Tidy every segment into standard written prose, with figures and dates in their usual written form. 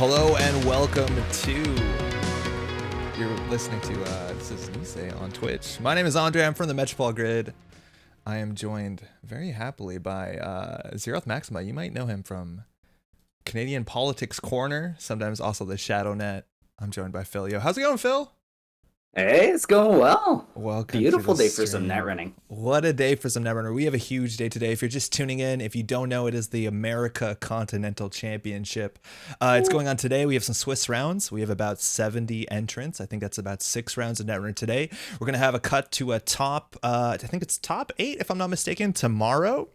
Hello and welcome to, you're listening to, this is Nisei on Twitch. My name is Andre, I'm from the Metropole Grid. I am joined very happily by Zeroth Maxima. You might know him from Canadian Politics Corner, sometimes also the ShadowNet. I'm joined by Phil. Yo, how's it going, Phil? Hey, it's going well. Welcome. Beautiful day for some netrunning. What a day for some netrunner. We have a huge day today. If you're just tuning in, if you don't know, it is the America Continental Championship. It's going on today. We have some Swiss rounds. We have about 70 entrants. I think that's about 6 rounds of netrunner today. We're going to have a cut to a top, I think it's top 8, if I'm not mistaken, tomorrow.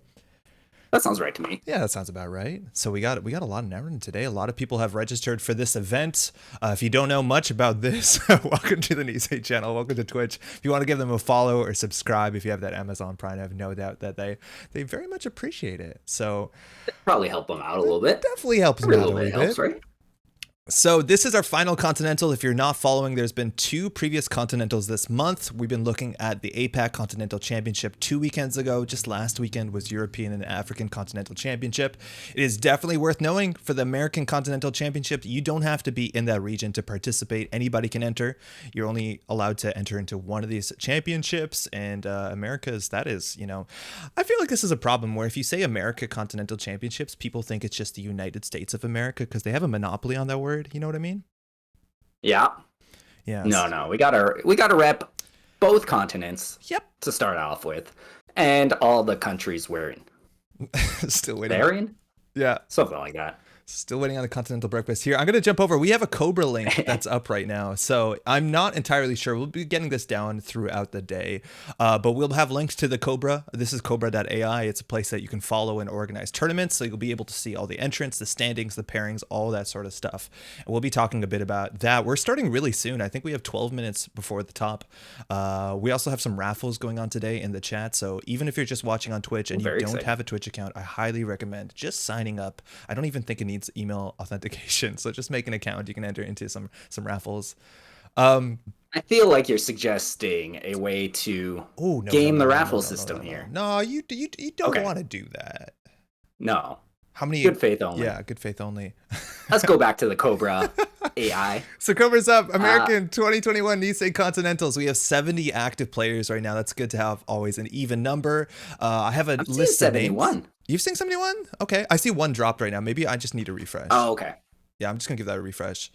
That sounds right to me. Yeah, that sounds about right. So we got a lot of netrunner today. A lot of people have registered for this event. If you don't know much about this, welcome to the Nisei channel. Welcome to Twitch. If you want to give them a follow or subscribe, if you have that Amazon Prime, I have no doubt that they very much appreciate it. So probably help them out a little bit. Definitely helps them out a little bit. Helps, right? So this is our final Continental. If you're not following, there's been 2 previous Continentals this month. We've been looking at the APAC Continental Championship 2 weekends ago. Just last weekend was European and African Continental Championship. It is definitely worth knowing for the American Continental Championship, you don't have to be in that region to participate. Anybody can enter. You're only allowed to enter into one of these championships, and America's, that is, I feel like this is a problem where if you say America Continental Championships, people think it's just the United States of America because they have a monopoly on that word. You know what I mean? Yeah. Yeah. No. We gotta rep both continents. Yep. To start off with, and all the countries we're in. Still waiting. Therein? Yeah. Something like that. Still waiting on the Continental Breakfast here. I'm going to jump over. We have a Cobra link that's up right now. So I'm not entirely sure. We'll be getting this down throughout the day. But we'll have links to the Cobra. This is Cobra.ai. It's a place that you can follow and organize tournaments. So you'll be able to see all the entrants, the standings, the pairings, all that sort of stuff. And we'll be talking a bit about that. We're starting really soon. I think we have 12 minutes before the top. We also have some raffles going on today in the chat. So even if you're just watching on Twitch and you don't have a Twitch account, I highly recommend just signing up. I don't even think it needs email authentication, so just make an account. You can enter into some raffles. I feel like you're suggesting a way to game the raffle system here. No, you don't want to do that. No. How many? Good faith only. Yeah, good faith only. Let's go back to the Cobra AI. So Cobra's up. American 2021 Nisei Continentals. We have 70 active players right now. That's good to have always an even number. I have a list of names. 71. You've seen 71? Okay. I see one dropped right now. Maybe I just need a refresh. Oh, okay. Yeah, I'm just going to give that a refresh.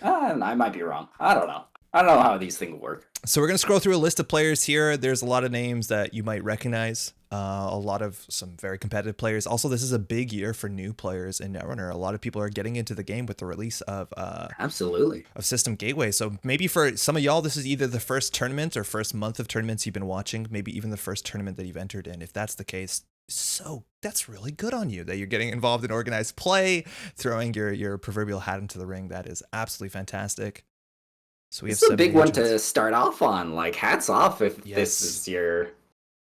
I might be wrong. I don't know. I don't know how these things work. So we're going to scroll through a list of players here. There's a lot of names that you might recognize. A lot of some very competitive players. Also, this is a big year for new players in Netrunner. A lot of people are getting into the game with the release of absolutely of System Gateway. So maybe for some of y'all, this is either the first tournament or first month of tournaments you've been watching. Maybe even the first tournament that you've entered in. If that's the case, so that's really good on you that you're getting involved in organized play, throwing your proverbial hat into the ring. That is absolutely fantastic. So we have a big one to start off on. Like, hats off if this is your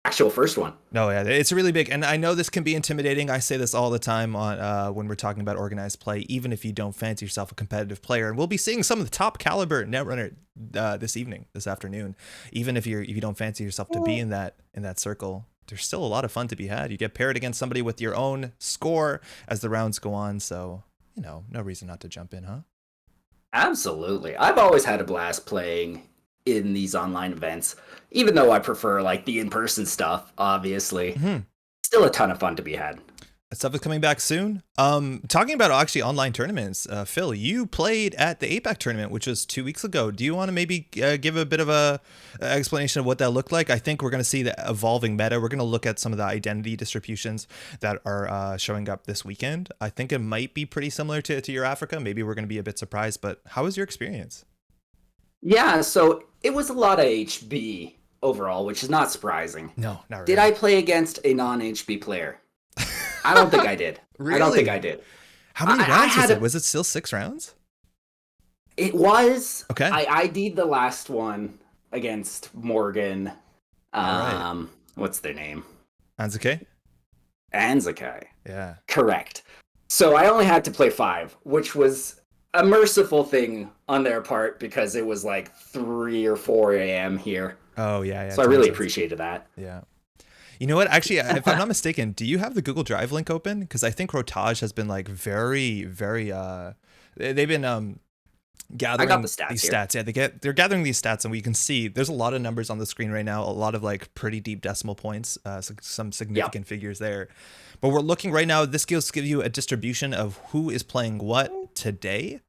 actual first one. No, yeah, it's really big, and I know this can be intimidating. I say this all the time on when we're talking about organized play, even if you don't fancy yourself a competitive player. And we'll be seeing some of the top caliber Netrunner this afternoon. Even if you don't fancy yourself to be in that circle, there's still a lot of fun to be had. You get paired against somebody with your own score as the rounds go on. So no reason not to jump in, huh? Absolutely. I've always had a blast playing in these online events, even though I prefer like the in-person stuff, obviously. Mm-hmm. Still a ton of fun to be had. That stuff is coming back soon. Talking about actually online tournaments, Phil, you played at the APAC tournament, which was 2 weeks ago. Do you want to maybe give a bit of a explanation of what that looked like? I think we're going to see the evolving meta. We're going to look at some of the identity distributions that are showing up this weekend. I think it might be pretty similar to your Africa. Maybe we're going to be a bit surprised, but how was your experience? Yeah, so it was a lot of HB overall, which is not surprising. No, not really. Did I play against a non-HB player? I don't think I did. Really? I don't think I did. How many rounds was it? Was it still 6 rounds? It was. Okay. I ID'd the last one against Morgan. Right. What's their name? Anzuke? Yeah. Correct. So I only had to play 5, which was a merciful thing on their part because it was like 3 or 4 a.m. here. Oh, yeah. So I really appreciated that. Yeah. You know what? Actually, if I'm not mistaken, do you have the Google Drive link open? Because I think Rotage has been like very, very. They've been gathering these stats. Yeah, they're gathering these stats, and we can see there's a lot of numbers on the screen right now. A lot of like pretty deep decimal points. Some significant figures there. But we're looking right now. This gives you a distribution of who is playing what today.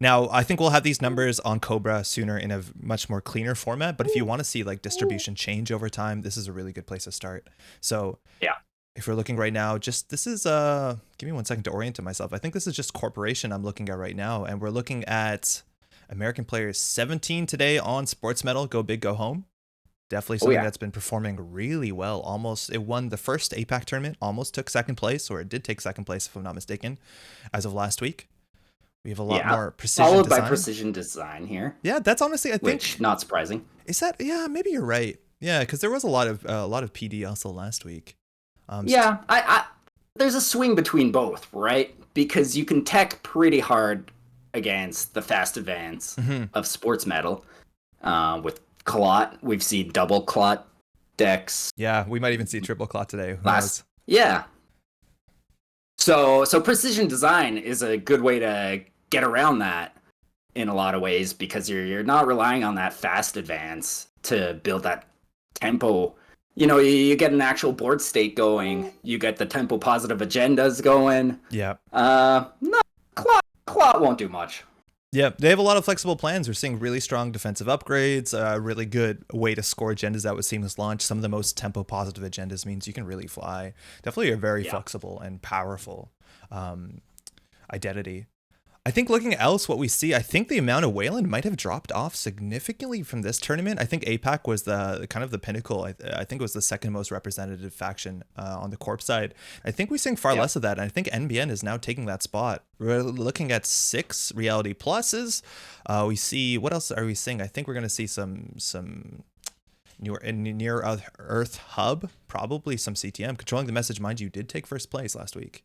Now, I think we'll have these numbers on Cobra sooner in a much more cleaner format. But if you want to see like distribution change over time, this is a really good place to start. So yeah, if we're looking right now, this is give me 1 second to orient myself. I think this is just corporation I'm looking at right now. And we're looking at American players 17 today on Sports Medal. Go big, go home. Definitely something that's been performing really well. It won the first APAC tournament, almost took second place, or it did take second place if I'm not mistaken, as of last week. We have a lot more precision followed design. By precision design here. Yeah, that's honestly, I think, which not surprising. Is that? Yeah, maybe you're right. Yeah, because there was a lot of PD also last week. I there's a swing between both, right? Because you can tech pretty hard against the fast advance of sports metal. With Clot, we've seen double Clot decks. Yeah, we might even see triple Clot today. Who Last, knows? yeah. So precision design is a good way to get around that in a lot of ways, because you're not relying on that fast advance to build that tempo. You get an actual board state going. You get the tempo positive agendas going. Yeah. No, Clot won't do much. Yeah, they have a lot of flexible plans. We're seeing really strong defensive upgrades, a really good way to score agendas out with seamless launch. Some of the most tempo positive agendas means you can really fly. Definitely a very flexible and powerful identity. I think looking else, what we see, I think the amount of Wayland might have dropped off significantly from this tournament. I think APAC was the kind of the pinnacle. I think it was the second most representative faction on the Corp side. I think we're seeing far less of that. And I think NBN is now taking that spot. We're looking at 6 Reality Pluses. We see, what else are we seeing? I think we're going to see some near Earth hub, probably some CTM. Controlling the Message, mind you, did take first place last week.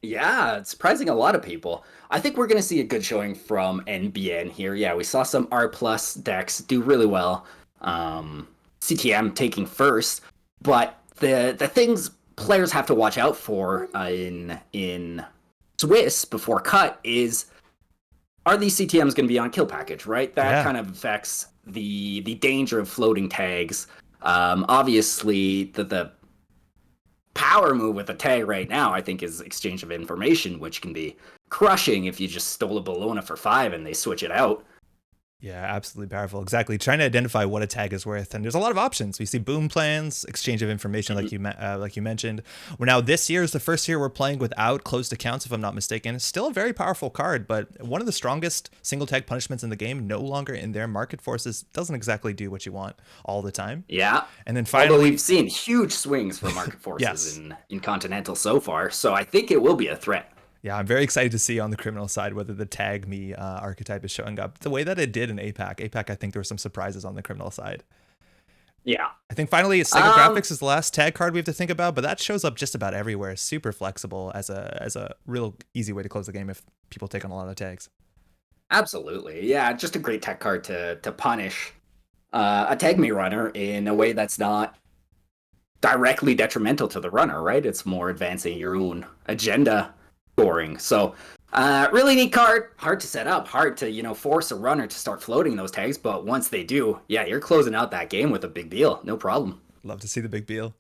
Yeah, it's surprising a lot of people. I think we're going to see a good showing from NBN here. Yeah, we saw some R plus decks do really well. CTM taking first, but the things players have to watch out for in Swiss before cut is, are these CTMs going to be on kill package, right? That kind of affects the danger of floating tags. Obviously, the power move with a tag right now, I think, is exchange of information, which can be crushing if you just stole a Bologna for 5 and they switch it out. Yeah, absolutely powerful. Exactly. Trying to identify what a tag is worth, and there's a lot of options. We see boom plans, exchange of information, like you mentioned. Well, now this year is the first year we're playing without closed accounts, if I'm not mistaken. It's still a very powerful card, but one of the strongest single tag punishments in the game, no longer in there. Market forces doesn't exactly do what you want all the time. Yeah. And then finally, although we've seen huge swings for market forces in Continental so far, so I think it will be a threat. Yeah, I'm very excited to see on the criminal side whether the tag me archetype is showing up the way that it did in APAC. APAC, I think there were some surprises on the criminal side. Yeah. I think finally, Psychographics is the last tag card we have to think about, but that shows up just about everywhere. Super flexible as a real easy way to close the game if people take on a lot of tags. Absolutely. Yeah, just a great tech card to punish a tag me runner in a way that's not directly detrimental to the runner, right? It's more advancing your own agenda scoring. So really neat card, hard to set up, hard to force a runner to start floating those tags, but once they do, yeah, you're closing out that game with a big deal, no problem. Love to see the big deal.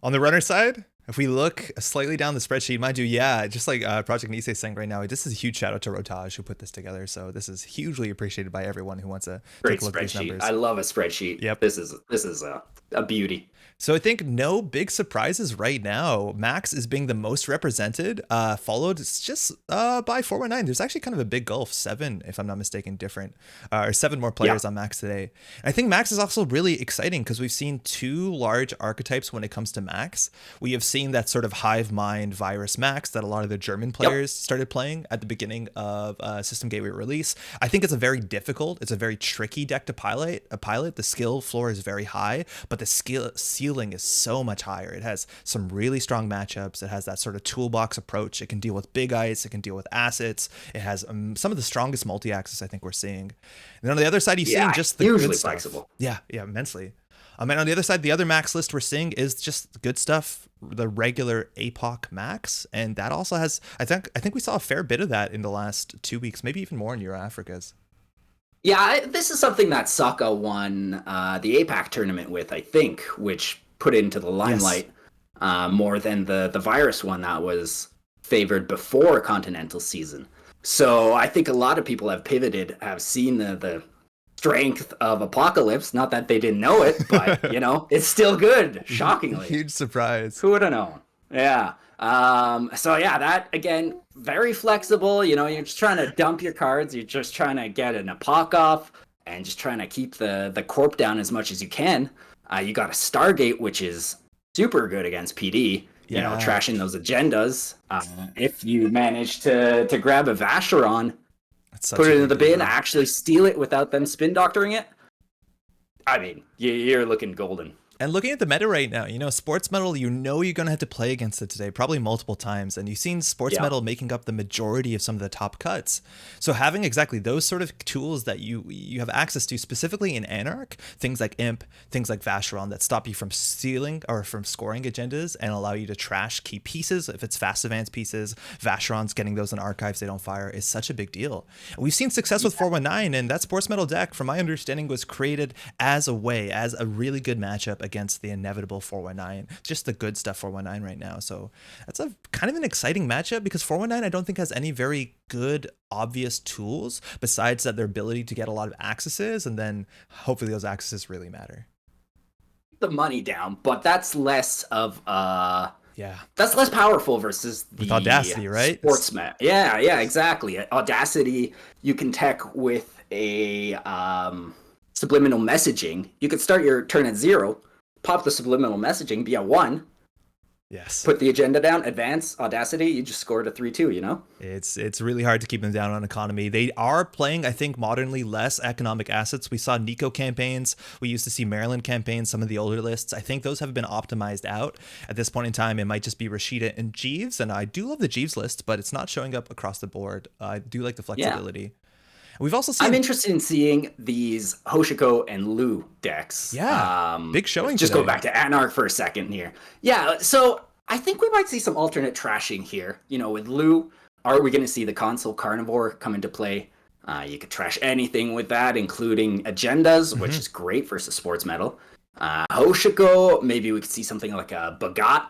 On the runner side, if we look slightly down the spreadsheet, mind you, just like Project Nisei is saying right now, this is a huge shout out to Rotage who put this together. So this is hugely appreciated by everyone who wants to take a look at these numbers. I love a spreadsheet. Yep. This is a beauty. So I think no big surprises right now. Max is being the most represented, followed just by 419. There's actually kind of a big gulf, 7, if I'm not mistaken, different, or 7 more players on Max today. And I think Max is also really exciting because we've seen 2 large archetypes when it comes to Max. We have seen that sort of hive mind virus Max that a lot of the German players started playing at the beginning of System Gateway release. I think it's a very tricky deck to pilot. The skill floor is very high, but the ceiling is so much higher. It has some really strong matchups. It has that sort of toolbox approach. It can deal with big ice. It can deal with assets. It has some of the strongest multi-axis I think we're seeing. And then on the other side, you're seeing just the good stuff. Flexible. Yeah, immensely. And on the other side, the other Max list we're seeing is just good stuff, the regular APOC Max. And that also has, I think we saw a fair bit of that in the last 2 weeks, maybe even more in Euro Africas. Yeah, this is something that Sokka won the APAC tournament with, I think, which put it into the limelight more than the virus one that was favored before Continental season. So I think a lot of people have pivoted, have seen the strength of Apocalypse. Not that they didn't know it, but it's still good. Shockingly, huge surprise. Who would have known? Yeah. So yeah, that again, very flexible. You're just trying to dump your cards. You're just trying to get an Apoc off and just trying to keep the corp down as much as you can. You got a Stargate, which is super good against PD. Trashing those agendas. If you manage to grab a Vacheron, put it in the bin, actually steal it without them spin doctoring it, I mean, you're looking golden. And looking at the meta right now, Sports Metal, you're going to have to play against it today, probably multiple times. And you've seen Sports Yeah. Metal making up the majority of some of the top cuts. So having exactly those sort of tools that you have access to, specifically in Anarch, things like Imp, things like Vacheron, that stop you from stealing or from scoring agendas and allow you to trash key pieces. If it's fast advance pieces, Vacheron's getting those in archives, they don't fire, is such a big deal. We've seen success with 419, and that Sports Metal deck, from my understanding, was created as a really good matchup against the inevitable 419, just the good stuff 419 right now. So that's a kind of an exciting matchup, because 419 I don't think has any very good obvious tools besides that their ability to get a lot of accesses, and then hopefully those accesses really matter. The money down, but that's less of Yeah. that's less powerful versus the With Audacity, right? Sportsman. Yeah, exactly. Audacity, you can tech with a subliminal messaging. You could start your turn at 0, pop the subliminal messaging, be at 1, Yes. put the agenda down, advance, Audacity, you just scored a 3-2, It's really hard to keep them down on economy. They are playing, I think, modernly less economic assets. We saw Nico campaigns. We used to see Maryland campaigns, some of the older lists. I think those have been optimized out. At this point in time, it might just be Rashida and Jeeves. And I do love the Jeeves list, but it's not showing up across the board. I do like the flexibility. We've also seen... I'm interested in seeing these Hoshiko and Lu decks. Yeah, big showing Just today. go back to Anarch for a second here. Yeah, so I think we might see some alternate trashing here. With Lu, are we going to see the console Carnivore come into play? You could trash anything with that, including agendas, which is great versus Sports Metal. Hoshiko, maybe we could see something like a Bagat,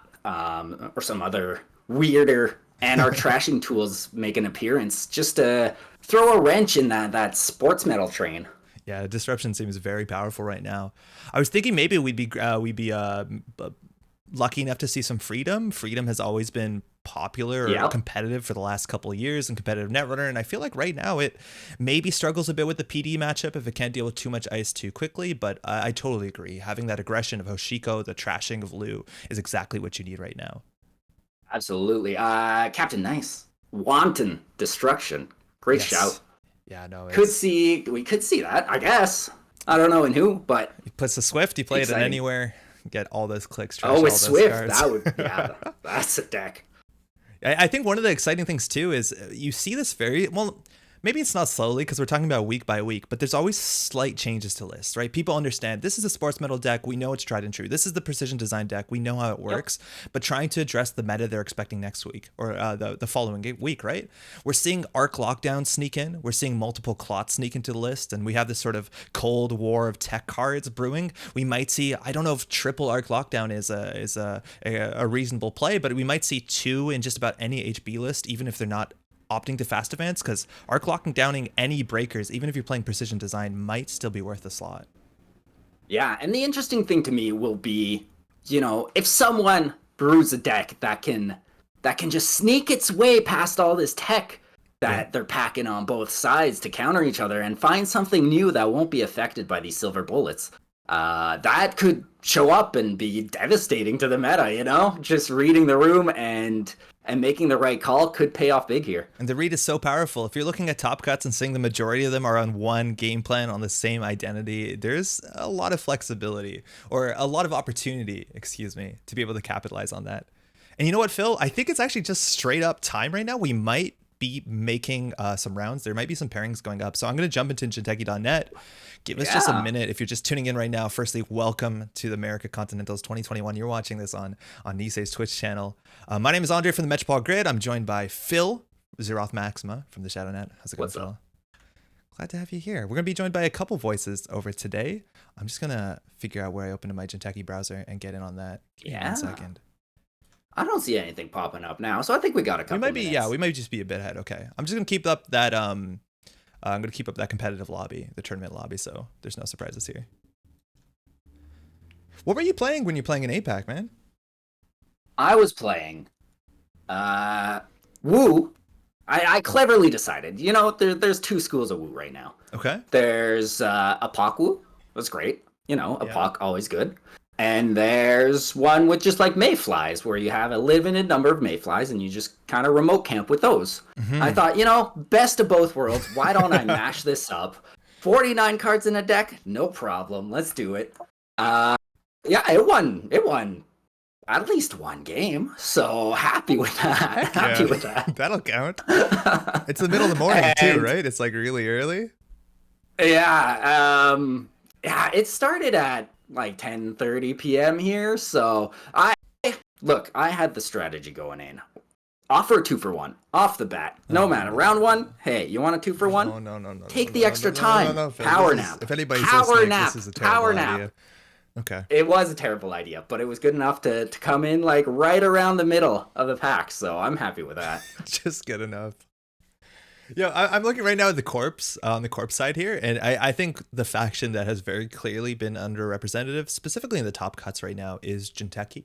or some other weirder Anarch trashing tools make an appearance, just to throw a wrench in that Sports Metal train. Yeah, disruption seems very powerful right now. I was thinking maybe we'd be lucky enough to see some Freedom. Freedom has always been popular or competitive for the last couple of years in competitive Netrunner, and I feel like right now it maybe struggles a bit with the PD matchup if it can't deal with too much ice too quickly, but I totally agree. Having that aggression of Hoshiko, the trashing of Lu, is exactly what you need right now. Absolutely. Captain Nice. Wanton Destruction. Great shout. Yeah, no. We could see that, I guess. I don't know in who, but he puts the Swift, you play it in anywhere, get all those clicks. With Swift, that's a deck. I think one of the exciting things too is you see this maybe it's not slowly because we're talking about week by week, but there's always slight changes to lists, right? People understand this is a Sports Metal deck. We know it's tried and true. This is the precision design deck. We know how it works, but trying to address the meta they're expecting next week or the following week, right? We're seeing Arc Lockdown sneak in. We're seeing multiple clots sneak into the list, and we have this sort of cold war of tech cards brewing. We might see, I don't know if triple Arc Lockdown is a reasonable play, but we might see 2 in just about any HB list, even if they're not opting to fast advance, because arc locking downing any breakers, even if you're playing precision design, might still be worth the slot. Yeah, and the interesting thing to me will be, if someone brews a deck that can just sneak its way past all this tech that they're packing on both sides to counter each other and find something new that won't be affected by these silver bullets. That could show up and be devastating to the meta, just reading the room and making the right call could pay off big here. And the read is so powerful. If you're looking at top cuts and seeing the majority of them are on one game plan on the same identity, there's a lot of flexibility or a lot of opportunity, to be able to capitalize on that. And you know what, Phil? I think it's actually just straight up time right now. We might be making some rounds. There might be some pairings going up. So I'm going to jump into Jinteki.net. Give us just a minute. If you're just tuning in right now, firstly, welcome to the America Continentals 2021. You're watching this on Nisei's Twitch channel. My name is Andre from the Metropolitan Grid. I'm joined by Phil, Zeroth Maxima from the ShadowNet. How's it going, Phil? Glad to have you here. We're going to be joined by a couple voices over today. I'm just going to figure out where I open my Jinteki browser and get in on that. Give me 1 second. I don't see anything popping up now, so I think we got a couple minutes. We might just be a bit ahead. Okay. I'm just going to keep up that I'm going to keep up that competitive lobby, the tournament lobby, so there's no surprises here. What were you playing when you're playing in APAC, man? I was playing Wu. I cleverly decided, there's 2 schools of Wu right now. Okay. There's Apak Wu. That's great. Apak, always good. And there's one with just like mayflies, where you have a limited number of mayflies and you just kind of remote camp with those. Mm-hmm. I thought, best of both worlds. Why don't I mash this up? 49 cards in a deck? No problem. Let's do it. Yeah, it won at least one game. So happy with that. Heck Happy yeah, with that. that'll count. It's the middle of the morning too, And right? It's like really early. yeah, it started at like 10:30 p.m. here. So I had the strategy going in. Offer a 2-for-1 off the bat. No Oh matter. Round no. one, hey, you want a 2-for-1? No, no, no, no, no, Take the no, no, extra no, no, time. no, Phil. This Power is, nap. if anybody's Power listening, this nap. is a terrible Power nap. idea. Okay. It was a terrible idea, but it was good enough to come in like right around the middle of the pack, so I'm happy with that. Just good enough. Yeah, I'm looking right now at the corpse on the corpse side here, and I think the faction that has very clearly been underrepresented, specifically in the top cuts right now, is Jinteki.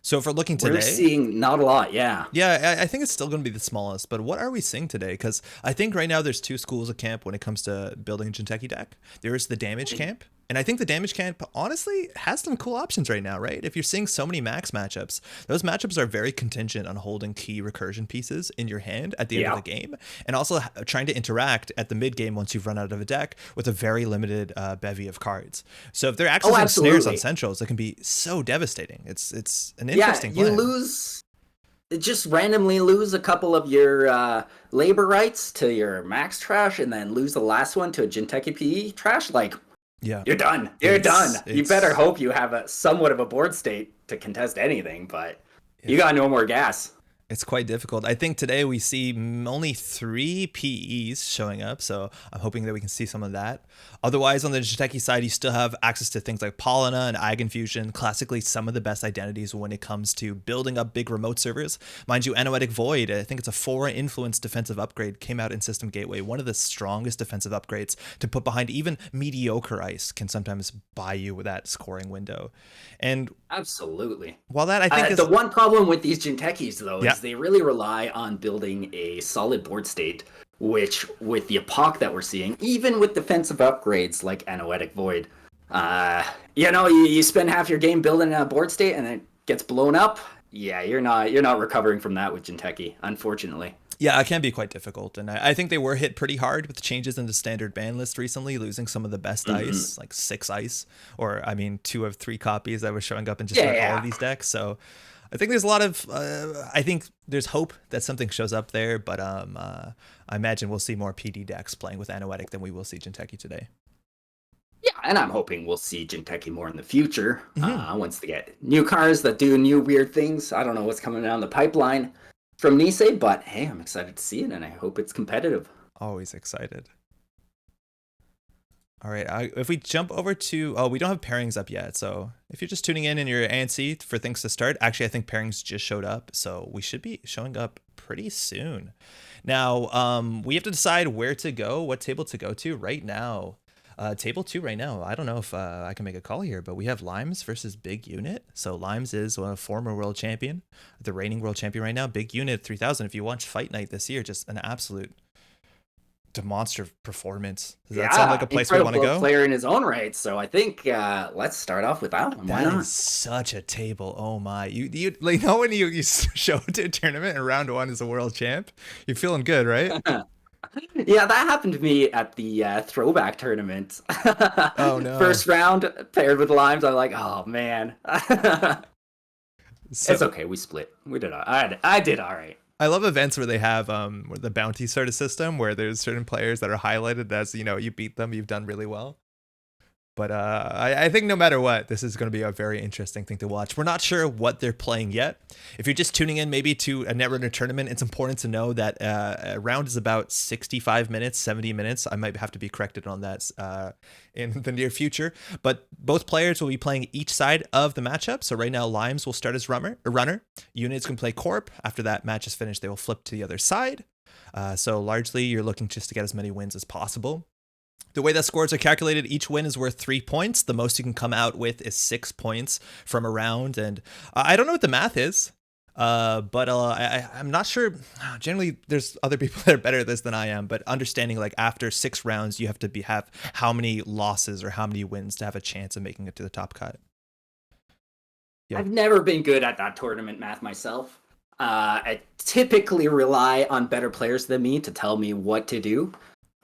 So if we're looking We're today, seeing not a lot, yeah. yeah, I think it's still going to be the smallest. But what are we seeing today? Because I think right now there's two schools of camp when it comes to building a Jinteki deck. There's the damage camp. And I think the damage camp honestly has some cool options right now, right? If you're seeing so many max matchups, those matchups are very contingent on holding key recursion pieces in your hand at the end of Yeah. the game, and also trying to interact at the mid game once you've run out of a deck with a very limited bevy of cards. So if they're Oh, accessing snares on absolutely. centrals, it can be so devastating. It's an Yeah, interesting you plan. lose just randomly lose a couple of your labor rights to your max trash and then lose the last one to a Jinteki PE trash, like Yeah. you're done. You're done. You better It's hope you have a somewhat of a board state to contest anything, but you it's got no more gas. It's quite difficult. I think today we see only 3 PEs showing up, so I'm hoping that we can see some of that. Otherwise, on the Jiteki side, you still have access to things like Paulina and Eigenfusion, classically some of the best identities when it comes to building up big remote servers. Mind you, Anoetic Void, I think it's a 4 influence defensive upgrade, came out in System Gateway. One of the strongest defensive upgrades to put behind even mediocre ice can sometimes buy you with that scoring window. And Absolutely. while that I think The is, one problem with these Jintekis, though, yeah, is they really rely on building a solid board state, which, with the epoch that we're seeing, even with defensive upgrades like Anoetic Void, you spend half your game building a board state and it gets blown up. Yeah, you're not recovering from that with Jinteki, unfortunately. yeah, it can be quite difficult. And I think they were hit pretty hard with the changes in the standard ban list recently, losing some of the best Hmm. ice, like 6 ice, or I mean, 2 of 3 copies that was showing up in just Yeah, about all of yeah. these decks. So I think there's a lot of, I think there's hope that something shows up there, but I imagine we'll see more PD decks playing with Anoetic than we will see Jinteki today. Yeah, and I'm hoping we'll see Jinteki more in the future. Hmm. Once they get new cars that do new weird things. I don't know what's coming down the pipeline from Nisei, but hey, I'm excited to see it, and I hope it's competitive. Always excited. All right, if we jump over to, oh, we don't have pairings up yet. So if you're just tuning in and you're antsy for things to start, actually, I think pairings just showed up. So we should be showing up pretty soon. Now, we have to decide where to go, what table to go to right now. Table 2 right now. I don't know if I can make a call here, but we have Limes versus Big Unit. So Limes is a former world champion, the reigning world champion right now. Big Unit 3000. If you watch Fight Night this year, just an absolute demonstrative performance. Does that sound like Yeah, a place we want to incredible go? player in his own right. So I think let's start off with that one. Why That not? is such a table. Oh my! You like know when you show to a tournament and round one is a world champ, you're feeling good, right? Yeah, that happened to me at the throwback tournament. Oh no! First round paired with limes. I'm like, oh man. It's So okay. We split. We did. I did all right. I love events where they have where the bounty sort of system where there's certain players that are highlighted as you beat them, you've done really well. But I think no matter what, this is going to be a very interesting thing to watch. We're not sure what they're playing yet. If you're just tuning in maybe to a Netrunner tournament, it's important to know that a round is about 65 minutes, 70 minutes. I might have to be corrected on that in the near future. But both players will be playing each side of the matchup. So right now, Limes will start as runner. Units can play Corp. After that match is finished, they will flip to the other side. So largely, you're looking just to get as many wins as possible. The way that scores are calculated, each win is worth 3 points. The most you can come out with is 6 points from a round. And I don't know what the math is, but I'm not sure. Generally, there's other people that are better at this than I am. But understanding like after 6 rounds, you have to have how many losses or how many wins to have a chance of making it to the top cut. Yeah. I've never been good at that tournament math myself. I typically rely on better players than me to tell me what to do.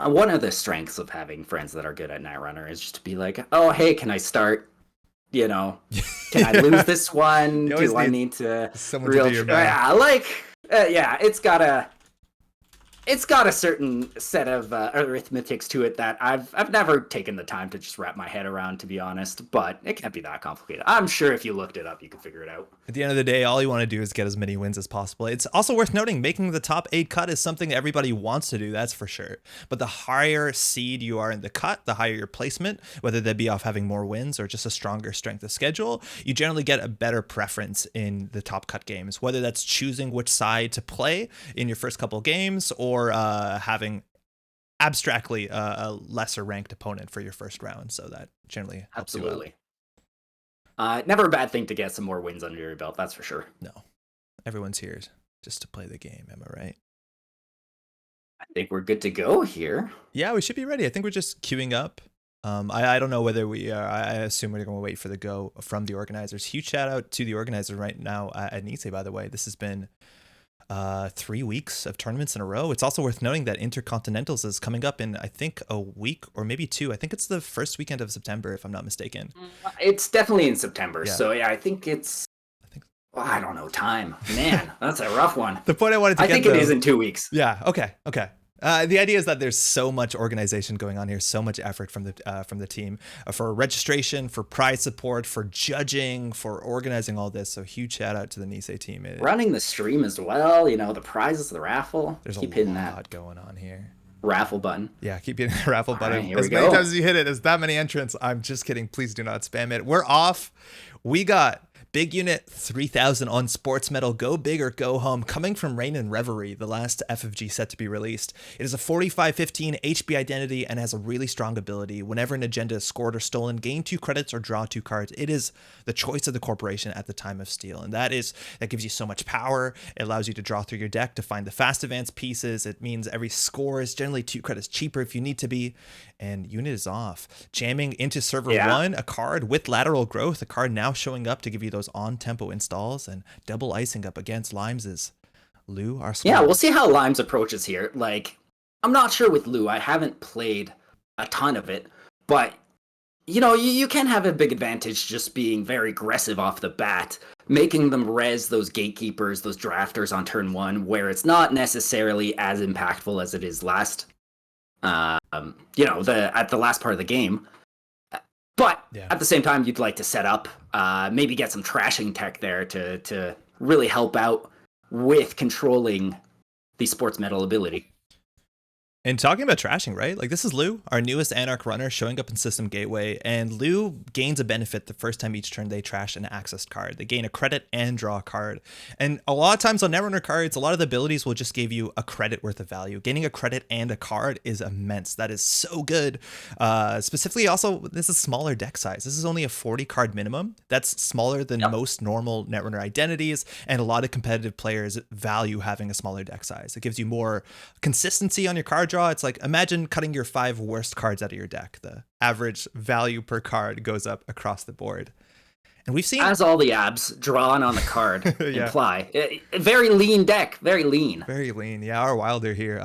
One of the strengths of having friends that are good at Netrunner is just to be like, oh, hey, can I start You know, can I lose this one? You always Do I need need to someone to do your math. Yeah, yeah, it's got a certain set of arithmetics to it that I've never taken the time to just wrap my head around, to be honest. But it can't be that complicated. I'm sure if you looked it up, you could figure it out. At the end of the day, all you want to do is get as many wins as possible. It's also worth noting making the top 8 cut is something everybody wants to do, that's for sure. But the higher seed you are in the cut, the higher your placement, whether that be off having more wins or just a stronger strength of schedule, you generally get a better preference in the top cut games, whether that's choosing which side to play in your first couple games or having abstractly a lesser ranked opponent for your first round. So that generally helps you out. Never a bad thing to get some more wins under your belt, that's for sure. No, everyone's here just to play the game. Am I right? I think we're good to go here. Yeah, we should be ready. I think we're just queuing up. I don't know whether we are. I assume we're going to wait for the go from the organizers. Huge shout out to the organizer right now at Nisei, by the way. This has been 3 weeks of tournaments in a row. It's also worth noting that Intercontinentals is coming up in, I think, a week or maybe 2. I think it's the first weekend of September, if I'm not mistaken. It's definitely in September. Yeah. So yeah, I think I don't know time. Man, that's a rough one. The point I wanted to I get, think it is in 2 weeks. Yeah. Okay. The idea is that there's so much organization going on here, so much effort from the team for registration, for prize support, for judging, for organizing all this. So huge shout out to the Nisei team. Running the stream as well. You know, the prizes, the raffle. There's keep a hitting lot that going on here. raffle button. Yeah, keep hitting the raffle button. Right, as many times as you hit it, as that many entrants. I'm just kidding. Please do not spam it. We're off. We got Big Unit 3000 on Sports Metal, Go Big or Go Home, coming from Rain and Reverie, the last FFG set to be released. It is a 4515 HB identity and has a really strong ability. Whenever an agenda is scored or stolen, gain 2 credits or draw 2 cards. It is the choice of the corporation at the time of steal, and that gives you so much power. It allows you to draw through your deck to find the fast advance pieces. It means every score is generally 2 credits cheaper if you need to be, and unit is off. Jamming into server 1, a card with lateral growth, a card now showing up to give you those on-tempo installs, and double icing up against Limes' Lou, our squad. Yeah, we'll see how Limes approaches here. Like, I'm not sure with Lou. I haven't played a ton of it, but you know, you can have a big advantage just being very aggressive off the bat, making them res those gatekeepers, those drafters on turn 1, where it's not necessarily as impactful as it is last. At the last part of the game. But at the same time, you'd like to set up, maybe get some trashing tech there to really help out with controlling the sports metal ability. And talking about trashing, right? Like, this is Lou, our newest Anarch runner, showing up in System Gateway, and Lou gains a benefit the first time each turn they trash an accessed card. They gain a credit and draw a card. And a lot of times on Netrunner cards, a lot of the abilities will just give you a credit worth of value. Gaining a credit and a card is immense. That is so good. Specifically, also, this is smaller deck size. This is only a 40 card minimum. That's smaller than most normal Netrunner identities, and a lot of competitive players value having a smaller deck size. It gives you more consistency on your card draw. It's like, imagine cutting your 5 worst cards out of your deck. The average value per card goes up across the board. And we've seen, as all the abs drawn on the card imply, very lean deck, very lean. Yeah, our Wilder here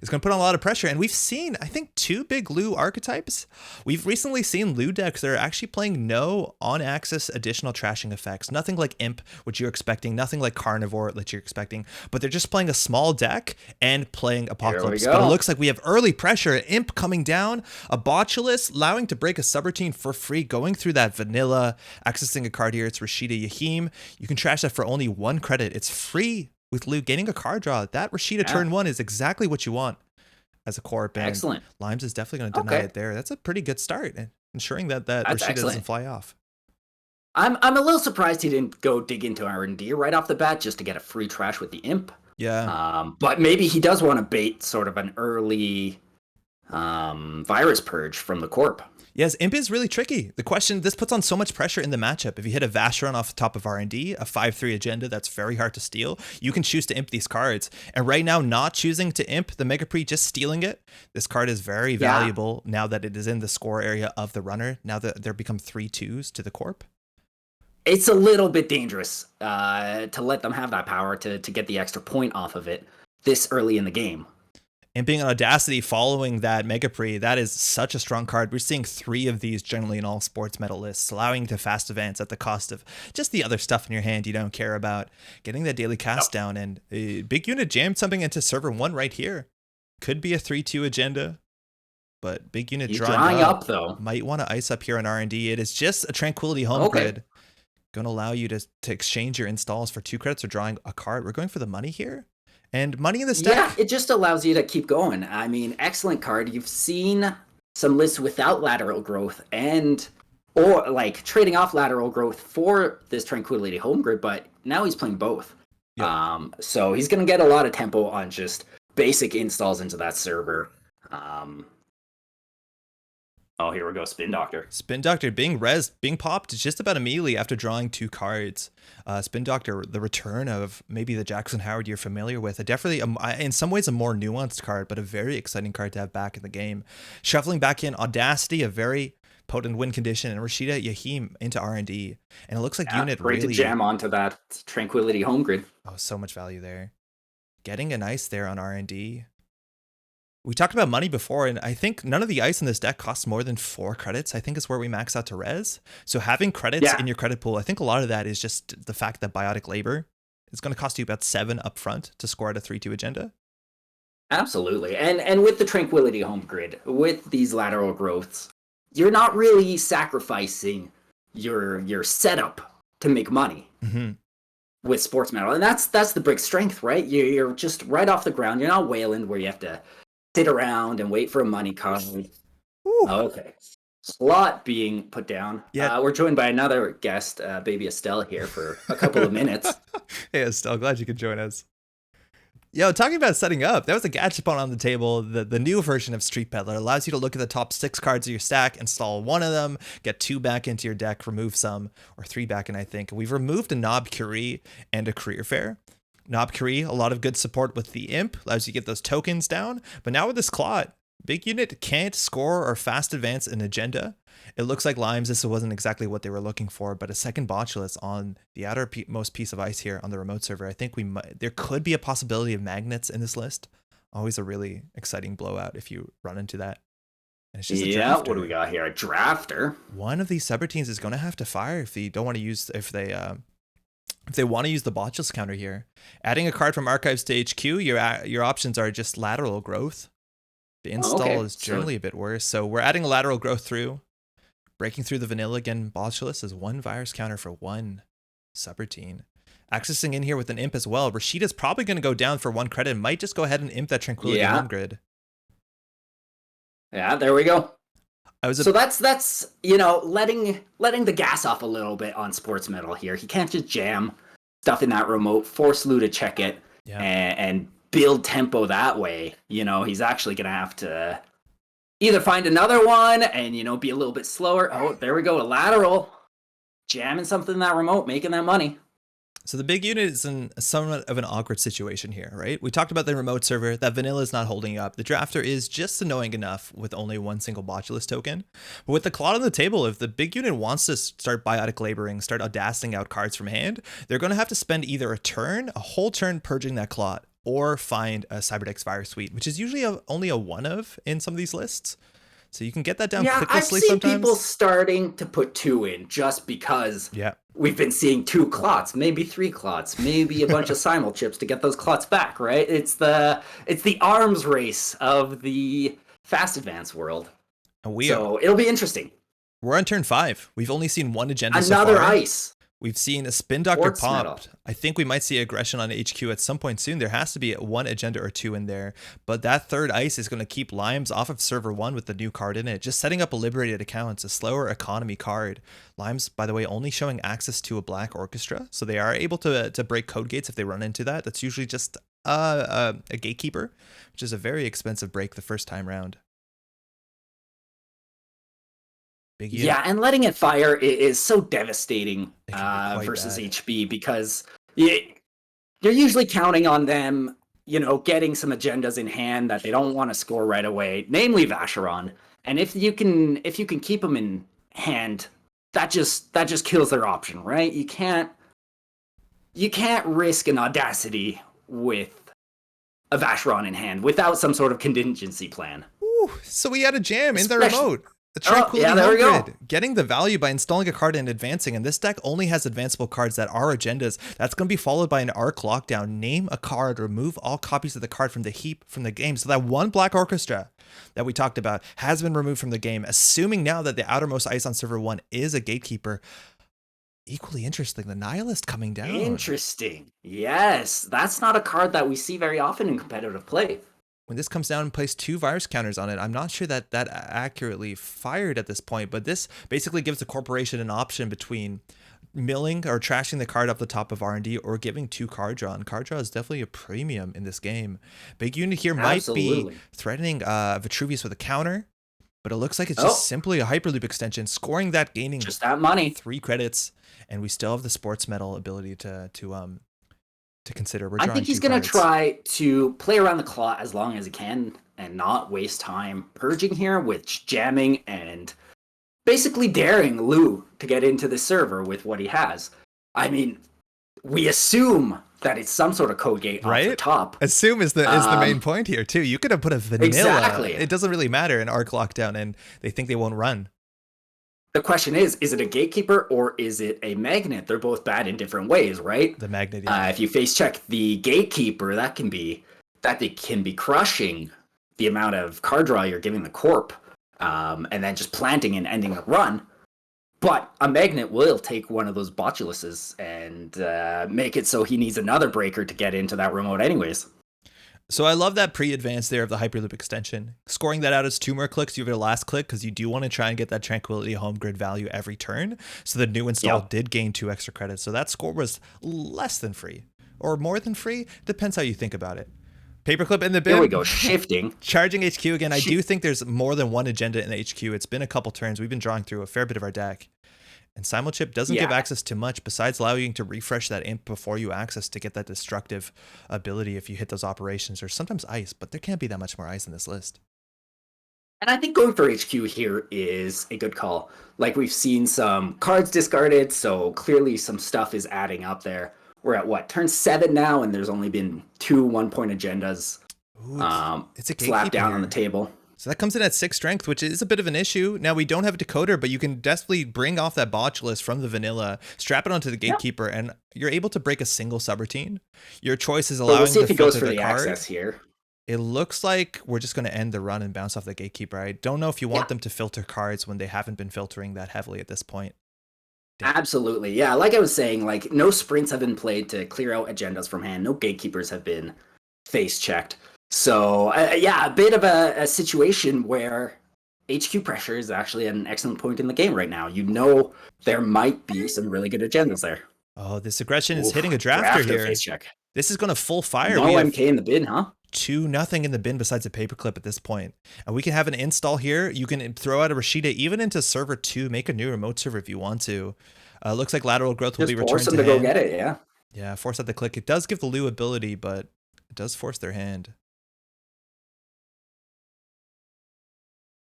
is going to put on a lot of pressure, and we've seen, I think, 2 big Lou archetypes. We've recently seen Lou decks that are actually playing no on-axis additional trashing effects, nothing like Imp, which you're expecting, nothing like Carnivore that you're expecting, but they're just playing a small deck and playing Apocalypse. But it looks like we have early pressure. Imp coming down, a Botulus allowing to break a subroutine for free, going through that vanilla access a card here. It's Rashida Yahim. You can trash that for only 1 credit. It's free with Lou gaining a card draw. That Rashida turn 1 is exactly what you want as a corp. And excellent. Limes is definitely going to deny it there. That's a pretty good start, and ensuring that Rashida doesn't fly off. I'm a little surprised he didn't go dig into R&D right off the bat just to get a free trash with the Imp. Yeah. But maybe he does want to bait sort of an early virus purge from the corp. Yes, Imp is really tricky. The question, this puts on so much pressure in the matchup. If you hit a Vacheron off the top of R&D, a 5-3 agenda that's very hard to steal, you can choose to Imp these cards. And right now, not choosing to Imp the Mega Pre, just stealing it, this card is very valuable now that it is in the score area of the runner, now that there become 3-2s to the corp. It's a little bit dangerous to let them have that power to get the extra point off of it this early in the game. And being an Audacity following that Mega Pre, that is such a strong card. We're seeing 3 of these generally in all sports medal lists, allowing you to fast advance at the cost of just the other stuff in your hand you don't care about. Getting that daily cast down, and a big unit jammed something into server 1 right here. Could be a 3-2 agenda, but big unit drawing up though. Might want to ice up here on R&D. It is just a Tranquility home grid. Going to allow you to exchange your installs for 2 credits or drawing a card. We're going for the money here. And money in the stack. Yeah, it just allows you to keep going. I mean, excellent card. You've seen some lists without lateral growth or like trading off lateral growth for this Tranquility home grid, but now he's playing both. Yep. So he's going to get a lot of tempo on just basic installs into that server. Oh, here we go. Spin Doctor. Spin Doctor being popped just about immediately after drawing 2 cards. Spin Doctor, the return of maybe the Jackson Howard you're familiar with. Definitely, in some ways, a more nuanced card, but a very exciting card to have back in the game. Shuffling back in Audacity, a very potent win condition, and Rashida Yahim into R&D. And it looks like unit great really... to jam onto that Tranquility home grid. Oh, so much value there. Getting a nice there on R&D. We talked about money before, and I think none of the ice in this deck costs more than 4 credits. I think is where we max out to res. So having credits in your credit pool, I think a lot of that is just the fact that Biotic Labor is going to cost you about 7 up front to score at a 3-2 agenda. Absolutely. And with the Tranquility home grid, with these lateral growths, you're not really sacrificing your setup to make money with sports medal. And that's the big strength, right? You're just right off the ground. You're not Wayland where you have to sit around and wait for a money card. Okay. Slot being put down. Yeah. We're joined by another guest, baby Estelle, here for a couple of minutes. Hey, Estelle, glad you could join us. Yo, talking about setting up, that was a Gachapon on the table. The new version of Street Peddler allows you to look at the top 6 cards of your stack, install 1 of them, get 2 back into your deck, remove some, or 3 back in, I think. We've removed a Knob Curie and a Career Fair. Knob Curie, a lot of good support with the Imp, allows you to get those tokens down. But now with this Clot, big unit can't score or fast advance an agenda. It looks like Limes, this wasn't exactly what they were looking for, but a second Botulus on the outermost piece of ice here on the remote server. I think there could be a possibility of magnets in this list. Always a really exciting blowout if you run into that. And it's just a drafter. What do we got here? A drafter. One of these subroutines is going to have to fire if they don't want to use, if they want to use the Botulus counter here. Adding a card from Archives to HQ, your options are just lateral growth. The install is generally a bit worse. So we're adding a lateral growth through. Breaking through the vanilla again, Botulus is 1 virus counter for 1 subroutine. Accessing in here with an Imp as well. Rashida's probably going to go down for 1 credit and might just go ahead and Imp that Tranquility home grid. Yeah, there we go. So that's letting the gas off a little bit on sports medal here. He can't just jam stuff in that remote, force Lou to check it, and build tempo that way. He's actually gonna have to either find another one and be a little bit slower. Oh, there we go, a lateral, jamming something in that remote, making that money. So the big unit is in somewhat of an awkward situation here, right? We talked about the remote server. That vanilla is not holding up. The drafter is just annoying enough with only 1 single Botulus token. But with the Clot on the table, if the big unit wants to start Biotic Laboring, start audaciting out cards from hand, they're going to have to spend either a whole turn purging that Clot, or find a Cyberdex Fire Suite, which is usually only a 1 of in some of these lists. So you can get that down clicklessly sometimes. I've seen people starting to put 2 in just because we've been seeing 2 Clots, maybe 3 Clots, maybe a bunch of Simul chips to get those Clots back, right? It's the arms race of the fast advance world. And it'll be interesting. We're on turn 5. We've only seen 1 agenda so Another far. ice. We've seen a Spin Doctor popped. I think we might see aggression on HQ at some point soon. There has to be 1 agenda or 2 in there. But that 3rd ice is going to keep Limes off of server 1 with the new card in it. Just setting up a liberated account. It's a slower economy card. Limes, by the way, only showing access to a black orchestra. So they are able to break code gates if they run into that. That's usually just a gatekeeper, which is a very expensive break the first time round. Yeah, and letting it fire is so devastating versus bad. HB because you're usually counting on them, getting some agendas in hand that they don't want to score right away, namely Vacheron. And if you can keep them in hand, that just kills their option, right? You can't risk an Audacity with a Vacheron in hand without some sort of contingency plan. Ooh, so we had a jam in the Especially- remote. The Oh, Tranquility yeah, there Home we go. Grid, getting the value by installing a card and advancing, and this deck only has advanceable cards that are agendas. That's going to be followed by an Arc Lockdown. Name a card, remove all copies of the card from the heap from the game. So that one Black Orchestra that we talked about has been removed from the game, assuming now that the outermost ice on server 1 is a Gatekeeper. Equally interesting, the Nihilist coming down. Interesting. Yes, that's not a card that we see very often in competitive play. When this comes down and place 2 virus counters on it, I'm not sure that that accurately fired at this point, but this basically gives the corporation an option between milling or trashing the card up the top of R&D or giving 2 card draw. And card draw is definitely a premium in this game. Big unit here might be threatening Vitruvius with a counter, but it looks like it's just simply a Hyperloop extension, scoring that, gaining just that money. 3 credits, and we still have the sports medal ability to consider. I think he's going to try to play around the claw as long as he can and not waste time purging here with jamming and basically daring Lou to get into the server with what he has. I mean, we assume that it's some sort of code gate off the top. Assume is the main point here too. You could have put a vanilla. Exactly. It doesn't really matter in Arc Lockdown, and they think they won't run. The question is it a Gatekeeper or is it a Magnet? They're both bad in different ways, right? The Magnet, yeah. If you face check the Gatekeeper, that can be crushing the amount of card draw you're giving the Corp, and then just planting and ending the run. But a Magnet will take one of those Botuluses and make it so he needs another breaker to get into that remote anyways. So I love that pre-advance there of the Hyperloop extension. Scoring that out as 2 more clicks, you have your last click, because you do want to try and get that Tranquility Home Grid value every turn. So the new install did gain 2 extra credits. So that score was less than free. Or more than free. Depends how you think about it. Paperclip in the bin. There we go, shifting. Charging HQ again. I do think there's more than one agenda in the HQ. It's been a couple turns. We've been drawing through a fair bit of our deck. And Simulchip doesn't give access to much besides allowing you to refresh that imp before you access to get that destructive ability if you hit those operations, or sometimes ice, but there can't be that much more ice in this list. And I think going for HQ here is a good call. Like, we've seen some cards discarded, so clearly some stuff is adding up there. We're at what, turn 7 now, and there's only been 2 1-point agendas it's a slapped down on the table. So that comes in at 6 strength, which is a bit of an issue. Now, we don't have a decoder, but you can definitely bring off that Botulus from the vanilla, strap it onto the Gatekeeper, and you're able to break a single subroutine. Your choice is allowing we'll see if to he goes filter for the the card. access here. It looks like we're just going to end the run and bounce off the Gatekeeper. I don't know if you want them to filter cards when they haven't been filtering that heavily at this point. Damn. Absolutely. Yeah, like I was saying, like, no sprints have been played to clear out agendas from hand. No Gatekeepers have been face checked. So, a bit of a situation where HQ pressure is actually at an excellent point in the game right now. You know there might be some really good agendas there. Oh, this aggression is hitting a drafter here. Face check. This is going to full fire. No MK in the bin, huh? 2-0 in the bin besides a Paperclip at this point. And we can have an install here. You can throw out a Rashida even into server 2. Make a new remote server if you want to. Looks like lateral growth will be returned force them to go get it, yeah. Yeah, force out the click. It does give the Lu ability, but it does force their hand.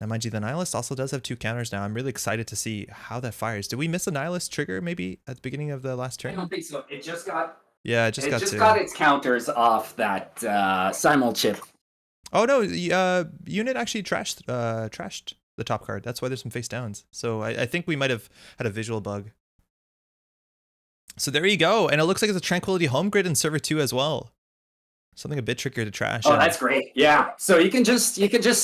Now, mind you, the Nihilist also does have 2 counters now. I'm really excited to see how that fires. Did we miss a Nihilist trigger maybe at the beginning of the last turn? I don't think so. It just got... Yeah, it just got its counters off that Simul chip. Oh, no. Unit actually trashed the top card. That's why there's some face downs. So I think we might have had a visual bug. So there you go. And it looks like it's a Tranquility Home Grid in server 2 as well. Something a bit trickier to trash. Oh, that's great. Yeah. So you can just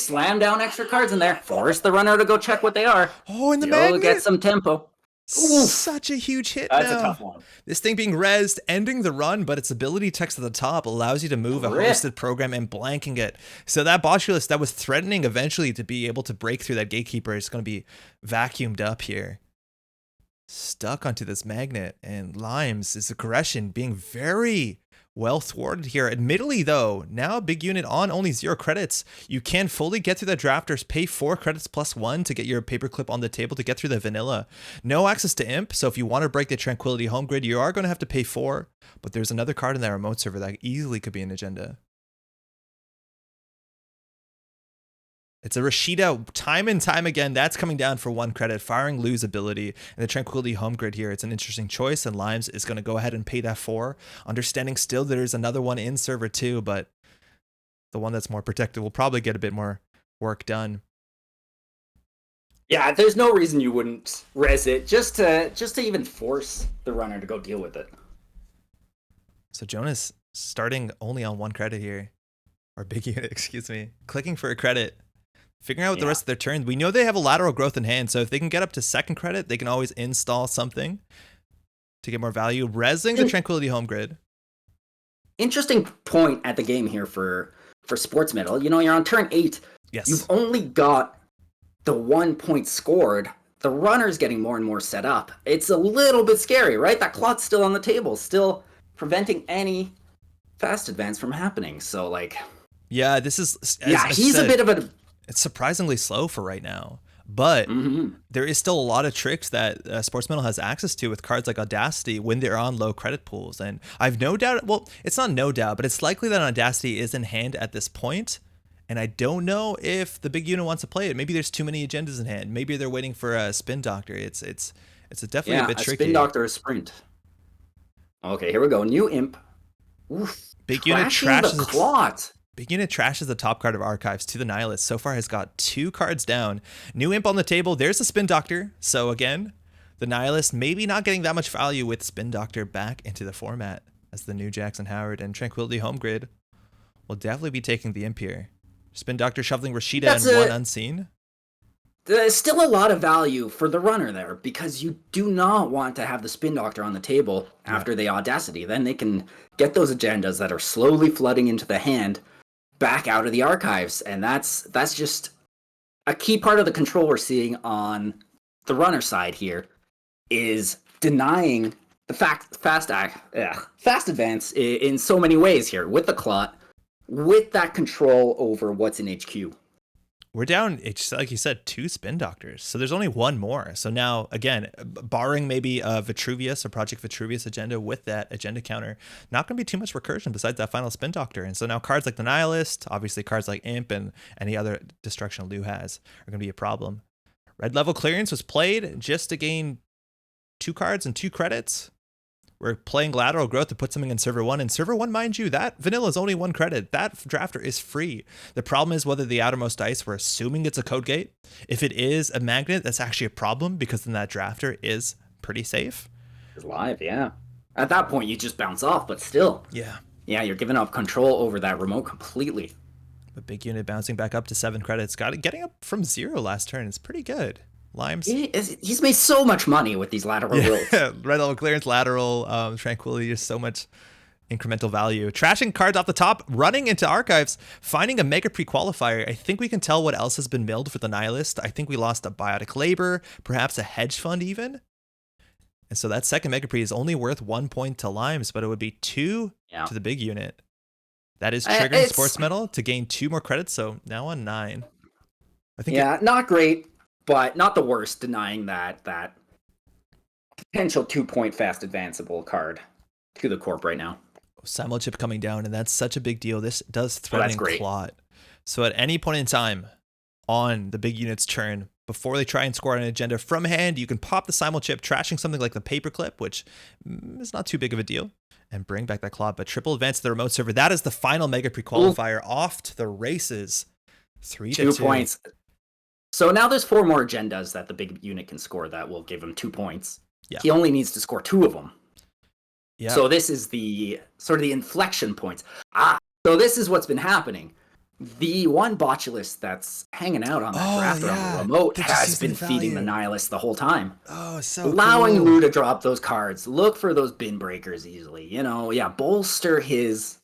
slam down extra cards in there. Force the runner to go check what they are. Oh, and the Magnet. Get some tempo. Oof. Such a huge hit. That's a tough one. This thing being rezzed, ending the run, but its ability text at the top allows you to move a hosted program and blanking it. So that Botulus that was threatening eventually to be able to break through that Gatekeeper is going to be vacuumed up here. Stuck onto this Magnet, and Limes' aggression being very well thwarted here. Admittedly, though, now big unit on only 0 credits. You can fully get through the drafters, pay 4 credits plus 1 to get your Paperclip on the table to get through the vanilla. No access to imp, so if you want to break the Tranquility Home Grid, you are going to have to pay 4, but there's another card in that remote server that easily could be an agenda. It's a Rashida time and time again. That's coming down for 1 credit, firing Lu's ability. And the Tranquility Home Grid here, it's an interesting choice, and Limes is going to go ahead and pay that 4. Understanding still there's another one in server 2, but the one that's more protected will probably get a bit more work done. Yeah, there's no reason you wouldn't res it just to even force the runner to go deal with it. So Jonas starting only on 1 credit here, or big unit, excuse me, clicking for a credit, figuring out what the rest of their turn. We know they have a lateral growth in hand, so if they can get up to 2nd credit, they can always install something to get more value. Resing the Tranquility home grid. Interesting point at the game here for Sports Metal. You know, you're on turn 8. Yes. You've only got the 1 point scored. The runner's getting more and more set up. It's a little bit scary, right? That clot's still on the table, still preventing any fast advance from happening. So, like... Yeah, this is... he's a bit of a... It's surprisingly slow for right now. But there is still a lot of tricks that Sports Metal has access to with cards like Audacity when they're on low credit pools. And I've no doubt, well, it's not no doubt, but it's likely that Audacity is in hand at this point. And I don't know if the big unit wants to play it. Maybe there's too many agendas in hand. Maybe they're waiting for a Spin Doctor. It's definitely a bit tricky. Spin Doctor is sprint. Okay, here we go. New Imp. Oof, big unit trashes the clot. Big unit trashes the top card of Archives to the Nihilist. So far has got 2 cards down. New Imp on the table. There's a Spin Doctor. So again, the Nihilist maybe not getting that much value with Spin Doctor back into the format, as the new Jackson Howard and Tranquility home grid will definitely be taking the Imp here. Spin Doctor shoveling Rashida and 1 unseen. There's still a lot of value for the runner there, because you do not want to have the Spin Doctor on the table after the Audacity. Then they can get those agendas that are slowly flooding into the hand back out of the Archives, and that's just a key part of the control we're seeing on the runner side here, is denying the fast advance in so many ways here with the clot, with that control over what's in HQ. We're down, like you said, 2 Spin Doctors. So there's only 1 more. So now, again, barring maybe a Vitruvius, a Project Vitruvius agenda with that agenda counter, not going to be too much recursion besides that final Spin Doctor. And so now cards like the Nihilist, obviously cards like Imp and any other destruction Lou has are going to be a problem. Red level clearance was played just to gain 2 cards and 2 credits. We're playing lateral growth to put something in server 1. And server 1, mind you, that vanilla is only 1 credit. That drafter is free. The problem is whether the outermost dice, we're assuming it's a code gate. If it is a magnet, that's actually a problem, because then that drafter is pretty safe. It's live, yeah. At that point, you just bounce off, but still. Yeah. Yeah, you're giving up control over that remote completely. But big unit bouncing back up to 7 credits. Getting up from 0 last turn is pretty good. Limes. He's made so much money with these lateral rolls. Red level clearance, lateral, Tranquility, just so much incremental value. Trashing cards off the top, running into Archives, finding a Mega Pre-Qualifier. I think we can tell what else has been milled for the Nihilist. I think we lost a Biotic Labor, perhaps a hedge fund even. And so that second Mega Pre is only worth 1 point to Limes, but it would be 2 to the big unit. That is triggering Sports Metal to gain 2 more credits, so now on 9. I think not great, but not the worst, denying that potential 2-point fast advanceable card to the Corp right now. Simulchip coming down, and that's such a big deal. This does threaten clot. So at any point in time on the big unit's turn, before they try and score an agenda from hand, you can pop the Simulchip, trashing something like the Paperclip, which is not too big of a deal, and bring back that clot. But triple advance to the remote server. That is the final Mega Pre-Qualifier. Off to the races. 3-2 points. So now there's 4 more agendas that the big unit can score that will give him 2 points. Yeah. He only needs to score 2 of them. Yeah. So this is the sort of the inflection points. So this is what's been happening. The one botulist that's hanging out on that drafter on the remote has been feeding the Nihilist the whole time. Oh, so allowing cool. Lou to drop those cards. Look for those bin breakers easily. Bolster his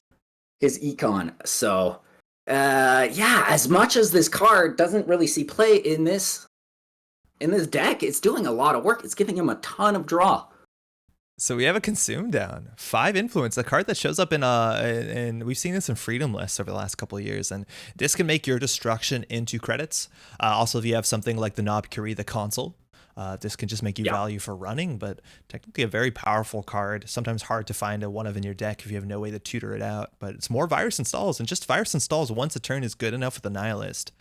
econ. So as much as this card doesn't really see play in this deck, it's doing a lot of work. It's giving him a ton of draw. So we have a Consume down. 5 Influence, a card that shows up in we've seen this in Freedom lists over the last couple of years, and this can make your destruction into credits. Also, if you have something like the Nob Curie, the console, this can just make you value for running, but technically a very powerful card. Sometimes hard to find a one of in your deck if you have no way to tutor it out, but it's more virus installs, and just virus installs once a turn is good enough with the Nihilist.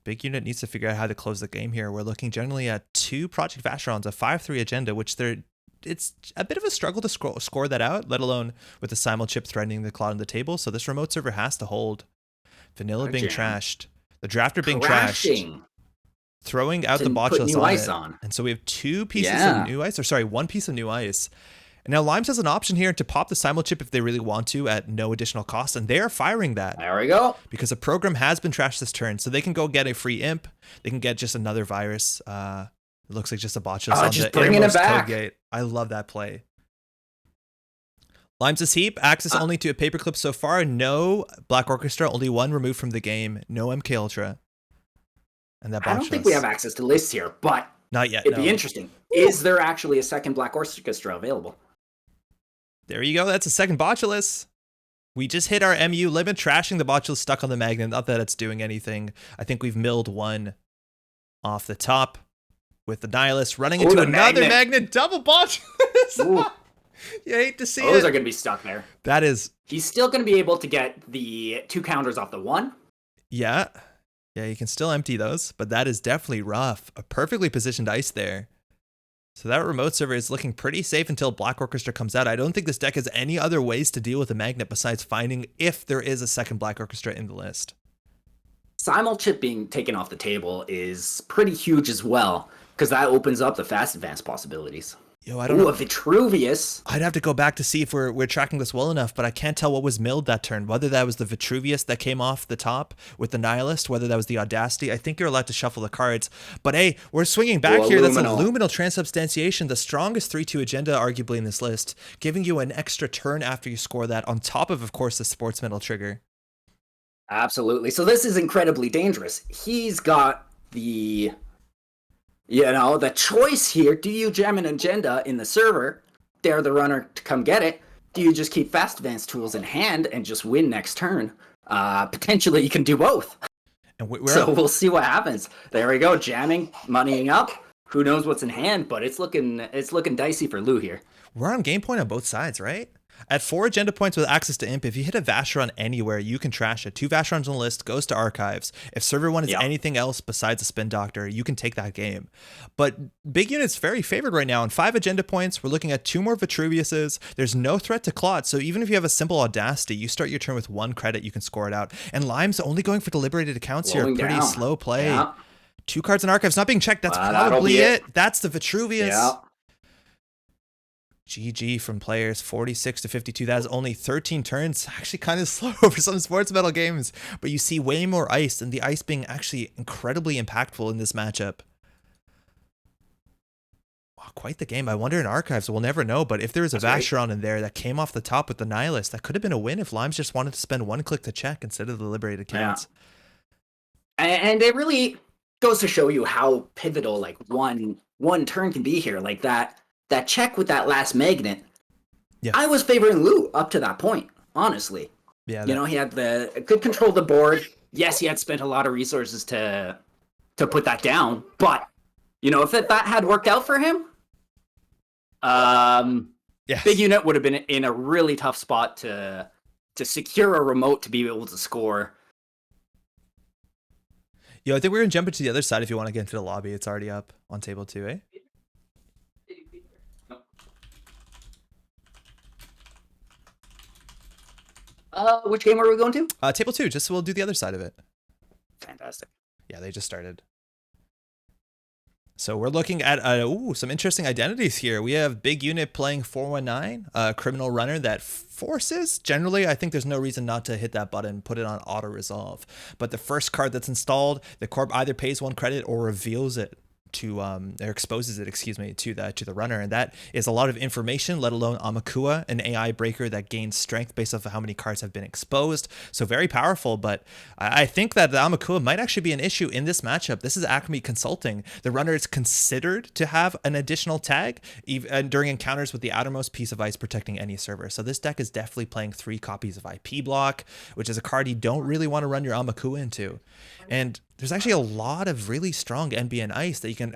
Big unit needs to figure out how to close the game here. We're looking generally at 2 Project Vacherons, a 5-3 agenda, which it's a bit of a struggle to score that out, let alone with the Simulchip threatening the cloud on the table. So this remote server has to hold. Vanilla being Jam. trashed. The drafter being trashed. Crashing throwing out the to put botulus new on ice it. on. And so we have two pieces of Yeah. new ice, or sorry, one piece of new ice. And now Limes has an option here to pop the simul chip if they really want to at no additional cost, and they are firing that. There we go. Because the program has been trashed this turn, so they can go get a free imp. They can get just another virus. It looks like just a botulus on just the bringing it innermost back. code gate. I love that play. Limes' heap, access only to a paperclip so far. No Black Orchestra, only one removed from the game. No MK Ultra. And that botulus. I don't think we have access to lists here, but not yet. It'd be interesting. Is there actually a second Black Orchestra available? There you go. That's a second botulus. We just hit our MU limit, trashing the botulus stuck on the magnet. Not that it's doing anything. I think we've milled one off the top with the Nihilist running into another magnet. Double botulus. You hate to see Those it. are going to be stuck there. That is. He's still going to be able to get the 2 counters off the 1. Yeah. Yeah, you can still empty those, but that is definitely rough. A perfectly positioned ice there. So that remote server is looking pretty safe until Black Orchestra comes out. I don't think this deck has any other ways to deal with a magnet besides finding if there is a second Black Orchestra in the list. Simul chip being taken off the table is pretty huge as well, because that opens up the fast advance possibilities. Yo, I don't know. A Vitruvius. I'd have to go back to see if we're tracking this well enough, but I can't tell what was milled that turn. Whether that was the Vitruvius that came off the top with the Nihilist, whether that was the Audacity. I think you're allowed to shuffle the cards. But hey, we're swinging back here. That's a Luminal Transubstantiation, the strongest 3-2 agenda arguably in this list, giving you an extra turn after you score that on top of course, the Sports Metal trigger. Absolutely. So this is incredibly dangerous. He's got the choice here. Do you jam an agenda in the server, dare the runner to come get it? Do you just keep fast advance tools in hand and just win next turn? Potentially you can do both. And we'll see what happens. There we go, jamming, moneying up. Who knows what's in hand, but it's looking dicey for Lou here. We're on game point on both sides, right? At 4 agenda points with access to imp, if you hit a Vacheron anywhere, you can trash it. 2 Vacherons on the list, goes to archives. If server 1 is anything else besides a spin doctor, you can take that game. But big unit's very favored right now. On 5 agenda points, we're looking at 2 more Vitruviuses. There's no threat to Clot, so even if you have a simple Audacity, you start your turn with 1 credit, you can score it out. And Lime's only going for deliberated accounts here. Pretty slow play. Yeah. 2 cards in archives not being checked. That's probably it. That's the Vitruvius. Yeah. GG from players, 46 to 52. That is only 13 turns. Actually kind of slow for some sports metal games, but you see way more ice, and the ice being actually incredibly impactful in this matchup. Wow, quite the game. I wonder in archives, we'll never know, but if there was a Vacheron in there that came off the top with the Nihilist, that could have been a win if Limes just wanted to spend 1 click to check instead of the liberated counts. Yeah. And it really goes to show you how pivotal like one turn can be here. Like that check with that last magnet, I was favoring Lou up to that point, honestly. Yeah, he had the good control of the board. Yes, he had spent a lot of resources to put that down, but if that had worked out for him, big unit would have been in a really tough spot to secure a remote to be able to score. I think we're gonna jump into the other side if you want to get into the lobby. It's already up on table 2, eh? Which game are we going to? Table 2, just so we'll do the other side of it. Fantastic. Yeah, they just started. So we're looking at some interesting identities here. We have big unit playing 419, a criminal runner that forces. Generally, I think there's no reason not to hit that button, put it on auto resolve. But the first card that's installed, the corp either pays 1 credit or reveals it to or exposes it, to the runner, and that is a lot of information, let alone Amakua, an AI breaker that gains strength based off of how many cards have been exposed. So very powerful, but I think that the Amakua might actually be an issue in this matchup. This is Acme Consulting. The runner is considered to have an additional tag even during encounters with the outermost piece of ice protecting any server. So this deck is definitely playing 3 copies of IP block, which is a card you don't really want to run your Amakua into. And there's actually a lot of really strong NBN ice that you can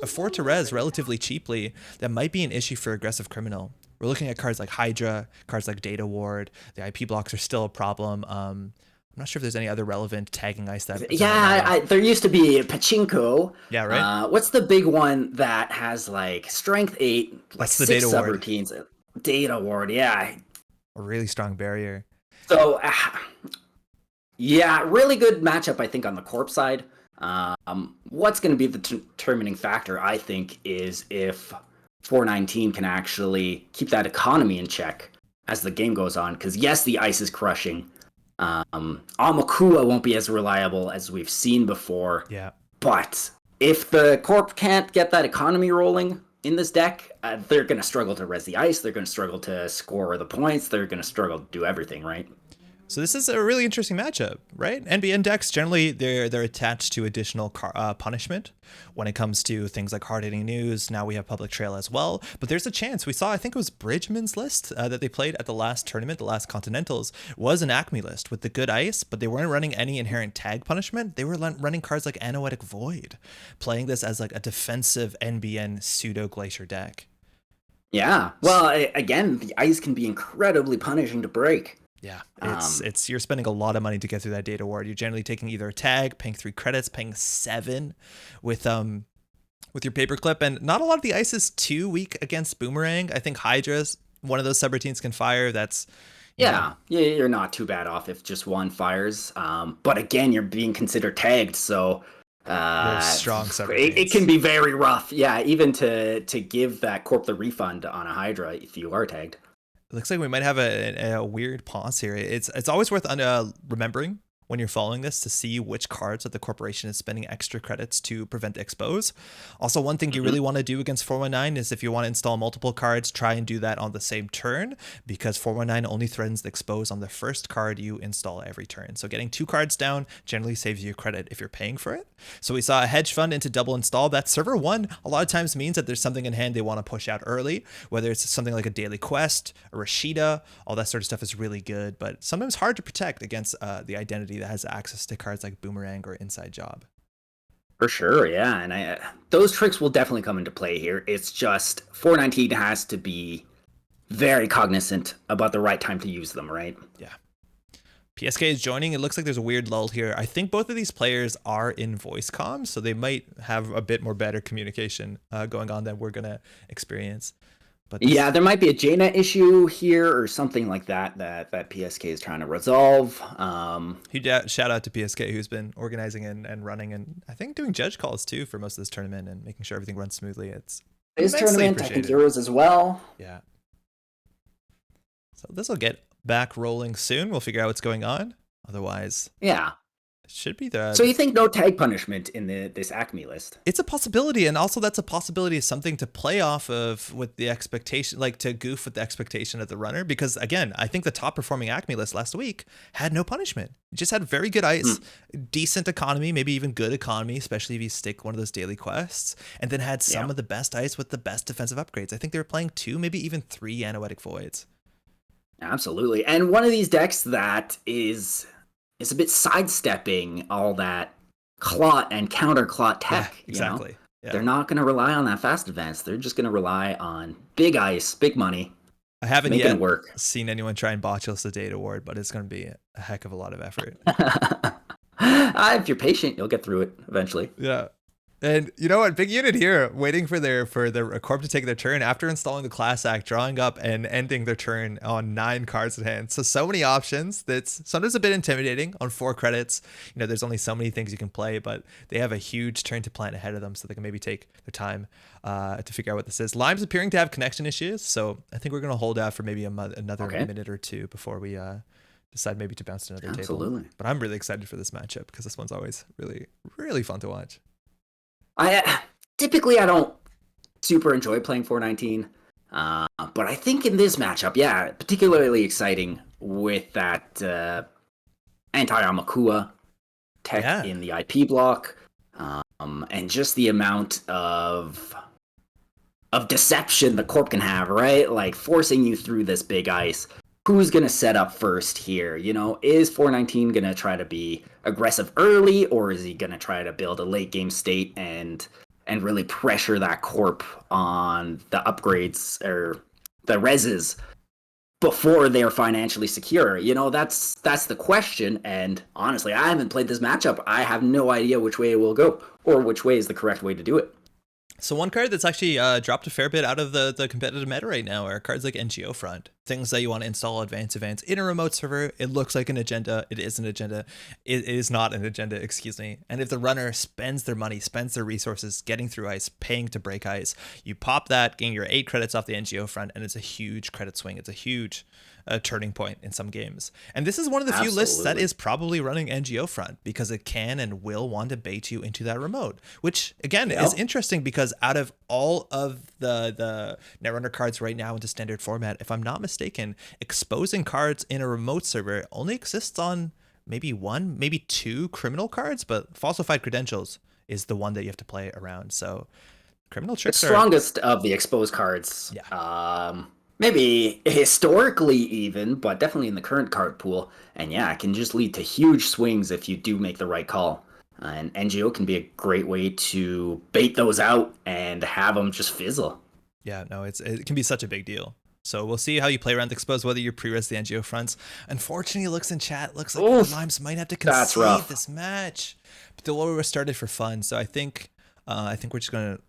afford to res relatively cheaply that might be an issue for aggressive criminal. We're looking at cards like Hydra, cards like Data Ward. The IP blocks are still a problem. I'm not sure if there's any other relevant tagging ice that. Yeah, there used to be Pachinko. Yeah, right. What's the big one that has like strength 8? That's the 6 Data Ward. Subroutines. Data Ward, yeah. A really strong barrier. So Yeah, really good matchup, I think, on the Corp side. What's going to be the determining factor, I think, is if 419 can actually keep that economy in check as the game goes on. Because, yes, the ice is crushing. Amakua won't be as reliable as we've seen before. Yeah. But if the Corp can't get that economy rolling in this deck, they're going to struggle to res the ice. They're going to struggle to score the points. They're going to struggle to do everything, right? So this is a really interesting matchup, right? NBN decks generally they're attached to additional punishment when it comes to things like hard-hitting news. Now we have Public Trail as well, but there's a chance we saw. I think it was Bridgman's list that they played at the last tournament, the last Continentals, was an Acme list with the good ice, but they weren't running any inherent tag punishment. They were running cards like Anoetic Void, playing this as like a defensive NBN pseudo Glacier deck. Yeah. Well, again, the ice can be incredibly punishing to break. Yeah, it's you're spending a lot of money to get through that data ward. You're generally taking either a tag, paying 3 credits, paying 7 with your paperclip, and not a lot of the ice is too weak against Boomerang. I think Hydra's one of those subroutines can fire. That's yeah, you're not too bad off if just one fires. But again, you're being considered tagged, so strong subroutines. It can be very rough. Yeah, even to give that Corp the refund on a Hydra if you are tagged. It looks like we might have a weird pause here. It's always worth remembering when you're following this to see which cards that the corporation is spending extra credits to prevent expose. Also, one thing you really want to do against 419 is if you want to install multiple cards, try and do that on the same turn, because 419 only threatens the expose on the first card you install every turn. So getting 2 cards down generally saves you credit if you're paying for it. So we saw a hedge fund into double install. That server 1 a lot of times means that there's something in hand they want to push out early, whether it's something like a daily quest, a Rashida, all that sort of stuff is really good, but sometimes hard to protect against the identity that has access to cards like Boomerang or Inside Job. For sure, yeah, and those tricks will definitely come into play here. It's just 419 has to be very cognizant about the right time to use them, right? Yeah. PSK is joining. It looks like there's a weird lull here. I think both of these players are in voice comms, so they might have a bit more better communication going on than we're going to experience. But yeah, there might be a Jaina issue here or something like that PSK is trying to resolve. Shout out to PSK, who's been organizing and running and I think doing judge calls too for most of this tournament and making sure everything runs smoothly. It's this tournament, I think Euros as well. Yeah. So this will get back rolling soon. We'll figure out what's going on. Otherwise, yeah. Should be there. So you think no tag punishment in this Acme list? It's a possibility, and also that's a possibility of something to play off of with the expectation, like to goof with the expectation of the runner. Because again, I think the top performing Acme list last week had no punishment. It just had very good ice, decent economy, maybe even good economy, especially if you stick one of those daily quests, and then had some of the best ice with the best defensive upgrades. I think they were playing 2, maybe even 3 Anoetic Voids. Absolutely, and one of these decks that is a bit sidestepping all that clot and counter clot tech. Yeah, exactly. You know? Yeah. They're not going to rely on that fast advance. They're just going to rely on big ice, big money. I haven't yet seen anyone try and botch us the data ward, but it's going to be a heck of a lot of effort. If you're patient, you'll get through it eventually. Yeah. And you know what? Big unit here, waiting for their corp to take their turn after installing the class act, drawing up and ending their turn on 9 cards at hand. So many options. That's sometimes a bit intimidating on 4 credits. You know, there's only so many things you can play, but they have a huge turn to plant ahead of them, so they can maybe take their time to figure out what this is. Lime's appearing to have connection issues, so I think we're going to hold out for maybe another minute or 2 before we decide maybe to bounce to another table. Absolutely. But I'm really excited for this matchup because this one's always really, really fun to watch. Typically I don't super enjoy playing 419, but I think in this matchup, yeah, particularly exciting with that anti-Amakua tech in the IP block, and just the amount of deception the Corp can have, right? Like forcing you through this big ice. Who's going to set up first here? You know, is 419 going to try to be aggressive early, or is he going to try to build a late game state and really pressure that Corp on the upgrades or the reses before they're financially secure? You know, that's the question. And honestly, I haven't played this matchup. I have no idea which way it will go or which way is the correct way to do it. So one card that's actually dropped a fair bit out of the competitive meta right now are cards like NGO Front. things that you want to install advanced events in a remote server. It looks like an agenda. It is an agenda. It is not an agenda, excuse me. And if the runner spends their money, spends their resources getting through ice, paying to break ice, you pop that, getting your 8 credits off the NGO front, and it's a huge credit swing. It's a huge turning point in some games. And this is one of the few lists that is probably running NGO front because it can and will want to bait you into that remote, which again is interesting because out of all of the Netrunner cards right now into standard format, if I'm not mistaken, exposing cards in a remote server only exists on maybe 1, maybe 2 criminal cards, but falsified credentials is the one that you have to play around. So criminal tricks the strongest of the exposed cards. Yeah. Maybe historically even, but definitely in the current card pool. And yeah, it can just lead to huge swings if you do make the right call. And NGO can be a great way to bait those out and have them just fizzle. Yeah, no, it can be such a big deal. So we'll see how you play around the exposed, whether you pre-res the NGO fronts. Unfortunately, looks like the Limes might have to concede this match. But the lower was started for fun, so I think we're just gonna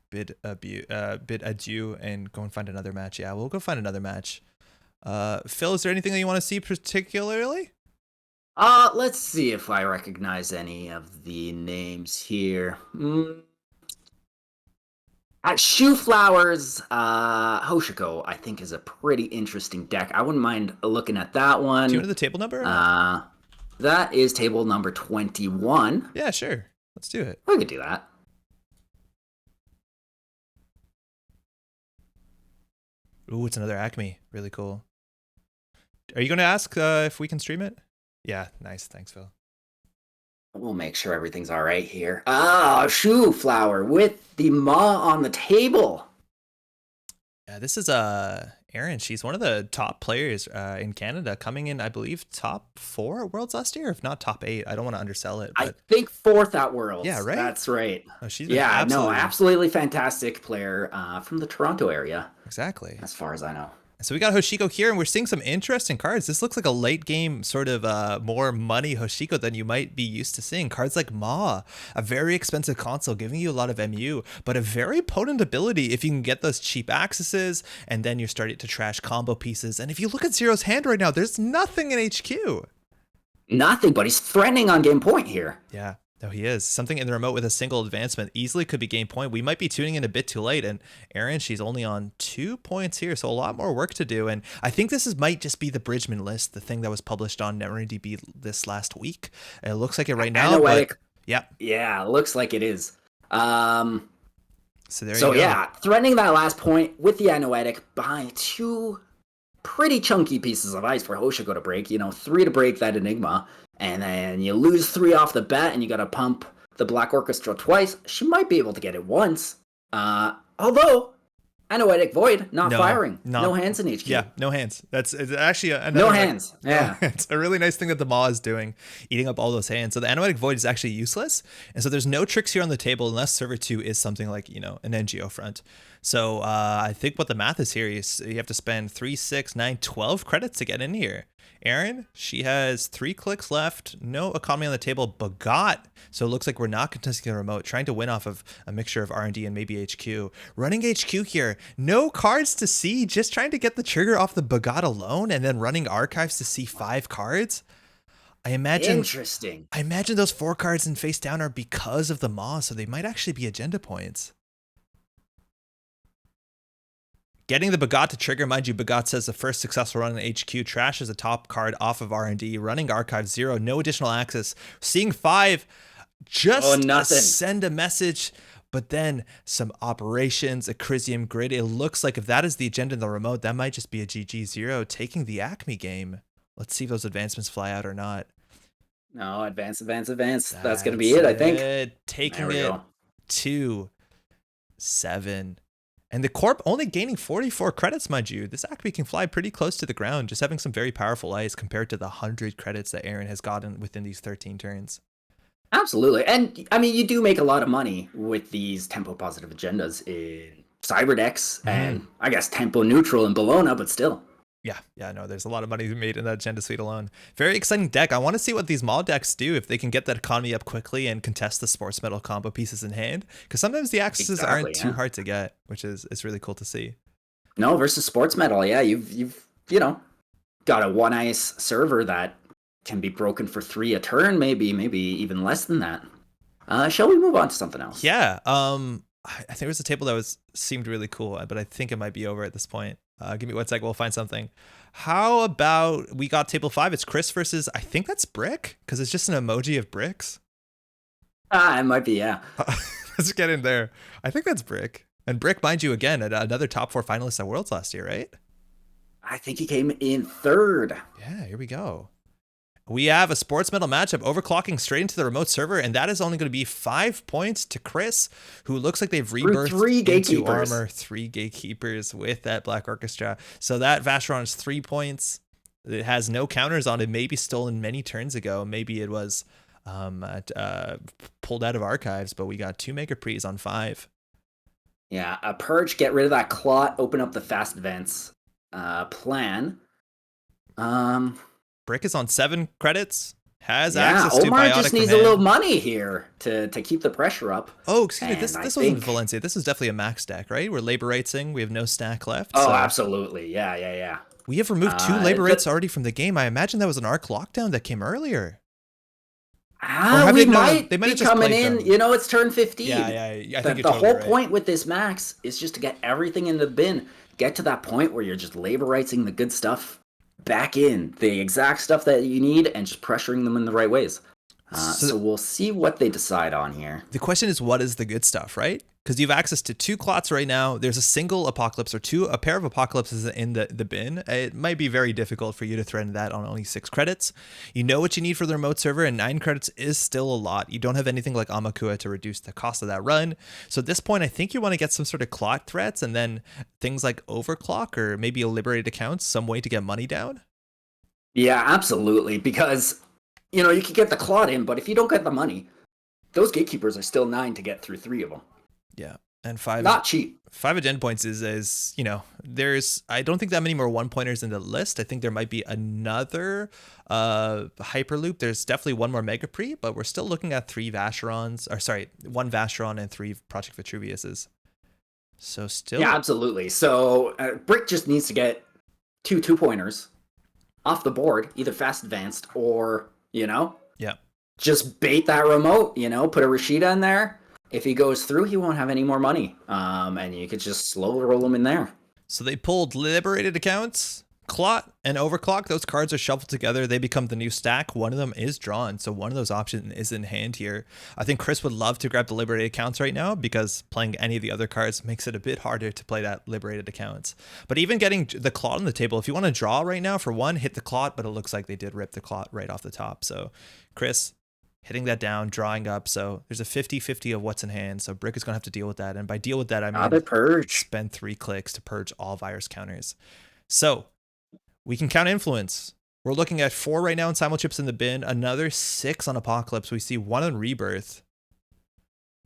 bid adieu and go and find another match. Yeah, we'll go find another match. Phil, is there anything that you want to see particularly? Let's see if I recognize any of the names here. At Shoe Flowers, Hoshiko, I think, is a pretty interesting deck. I wouldn't mind looking at that one. Do you know the table number? That is table number 21. Yeah, sure. Let's do it. We could do that. Ooh, it's another Acme. Really cool. Are you going to ask if we can stream it? Yeah, nice. Thanks, Phil. We'll make sure everything's all right here. Shoe Flower with the maw on the table. Yeah, this is Erin. She's one of the top players in Canada, coming in, I believe, top 4 at Worlds last year, if not top 8. I don't want to undersell it. But... I think 4th at Worlds. Yeah, right? That's right. Oh, she's absolutely fantastic player from the Toronto area. Exactly. As far as I know. So we got Hoshiko here, and we're seeing some interesting cards. This looks like a late game sort of more money Hoshiko than you might be used to seeing. Cards like Ma, a very expensive console, giving you a lot of MU, but a very potent ability if you can get those cheap accesses, and then you're starting to trash combo pieces. And if you look at Zero's hand right now, there's nothing in HQ. Nothing, but he's threatening on game point here. Yeah. No, he is. Something in the remote with a single advancement easily could be game point. We might be tuning in a bit too late. And Erin, she's only on 2 points here, so a lot more work to do. And I think this might just be the Bridgman list, the thing that was published on NetRunnerDB this last week. It looks like it right now. Anoetic. But yeah. Yeah, it looks like it is. So there you go. Yeah, threatening that last point with the Anoetic behind 2 pretty chunky pieces of ice for Hoshiko to break. 3 to break that Enigma. And then you lose 3 off the bat, and you got to pump the Black Orchestra twice. She might be able to get it once. Although, Anoetic Void not firing. No hands in HQ. Yeah, no hands. It's actually no hands. Yeah. It's a really nice thing that the Maw is doing, eating up all those hands. So the Anoetic Void is actually useless. And so there's no tricks here on the table unless server 2 is something like, an NGO front. So I think what the math is here is you have to spend 3, 6, 9, 12 credits to get in here. Erin, she has 3 clicks left, no economy on the table, Bagot. So it looks like we're not contesting the remote, trying to win off of a mixture of R&D and maybe HQ. Running HQ here, no cards to see, just trying to get the trigger off the Bagot alone and then running archives to see 5 cards. Interesting. I imagine those 4 cards in face down are because of the Maw, so they might actually be agenda points. Getting the Bagot to trigger, mind you, Bagot says the first successful run in HQ, trashes a top card off of R&D, running archive 0, no additional access, seeing 5, just send a message, but then some operations, a Crisium grid. It looks like if that is the agenda in the remote, that might just be a GG0 taking the Acme game. Let's see if those advancements fly out or not. No, advance. That's going to be it, I think. Taking it 2-7. And the Corp only gaining 44 credits, mind you. This Acme can fly pretty close to the ground, just having some very powerful ice compared to the 100 credits that Erin has gotten within these 13 turns. Absolutely. And, I mean, you do make a lot of money with these tempo-positive agendas in Cyberdex and, I guess, tempo-neutral in Bologna, but still. Yeah, no, there's a lot of money made in that agenda suite alone. Very exciting deck. I want to see what these Maw decks do if they can get that economy up quickly and contest the sports metal combo pieces in hand. Because sometimes the accesses aren't too hard to get, which is really cool to see. No, versus sports metal, yeah, you've you know, got a one ice server that can be broken for 3 a turn, maybe even less than that. Shall we move on to something else? Yeah. I think there was a table that seemed really cool, but I think it might be over at this point. Give me 1 sec. We'll find something. How about we got table 5? It's Chris versus, I think that's Brick, because it's just an emoji of bricks. It might be, yeah. Let's get in there. I think that's Brick. And Brick, mind you, again, another top 4 finalist at Worlds last year, right? I think he came in third. Yeah, here we go. We have a sports medal matchup, overclocking straight into the remote server, and that is only going to be 5 points to Chris, who looks like they've rebirthed into armor, 3 gatekeepers with that Black Orchestra. So that Vacheron is 3 points. It has no counters on it, maybe stolen many turns ago. Maybe it was pulled out of archives, but we got 2 Mega Pre's on 5. Yeah, a Purge, get rid of that clot, open up the fast vents plan. Brick is on 7 credits. Has access to Omar biotic just needs command. a little money here to keep the pressure up. Oh, excuse me. This wasn't Valencia. This is definitely a max deck, right? We're labor rating. We have no stack left. Oh, so. Absolutely. Yeah. We have removed 2 labor rates already from the game. I imagine that was an arc lockdown that came earlier. We might be coming in. You know, it's turn 15. Yeah. I think the whole point with this max is just to get everything in the bin. Get to that point where you're just labor rating the good stuff back in, the exact stuff that you need, and just pressuring them in the right ways. So we'll see what they decide on here. The question is, what is the good stuff, right? Because you have access to 2 clots right now. There's a single apocalypse or a pair of apocalypses in the bin. It might be very difficult for you to threaten that on only 6 credits. You know what you need for the remote server, and 9 credits is still a lot. You don't have anything like Amakua to reduce the cost of that run. So at this point, I think you want to get some sort of clot threats, and then things like overclock or maybe a liberated accounts, some way to get money down. Yeah, absolutely. Because, you know, you can get the clot in, but if you don't get the money, those gatekeepers are still 9 to get through 3 of them. Yeah, and 5 not cheap. 5 agenda points is you know, I don't think that many more 1-pointers in the list. I think there might be another hyperloop. There's definitely 1 more Mega Pre, but we're still looking at 3 Vacherons, or sorry, 1 Vacheron and 3 Project Vitruviuses. So still, yeah, absolutely. So Brick just needs to get 2 2-pointers off the board, either fast advanced or, you know, just bait that remote. You know, put a Rashida in there. If he goes through, he won't have any more money. And you could just slow roll him in there. So they pulled liberated accounts, clot, and overclock. Those cards are shuffled together. They become the new stack. One of them is drawn. So one of those options is in hand here. I think Chris would love to grab the liberated accounts right now because playing any of the other cards makes it a bit harder to play that liberated accounts. But even getting the clot on the table, if you want to draw right now for 1, hit the clot, but it looks like they did rip the clot right off the top. So Chris, hitting that down, drawing up. So there's a 50-50 of what's in hand. So Brick is going to have to deal with that. And by deal with that, I mean purge. Spend 3 clicks to purge all virus counters. So we can count influence. We're looking at 4 right now in simulchips in the bin. Another 6 on Apocalypse. We see 1 on Rebirth.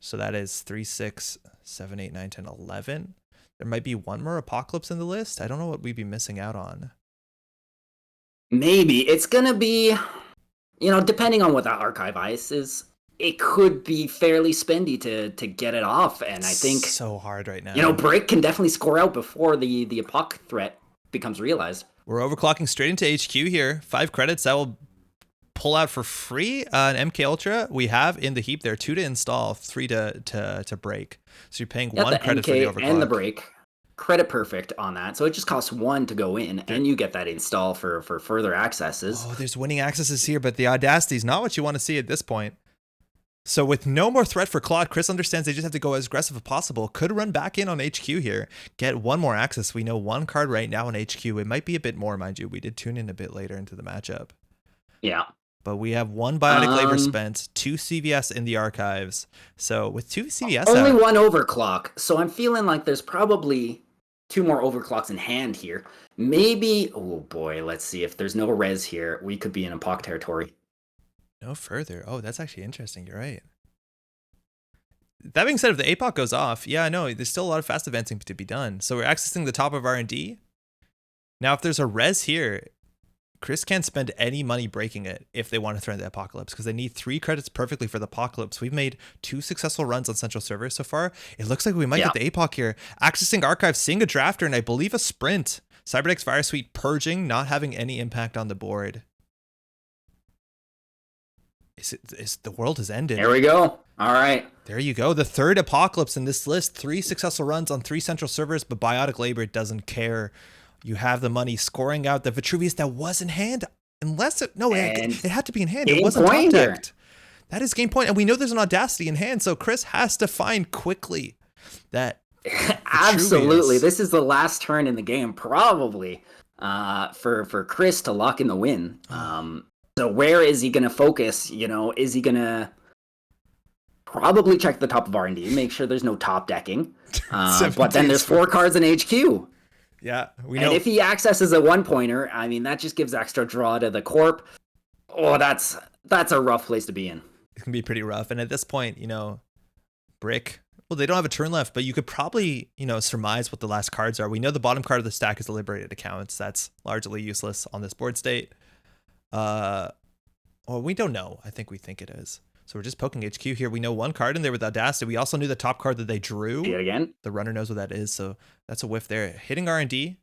So that is 3, 6, 7, 8, 9, 10, 11. There might be 1 more Apocalypse in the list. I don't know what we'd be missing out on. Maybe. It's going to be... You know, depending on what the archive ice is, it could be fairly spendy to get it off. And I think... so hard right now. You know, Brick can definitely score out before the Apoc threat becomes realized. We're overclocking straight into HQ here. 5 credits. That will pull out for free an MK Ultra. We have in the heap there 2 to install, 3 to break. So you're paying 1 credit for the overclock. And the break. Credit perfect on that. So it just costs 1 to go in, and you get that install for further accesses. Oh, there's winning accesses here, but the audacity is not what you want to see at this point. So with no more threat for Claude, Chris understands they just have to go as aggressive as possible. Could run back in on HQ here, get 1 more access. We know 1 card right now on HQ. It might be a bit more, mind you. We did tune in a bit later into the matchup. Yeah. But we have 1 biotic labor spent, 2 CVS in the archives. So with 2 CVS only 1 overclock. So I'm feeling like there's probably 2 more overclocks in hand here. Maybe, oh boy, let's see. If there's no res here, we could be in Apoc territory. No further. Oh, that's actually interesting. You're right. That being said, if the APOC goes off, yeah, I know, there's still a lot of fast advancing to be done. So we're accessing the top of R&D. Now, if there's a res here, Chris can't spend any money breaking it if they want to threaten the Apocalypse, because they need 3 credits perfectly for the Apocalypse. We've made 2 successful runs on Central Server so far. It looks like we might get the APOC here. Accessing Archive, seeing a Drafter, and I believe a Sprint. Cyberdeck's Fire Suite purging, not having any impact on the board. The world has ended. There we go. All right. There you go. The third apocalypse in this list. 3 successful runs on 3 central servers, but Biotic Labor doesn't care. You have the money scoring out the Vitruvius that was in hand. Unless it had to be in hand. It wasn't top decked. That is game point. And we know there's an Audacity in hand, so Chris has to find quickly that absolutely. This is the last turn in the game, probably, for Chris to lock in the win. So where is he going to focus? Is he going to probably check the top of R&D, make sure there's no top decking? But then there's 4 cards in HQ. Yeah, we know. And if he accesses a 1-pointer, I mean, that just gives extra draw to the corp. Oh, that's a rough place to be in. It can be pretty rough. And at this point, Brick, well, they don't have a turn left, but you could probably, surmise what the last cards are. We know the bottom card of the stack is the Liberated Accounts. That's largely useless on this board state. Well, we don't know. I think we think it is. So we're just poking HQ here. We know 1 card in there with Audacity. We also knew the top card that they drew. See it again. The runner knows what that is, so that's a whiff there. Hitting R&D.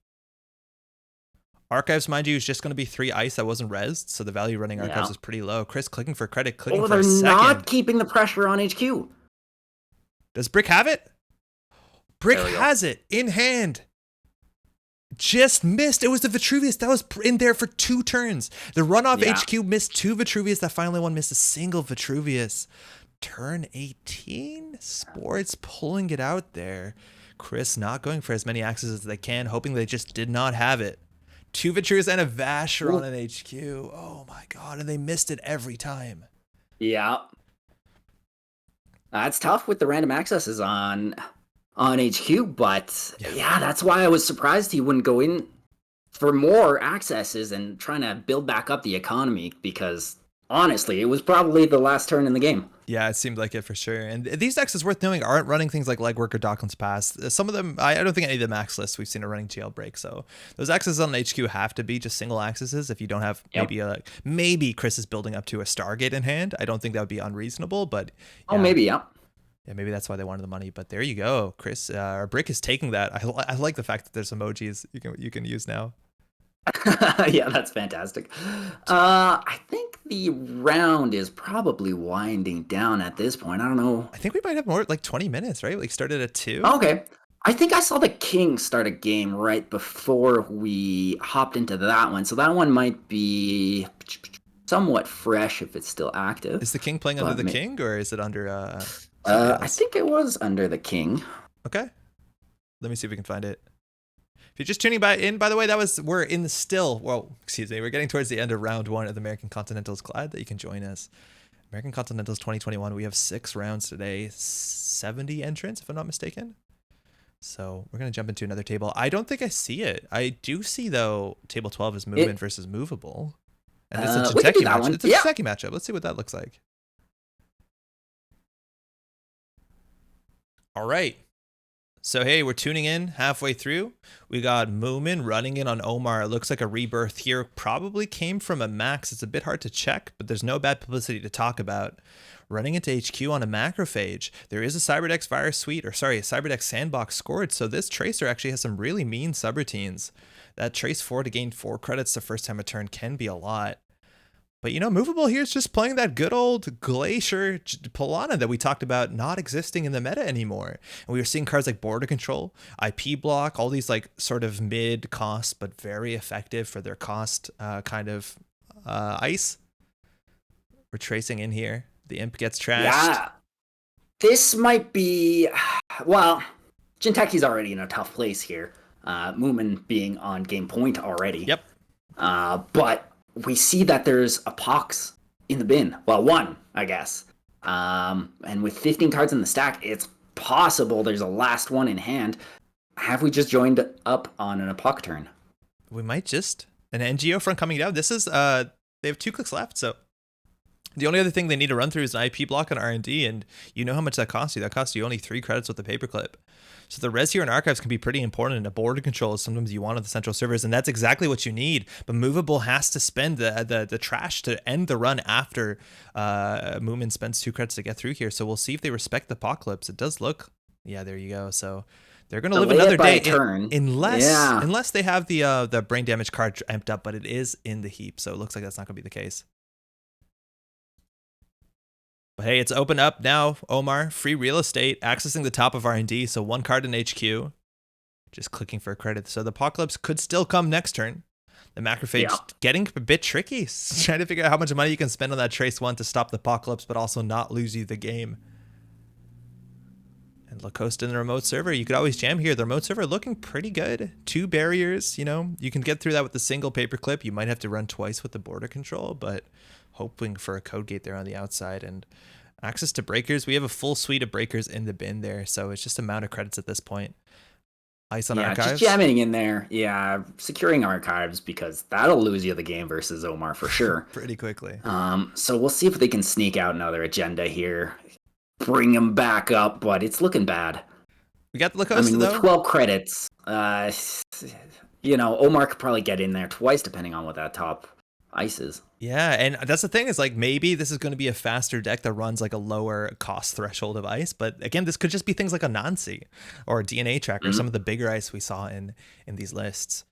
Archives, mind you, is just going to be 3 ice that wasn't rezzed, so the value running Archives is pretty low. Chris clicking for credit, clicking for a second. They're not keeping the pressure on HQ. Does Brick have it? Brick has it in hand. Just missed. It was the Vitruvius that was in there for 2 turns. The runoff HQ missed 2 Vitruvius. That final one missed a single Vitruvius. Turn 18. Sports pulling it out there. Chris not going for as many axes as they can, hoping they just did not have it. 2 Vitruvius and a Vasher on an HQ. Oh my god, and they missed it every time. Yeah. That's tough with the random accesses on HQ, but yeah, that's why I was surprised he wouldn't go in for more accesses and trying to build back up the economy, because honestly, it was probably the last turn in the game. Yeah, it seemed like it for sure. And these decks, is worth knowing, aren't running things like Legwork or Docklands Pass. Some of them, I don't think any of the max lists we've seen are running Jailbreak. So those accesses on HQ have to be just single accesses. If you don't have maybe Chris is building up to a Stargate in hand. I don't think that would be unreasonable, but maybe. Yeah, maybe that's why they wanted the money. But there you go, Chris. Our Brick is taking that. I like the fact that there's emojis you can use now. Yeah, that's fantastic. I think the round is probably winding down at this point. I don't know. I think we might have more, like 20 minutes, right? Like started at 2. Okay. I think I saw the King start a game right before we hopped into that one. So that one might be somewhat fresh if it's still active. Is the King playing under the King, or is it under... I think it was under the King. Okay. Let me see if we can find it. If you're just tuning in, by the way, we're getting towards the end of round 1 of the American Continentals. Glad that you can join us. American Continentals 2021. We have 6 rounds today, 70 entrants, if I'm not mistaken. So we're going to jump into another table. I don't think I see it. I do see, though, table 12 is movement versus movable. And it's a Jinteki matchup. It's a Jinteki matchup. Let's see what that looks like. All right. So, hey, we're tuning in halfway through. We got Moomin running in on Omar. It looks like a rebirth here. Probably came from a max. It's a bit hard to check, but there's no bad publicity to talk about. Running into HQ on a macrophage. There is a Cyberdeck's Virus Suite, a Cyberdeck Sandbox scored. So this Tracer actually has some really mean subroutines. That Trace 4 to gain 4 credits the first time a turn can be a lot. But, movable here is just playing that good old Glacier Polana that we talked about not existing in the meta anymore. And we were seeing cards like Border Control, IP Block, all these like sort of mid-cost but very effective for their cost ice. We're tracing in here. The Imp gets trashed. Yeah. This might be... Well, Jinteki's already in a tough place here. Moomin being on game point already. Yep. But... we see that there's a Pox in the bin. Well, 1, I guess. And with 15 cards in the stack, it's possible there's a last one in hand. Have we just joined up on an Apoc turn? We might just. An NGO front coming down. This is, they have 2 clicks left, so the only other thing they need to run through is an IP block on R&D, and you know how much that costs you. That costs you only 3 credits with the paperclip. So the res here in Archives can be pretty important, and a Border Control is sometimes you want on the central servers, and that's exactly what you need. But Movable has to spend the trash to end the run after Moomin spends 2 credits to get through here. So we'll see if they respect the Apocalypse. It does look, yeah, there you go. So They're going to live Delay another it by day a turn. unless Yeah. unless they have the brain damage card amped up, but it is in the heap, so it looks like that's not going to be the case. But hey, it's open up now, Omar. Free real estate, accessing the top of R&D, so 1 card in HQ. Just clicking for a credit. So the Apocalypse could still come next turn. The Macrophage getting a bit tricky. Trying to figure out how much money you can spend on that Trace 1 to stop the Apocalypse, but also not lose you the game. And Lacoste in the remote server, you could always jam here. The remote server looking pretty good. 2 barriers, you know, you can get through that with the single paperclip. You might have to run twice with the border control, but hoping for a code gate there on the outside. And access to breakers. We have a full suite of breakers in the bin there, so it's just amount of credits at this point. Ice on archives. Just jamming in there. Yeah, securing archives because that'll lose you the game versus Omar for sure. Pretty quickly. So we'll see if they can sneak out another agenda here. Bring them back up, but it's looking bad. We got the Lacoste, with 12 credits, Omar could probably get in there twice depending on what that top ice is. Yeah, and that's the thing is like maybe this is going to be a faster deck that runs like a lower cost threshold of ice, but again, this could just be things like a Nancy or a DNA tracker, some of the bigger ice we saw in these lists.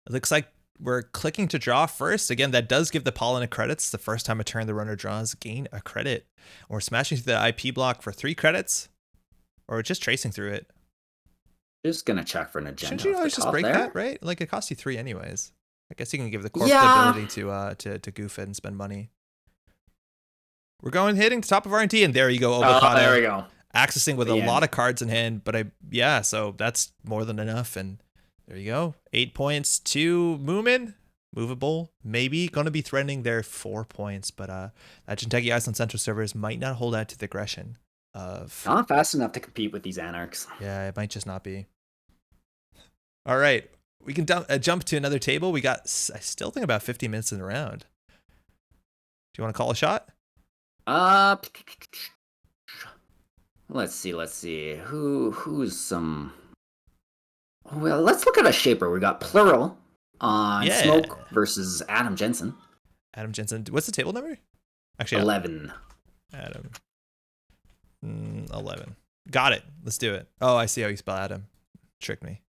It looks like we're clicking to draw first. Again, that does give the pollen a credits. The first time a turn the runner draws, gain a credit. Or smashing through the IP block for 3 credits, or just tracing through it. Just gonna check for an agenda. Shouldn't you always just break there? that, right? Like it costs you 3 anyways. I guess you can give the corp the ability to goof it and spend money. We're hitting the top of R&D, and there you go, Obokata. There we go. Accessing with a lot of cards in hand, but so that's more than enough, and there you go. 8 points to Moomin. Movable, maybe going to be threatening their 4 points, but that Jinteki Ice on Central servers might not hold out to the aggression of... Not fast enough to compete with these Anarchs. Yeah, it might just not be. All right. We can jump to another table. We got, I still think, about 50 minutes in the round. Do you want to call a shot? Let's see. Who's some... Well, let's look at a shaper. We got Plural on Smoke versus Adam Jensen. Adam Jensen. What's the table number? Actually, 11. Adam. 11. Got it. Let's do it. Oh, I see how you spell Adam. Tricked me.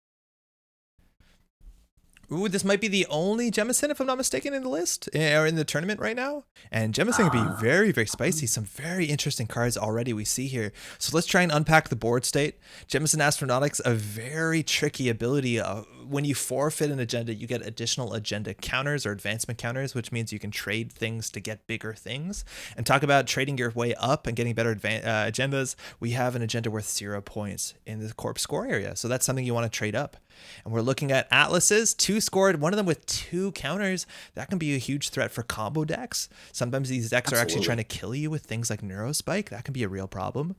Ooh, this might be the only Jemison, if I'm not mistaken, in the list or in the tournament right now. And Jemison can be very, very spicy. Some very interesting cards already we see here. So let's try and unpack the board state. Jemison Astronautics, a very tricky ability. When you forfeit an agenda, you get additional agenda counters or advancement counters, which means you can trade things to get bigger things. And talk about trading your way up and getting better agendas. We have an agenda worth 0 points in the corp score area. So that's something you want to trade up. And we're looking at Atlases, 2 scored, one of them with 2 counters. That can be a huge threat for combo decks. Sometimes these decks are actually trying to kill you with things like Neurospike. That can be a real problem.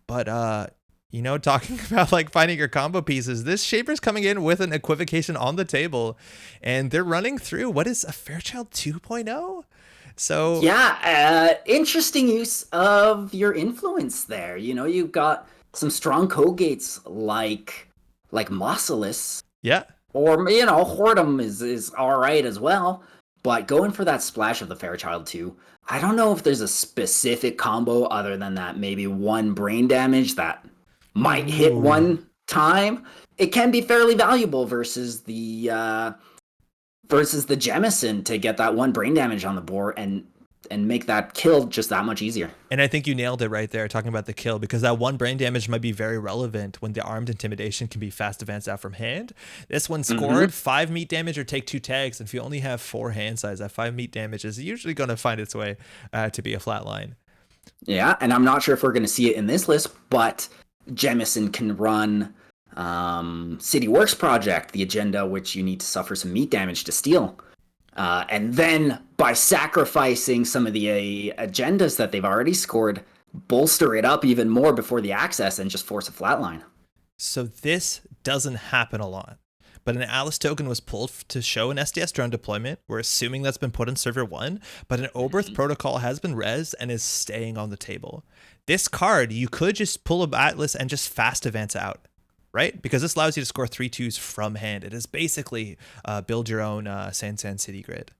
But, talking about like finding your combo pieces, this Shaper's coming in with an equivocation on the table, and they're running through what is a Fairchild 2.0. So interesting use of your influence there. You've got some strong code gates like Mausolus. Yeah. Or, Whoredom is all right as well. But going for that splash of the Fairchild 2, I don't know if there's a specific combo other than that maybe 1 brain damage that might hit one time. It can be fairly valuable versus the Jemison to get that 1 brain damage on the board and make that kill just that much easier. And I think you nailed it right there, talking about the kill, because that 1 brain damage might be very relevant when the armed intimidation can be fast advanced out from hand. This one scored 5 meat damage or take 2 tags. And if you only have 4 hand size, that 5 meat damage is usually going to find its way to be a flat line. Yeah, and I'm not sure if we're going to see it in this list, but Jemison can run City Works Project, the agenda which you need to suffer some meat damage to steal. And then by sacrificing some of the agendas that they've already scored, bolster it up even more before the access and just force a flatline. So this doesn't happen a lot. But an Atlas token was pulled to show an SDS drone deployment. We're assuming that's been put in server 1, but an Oberth protocol has been res and is staying on the table. This card, you could just pull a Atlas and just fast advance out, right? Because this allows you to score 3 2s from hand. It is basically build your own San City grid.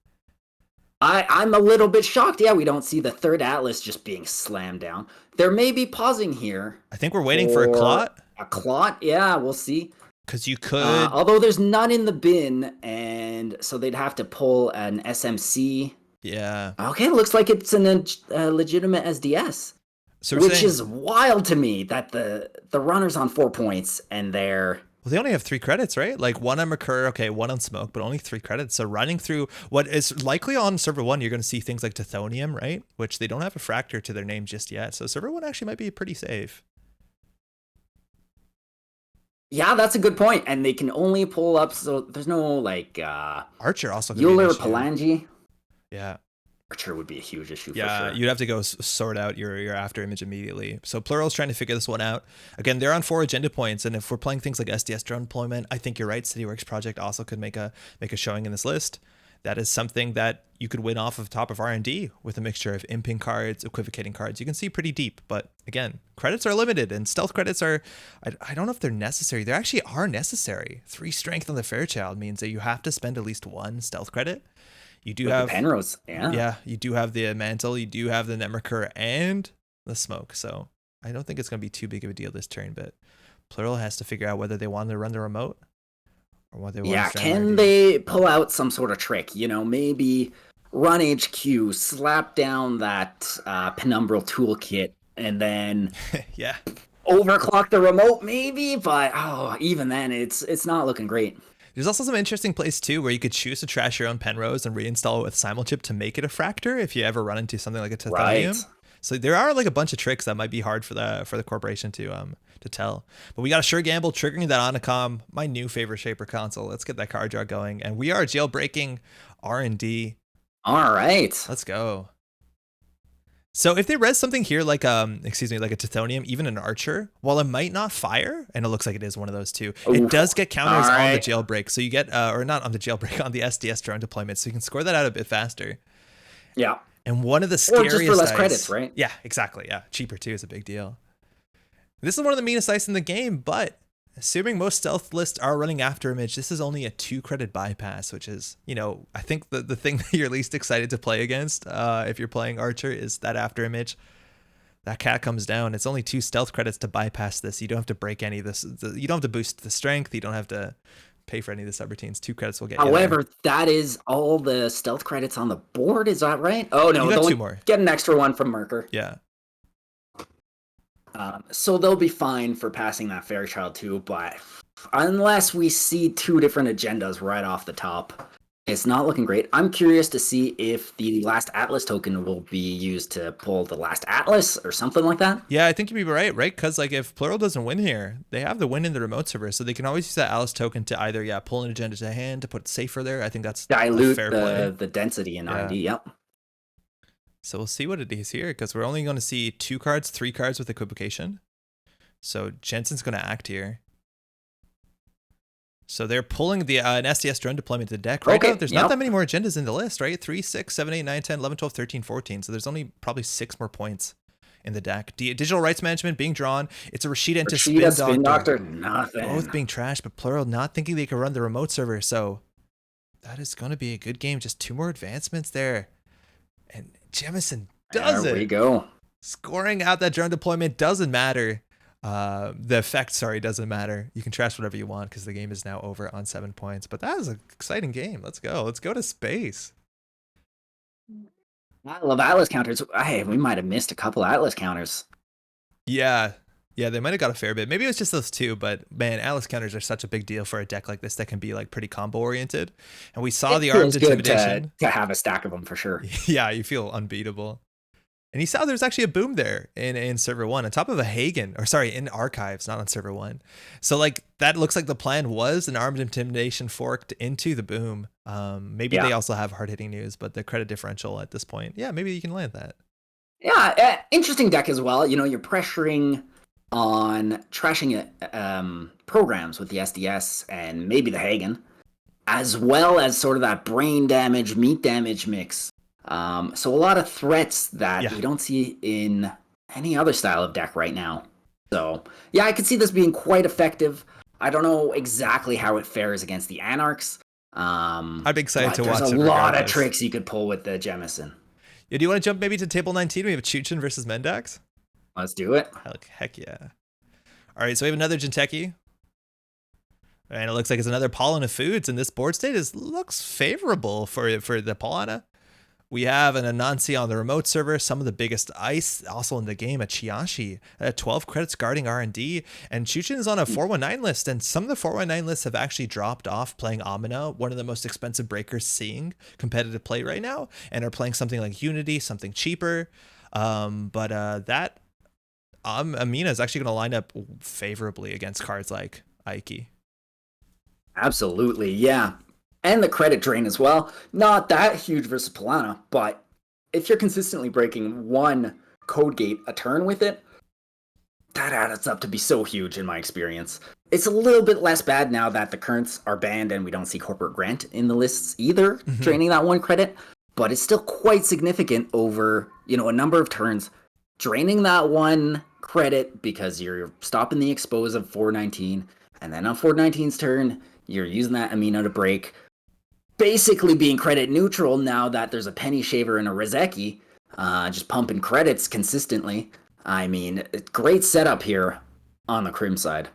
I'm a little bit shocked. Yeah, we don't see the 3rd Atlas just being slammed down. There may be pausing here. I think we're waiting for a clot. A clot, yeah, we'll see. Because you could, Although there's none in the bin, and so they'd have to pull an SMC. yeah. Okay, looks like it's a legitimate SDS, So we're which saying, is wild to me that the runner's on 4 points and they're well, they only have 3 credits, right? Like 1 on Mercur, okay, 1 on Smoke, but only 3 credits. So running through what is likely on server 1, you're going to see things like Tithonium, right? Which they don't have a fracture to their name just yet. So server 1 actually might be pretty safe. yeah, that's a good point. And they can only pull up, so there's no like Archer also could be an Euler issue. Palangi. Yeah. Archer would be a huge issue Yeah, for sure. you'd have to go sort out your after image immediately. So Plural's trying to figure this one out. Again, they're on 4 agenda points, and if we're playing things like SDS drone deployment, I think you're right. CityWorks Project also could make a showing in this list. That is something that you could win off of top of R&D with a mixture of imping cards, equivocating cards. You can see pretty deep, but again, credits are limited, and stealth credits are, I don't know if they're necessary. They actually are necessary. 3 strength on the Fairchild means that you have to spend at least 1 stealth credit. You do have Penrose, yeah. Yeah, you do have the mantle, you do have the Netmercur and the smoke. So I don't think it's going to be too big of a deal this turn, but Plural has to figure out whether they want to run the remote or what they want Yeah, to can they pull out some sort of trick? You know, maybe run HQ, slap down that penumbral toolkit, and then yeah. overclock the remote, maybe. But even then, it's not looking great. There's also some interesting plays too where you could choose to trash your own Penrose and reinstall it with Simulchip to make it a fractor if you ever run into something like a Tithonium. Right. So there are like a bunch of tricks that might be hard for the corporation to tell. But we got a sure gamble triggering that Onacom, my new favorite shaper console. Let's get that card draw going, and we are jailbreaking R&D. All right. Let's go. So if they res something here like like a Tithonium, even an Archer, while it might not fire, and it looks like it is one of those two, it does get counters on the jailbreak. So you get or not on the jailbreak, on the SDS drone deployment, so you can score that out a bit faster. Yeah. And one of the scariest or just for less dice, credits, right? Yeah, exactly. Yeah, cheaper too is a big deal. This is one of the meanest dice in the game, but assuming most stealth lists are running after image, this is only a 2 credit bypass, which is, I think the thing that you're least excited to play against if you're playing Archer is that after image. That cat comes down. It's only 2 stealth credits to bypass this. You don't have to break any of this. You don't have to boost the strength. You don't have to pay for any of the subroutines. 2 credits will get you However, that is all the stealth credits on the board. Is that right? Oh, no. You got 2 more. Get an extra one from Merker. Yeah. So they'll be fine for passing that Fairchild too, but unless we see 2 different agendas right off the top, it's not looking great. I'm curious to see if the last Atlas token will be used to pull the last Atlas or something like that. Yeah, I think you'd be right? Because like if Plural doesn't win here, they have the win in the remote server, so they can always use that Atlas token to either pull an agenda to hand to put safer there. I think that's dilute a fair play. the density in ID. Yep. So we'll see what it is here, because we're only going to see 2 cards, 3 cards with equivocation. So Jensen's going to act here. So they're pulling the an SDS drone deployment to the deck. Right now, there's not that many more agendas in the list, right? 3, 6, 7, 8, 9, 10, 11, 12, 13, 14. So there's only probably 6 more points in the deck. Digital rights management being drawn. It's a Rashida into Spin Doctor. Nothing. Both being trashed, but Plural not thinking they can run the remote server. So that is going to be a good game. Just 2 more advancements there. And Jemison does it. There we go. Scoring out that drone deployment doesn't matter. The effect, doesn't matter. You can trash whatever you want because the game is now over on 7 points. But that is an exciting game. Let's go. Let's go to space. I love Atlas counters. Hey, we might have missed a couple Atlas counters. Yeah. Yeah, they might have got a fair bit. Maybe it was just those 2, but man, Atlas counters are such a big deal for a deck like this that can be like pretty combo oriented. And we saw the armed intimidation. To have a stack of them for sure. Yeah, you feel unbeatable. And you saw there's actually a boom there in server 1 on top of a Hagen, in archives, not on server 1. So like that looks like the plan was an armed intimidation forked into the boom. Maybe they also have hard hitting news, but the credit differential at this point, maybe you can land that. Yeah, interesting deck as well. You're pressuring on trashing programs with the SDS and maybe the Hagen, as well as sort of that brain damage, meat damage mix. So a lot of threats that we don't see in any other style of deck right now. So I could see this being quite effective. I don't know exactly how it fares against the Anarchs. I'd be excited to watch it. There's a lot of tricks you could pull with the Jemison. Yeah, do you want to jump maybe to table 19? We have Chuchin versus Mendax. Let's do it. Heck yeah. All right, so we have another Jinteki. And it looks like it's another Polana Foods, and this board state looks favorable for the Polana. We have an Anansi on the remote server, some of the biggest ice, also in the game, a Chiashi at 12 credits guarding R&D, and Chuchin is on a 419 list, and some of the 419 lists have actually dropped off playing Amina, one of the most expensive breakers seeing competitive play right now, and are playing something like Unity, something cheaper. That Amina is actually going to line up favorably against cards like Aiki. Absolutely, yeah. And the credit drain as well. Not that huge versus Polana, but if you're consistently breaking one code gate a turn with it, that adds up to be so huge in my experience. It's a little bit less bad now that the currents are banned and we don't see corporate grant in the lists either, draining that one credit, but it's still quite significant over, a number of turns. Draining that one credit because you're stopping the expose of 419, and then on 419's turn, you're using that Amino to break, basically being credit neutral now that there's a Penny Shaver and a Rezeki, just pumping credits consistently. I mean, great setup here on the Crim side.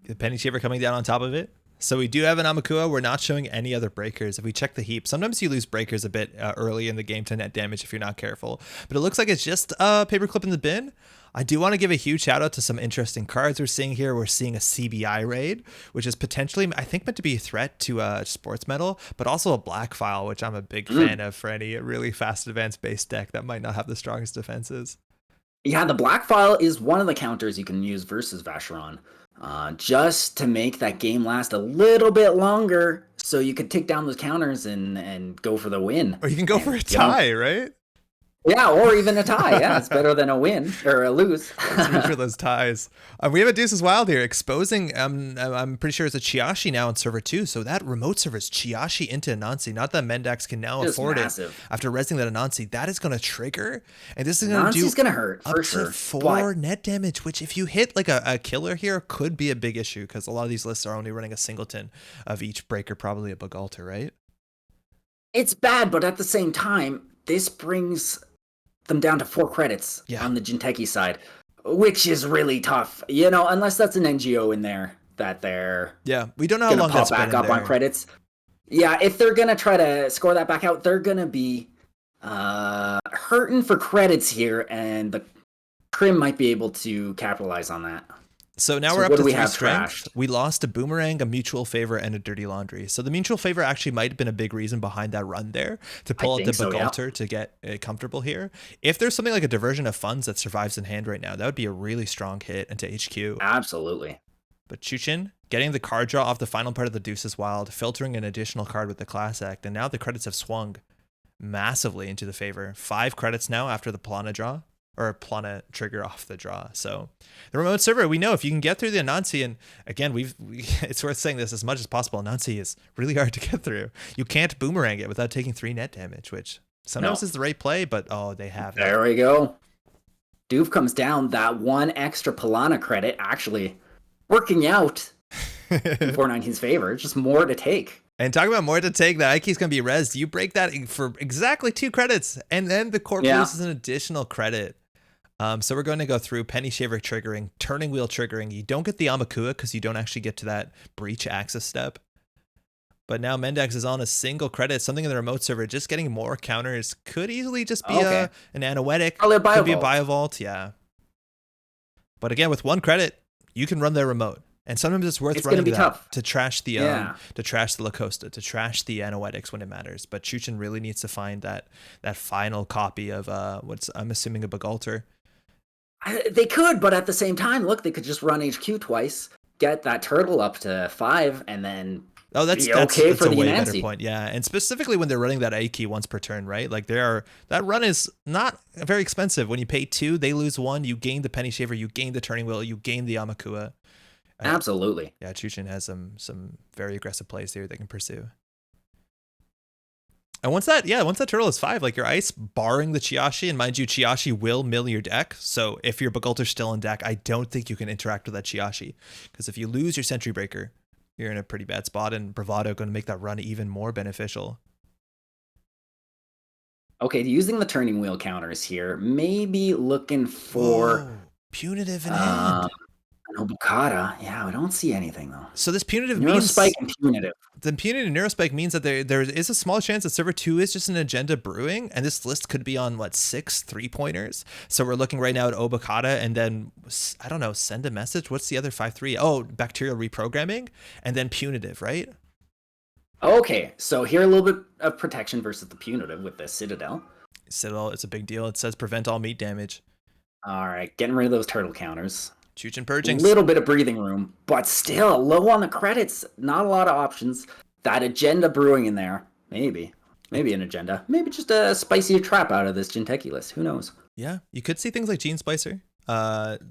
The Penny Shaver coming down on top of it. So we do have an Amakua. We're not showing any other breakers. If we check the heap, sometimes you lose breakers a bit early in the game to net damage if you're not careful. But it looks like it's just a paperclip in the bin. I do want to give a huge shout out to some interesting cards we're seeing here. We're seeing a CBI raid, which is potentially, I think, meant to be a threat to Sports Metal, but also a black file, which I'm a big fan of for any really fast advanced base deck that might not have the strongest defenses. Yeah, the black file is one of the counters you can use versus Vacheron. Just to make that game last a little bit longer so you could take down those counters and go for the win. Or you can go for a tie, right? Yeah, or even a tie. Yeah, it's better than a win or a lose. Let's reach for those ties. We have a Deuces Wild here exposing. I'm pretty sure it's a Chiashi now on server 2. So that remote server is Chiashi into Anansi. Not that Mendax can now afford massive. It after resing that Anansi. That is going to trigger, and this is going to do. Anansi's going to hurt for sure. 4 net damage, which if you hit like a killer here, could be a big issue because a lot of these lists are only running a singleton of each breaker, probably a Bugalter, right? It's bad, but at the same time, this brings them down to 4 credits on the Jinteki side, which is really tough, unless that's an NGO in there that they're we don't know how long that's back up on credits. Yeah, if they're gonna try to score that back out, they're gonna be hurting for credits here, and the Crim might be able to capitalize on that. So now we're up to 3 strength. We lost a Boomerang, a Mutual Favor, and a Dirty Laundry. So the Mutual Favor actually might have been a big reason behind that run there to pull out the Bugalter to get comfortable here. If there's something like a Diversion of Funds that survives in hand right now, that would be a really strong hit into HQ. Absolutely. But Chuchin getting the card draw off the final part of the Deuces Wild, filtering an additional card with the Class Act, and now the credits have swung massively into the favor. 5 credits now after the Plana draw. Or Plana trigger off the draw. So the remote server, we know if you can get through the Anansi, and again, it's worth saying this as much as possible. Anansi is really hard to get through. You can't Boomerang it without taking 3 net damage, which sometimes is the right play, but they have it. There we go. Doof comes down. That 1 extra Polana credit actually working out in 419's favor. Just more to take. And talking about more to take, that Aiki's going to be rezzed. You break that for exactly 2 credits, and then the Corp loses an additional credit. So we're going to go through Penny Shaver triggering, Turning Wheel triggering. You don't get the Amakua because you don't actually get to that breach access step. But now Mendax is on a single credit, something in the remote server, just getting more counters. Could easily just be an Anoetic. Could be a Biovault, yeah. But again, with 1 credit, you can run their remote. And sometimes it's worth running that to trash the Lacosta, to trash the Anoetics when it matters. But Chuchin really needs to find that final copy of I'm assuming a Bugalter. They could, but at the same time, look, they could just run HQ twice, get that turtle up to 5, and then that's okay for a the way Anansi. Better point. Yeah, and specifically when they're running that Aiki once per turn, right? Like that run is not very expensive. When you pay 2, they lose 1. You gain the Penny Shaver, you gain the Turning Wheel, you gain the Amakua. Absolutely. Yeah, Chuchin has some very aggressive plays here they can pursue. And once that turtle is 5, like your ice, barring the Chiashi, and mind you, Chiashi will mill your deck. So if your Bugalter's still in deck, I don't think you can interact with that Chiashi. Because if you lose your Sentry Breaker, you're in a pretty bad spot, and Bravado going to make that run even more beneficial. Okay, using the Turning Wheel counters here, maybe looking for... Punitive in hand. Obokata. Yeah, we don't see anything though. So this punitive Neurospike means and punitive. the punitive neurospike means that there is a small chance that server 2 is just an agenda brewing, and this list could be on what, 6 3-pointers. So we're looking right now at Obokata, and then I don't know, send a message. What's the other 5-3? Oh, bacterial reprogramming, and then punitive, right? Okay, so here a little bit of protection versus the punitive with the Citadel. Citadel, it's a big deal. It says prevent all meat damage. All right, getting rid of those turtle counters. Chuchin A purging. little bit of breathing room, but still low on the credits. Not a lot of options. That agenda brewing in there. Maybe an agenda. Maybe just a spicier trap out of this Jinteki list. Who knows? Yeah, you could see things like Gene Splicer.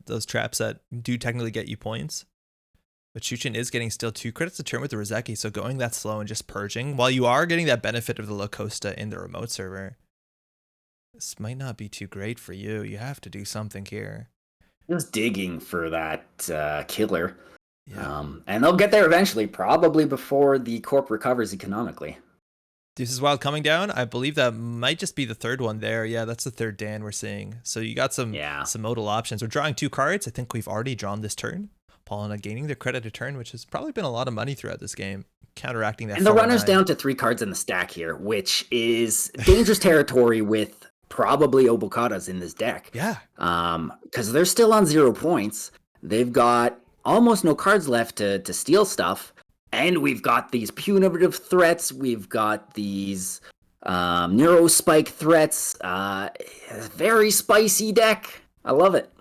Those traps that do technically get you points. But Chuchin is getting still 2 credits a turn with the Rozeki, so going that slow and just purging, while you are getting that benefit of the Locosta in the remote server, this might not be too great for you. You have to do something here. Just digging for that killer. Yeah. And they'll get there eventually, probably before the corp recovers economically. Deuces Wild coming down. I believe that might just be the third one there. Yeah, that's the third Dan we're seeing. So you got some modal options. We're drawing 2 cards. I think we've already drawn this turn. Paulina gaining their credit a turn, which has probably been a lot of money throughout this game, counteracting that. And the runner's down to 3 cards in the stack here, which is dangerous territory with probably Obokatas in this deck. Yeah. Because they're still on 0 points. They've got almost no cards left to steal stuff. And we've got these punitive threats. We've got these Neurospike threats. Very spicy deck. I love it.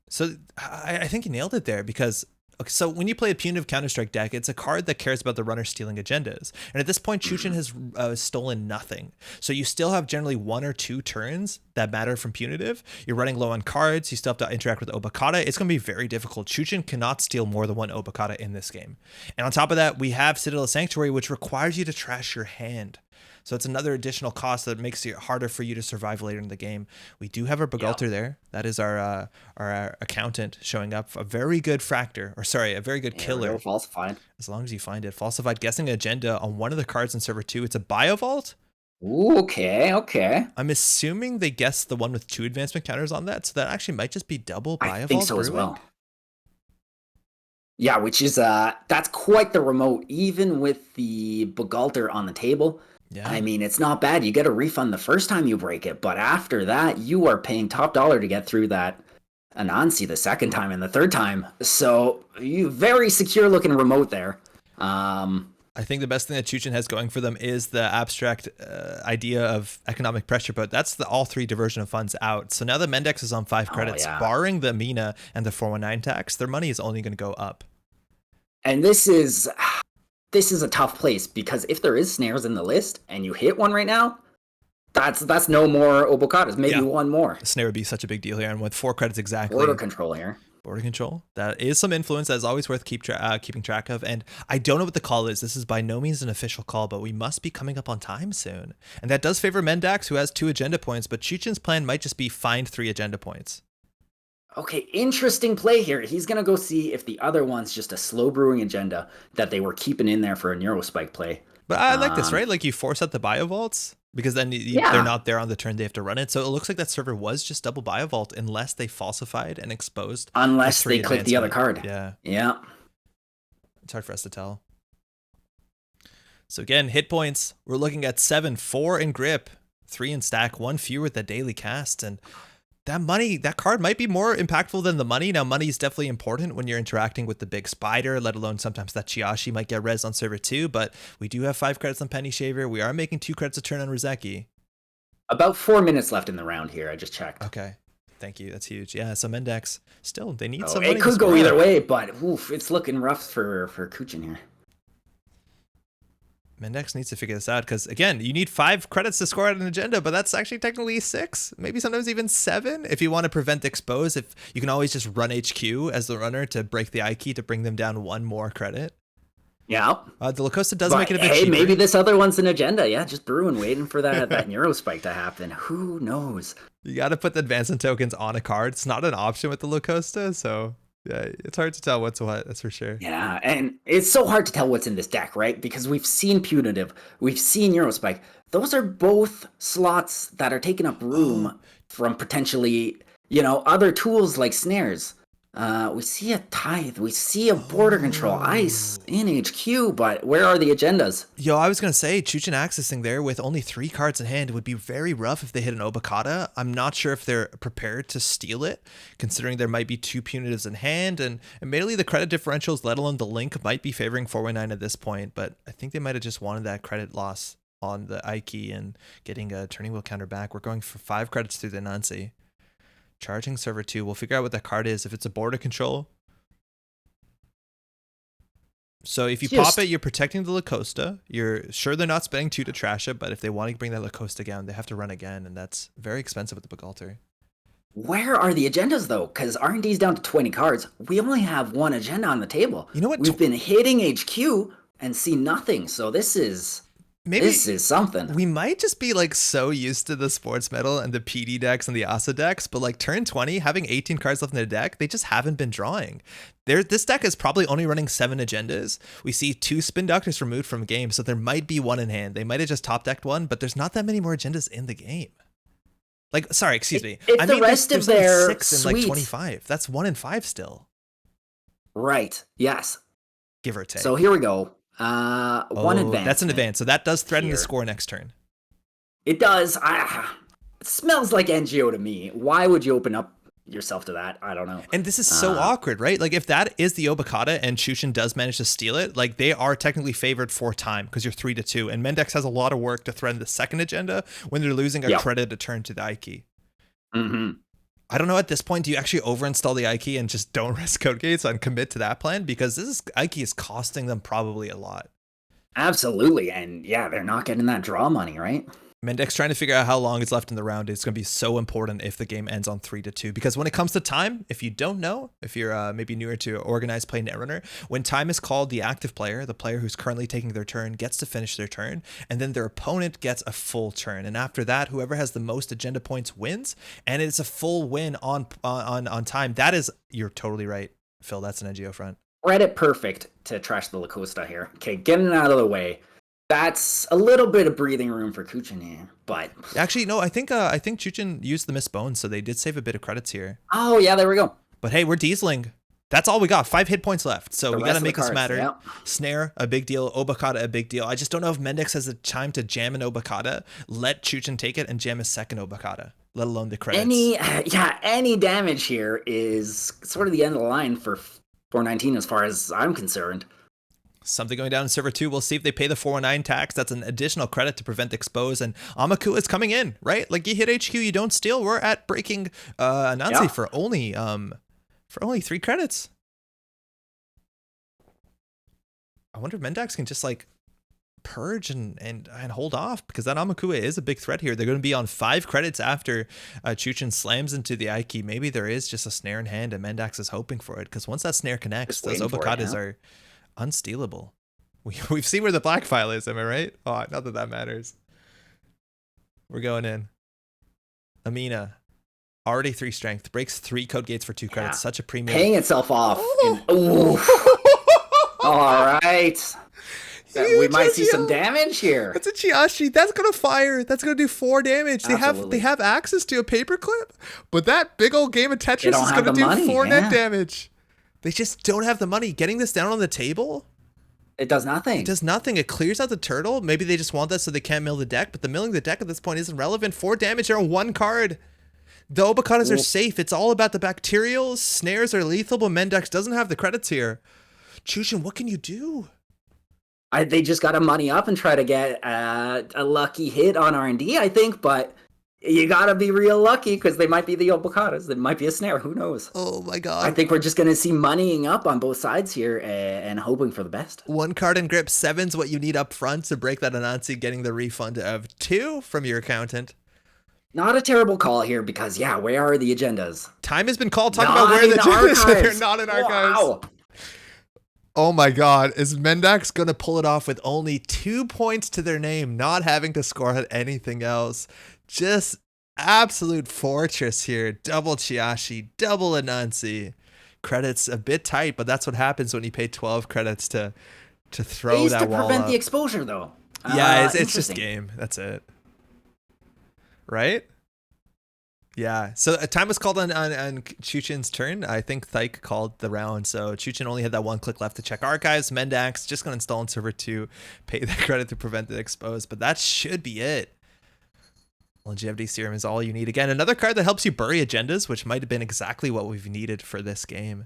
So I think you nailed it there, because so when you play a punitive Counter-Strike deck, it's a card that cares about the runner stealing agendas. And at this point, Chuchin has stolen nothing. So you still have generally 1 or 2 turns that matter from punitive. You're running low on cards. You still have to interact with Obokata. It's going to be very difficult. Chuchin cannot steal more than 1 Obokata in this game. And on top of that, we have Citadel Sanctuary, which requires you to trash your hand. So it's another additional cost that makes it harder for you to survive later in the game. We do have our Begalter there. That is our accountant showing up. A very good fractor, or sorry, a very good killer. Falsified. As long as you find it. Falsified, guessing agenda on one of the cards in server 2. It's a Biovault. Ooh, okay. I'm assuming they guessed the one with 2 advancement counters on that, so that actually might just be double Biovault. I think so as brewing. well. Yeah, which is that's quite the remote, even with the Begalter on the table. Yeah. I mean, it's not bad. You get a refund the first time you break it, but after that, you are paying top dollar to get through that Anansi the second time and the third time. So, you very secure looking remote there. I think the best thing that Chuchin has going for them is the abstract idea of economic pressure, but that's the all 3 diversion of funds out. So now the Mendex is on 5 credits, barring the Mina and the 419 tax, their money is only going to go up. And this is a tough place, because if there is snares in the list and you hit one right now, that's no more Obokatas, maybe 1 more. The snare would be such a big deal here, and with 4 credits exactly. Border control here. Border control. That is some influence that is always worth keeping track of. And I don't know what the call is. This is by no means an official call, but we must be coming up on time soon. And that does favor Mendax, who has 2 agenda points, but Chuchin's plan might just be find 3 agenda points. Okay, interesting play here. He's going to go see if the other one's just a slow brewing agenda that they were keeping in there for a Neurospike play. But I like this, right? Like you force out the Biovaults, because then they're not there on the turn they have to run it. So it looks like that server was just double Biovault unless they falsified and exposed. Unless they click the other card. Yeah. It's hard for us to tell. So again, hit points. We're looking at 7, 4 in grip, 3 in stack, 1 fewer with the daily cast. And that card might be more impactful than the money. Now, money is definitely important when you're interacting with the big spider, let alone sometimes that Chiashi might get res on server 2, but we do have 5 credits on Penny Shaver. We are making 2 credits a turn on Rozeki. About 4 minutes left in the round here. I just checked. Okay. Thank you. That's huge. Yeah, so Mendex, still, they need some money. It could go either way, but it's looking rough for Kuchin here. Mendex needs to figure this out, because again, you need 5 credits to score out an agenda, but that's actually technically 6, maybe sometimes even 7 if you want to prevent expose. If you can always just run HQ as the runner to break the I key to bring them down 1 more credit. Yeah. The Lacosta does make it a bit cheaper. Maybe this other one's an agenda. Yeah, just brewing, waiting for that Neurospike to happen. Who knows? You got to put the advancement tokens on a card. It's not an option with the Lacosta, so yeah, it's hard to tell what's what, that's for sure. Yeah, and it's so hard to tell what's in this deck, right? Because we've seen Punitive, we've seen Neurospike. Those are both slots that are taking up room from potentially, other tools like snares. We see a tithe. We see a border control ice Oh. in HQ, but where are the agendas? Yo, I was gonna say Chuchin accessing there with only 3 cards in hand would be very rough if they hit an Obokata. I'm not sure if they're prepared to steal it, considering there might be 2 punitives in hand, and admittedly the credit differentials, let alone the link, might be favoring 419 at this point. But I think they might have just wanted that credit loss on the Ike and getting a turning wheel counter back. We're going for 5 credits through the Nancy. Charging server 2. We'll figure out what that card is. If it's a border control. So if you pop it, you're protecting the Lacosta. You're sure they're not spending 2 to trash it, but if they want to bring that Lacosta down, they have to run again, and that's very expensive with the Bugalter. Where are the agendas though? Because R&D's down to 20 cards. We only have one agenda on the table. You know what? We've been hitting HQ and see nothing. So this is something. We might just be like so used to the sports metal and the PD decks and the Asa decks, but like turn 20, having 18 cards left in the deck, they just haven't been drawing. This deck is probably only running 7 agendas. We see 2 spin doctors removed from game, so there might be 1 in hand. They might have just top decked 1, but there's not that many more agendas in the game. Like, sorry, excuse me. If the rest of their 6 and like 25. That's 1 in 5 still. Right. Yes. Give or take. So here we go. One advance. That's an advance. So that does threaten the score next turn. It does. It smells like NGO to me. Why would you open up yourself to that? I don't know. And this is so awkward, right? Like if that is the Obokata and Chushin does manage to steal it, like they are technically favored for time because you're 3-2. And Mendex has a lot of work to threaten the second agenda when they're losing a credit to turn to the Ike. Mm-hmm. I don't know at this point, do you actually overinstall the Ike and just don't risk code gates and commit to that plan? Because Ike is costing them probably a lot. Absolutely. And yeah, they're not getting that draw money, right? Mendex trying to figure out how long is left in the round is going to be so important if the game ends on 3-2. Because when it comes to time, if you don't know, if you're maybe newer to organized play Netrunner, when time is called, the active player, the player who's currently taking their turn, gets to finish their turn, and then their opponent gets a full turn. And after that, whoever has the most agenda points wins, and it's a full win on time. That is, you're totally right, Phil. That's an NGO front. Read it perfect to trash the Lacosta here. Okay, getting it out of the way. That's a little bit of breathing room for Kuchin here, but actually no, I think Chuchin used the missed bones, so they did save a bit of credits here. Oh yeah, there we go. But hey, we're dieseling. That's all we got. 5 hit points left, so we gotta make this matter. Yeah. Snare, a big deal. Obokata, a big deal. I just don't know if Mendex has the time to jam an Obokata, let Chuchin take it, and jam a second Obokata, let alone the credits. Any damage here is sort of the end of the line for 419 as far as I'm concerned. Something going down in server 2. We'll see if they pay the 419 tax. That's an additional credit to prevent expose. And Amaku is coming in, right? Like you hit HQ, you don't steal. We're at breaking Anansi for only 3 credits. I wonder if Mendax can just like purge and hold off, because that Amakua is a big threat here. They're going to be on 5 credits after Chuchin slams into the Ike. Maybe there is just a snare in hand and Mendax is hoping for it, because once that snare connects, those Obokatas are unstealable. We've seen where the black file is, am I right? Oh, not that matters. We're going in. Amina, already 3 strength, breaks 3 code gates for 2 credits. Such a premium. Paying itself off. All right. We might see some damage here. That's a Chiashi. That's gonna fire. That's gonna do 4 damage. They have access to a paperclip, but that big old game of Tetris is gonna do 4 net damage. They just don't have the money. Getting this down on the table, it does nothing. It does nothing. It clears out the turtle. Maybe they just want that so they can't mill the deck, but the milling the deck at this point isn't relevant. 4 damage on 1 card. The Obokatas are safe. It's all about the bacterials. Snares are lethal, but Mendex doesn't have the credits here. Chushin, what can you do? They just got to money up and try to get a lucky hit on R&D, I think, but you got to be real lucky because they might be the Obokatas. It might be a snare. Who knows? Oh, my God. I think we're just going to see moneying up on both sides here and hoping for the best. 1 card in grip. 7's what you need up front to break that Anansi, getting the refund of 2 from your accountant. Not a terrible call here because, where are the agendas? Time has been called talking about where the agendas are. They're not in archives. Wow. Oh my God, is Mendax going to pull it off with only 2 points to their name, not having to score at anything else? Just absolute fortress here. Double Chiashi, double Anansi. Credits a bit tight, but that's what happens when you pay 12 credits to throw that wall up. To prevent the exposure, though. Yeah, it's just game. That's it. Right? Yeah. So time was called on Chuchin's turn. I think Thyke called the round. So Chuchin only had that one click left to check archives. Mendax just going to install in server 2, pay the credit to prevent the expose. But that should be it. Longevity Serum is all you need. Again, another card that helps you bury agendas, which might have been exactly what we've needed for this game.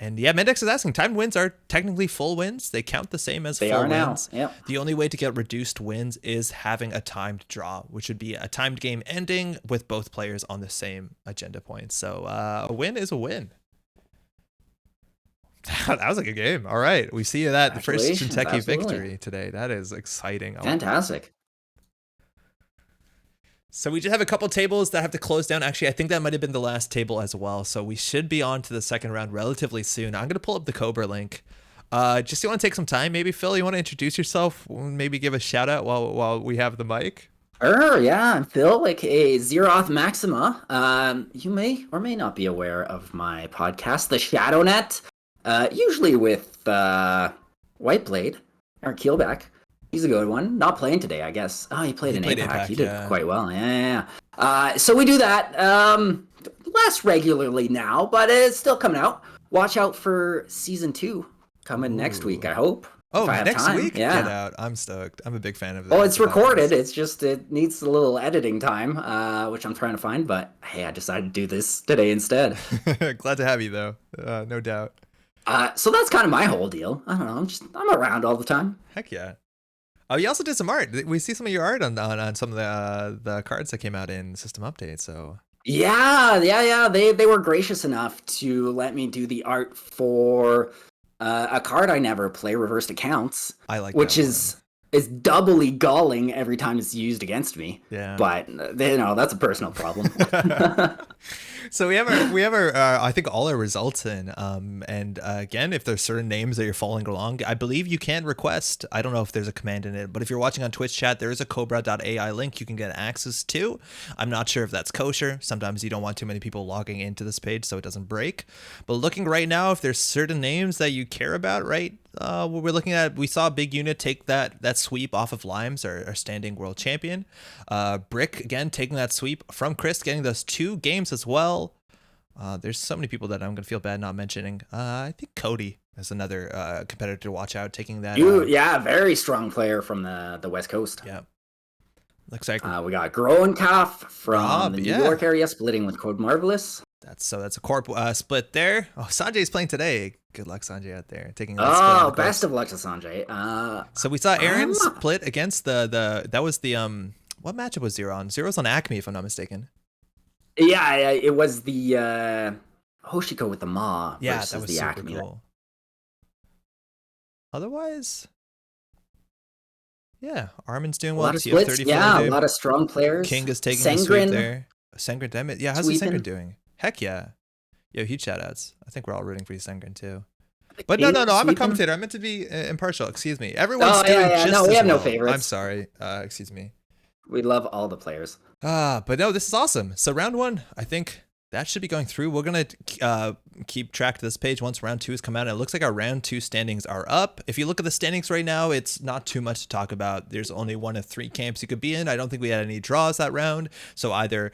And yeah, Mendex is asking, timed wins are technically full wins. They count the same as full wins. Yep. The only way to get reduced wins is having a timed draw, which would be a timed game ending with both players on the same agenda points. So a win is a win. That was a good game. All right. We see that the first Shinteki victory today. That is exciting. Fantastic. So we just have a couple tables that have to close down. Actually, I think that might have been the last table as well. So we should be on to the second round relatively soon. I'm going to pull up the Cobra link. Just you want to take some time? Maybe, Phil, you want to introduce yourself? Maybe give a shout out while we have the mic? Sure, yeah. I'm Phil, aka Zeroth Maxima. You may or may not be aware of my podcast, The ShadowNet. Usually with Whiteblade, Eric Keelback. He's a good one. Not playing today, I guess. Oh, he played APAC. He did quite well. Yeah. So we do that less regularly now, but it's still coming out. Watch out for season 2 coming next week, I hope. Oh, next week? Yeah. Get out. I'm stoked. I'm a big fan of this. Oh, it's recorded. It's just, it needs a little editing time, which I'm trying to find. But hey, I decided to do this today instead. Glad to have you, though. No doubt. So that's kind of my whole deal. I don't know. I'm around all the time. Heck yeah. Oh, you also did some art. We see some of your art on some of the cards that came out in System Update. So yeah. They were gracious enough to let me do the art for a card I never play, Reversed Accounts. I like which is doubly galling every time it's used against me. Yeah, but that's a personal problem. So we have our I think all our results in. And again, if there's certain names that you're following along, I believe you can request. I don't know if there's a command in it, but if you're watching on Twitch chat, there is a Cobra.ai link you can get access to. I'm not sure if that's kosher. Sometimes you don't want too many people logging into this page so it doesn't break. But looking right now, if there's certain names that you care about, right? What we're looking at, we saw Big Unit take that sweep off of Limes, our standing world champion. Brick again taking that sweep from Chris, getting those 2 games as well. There's so many people that I'm gonna feel bad not mentioning. I think Cody is another competitor to watch out, taking that. Very strong player from the West Coast. Yeah, looks like we got Groenkopf from the New York area, splitting with Code Marvelous. That's a corp split there. Oh, Sanjay's playing today. Good luck, Sanjay, out there taking. Best of luck to Sanjay. So we saw Aaron split against that was the what matchup was Zero on? Zero's on Acme, if I'm not mistaken. Yeah, it was the Hoshiko with the Ma versus that was the super Acme. Cool. Otherwise, yeah, Armin's doing well. A lot of splits, a lot of strong players. King is taking the sweep there. Sengren, damn it. Yeah, how's the Sengren doing? Heck yeah. Yo, huge shout outs. I think we're all rooting for you, Sengren, too. But no, I'm a commentator. I meant to be impartial. Excuse me. Everyone's doing just as well. We have no favorites. I'm sorry. Excuse me. We love all the players. But no, this is awesome. So round 1, I think that should be going through. We're going to keep track to this page once round 2 has come out. And it looks like our round 2 standings are up. If you look at the standings right now, it's not too much to talk about. There's only 1 of 3 camps you could be in. I don't think we had any draws that round. So either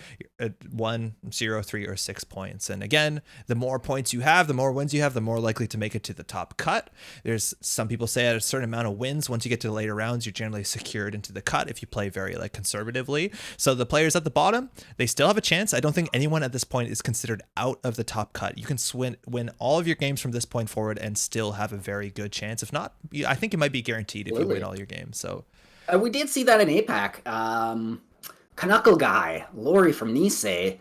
1, 0, 3, or 6 points. And again, the more points you have, the more wins you have, the more likely to make it to the top cut. There's some people say at a certain amount of wins, once you get to the later rounds, you're generally secured into the cut if you play very conservatively. So the players at the bottom, they still have a chance. I don't think anyone at this point is considered out of the top cut. You can win all of your games from this point forward and still have a very good chance. If not, I think it might be guaranteed if you win all your games. So we did see that in APAC. Knuckle guy, Lori from Nisei,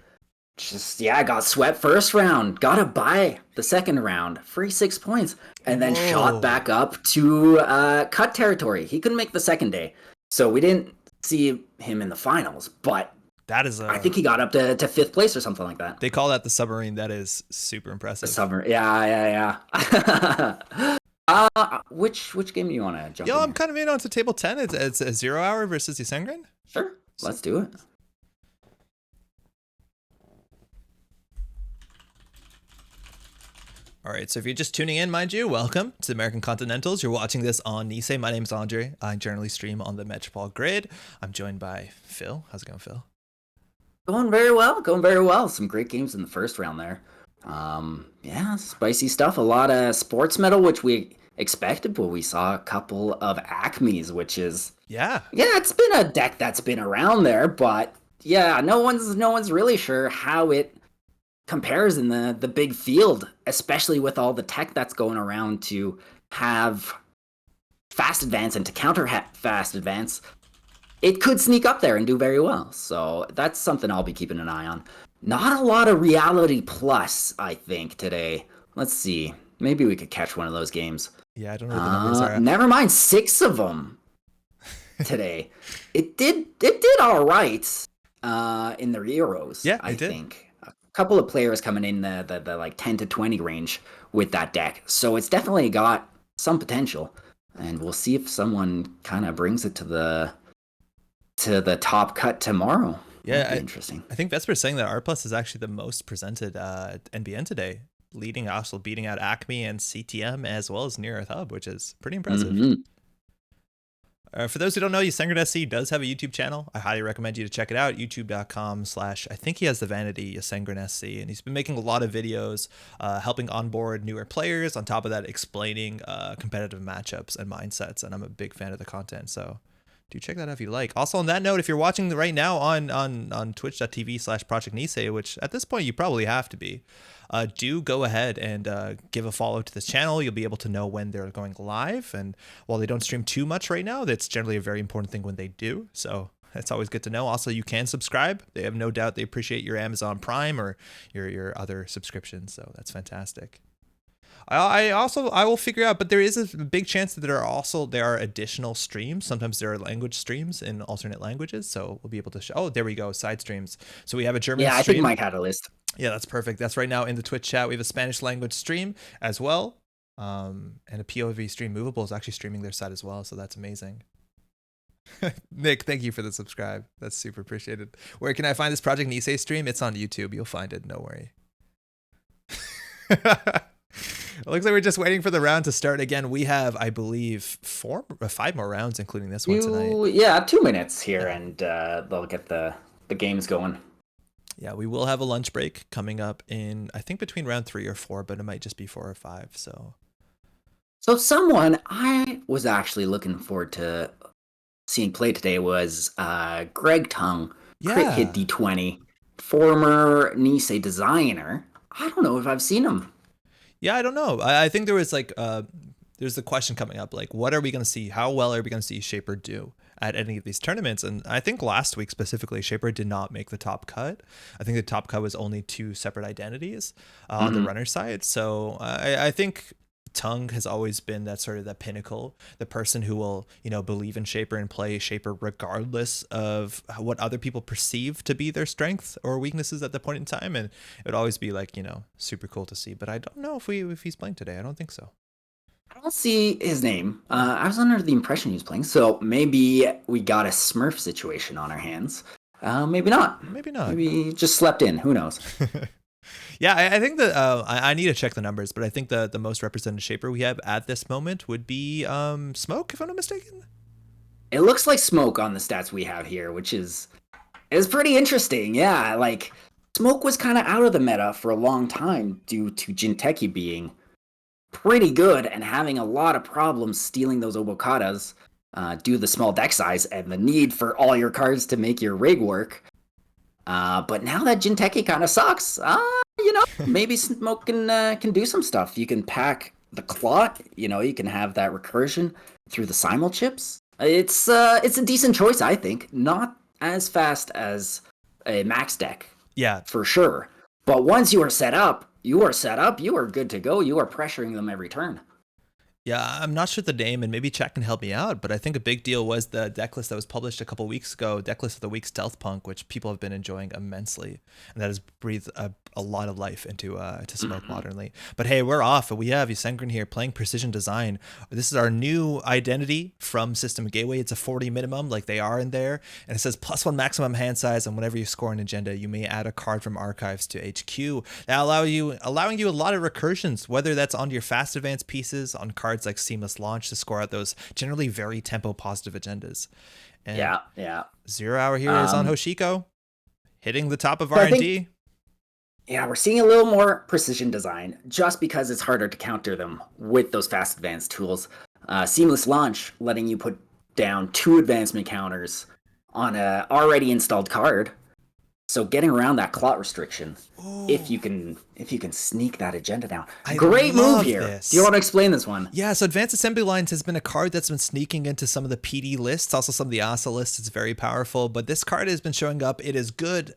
got swept first round, got a bye the second round, free 6 points, and then shot back up to cut territory. He couldn't make the second day, so we didn't see him in the finals, but that is I think he got up to 5th place or something like that. They call that the submarine. That is super impressive. The submarine. Yeah. Which game do you want to jump in? I'm kind of in onto table 10. It's a 0 hour versus Isengren. Sure. Let's do it. All right, so if you're just tuning in, mind you, welcome to American Continentals. You're watching this on Nisei. My name's Andre. I generally stream on the Metropole Grid. I'm joined by Phil. How's it going, Phil? Going very well. Going very well. Some great games in the first round there. Yeah, spicy stuff. A lot of sports metal, which we expected, but we saw a couple of Acme's, which is Yeah. yeah, it's been a deck that's been around there, but yeah, no one's really sure how it compares in the big field, especially with all the tech that's going around to have fast advance and to counter fast advance. It could sneak up there and do very well. So that's something I'll be keeping an eye on. Not a lot of Reality Plus, I think, today. Let's see. Maybe we could catch one of those games. Yeah, I don't know what the numbers are. Never mind, 6 of them today. It did all right in the Euros, Yeah, I it did. think. A couple of players coming in the like 10 to 20 range with that deck. So it's definitely got some potential. And we'll see if someone kind of brings it to the top cut tomorrow. Yeah, That'd be interesting. I think Vesper's saying that R Plus is actually the most presented NBN today, also beating out Acme and CTM as well as Near Earth Hub, which is pretty impressive. Mm-hmm. For those who don't know, Yasengrid SC does have a YouTube channel. I highly recommend you to check it out. YouTube.com/, I think he has the vanity Yasengrid SC, and he's been making a lot of videos helping onboard newer players. On top of that, explaining competitive matchups and mindsets, and I'm a big fan of the content, so do check that out if you like. Also, on that note, if you're watching right now on twitch.tv/Project Nisei, which at this point you probably have to be, do go ahead and give a follow to this channel. You'll be able to know when they're going live. And while they don't stream too much right now, that's generally a very important thing when they do. So it's always good to know. Also, you can subscribe. They have no doubt they appreciate your Amazon Prime or your other subscriptions. So that's fantastic. I will figure out, but there is a big chance that there are additional streams. Sometimes there are language streams in alternate languages, so we'll be able to show. Oh, there we go, side streams. So we have a German Yeah, I stream. think Mike had a list. Yeah, that's perfect. That's right now in the Twitch chat. We have a Spanish language stream as well, and a POV stream. Movable is actually streaming their side as well, so that's amazing. Nick, thank you for the subscribe. That's super appreciated. Where can I find this Project Nisei stream? It's on YouTube. You'll find it. No worry. It looks like we're just waiting for the round to start again. We have, I believe, 5 more rounds, including this one tonight. Yeah, 2 minutes here, and they'll get the games going. Yeah, we will have a lunch break coming up in, I think, between round 3 or 4, but it might just be 4 or 5. So someone I was actually looking forward to seeing play today was Greg Tung, Crit Hit D20, former Nisei designer. I don't know if I've seen him. Yeah, I don't know. I think there was there's the question coming up, like, what are we going to see? How well are we going to see Shaper do at any of these tournaments? And I think last week specifically, Shaper did not make the top cut. I think the top cut was only 2 separate identities on the runner side. So I think Tung has always been that sort of the pinnacle, the person who will, believe in Shaper and play Shaper regardless of what other people perceive to be their strengths or weaknesses at that point in time. And it would always be super cool to see. But I don't know if he's playing today. I don't think so. I don't see his name. I was under the impression he was playing, so maybe we got a Smurf situation on our hands. Maybe not. Maybe not. Maybe he just slept in. Who knows? Yeah, I think that I need to check the numbers, but I think the most represented Shaper we have at this moment would be Smoke, if I'm not mistaken. It looks like Smoke on the stats we have here, which is pretty interesting. Yeah, like Smoke was kind of out of the meta for a long time due to Jinteki being pretty good and having a lot of problems stealing those Obokadas due to the small deck size and the need for all your cards to make your rig work. But now that Jinteki kind of sucks, maybe Smoke can do some stuff. You can pack the Clot, you can have that recursion through the Simul chips. It's a decent choice, I think. Not as fast as a max deck. Yeah. For sure. But once you are set up, you are good to go. You are pressuring them every turn. Yeah, I'm not sure the name, and maybe chat can help me out, but I think a big deal was the deck list that was published a couple weeks ago, deck list of the week Stealth Punk, which people have been enjoying immensely, and that has breathed a lot of life into to Smoke modernly. But hey, we're off. We have Yasengrin here playing Precision Design. This is our new identity from System Gateway. It's a 40 minimum, like they are in there, and it says +1 maximum hand size, and whenever you score an agenda, you may add a card from archives to HQ. That allowing you a lot of recursions, whether that's on your fast advance pieces, on cards like Seamless Launch to score out those generally very tempo positive agendas. And Yeah. 0 Hour here is on Hoshiko. hitting the top of So I think, R&D. yeah, we're seeing a little more precision design just because it's harder to counter them with those fast advanced tools. Seamless launch, letting you put down 2 advancement counters on a already installed card. So getting around that clot restriction, Oh, if you can sneak that agenda down. I Great move love here. Do you this. want to explain this one? Yeah, so Advanced Assembly Lines has been a card that's been sneaking into some of the PD lists, also some of the ASA lists. It's very powerful, but this card has been showing up. It is good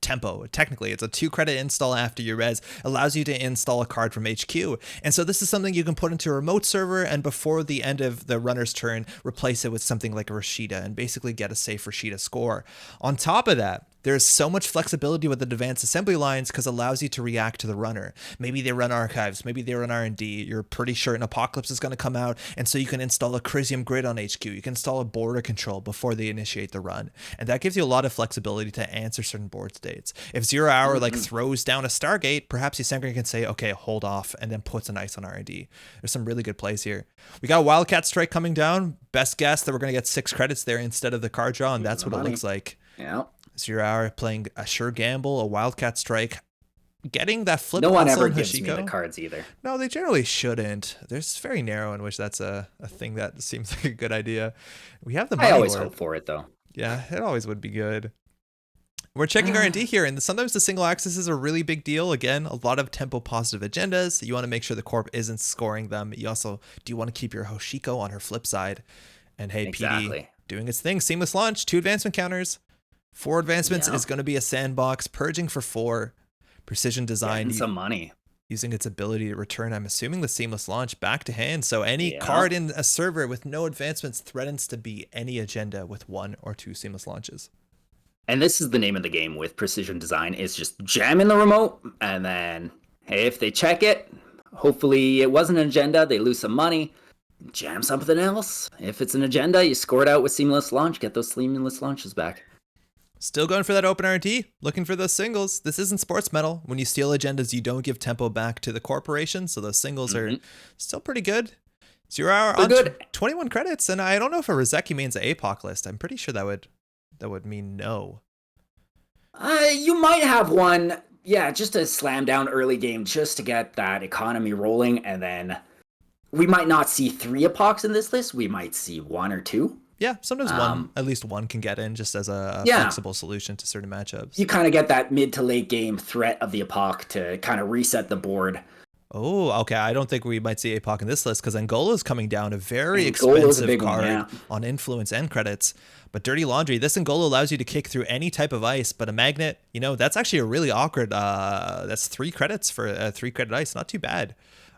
tempo. Technically, it's a 2-credit install after your res, allows you to install a card from HQ. And so this is something you can put into a remote server and before the end of the runner's turn, replace it with something like a Rashida and basically get a safe Rashida score. On top of that, there's so much flexibility with the advanced assembly lines because it allows you to react to the runner. Maybe they run archives, maybe they run R&D. You're pretty sure an Apocalypse is going to come out, and so you can install a Crisium grid on HQ. You can install a border control before they initiate the run, and that gives you a lot of flexibility to answer certain board states. If 0 Hour like throws down a Stargate, perhaps Ysengram can say, okay, hold off, and then puts an ice on R&D. There's some really good plays here. We got a Wildcat Strike coming down. Best guess that we're going to get 6 credits there instead of the card draw, and that's what it looks like. Yeah. 0 Hour playing a Sure Gamble, a Wildcat Strike, getting that flip. No one console ever in gives me Hashiko. the cards either. No, they generally shouldn't. There's very narrow in which that's a thing that seems like a good idea. We have the money I always orb. hope for it though. Yeah, it always would be good. We're checking R&D here, and sometimes the single axis is a really big deal. Again, a lot of tempo positive agendas. You want to make sure the corp isn't scoring them. You also do want to keep your Hoshiko on her flip side. And hey, Exactly. PD doing its thing. Seamless launch, 2 advancement counters. 4 advancements Yeah. is going to be a sandbox. Purging for 4. Precision design. Getting some money. Using its ability to return, I'm assuming, the seamless launch back to hand. So any Yeah. card in a server with no advancements threatens to be any agenda with 1 or 2 seamless launches. And this is the name of the game with precision design. Is just jam in the remote, and then hey, if they check it, hopefully it wasn't an agenda, they lose some money. Jam something else. If it's an agenda, you score it out with seamless launch, get those seamless launches back. Still going for that open RT, looking for those singles. This isn't sports metal. When you steal agendas, you don't give tempo back to the corporation, so those singles are still pretty good. 0 Hour They're on good. 21 credits, and I don't know if a Rozeki means an APOC list. I'm pretty sure that would mean no. You might have one, yeah, just to slam down early game, just to get that economy rolling, and then we might not see 3 epochs in this list. We might see 1 or 2. Yeah, sometimes at least one can get in just as a Yeah. flexible solution to certain matchups. You kind of get that mid to late game threat of the epoch to kind of reset the board. Oh, okay. I don't think we might see APOC in this list because Angola's coming down, a very Angola's a expensive big one, card yeah. on influence and credits. But Dirty Laundry, this Angola allows you to kick through any type of ice, but a magnet, that's actually a really awkward, that's 3 credits for a 3-credit ice. Not too bad.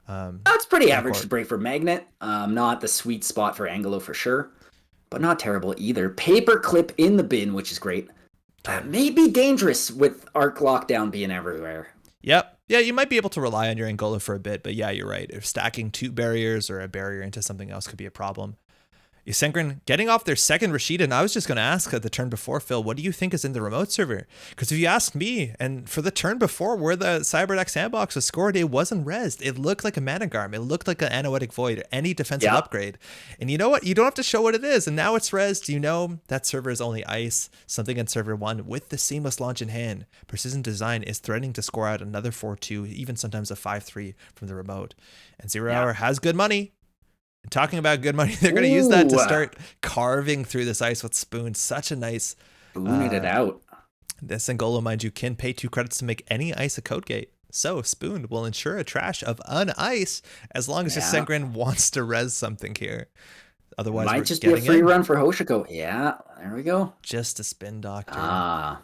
That's pretty average to break for Magnet. Not the sweet spot for Angelo for sure, but not terrible either. Paperclip in the bin, which is great. May be dangerous with Arc Lockdown being everywhere. Yep. Yeah, you might be able to rely on your Angola for a bit, but yeah, you're right. If stacking 2 barriers or a barrier into something else could be a problem. Ysengram getting off their second Rashida, and I was just going to ask at the turn before, Phil, what do you think is in the remote server? Because if you ask me, and for the turn before where the Cyberdeck sandbox was scored, it wasn't rezzed. It looked like a Managarm. It looked like an Anoetic Void, any defensive upgrade. And you know what? You don't have to show what it is, and now it's rezzed. You know that server is only ice, something in server 1 with the seamless launch in hand. Precision Design is threatening to score out another 4-2, even sometimes a 5-3 from the remote. And 0 Hour has good money. And talking about good money, they're going to use that to start carving through this ice with Spoon. Such a nice... Spooning it out. This Angola, mind you, can pay 2 credits to make any ice a code gate. So Spoon will ensure a trash of un-ice as long as Ysengram wants to res something here. Otherwise, might we're just be a free run for Hoshiko. Yeah, there we go. Just a spin doctor. Ah.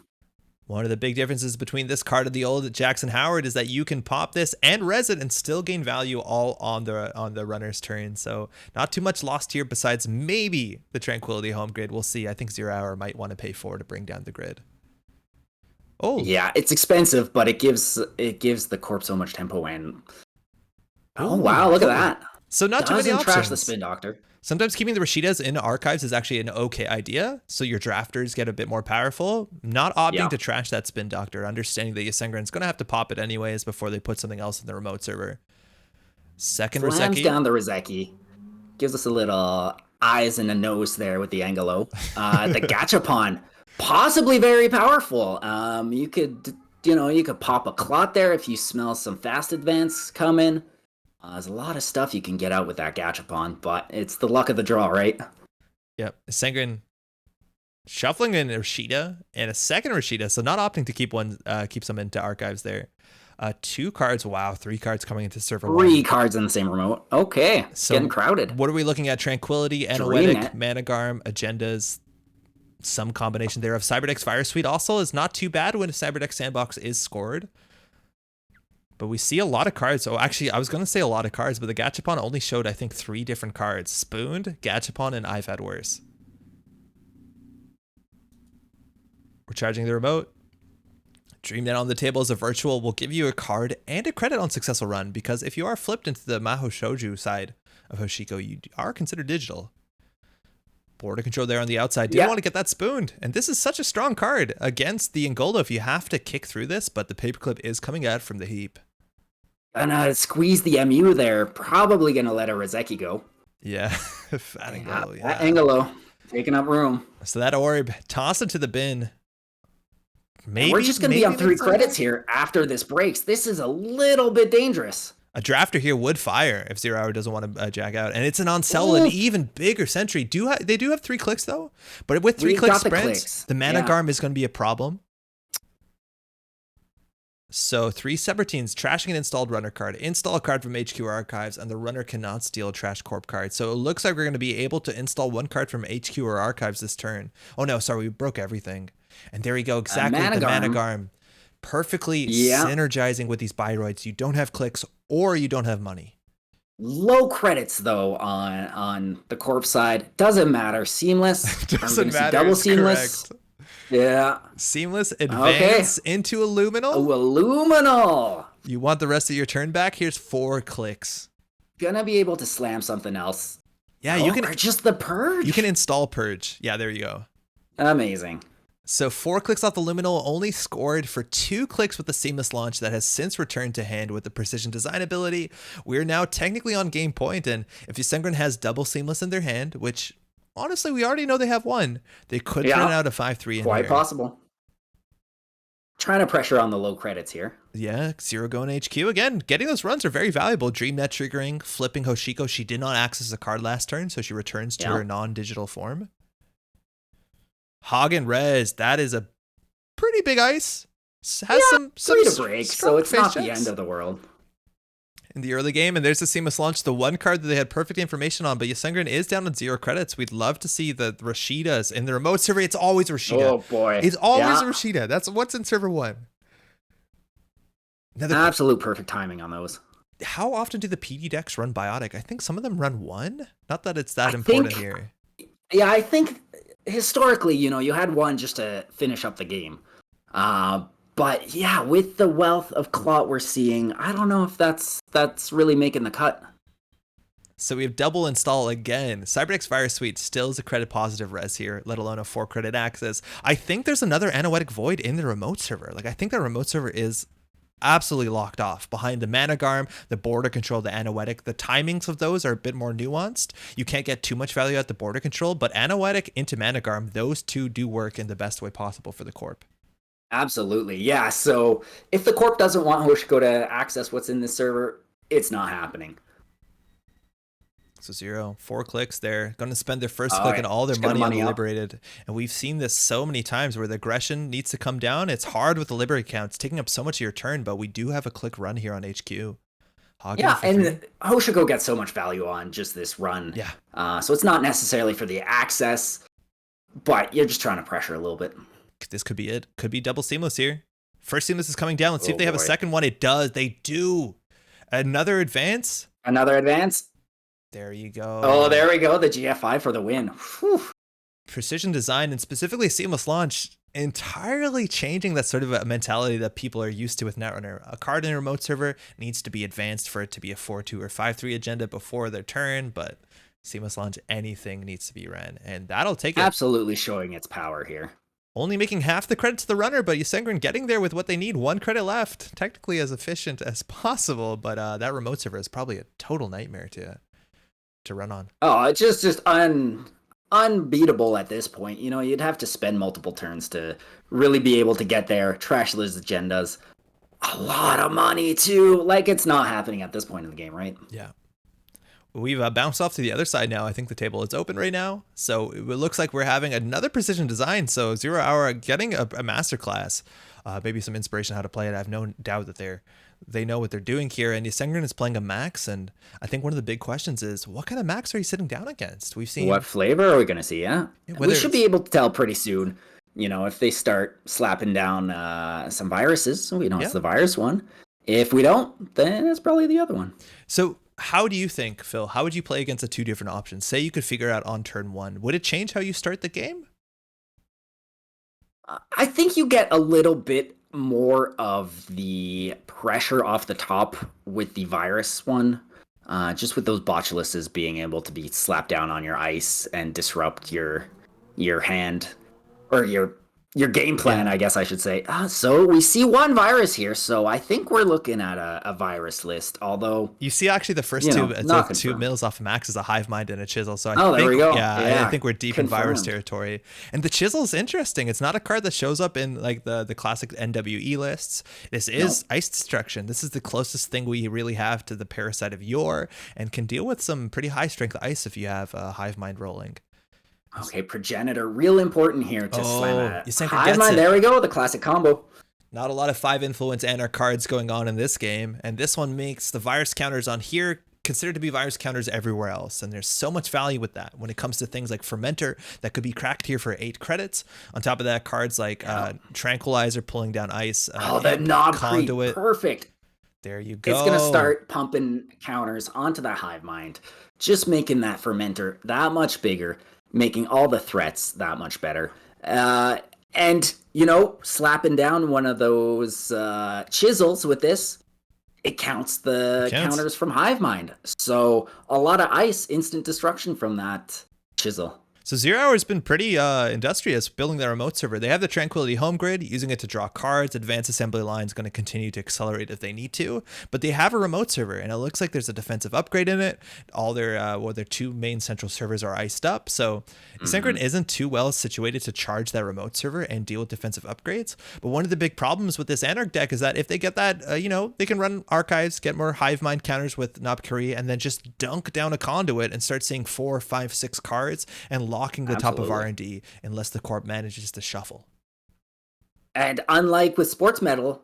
One of the big differences between this card and the old Jackson Howard is that you can pop this and res it and still gain value all on the runner's turn. So not too much lost here besides maybe the Tranquility home grid. We'll see. I think 0 Hour might want to pay 4 to bring down the grid. Oh. Yeah, it's expensive, but it gives the corp so much tempo and oh wow, look at that. So not too many Doesn't options. trash the spin doctor. Sometimes keeping the Rashidas in archives is actually an okay idea, so your drafters get a bit more powerful. Not opting to trash that spin doctor, understanding that Ysengram going to have to pop it anyways before they put something else in the remote server. Second Slams Rozeki. down the Rozeki. Gives us a little eyes and a nose there with the Angelo. The Gachapon. Possibly very powerful. You could, you could pop a clot there if you smell some fast advance coming. There's a lot of stuff you can get out with that Gachapon, but it's the luck of the draw, right? Yep. Sengren shuffling in Rashida and a second Rashida, so not opting to keep some into archives there. 2 cards. Wow, 3 cards coming into server 3 1. cards in the same remote. Okay, So getting crowded. what are we looking at? Tranquility, Anoetic, Managarm, Agendas, some combination there of Cyberdeck's Fire Suite also is not too bad when a Cyberdeck Sandbox is scored. But we see a lot of cards. Oh, actually, I was going to say a lot of cards, but the Gachapon only showed, I think, 3 different cards. Spooned, Gachapon, and I've Had Worse. We're charging the remote. DreamNet on the table as a virtual will give you a card and a credit on successful run, because if you are flipped into the Maho Shouju side of Hoshiko, you are considered digital. Border control there on the outside. Do want to get that spooned. And this is such a strong card against the Engoldo. You have to kick through this, but the paperclip is coming out from the heap. And squeeze the MU there. Probably going to let a Rozeki go. Yeah. Fat Engolo, That Engolo taking up room. So that orb, toss it to the bin. Maybe we're just going to be on 3 credits here after this breaks. This is a little bit dangerous. A drafter here would fire if 0 Hour doesn't want to jack out. And it's an on-sell, an even bigger Sentry. They do have 3 clicks, though. But with 3 click sprints, the Managarm is going to be a problem. So 3 Subroutines, trashing an installed runner card, install a card from HQ Archives, and the runner cannot steal a Trash Corp card. So it looks like we're going to be able to install 1 card from HQ or Archives this turn. Oh no, sorry, we broke everything. And there we go, exactly, the Managarm. Perfectly synergizing with these Biroids. You don't have clicks or you don't have money. Low credits, though, on the Corp side. Doesn't matter. Seamless. Doesn't matter. Double seamless. Correct. Yeah. Seamless advance into Illuminal. Illuminal. You want the rest of your turn back? Here's 4 clicks. Gonna be able to slam something else. Yeah, you can. Or just the Purge. You can install Purge. Yeah, there you go. Amazing. So 4 clicks off the Luminal, only scored for 2 clicks with the Seamless launch that has since returned to hand with the Precision Design ability. We're now technically on game point, and if Sengren has double Seamless in their hand, which honestly we already know they have 1, they could run out a 5-3 in quite possible. Trying to pressure on the low credits here. Yeah, 0 going HQ. Again, getting those runs are very valuable. DreamNet triggering, flipping Hoshiko. She did not access a card last turn, so she returns to her non-digital form. Hagen Rez, that is a pretty big ice. Has some to break, so it's not the end of the world. In the early game, and there's the Seamless launch, the 1 card that they had perfect information on, but Sengren is down at 0 credits. We'd love to see the Rashidas in the remote server. It's always Rashida. Oh boy. It's always a Rashida. That's what's in server 1. Absolute perfect timing on those. How often do the PD decks run Biotic? I think some of them run 1. Not that it's that important here. Yeah, I think historically, you had 1 just to finish up the game. But yeah, with the wealth of clot we're seeing, I don't know if that's really making the cut. So we have double install again. Cyberdeck's Fire Suite still is a credit positive res here, let alone a 4 credit access. I think there's another Anoetic Void in the remote server. Like, I think the remote server is absolutely locked off behind the Managarm, the border control, the Anoetic. The timings of those are a bit more nuanced. You can't get too much value at the border control, but Anoetic into Managarm, those 2 do work in the best way possible for the Corp. Absolutely, yeah. So if the Corp doesn't want Hoshiko to access what's in this server, it's not happening. So 0, 4 clicks there. Going to spend their first click and all their money on the Liberated. And we've seen this so many times where the aggression needs to come down. It's hard with the Liberate count. It's taking up so much of your turn, but we do have a click run here on HQ. And Hoshiko gets so much value on just this run. Yeah. So it's not necessarily for the access, but you're just trying to pressure a little bit. This could be it. Could be double Seamless here. First Seamless is coming down. Let's see if they have a second one. It does. They do. Another advance. There you go. Oh, there we go. The GF5 for the win. Whew. Precision Design and specifically Seamless launch entirely changing that sort of a mentality that people are used to with Netrunner. A card in a remote server needs to be advanced for it to be a 4-2 or 5-3 agenda before their turn, but Seamless launch, anything needs to be ran, and that'll take it. Absolutely showing its power here. Only making half the credit to the runner, but Sengren getting there with what they need. 1 credit left. Technically as efficient as possible, but that remote server is probably a total nightmare to run on. Oh, it's just unbeatable at this point. You know, you'd have to spend multiple turns to really be able to get there, trash those agendas. A lot of money too. Like, it's not happening at this point in the game, right? Yeah. We've bounced off to the other side now. I think the table is open right now. So it looks like we're having another precision design. So 0 Hour getting a masterclass, maybe some inspiration how to play it. I have no doubt that they know what they're doing here. And Yasengren is playing a max. And I think one of the big questions is, what kind of max are you sitting down against? We've seen What flavor are we going to see? Yeah. We should be able to tell pretty soon, you know, if they start slapping down some viruses. We know it's the virus one. If we don't, then it's probably the other one. So how do you think, Phil, how would you play against the two different options? Say you could figure out on turn one. Would it change how you start the game? I think you get a little bit more of the pressure off the top with the virus one. Just with those botulises being able to be slapped down on your ice and disrupt your hand or your game plan, I guess I should say. So we see one virus here, so I think we're looking at a virus list, although... You see actually the first two mills off of Max is a Hive Mind and a Chisel, so I think, there we go. I think we're deep in virus territory. And the Chisel's interesting. It's not a card that shows up in like the classic NWE lists. This is Ice Destruction. This is the closest thing we really have to the Parasite of Yore and can deal with some pretty high strength ice if you have a Hive Mind rolling. Okay, Progenitor, real important here to slam at. Hive Mind, there we go, the classic combo. Not a lot of 5 influence Anar cards going on in this game, and this one makes the virus counters on here considered to be virus counters everywhere else, and there's so much value with that when it comes to things like Fermenter that could be cracked here for 8 credits. On top of that, cards like Tranquilizer pulling down ice. The Knob Conduit. Perfect. There you go. It's going to start pumping counters onto that Hive Mind, just making that Fermenter that much bigger, making all the threats that much better. And, you know, slapping down one of those chisels with this, it counts the counters from Hive Mind. So a lot of ice, instant destruction from that chisel. So 0 Hour has been pretty industrious building their remote server. They have the Tranquility home grid, using it to draw cards. Advanced assembly line is going to continue to accelerate if they need to. But they have a remote server, and it looks like there's a defensive upgrade in it. All their their 2 main central servers are iced up. So Yasengren isn't too well situated to charge that remote server and deal with defensive upgrades. But one of the big problems with this Anarch deck is that if they get that, they can run archives, get more Hive Mind counters with Nobkuri, and then just dunk down a conduit and start seeing 4, 5, 6 cards and locking the top of R&D unless the corp manages to shuffle. And unlike with Sports Metal,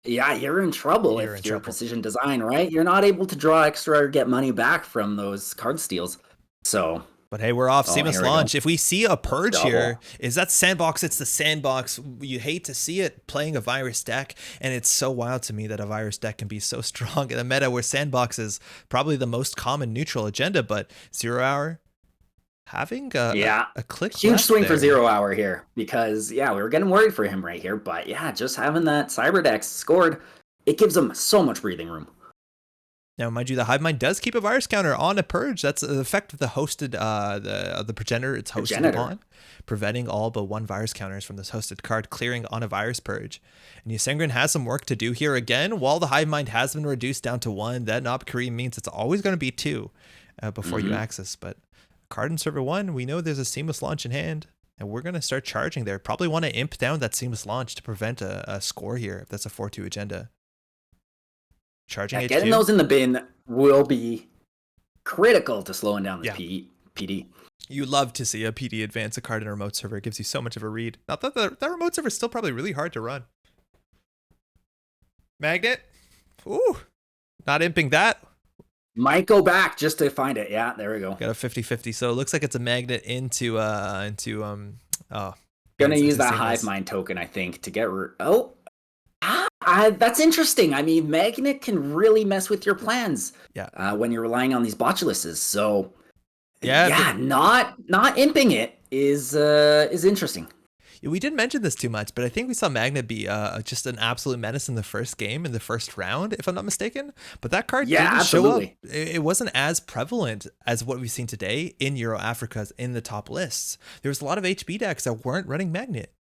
you're in trouble if you're Precision Design, right? You're not able to draw extra or get money back from those card steals. So... But hey, we're off. Seamless launch. If we see a purge here, is that sandbox? It's the sandbox. You hate to see it playing a virus deck, and it's so wild to me that a virus deck can be so strong in a meta where sandbox is probably the most common neutral agenda. But 0 Hour having a click. Huge swing there for 0 Hour here because we were getting worried for him right here. But just having that Cyberdex scored, it gives him so much breathing room. Now, mind you, the Hive Mind does keep a virus counter on a purge. That's the effect of the hosted, the Progenitor it's hosted upon, preventing all but 1 virus counters from this hosted card clearing on a virus purge. And Yasengren has some work to do here again. While the Hive Mind has been reduced down to 1, that Nobkuri means it's always going to be 2 before you access. But card in server 1, we know there's a seamless launch in hand, and we're going to start charging there. Probably want to imp down that seamless launch to prevent a score here if that's a 4-2 agenda. Charging getting those in the bin will be critical to slowing down the PD. You love to see a PD advance a card in a remote server. It gives you so much of a read. Not that that remote server is still probably really hard to run. Magnet. Ooh. Not imping that. Might go back just to find it. Yeah, there we go. Got a 50-50. So it looks like it's a magnet into Gonna use that Hive Mind token, I think, to get that's interesting. I mean, Magnet can really mess with your plans. When you're relying on these botulises. So, not imping it is interesting. We didn't mention this too much, but I think we saw Magnet be just an absolute menace in the first game, in the first round, if I'm not mistaken. But that card didn't show up. It wasn't as prevalent as what we've seen today in Euro Africa's in the top lists. There was a lot of HB decks that weren't running Magnet.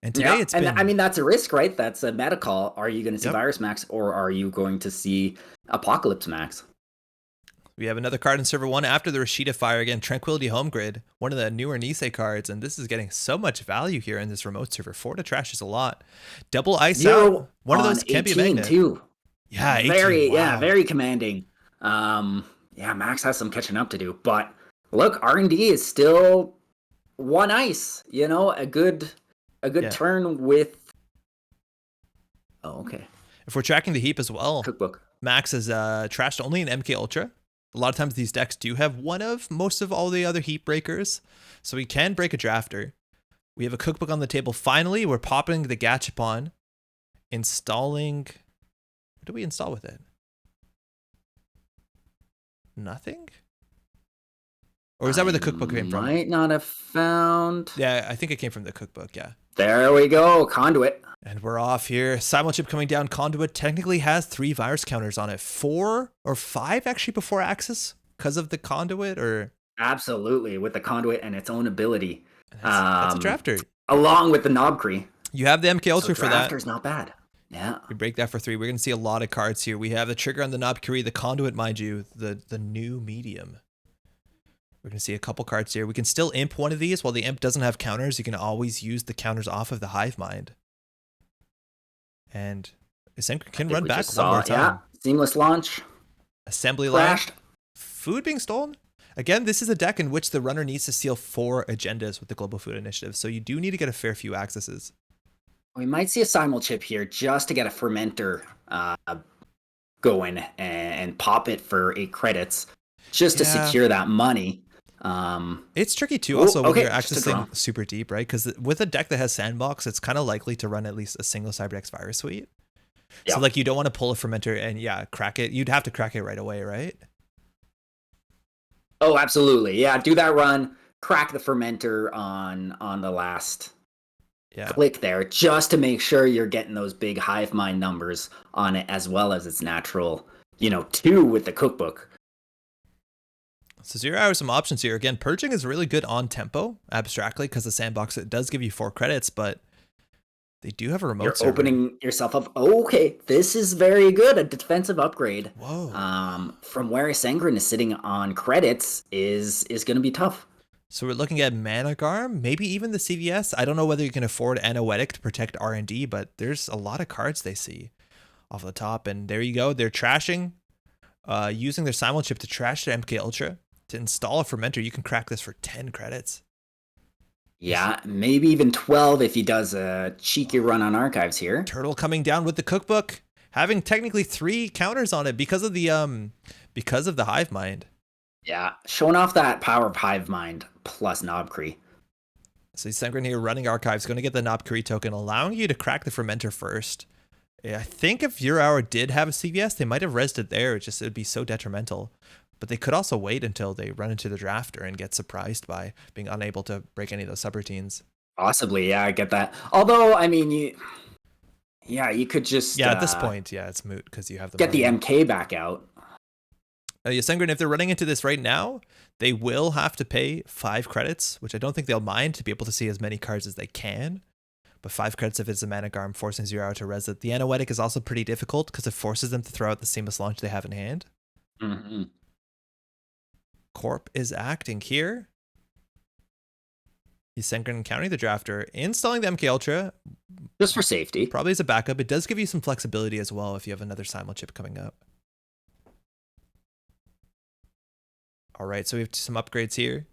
And today it's been... I mean, that's a risk, right? That's a meta call. Are you going to see Virus Max or are you going to see Apocalypse Max? We have another card in server 1 after the Rashida Fire. Again, Tranquility Home Grid, one of the newer Nisei cards, and this is getting so much value here in this remote server. 4 to trash is a lot. Double Ice Zero Out. One of those can be a magnet. too. Yeah, 18. Very, wow. very commanding. Yeah, Max has some catching up to do, but look, R&D is still 1 ice. You know, a good turn with. Oh, okay. If we're tracking the heap as well, Cookbook. Max is trashed only in MK Ultra. A lot of times these decks do have one of most of all the other heap breakers, so we can break a drafter. We have a cookbook on the table. Finally, we're popping the Gachapon, installing. What do we install with it? Nothing? Or is that where the cookbook came from? Might not have found. Yeah, I think it came from the cookbook, yeah. There we go, Conduit. And we're off here. Simulchip coming down. Conduit technically has 3 virus counters on it. 4 or 5 actually before Axis because of the Conduit, or absolutely with the Conduit and its own ability. That's a drafter. Along with the Knobkree. You have the MK Ultra for that. Drafter's not bad. Yeah. We break that for 3. We're going to see a lot of cards here. We have the trigger on the Knobkree, the Conduit, mind you, the new medium. We're going to see a couple cards here. We can still imp one of these. While the imp doesn't have counters, you can always use the counters off of the Hive Mind. And Isenka can run back one more time. Yeah, seamless launch. Assembly Crashed. line. Food being stolen. Again, this is a deck in which the runner needs to steal 4 agendas with the Global Food Initiative, so you do need to get a fair few accesses. We might see a Simulchip here just to get a Fermenter going and pop it for 8 credits just to secure that money. It's tricky too also when you're just accessing super deep, right? Because with a deck that has Sandbox, it's kind of likely to run at least a single Cyberdex Virus Suite. So like you don't want to pull a Fermenter and crack it. You'd have to crack it right away, right? Oh, absolutely. Yeah, do that run, crack the Fermenter on the last click there, just to make sure you're getting those big Hive Mind numbers on it, as well as its natural, 2 with the cookbook. So 0 hours, some options here. Again, purging is really good on tempo, abstractly, because the Sandbox, it does give you 4 credits, but they do have a remote server. Opening yourself up. Okay, this is very good. A defensive upgrade. Whoa. From where Sangren is sitting on credits is going to be tough. So we're looking at Mana Garm, maybe even the CVS. I don't know whether you can afford Anoetic to protect R&D, but there's a lot of cards they see off the top. And there you go. They're trashing, using their Simulchip to trash their MK Ultra. To install a Fermenter, you can crack this for 10 credits. Yeah, maybe even 12 if he does a cheeky run on archives here. Turtle coming down with the cookbook, having technically 3 counters on it because of the Hive Mind. Yeah, showing off that power of Hive Mind plus Knobkree. So Sengren here running archives, going to get the Knobkree token, allowing you to crack the Fermenter first. I think if your hour did have a CVS, they might have rezzed it there. It would be so detrimental. But they could also wait until they run into the drafter and get surprised by being unable to break any of those subroutines. Possibly, yeah, I get that. Although, I mean, you could just... Yeah, at this point, it's moot because you have the get money. the MK back out. Sengren, if they're running into this right now, they will have to pay 5 credits, which I don't think they'll mind to be able to see as many cards as they can. But 5 credits if it's a Mana Garm, forcing 0 to res it. The Anoetic is also pretty difficult because it forces them to throw out the seamless launch they have in hand. Mm-hmm. Corp is acting here. He's Sengren counting the drafter, installing the MK Ultra. Just for safety. Probably as a backup. It does give you some flexibility as well if you have another Simulchip coming up. All right, so we have some upgrades here.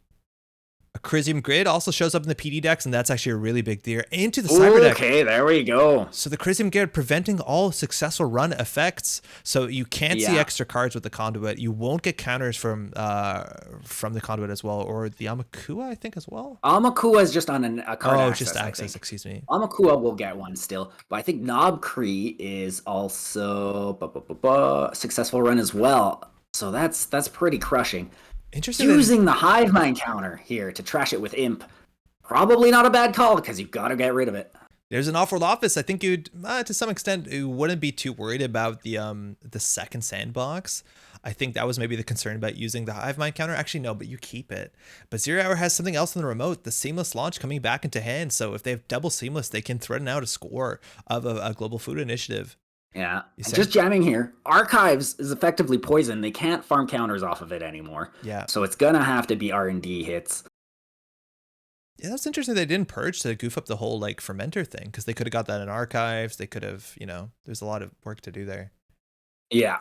A Chrysium Grid also shows up in the PD decks, and that's actually a really big deal. Into the Cyber deck. Okay, there we go. So the Chrysium Grid preventing all successful run effects. So you can't see extra cards with the Conduit. You won't get counters from the Conduit as well, or the Amakua, I think, as well. Amakua is just on a card access. Just access, excuse me. Amakua will get one still, but I think Knobkree is also successful run as well. So that's pretty crushing. Interesting. Using the Hive Mind counter here to trash it with Imp. Probably not a bad call because you've got to get rid of it. There's an off-world office. I think you'd, to some extent, you wouldn't be too worried about the second Sandbox. I think that was maybe the concern about using the Hive Mind counter. Actually, no, but you keep it. But 0 Hour has something else in the remote, the Seamless launch coming back into hand. So if they have double Seamless, they can threaten out a score of a Global Food Initiative. Yeah. You And say? just jamming here. Archives is effectively poison. They can't farm counters off of it anymore. Yeah. So it's gonna have to be R&D hits. Yeah, that's interesting. They didn't purge to goof up the whole like fermenter thing because they could have got that in archives. They could have, there's a lot of work to do there. Yeah.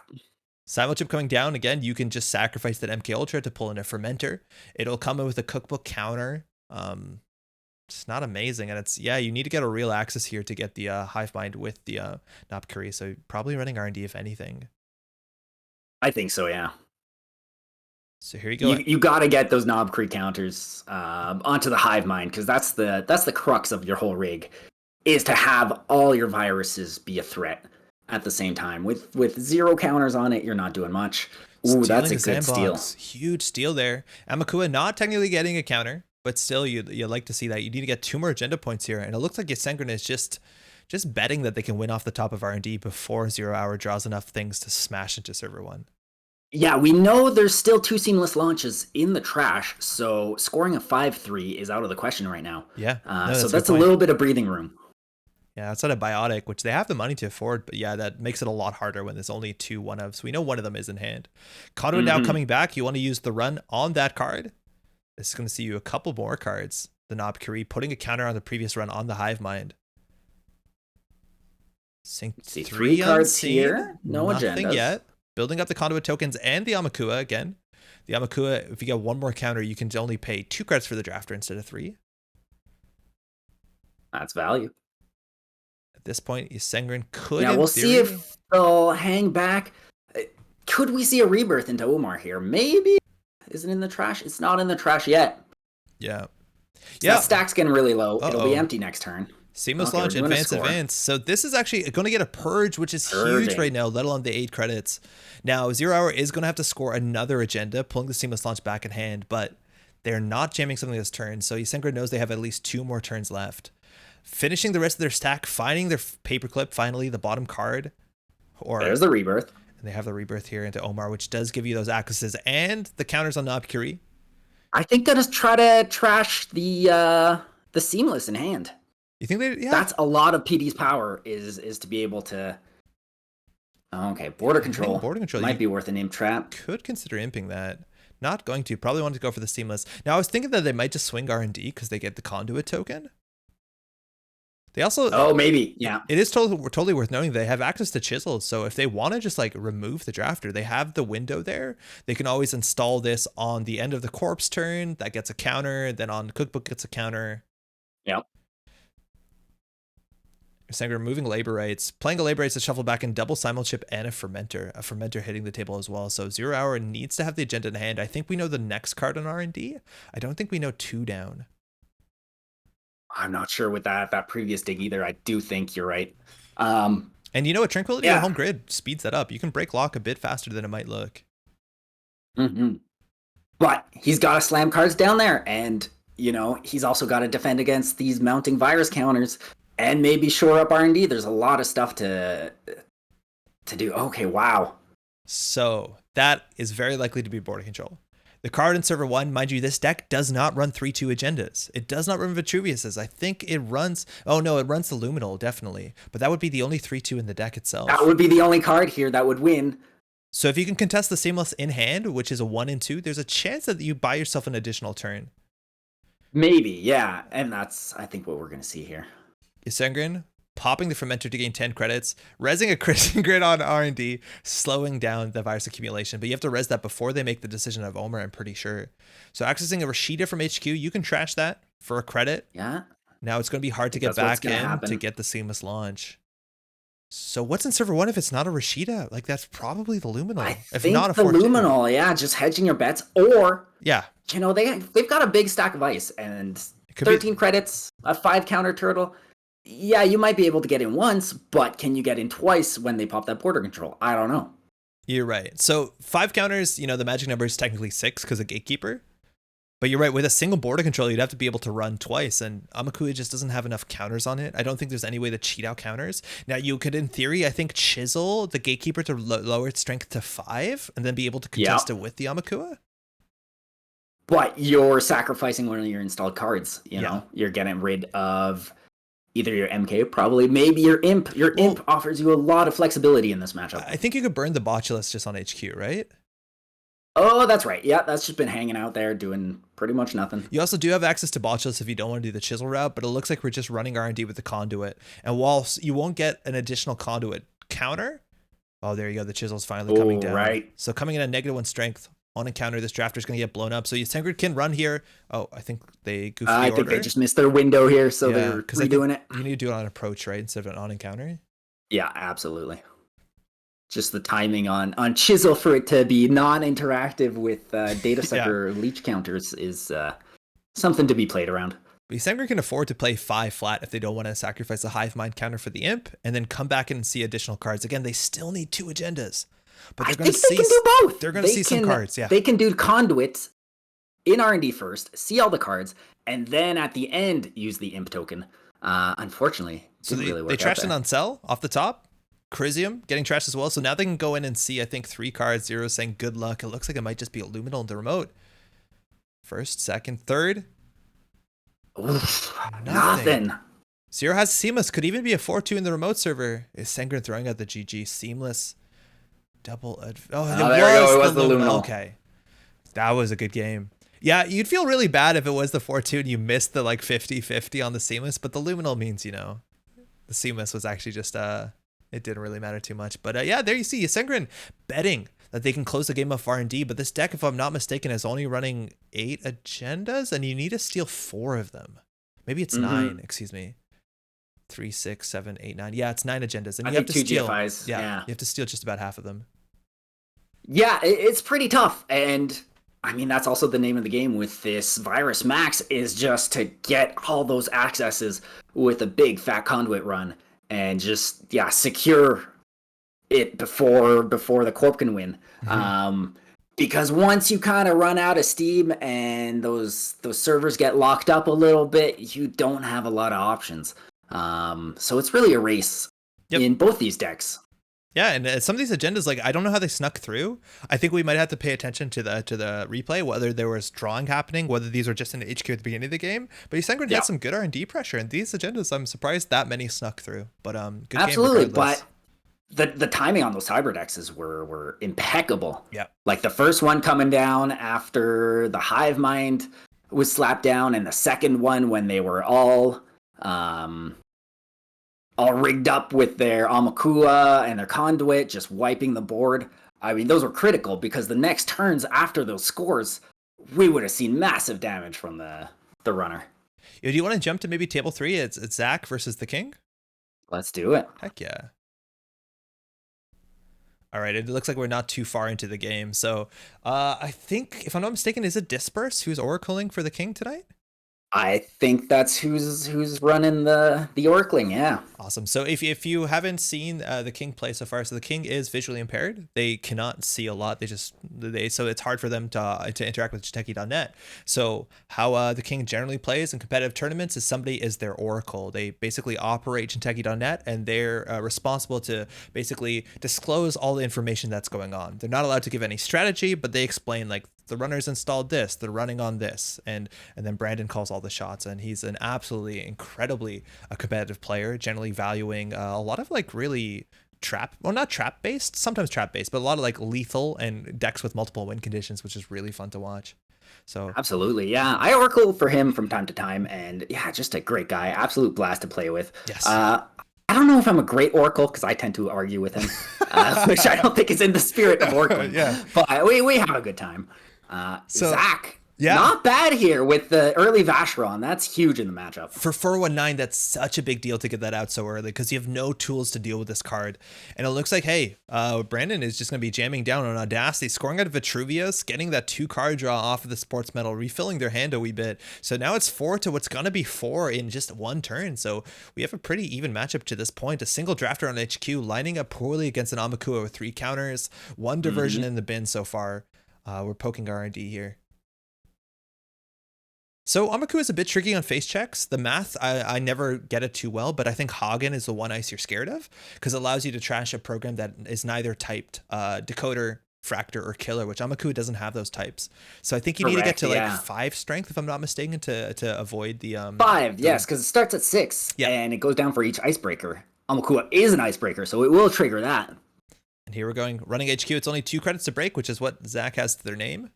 Simul chip coming down again. You can just sacrifice that MK Ultra to pull in a fermenter. It'll come in with a cookbook counter. It's not amazing, and you need to get a real access here to get the hive mind with the Knob Curry. So probably running R&D if anything. I think so, yeah. So here you go. You got to get those Knob Creek counters onto the hive mind, because that's the crux of your whole rig, is to have all your viruses be a threat at the same time. With 0 counters on it, you're not doing much. Ooh, that's a good steal. Huge steal there. Amakua not technically getting a counter, but still you like to see that. You need to get 2 more agenda points here, and it looks like Yasengrin is just betting that they can win off the top of R&D before 0 Hour draws enough things to smash into server 1. Yeah, we know there's still 2 seamless launches in the trash, so scoring a 5-3 is out of the question right now. Yeah. So that's a little bit of breathing room. Yeah, outside of Biotic, which they have the money to afford, but yeah, that makes it a lot harder when there's only 2 1-ofs. We know one of them is in hand. Conduit now coming back. You want to use the run on that card. This is going to see you a couple more cards. The Knob Curie putting a counter on the previous run on the Hive Mind. See 3 cards here. No Nothing agendas yet. Building up the conduit tokens and the Amakua again. The Amakua, if you get 1 more counter, you can only pay 2 cards for the drafter instead of 3. That's value. At this point, Yasengrin could. Yeah, we'll see if they'll hang back. Could we see a rebirth into Omar here? Maybe. Is it in the trash? It's not in the trash yet. Yeah. So that stack's getting really low. It'll be empty next turn. Seamless launch, advance. So this is actually going to get a purge, which is huge right now, let alone the 8 credits. Now, 0 Hour is going to have to score another agenda, pulling the seamless launch back in hand, but they're not jamming something this turn. So Yasengrin knows they have at least 2 more turns left. Finishing the rest of their stack, finding their paperclip, finally, the bottom card. There's the rebirth. And they have the rebirth here into Omar, which does give you those accesses and the counters on Knob Curie. I think they'll just try to trash the seamless in hand. You think they? Yeah. That's a lot of PD's power is to be able to. Okay, border control. Border control might be worth an imp trap. Could consider imping that. Not going to. Probably wanted to go for the seamless. Now I was thinking that they might just swing R&D because they get the conduit token. They also. Oh, maybe. Yeah. It is totally worth knowing they have access to chisels. So if they want to just like remove the drafter, they have the window there. They can always install this on the end of the corpse turn. That gets a counter. Then on cookbook gets a counter. Yep. Saying removing labor rights, playing a labor rights to shuffle back in double simul chip and a fermenter hitting the table as well. So 0 Hour needs to have the agenda in hand. I think we know the next card on R&D. I don't think we know 2 down. I'm not sure with that previous dig either. I do think you're right. And you know what? Tranquility at home grid speeds that up. You can break lock a bit faster than it might look. But he's got to slam cards down there, and he's also got to defend against these mounting virus counters. And maybe shore up R&D. There's a lot of stuff to do. Okay, wow. So that is very likely to be border control. The card in server 1, mind you, this deck does not run 3-2 agendas. It does not run Vitruvius's. I think it runs. Oh no, it runs the Luminal definitely. But that would be the only 3-2 in the deck itself. That would be the only card here that would win. So if you can contest the Seamless in hand, which is a 1 and 2, there's a chance that you buy yourself an additional turn. Maybe, yeah, and that's I think what we're gonna see here. Yasengrin popping the fermenter to gain 10 credits, resing a crit grid on R&D, slowing down the virus accumulation. But you have to res that before they make the decision of Omer, I'm pretty sure. So accessing a Rashida from HQ, you can trash that for a credit. Yeah. Now it's going to be hard to get back in to get the seamless launch. So what's in server 1 if it's not a Rashida? Like that's probably the Luminal. If not the Luminal, yeah, just hedging your bets. Or they've got a big stack of ice and 13 credits, a 5 counter turtle. Yeah, you might be able to get in once, but can you get in twice when they pop that border control? I don't know. You're right. So 5 counters, the magic number is technically 6 because of Gatekeeper. But you're right, with a single border control, you'd have to be able to run twice, and Amakua just doesn't have enough counters on it. I don't think there's any way to cheat out counters. Now, you could, in theory, I think, chisel the Gatekeeper to lower its strength to 5, and then be able to contest it with the Amakua. But you're sacrificing one of your installed cards, You're getting rid of either your MK, probably, maybe your Imp. Your Well, Imp offers you a lot of flexibility in this matchup. I think you could burn the Botulus just on HQ, right? Oh, that's right. Yeah, that's just been hanging out there doing pretty much nothing. You also do have access to Botulus if you don't want to do the chisel route, but it looks like we're just running R&D with the conduit. And whilst you won't get an additional conduit counter, oh, there you go. The chisel's finally coming down. Right. So coming in at -1 strength on encounter, this drafter's going to get blown up. So Sengrid can run here. Oh, I think they goofed the order. I think they just missed their window here, so they're redoing it. You need to do it on approach, right, instead of an on encounter? Yeah, absolutely. Just the timing on chisel for it to be non-interactive with data sucker leech counters is something to be played around. But Sengrid can afford to play 5 flat if they don't want to sacrifice the hive mind counter for the imp and then come back and see additional cards. Again, they still need 2 agendas. But they're going to see, they can do both. They're going to see some cards, yeah. They can do conduits in R&D first, see all the cards, and then at the end use the imp token. Unfortunately, so they trashed it on Cell off the top. Chrysium getting trashed as well. So now they can go in and see, I think, 3 cards. Zero saying good luck. It looks like it might just be a Luminal in the remote. First, second, third. Oof, nothing. Zero has Seamless. Could even be a 4-2 in the remote server. Is Sengrid throwing out the GG? Seamless. Double. There it was the Luminal. Okay. That was a good game. Yeah, you'd feel really bad if it was the 4-2 and you missed the like 50-50 on the Seamless, but the Luminal means, you know, the Seamless was actually just it didn't really matter too much. But yeah, there you see Sengrid betting that they can close the game off R&D. But this deck, if I'm not mistaken, is only running 8 agendas, and you need to steal 4 of them. Maybe it's 9. Excuse me. 3, 6, 7, 8, 9. Yeah, it's 9 agendas, and you have to steal. GFIs. Yeah, you have to steal just about half of them. Yeah, it's pretty tough, and I mean that's also the name of the game with this Virus Max is just to get all those accesses with a big fat conduit run. And just secure it before the Corp can win. Because once you kind of run out of steam and those servers get locked up a little bit, you don't have a lot of options. So it's really a race in both these decks. Yeah, and some of these agendas, like I don't know how they snuck through. I think we might have to pay attention to the replay, whether there was drawing happening, whether these are just in HQ at the beginning of the game. But Sengrid had some good R&D pressure, and these agendas, I'm surprised that many snuck through. But good absolutely, game regardless. But the timing on those cyber dexes were impeccable. Yeah, like the first one coming down after the hive mind was slapped down, and the second one when they were all rigged up with their Amakua and their conduit, just wiping the board. I mean, those were critical because the next turns after those scores, we would have seen massive damage from the runner. Do you want to jump to maybe table 3? It's Zach versus the King? Let's do it. Heck yeah. All right, it looks like we're not too far into the game. So I think, if I'm not mistaken, is it Disperse who's oracling for the King tonight? I think that's who's running the oracling, yeah. Awesome. So if you haven't seen the King play so far, so the King is visually impaired. They cannot see a lot. So it's hard for them to interact with Jiteki.net. So how the King generally plays in competitive tournaments is somebody is their oracle. They basically operate Jiteki.net, and they're responsible to basically disclose all the information that's going on. They're not allowed to give any strategy, but they explain like the runners installed this, they're running on this, and then Brandon calls all the shots, and he's an absolutely incredibly competitive player, generally valuing a lot of like really not trap based, sometimes trap based, but a lot of like lethal and decks with multiple win conditions, which is really fun to watch. So absolutely, yeah, I oracle for him from time to time, and yeah, just a great guy, absolute blast to play with. Yes. I don't know if I'm a great oracle because I tend to argue with him, which I don't think is in the spirit of oracling. Yeah. But we have a good time. So Zach, not bad here with the early Vacheron. That's huge in the matchup. For 419, that's such a big deal to get that out so early because you have no tools to deal with this card. And it looks like, hey, Brandon is just going to be jamming down on Audacity, scoring out of Vitruvius, getting that 2-card draw off of the Sports Medal, refilling their hand a wee bit. So now it's 4 to what's going to be 4 in just one turn. So we have a pretty even matchup to this point. A single drafter on HQ lining up poorly against an Amakua with 3 counters, 1 diversion in the bin so far. We're poking R&D here. So Amaku is a bit tricky on face checks. The math, I never get it too well, but I think Hagen is the one ice you're scared of because it allows you to trash a program that is neither typed decoder Fractor or Killer, which Amakua doesn't have those types. So I think you need to get Correct, to like yeah. 5 strength, if I'm not mistaken, to avoid the 5, yes, because it starts at 6, Yeah. and it goes down for each icebreaker. Amakua is an icebreaker, so it will trigger that. And here we're going running HQ. It's only 2 credits to break, which is what Zach has to their name.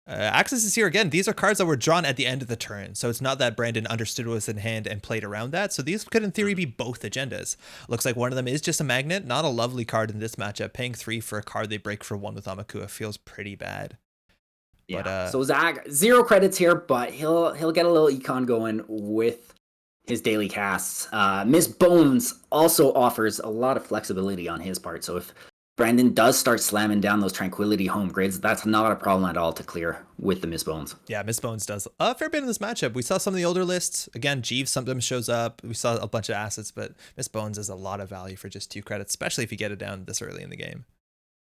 Access is here again. These are cards that were drawn at the end of the turn, so it's not that Brandon understood what was in hand and played around that. So these could, in theory, be both agendas. Looks like one of them is just a magnet. Not a lovely card in this matchup. Paying 3 for a card they break for 1 with Amakua feels pretty bad. Yeah. But, so Zach, 0 credits here, but he'll get a little econ going with his daily casts. Miss Bones also offers a lot of flexibility on his part. So if Brandon does start slamming down those Tranquility home grids, that's not a problem at all to clear with the Miss Bones. Yeah, Miss Bones does a fair bit in this matchup. We saw some of the older lists. Again, Jeeves sometimes shows up. We saw a bunch of assets, but Miss Bones is a lot of value for just 2 credits, especially if you get it down this early in the game.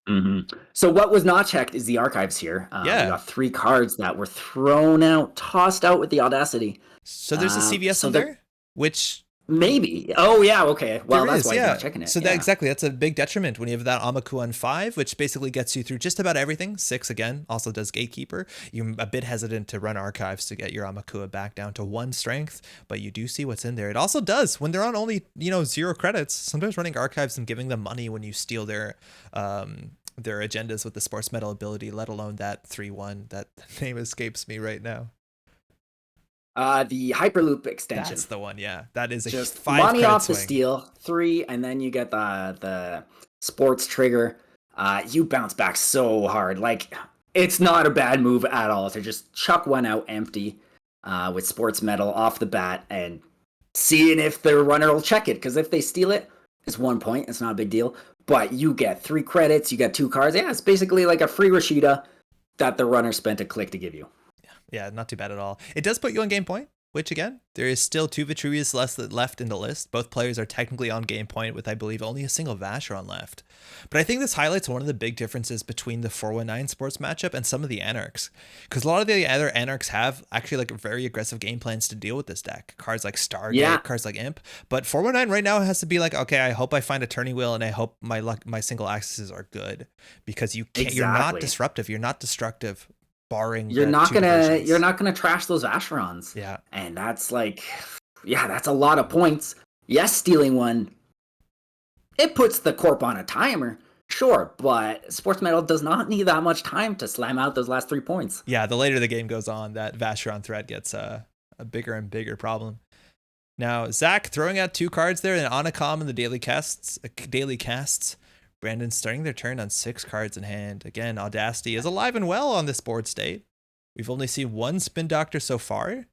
Mm-hmm. So what was not checked is the archives here. We got 3 cards that were thrown out, tossed out with the Audacity. So there's a CVS in there, which... Maybe. Oh, yeah, okay. Well, that's why you're not checking it. So exactly, that's a big detriment when you have that Amakua on 5, which basically gets you through just about everything. 6, again, also does Gatekeeper. You're a bit hesitant to run archives to get your Amakua back down to 1 strength, but you do see what's in there. It also does, when they're on only, 0 credits, sometimes running archives and giving them money when you steal their agendas with the sports metal ability, let alone that 3-1. That name escapes me right now. The Hyperloop extension. That's the one, yeah. That is just 5 money off swing. the steal, 3, and then you get the sports trigger. You bounce back so hard. Like, it's not a bad move at all to just chuck one out empty with sports metal off the bat and seeing if the runner will check it. Because if they steal it, it's 1 point. It's not a big deal. But you get 3 credits. You get 2 cards. Yeah, it's basically like a free Rashida that the runner spent a click to give you. Yeah, not too bad at all. It does put you on game point, which again, there is still 2 Vitruvius left in the list. Both players are technically on game point with, I believe, only a single Vacheron left. But I think this highlights one of the big differences between the 419 sports matchup and some of the Anarchs. Because a lot of the other Anarchs have actually like very aggressive game plans to deal with this deck. Cards like Stargate, cards like Imp. But 419 right now has to be like, okay, I hope I find a turning wheel and I hope my single accesses are good. Because you're not disruptive. You're not destructive. You're not gonna trash those Vacherons. Yeah. And that's like, that's a lot of points. Yes, stealing one, it puts the corp on a timer, sure, but Sports Metal does not need that much time to slam out those last 3 points. Yeah, the later the game goes on, that Vacheron threat gets a bigger and bigger problem. Now, Zach throwing out 2 cards there, an Onacom in the daily casts. Brandon starting their turn on 6 cards in hand. Again, Audacity is alive and well on this board state. We've only seen 1 Spin Doctor so far.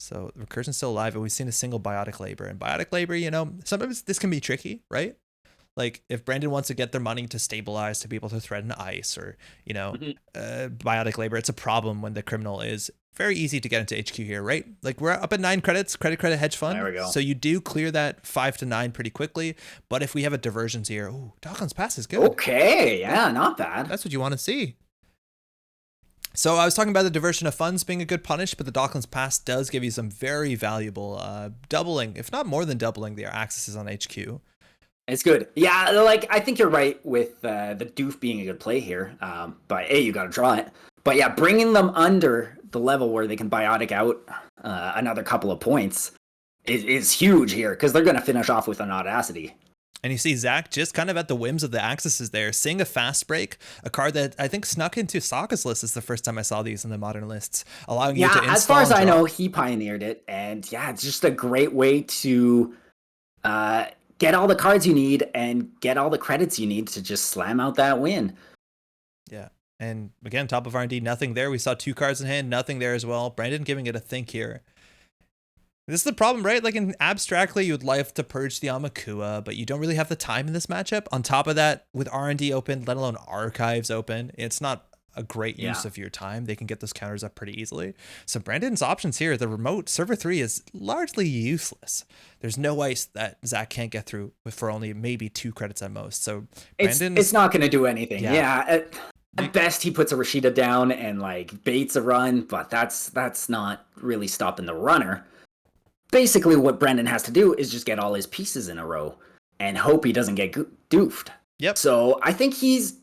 So Recursion's still alive, and we've seen a single Biotic Labor. And Biotic Labor, sometimes this can be tricky, right? Like if Brandon wants to get their money to stabilize to be able to threaten ice or, Biotic Labor, it's a problem when the criminal is very easy to get into HQ here, right? Like we're up at 9 credits, credit hedge fund. There we go. So you do clear that 5 to 9 pretty quickly. But if we have a diversions here, Docklands Pass is good. Okay, yeah, not bad. That's what you want to see. So I was talking about the diversion of funds being a good punish, but the Docklands Pass does give you some very valuable doubling, if not more than doubling their accesses on HQ. It's good. Yeah, like I think you're right with the doof being a good play here. But you got to draw it. But yeah, bringing them under the level where they can biotic out another couple of points is huge here because they're going to finish off with an Audacity. And you see Zach just kind of at the whims of the accesses there, seeing a fast break, a card that I think snuck into Sokka's list is the first time I saw these in the modern lists, allowing you to install. Yeah, as far as I know, he pioneered it. And yeah, it's just a great way to get all the cards you need and get all the credits you need to just slam out that win. Yeah. And again, top of R&D, nothing there. We saw 2 cards in hand, nothing there as well. Brandon giving it a think here. This is the problem, right? Like abstractly, you would like to purge the Amakua, but you don't really have the time in this matchup. On top of that, with R&D open, let alone archives open, it's not a great use of your time. They can get those counters up pretty easily. So Brandon's options here, the remote server 3 is largely useless. There's no ice that Zach can't get through for only maybe 2 credits at most. So Brandon, it's not going to do anything. Yeah. At best, he puts a Rashida down and like baits a run, but that's not really stopping the runner. Basically, what Brandon has to do is just get all his pieces in a row and hope he doesn't get doofed. Yep. So I think he's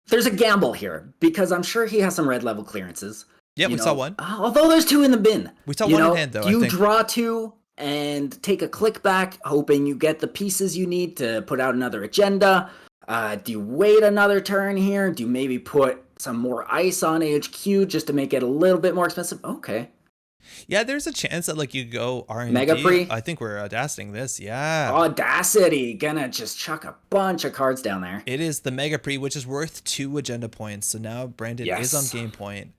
there's a gamble here because I'm sure he has some red level clearances. Yeah, we saw one. Although there's two in the bin. We saw one in hand, though, Do I you think. draw two and take a click back, hoping you get the pieces you need to put out another agenda? Do you wait another turn here? Do you maybe put some more ice on HQ just to make it a little bit more expensive? Okay. Yeah, there's a chance that like you go RNG. Mega Pre? I think we're audacitying this. Yeah. Audacity. Gonna just chuck a bunch of cards down there. It is the Mega Pre, which is worth 2 agenda points. So now Brandon is on game point.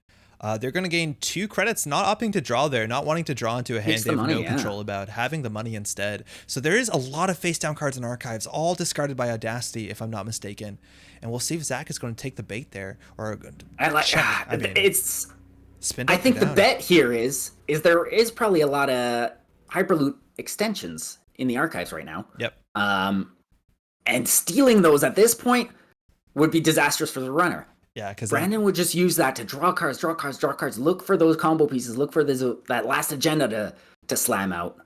They're going to gain 2 credits, not opting to draw there, not wanting to draw into a hand they have no control about, having the money instead. So there is a lot of face down cards in archives, all discarded by Audacity, if I'm not mistaken. And we'll see if Zach is going to take the bait there, or I like. check. I mean, it's. Spin I think the bet here is there is probably a lot of Hyperloop extensions in the archives right now. Yep. And stealing those at this point would be disastrous for the runner. Yeah, because Brandon would just use that to draw cards, look for those combo pieces, look for that last agenda to slam out.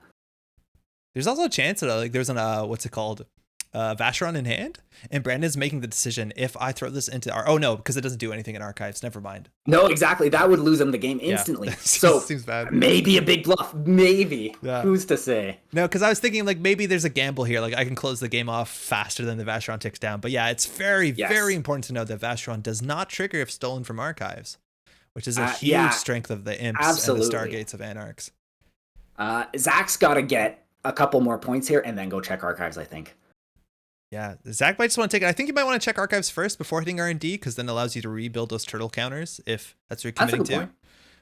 There's also a chance that like there's an what's it called? Vacheron in hand, and Brandon's making the decision if I throw this into our. Oh no, because it doesn't do anything in archives. Never mind. No, exactly. That would lose him the game instantly. Yeah. So seems bad. Maybe a big bluff. Maybe. Yeah. Who's to say? No, because I was thinking like maybe there's a gamble here. Like I can close the game off faster than the Vacheron ticks down. But yeah, it's very important to know that Vacheron does not trigger if stolen from archives, which is a huge strength of the Imps and the Stargates of Anarchs. Zach's got to get a couple more points here and then go check archives, I think. Yeah, Zach might just want to take it. I think you might want to check archives first before hitting R&D, because then it allows you to rebuild those turtle counters if that's what you're committing to. Point.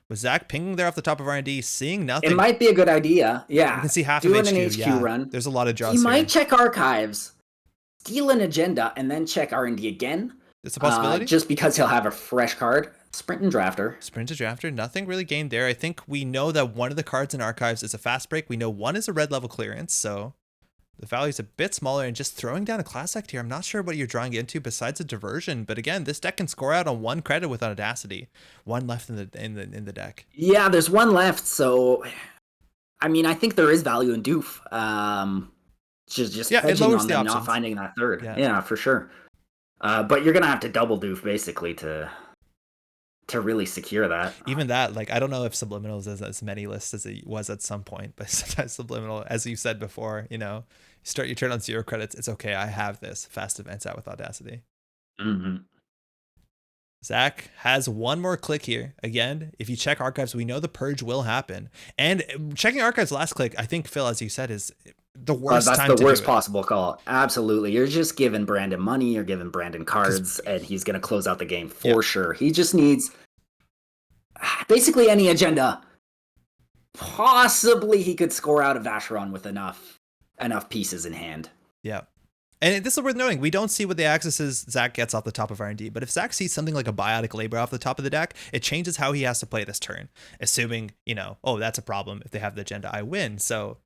With Zach pinging there off the top of R&D, seeing nothing. It might be a good idea. Yeah. You can see half of HQ. An HQ run. There's a lot of draws He might check archives, steal an agenda, and then check R&D again. It's a possibility. Just because he'll have a fresh card. Sprint and Drafter. Sprint and Drafter. Nothing really gained there. I think we know that one of the cards in archives is a fast break. We know one is a red level clearance, so the value is a bit smaller, and just throwing down a class act here, I'm not sure what you're drawing into besides a diversion. But again, this deck can score out on 1 credit with Audacity. 1 left in the deck. Yeah, there's 1 left. So, I mean, I think there is value in Doof. Just it lowers on the them options. Not finding that third. Yeah, for sure. But you're gonna have to double Doof basically to really secure that. Even that, like, I don't know if Subliminal is as many lists as it was at some point, but sometimes Subliminal, as you said before, you start your turn on 0 credits. It's okay. I have this fast events out with Audacity. Mm-hmm. Zach has 1 more click here. Again, if you check archives, we know the purge will happen. And checking archives last click, I think, Phil, as you said, is the worst time to do it. That's the worst possible call. Absolutely. You're just giving Brandon money, you're giving Brandon cards, and he's going to close out the game for sure. He just needs basically any agenda. Possibly he could score out a Vacheron with enough pieces in hand. Yeah. And this is worth knowing. We don't see what the accesses Zach gets off the top of R&D, but if Zach sees something like a Biotic Labor off the top of the deck, it changes how he has to play this turn. Assuming, that's a problem. If they have the agenda, I win. So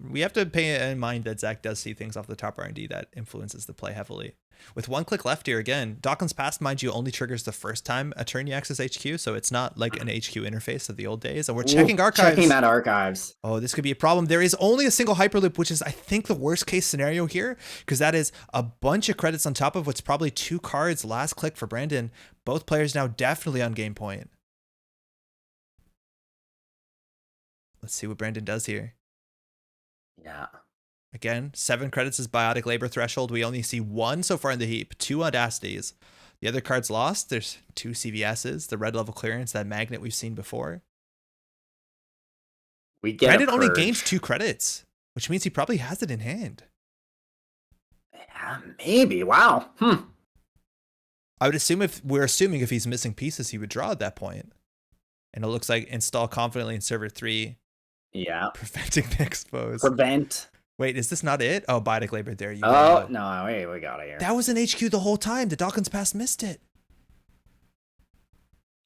we have to pay in mind that Zach does see things off the top R&D that influences the play heavily. With 1 click left here, again, Dawkins Pass, mind you, only triggers the first time a turn you access HQ, so it's not like an HQ interface of the old days. And we're checking archives. Checking that archives. Oh, this could be a problem. There is only a single Hyperloop, which is, I think, the worst case scenario here, because that is a bunch of credits on top of what's probably 2 cards last click for Brandon. Both players now definitely on game point. Let's see what Brandon does here. Yeah. Again, 7 credits is Biotic Labor threshold. We only see 1 so far in the heap, 2 Audacities. The other cards lost. There's 2 CVSs, the red level clearance, that magnet we've seen before. Brandon only gains 2 credits, which means he probably has it in hand. Yeah, maybe. Wow. I would assume if he's missing pieces, he would draw at that point. And it looks like install confidently in server 3. Yeah. Preventing the expose. Prevent. Wait, is this not it? Oh, Biotic Labor, there you go. Oh, no, wait, we got it here. That was an HQ the whole time. The Dawkins Pass missed it.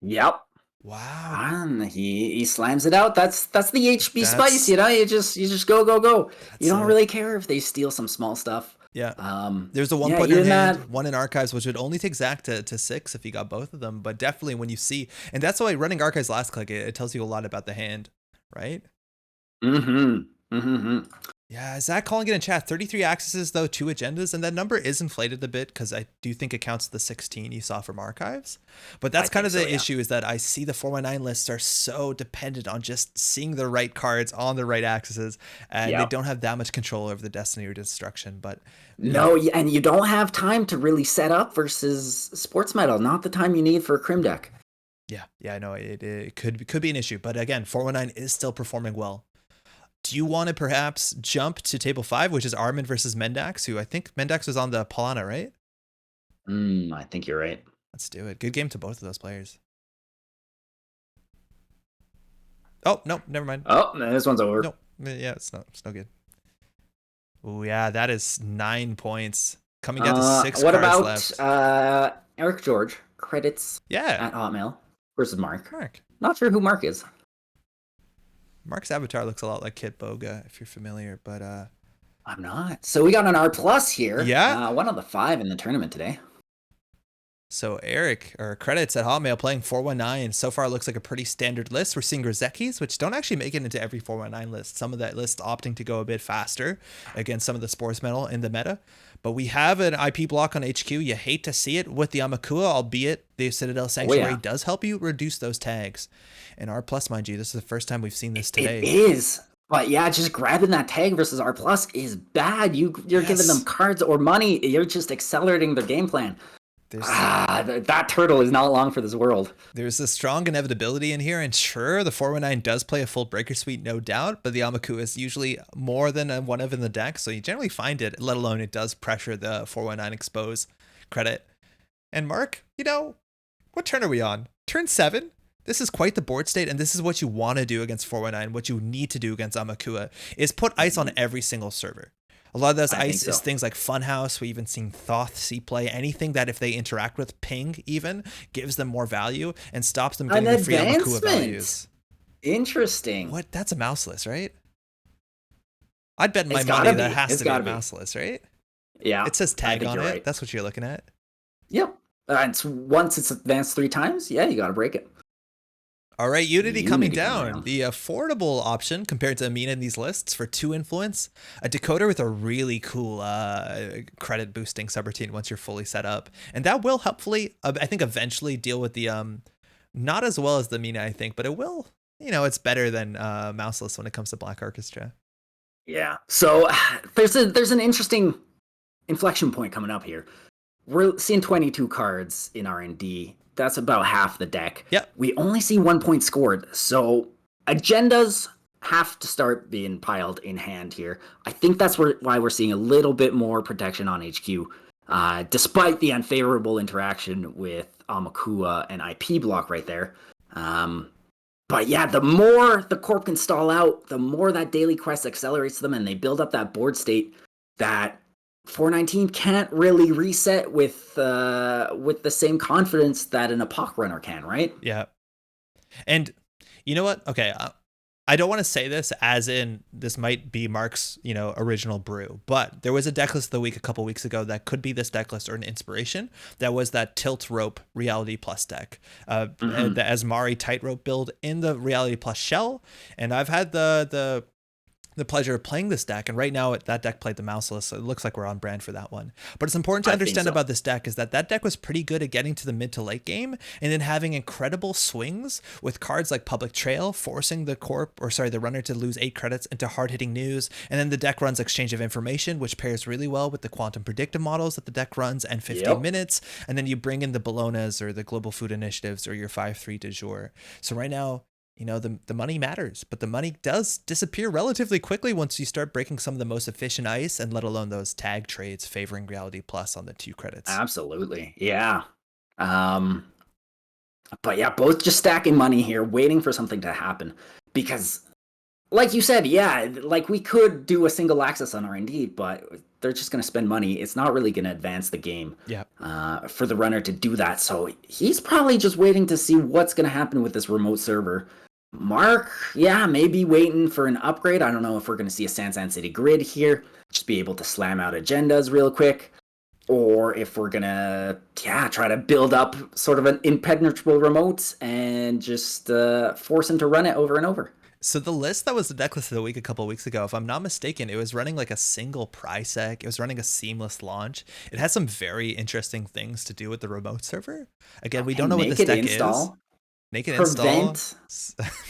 Yep. Wow. And he slams it out. That's the HB spice, You just go. You don't really care if they steal some small stuff. Yeah. There's a 1 point in hand, 1 in archives, which would only take Zach to 6 if he got both of them. But definitely when you see, and that's why running archives last click, it tells you a lot about the hand, right? Yeah, Zach calling it in chat. 33 accesses, though, 2 agendas, and that number is inflated a bit because I do think it counts the 16 you saw from archives. But I that's kind think of so, the yeah. issue, is that I see the 419 lists are so dependent on just seeing the right cards on the right accesses, and they Yep. don't have that much control over the destiny or destruction. But you No, know, and you don't have time to really set up versus sports metal. Not the time you need for a crim deck. yeah, I know it could be an issue. But again, 419 is still performing well. Do you want to perhaps jump to table 5, which is Armin versus Mendax, who I think Mendax was on the Polana, right? I think you're right. Let's do it. Good game to both of those players. Oh, no, never mind. Oh, no, this one's over. No, yeah, it's no good. Oh, yeah, that is 9 points. Coming down to 6 What cards about left. Eric George? Credits Yeah, at Hotmail versus Mark. Mark. Not sure who Mark is. Mark's avatar looks a lot like Kit Boga, if you're familiar, but I'm not. So we got an R plus here. yeah. One of the 5 in the tournament today. So Eric, or credits at Hotmail, playing 419. So far, it looks like a pretty standard list. We're seeing Grozekis, which don't actually make it into every 419 list. Some of that list opting to go a bit faster against some of the sports metal in the meta. But we have an IP block on HQ. You hate to see it with the Amakua, albeit the Citadel Sanctuary does help you reduce those tags. And R plus, mind you, this is the first time we've seen this today. It is. But yeah, just grabbing that tag versus R plus is bad. You're giving them cards or money. You're just accelerating their game plan. That turtle is not long for this world. There's a strong inevitability in here, and sure, the 419 does play a full breaker suite, no doubt, but the Amaku is usually more than one of in the deck, so you generally find it, let alone it does pressure the 419 expose credit. And Mark, what turn are we on? Turn 7? This is quite the board state, and this is what you want to do against 419, what you need to do against Amakua, is put ice on every single server. A lot of those ice is things like Funhouse. We even seen Thoth C play. Anything that if they interact with Ping even gives them more value and stops them getting the free Amakua values. Interesting. What? That's a mouseless, right? I'd bet my money that has to be a mouseless, right? Yeah. It says tag on it. Right. That's what you're looking at. Yep. Once it's advanced 3 times, yeah, you got to break it. All right, Unity coming down. The affordable option compared to Amina in these lists for 2 influence. A decoder with a really cool credit boosting subroutine once you're fully set up. And that will hopefully, I think, eventually deal with the, not as well as the Amina, I think, but it will, it's better than Mouseless when it comes to Black Orchestra. Yeah. So there's an interesting inflection point coming up here. We're seeing 22 cards in R&D. That's about half the deck. Yep. We only see 1 point scored. So agendas have to start being piled in hand here. I think that's why we're seeing a little bit more protection on HQ, despite the unfavorable interaction with Amakua and IP block right there. But yeah, the more the Corp can stall out, the more that daily quest accelerates them and they build up that board state that 419 can't really reset with the same confidence that an Epoch runner can, right? Yeah. And you know what? Okay, I don't want to say this as in this might be Mark's, original brew, but there was a decklist of the week a couple weeks ago that could be this decklist or an inspiration. That was that Tilt Rope Reality Plus deck, the Asmari Tightrope build in the Reality Plus shell, and I've had the pleasure of playing this deck, and right now that deck played the Mouseless, so it looks like we're on brand for that one. But it's important to understand about this deck is that deck was pretty good at getting to the mid to late game and then having incredible swings with cards like Public Trail, forcing the runner to lose 8 credits into hard-hitting news, and then the deck runs Exchange of Information, which pairs really well with the quantum predictive models that the deck runs, and 15 minutes, and then you bring in the Bolognas or the Global Food Initiatives or your 5-3 du jour. So right now, the money matters, but the money does disappear relatively quickly once you start breaking some of the most efficient ice, and let alone those tag trades favoring Reality Plus on the 2 credits. Absolutely. Yeah. But yeah, both just stacking money here, waiting for something to happen. Because, like you said, yeah, like we could do a single access on R&D, but they're just going to spend money. It's not really going to advance the game for the runner to do that. So he's probably just waiting to see what's going to happen with this remote server. Mark, yeah, maybe waiting for an upgrade. I don't know if we're going to see a Sansan City grid here, just be able to slam out agendas real quick, or if we're going to, try to build up sort of an impenetrable remote and just force him to run it over and over. So the list that was the deck list of the week a couple of weeks ago, if I'm not mistaken, it was running like a single Prisec. It was running a seamless launch. It has some very interesting things to do with the remote server. Again, we don't And know what this naked deck is. install, Naked install, prevent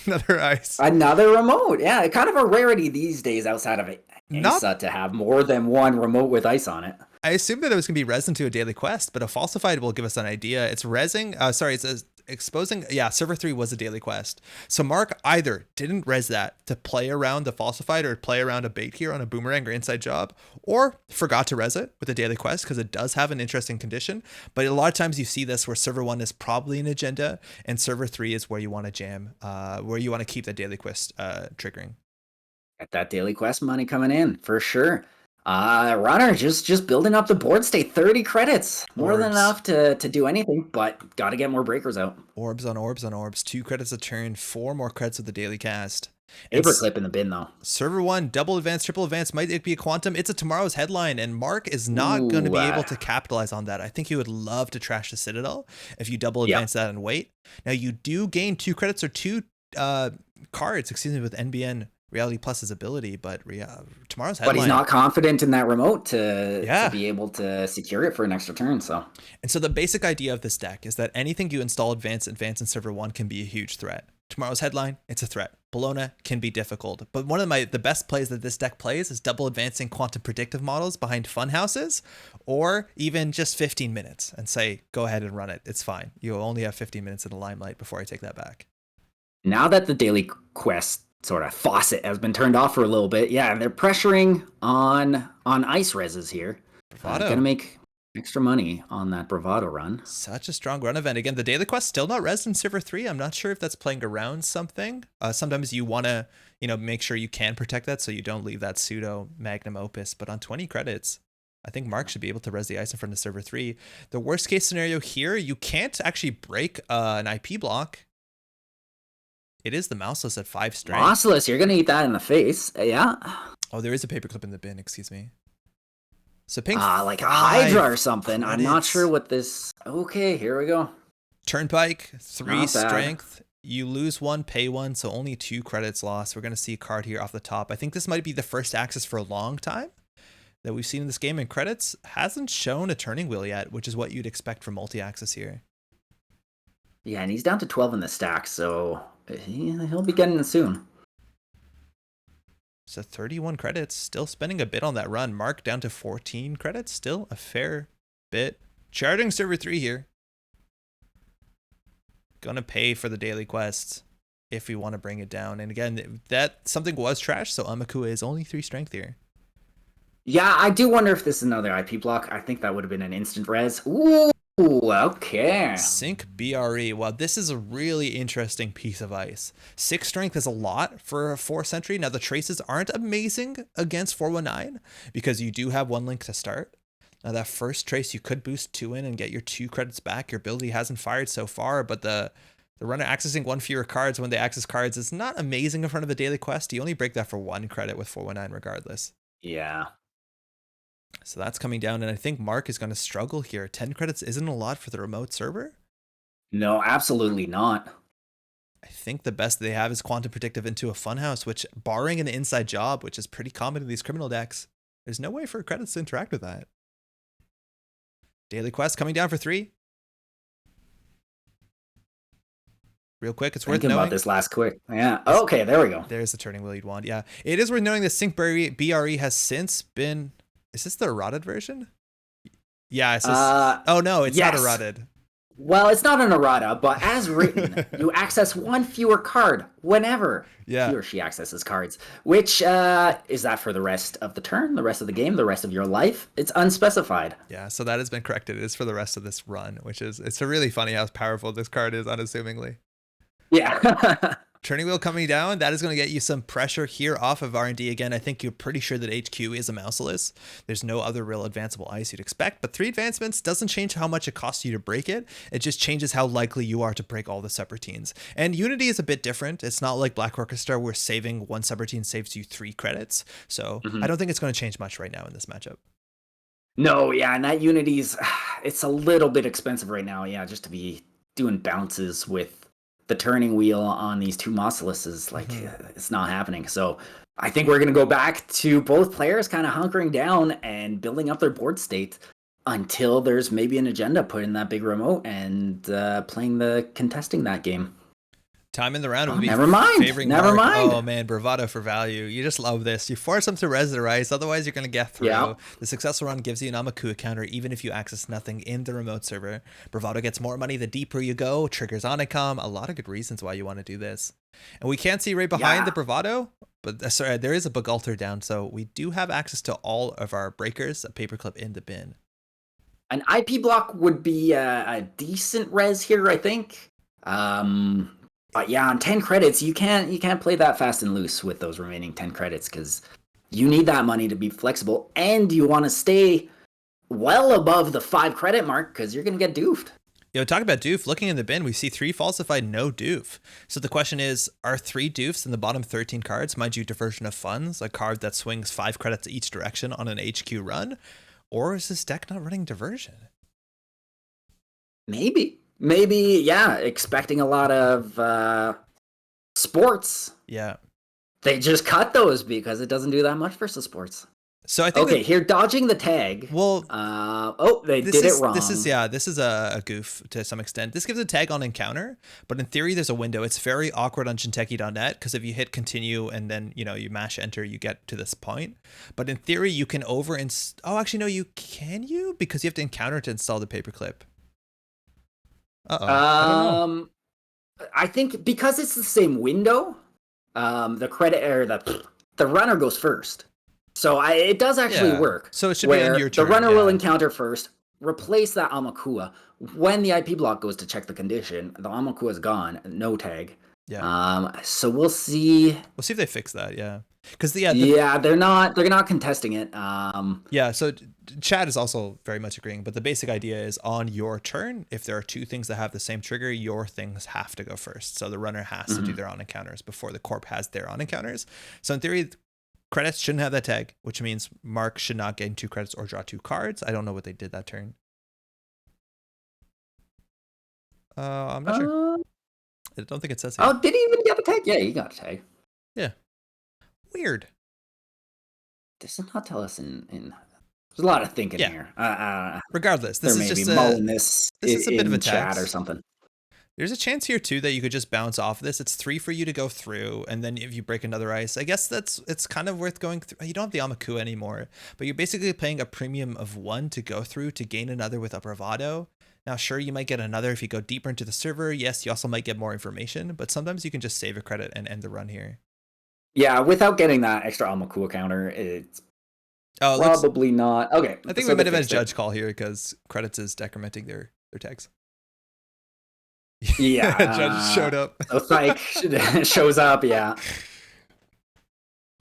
another ice. another remote. Yeah, kind of a rarity these days outside of Not ASA to have more than one remote with ice on it. I assumed that it was going to be res into a daily quest, but a falsified will give us an idea. It's resing. It's exposing. Yeah, server 3 was a daily quest. So Mark either didn't res that to play around the falsified or play around a bait here on a boomerang or inside job, or forgot to res it with a daily quest because it does have an interesting condition. But a lot of times you see this where server 1 is probably an agenda and server 3 is where you want to jam, where you want to keep the daily quest triggering. Get that daily quest money coming in for sure. Runner just building up the board state. 30 credits, more than Orbs. enough to do anything, but got to get more breakers out. Orbs on orbs on orbs. 2 credits a turn. 4 more credits with the daily cast. Paperclip in the bin though. Server 1, double advance, triple advance. Might it be a quantum? It's a tomorrow's headline, and Mark is not going to be able to capitalize on that. I think he would love to trash the Citadel if you double advance that and wait. Now you do gain 2 credits or 2 cards, with NBN Reality Plus's ability, but tomorrow's headline. But he's not confident in that remote to be able to secure it for an extra turn. And so the basic idea of this deck is that anything you install advance in server 1 can be a huge threat. Tomorrow's headline, it's a threat. Bologna can be difficult. But one of the best plays that this deck plays is double advancing quantum predictive models behind fun houses, or even just 15 minutes and say, go ahead and run it. It's fine. You'll only have 15 minutes in the limelight before I take that back. Now that the daily quest sort of faucet has been turned off for a little bit, and they're pressuring on ice reses here. Bravado. Gonna make extra money on that Bravado run. Such a strong run event. Again, the daily quest still not res in server 3. I'm not sure if that's playing around something. Sometimes you want to, make sure you can protect that so you don't leave that pseudo magnum opus. But on 20 credits, I think Mark should be able to res the ice in front of server 3. The worst case scenario here, you can't actually break an IP block. It is the mouseless at 5 strength. Mouseless, you're gonna eat that in the face. Yeah. Oh, there is a paperclip in the bin. Excuse me. So pink. Like a Hydra or something. I'm not sure what this. Okay, here we go. Turnpike, 3 strength. You lose 1, pay 1, so only 2 credits lost. We're gonna see a card here off the top. I think this might be the first access for a long time that we've seen in this game. And credits hasn't shown a turning wheel yet, which is what you'd expect from multi-access here. Yeah, and he's down to 12 in the stack, so he'll be getting it soon. So 31 credits, still spending a bit on that run. Mark down to 14 credits, still a fair bit. Charting server 3 here. Gonna pay for the daily quests if we want to bring it down. And again, that something was trash, so Amakua is only 3 strength here. Yeah, I do wonder if this is another IP block. I think that would have been an instant res. Ooh, okay. Sync BRE. Well, this is a really interesting piece of ice. 6 strength is a lot for a 4 sentry. Now, the traces aren't amazing against 419 because you do have 1 link to start. Now, that first trace, you could boost 2 in and get your 2 credits back. Your ability hasn't fired so far, but the runner accessing 1 fewer cards when they access cards is not amazing in front of a daily quest. You only break that for 1 credit with 419 regardless. Yeah. So that's coming down, and I think Mark is going to struggle here. 10 credits isn't a lot for the remote server. No, absolutely not. I think the best they have is Quantum Predictive into a funhouse, which, barring an inside job, which is pretty common in these criminal decks, there's no way for credits to interact with that. Daily quest coming down for 3. Real quick, it's worth knowing about this last quick. Yeah. Okay, there we go. There's the turning wheel you'd want. Yeah, it is worth knowing that Sync BRE has since been. Is this the eroded version? Yeah. It says, oh no, it's not eroded. Well, it's not an errata, but as written, you access 1 fewer card whenever he or she accesses cards. Which is that for the rest of the turn, the rest of the game, the rest of your life? It's unspecified. Yeah, so that has been corrected. It is for the rest of this run, which is it's really funny how powerful this card is, unassumingly. Yeah. Turning wheel coming down, that is going to get you some pressure here off of R&D. Again, I think you're pretty sure that HQ is a mouseless. There's no other real advanceable ice you'd expect, but 3 advancements doesn't change how much it costs you to break it. It just changes how likely you are to break all the subroutines. And Unity is a bit different. It's not like Black Orchestra where saving 1 subroutine saves you 3 credits. So I don't think it's going to change much right now in this matchup. No, yeah, and that Unity's, it's a little bit expensive right now, yeah, just to be doing bounces with the turning wheel on these two Mausolus is like, Mhm. it's not happening. So I think we're going to go back to both players kind of hunkering down and building up their board state until there's maybe an agenda put in that big remote and contesting that game. Time in the round Oh, would be never mind. favoring Never Mark. mind. Oh man, bravado for value. You just love this. You force them to res the rice, otherwise you're gonna get Yeah. through. The successful run gives you an Amakua counter even if you access nothing in the remote server. Bravado gets more money the deeper you go, triggers Onicom. A lot of good reasons why you want to do this. And we can't see right behind the bravado, but sorry, there is a Bugalter down, so we do have access to all of our breakers, a paperclip in the bin. An IP block would be a decent res here, I think. But yeah, on 10 credits, you can't play that fast and loose with those remaining 10 credits because you need that money to be flexible, and you want to stay well above the 5 credit mark because you're gonna get doofed. Yo, talk about doof. Looking in the bin, we see 3 falsified, no doof. So the question is, are 3 doofs in the bottom 13 cards, mind you, diversion of funds, a card that swings 5 credits each direction on an HQ run? Or is this deck not running diversion? Maybe, yeah. Expecting a lot of sports. Yeah. They just cut those because it doesn't do that much versus sports. So I think here dodging the tag. Well, they did it wrong. This is a goof to some extent. This gives a tag on encounter, but in theory there's a window. It's very awkward on Jinteki.net because if you hit continue and then you mash enter, you get to this point. But in theory you can because you have to encounter to install the paperclip. I don't know. I think because it's the same window, the credit or the runner goes first. So it does actually work. So it should be on your turn. The runner will encounter first, replace that Amakua. When the IP block goes to check the condition, the Amakua is gone, no tag. Yeah. So we'll see. We'll see if they fix that. Yeah. Because they're not contesting it. Yeah. So Chad is also very much agreeing, but the basic idea is on your turn, if there are 2 things that have the same trigger, your things have to go first. So the runner has to do their on encounters before the corp has their on encounters. So in theory, credits shouldn't have that tag, which means Mark should not gain 2 credits or draw 2 cards. I don't know what they did that turn. I'm not sure. I don't think it says here. Oh, did he even get a tag? Yeah, he got a tag. Yeah. Weird. This does not tell us in there's a lot of thinking here. Regardless, this is just this is a bit of a chat or something. There's a chance here too that you could just bounce off of this. It's 3 for you to go through, and then if you break another ice, I guess it's kind of worth going through. You don't have the Amakua anymore, but you're basically paying a premium of 1 to go through to gain another with a bravado. Now, sure, you might get another if you go deeper into the server. Yes, you also might get more information, but sometimes you can just save a credit and end the run here. Yeah, without getting that extra Amakua counter, it's probably not. Okay, I think we might have had a judge call here because credits is decrementing their tags. Yeah, judge showed up. It's like shows up. Yeah.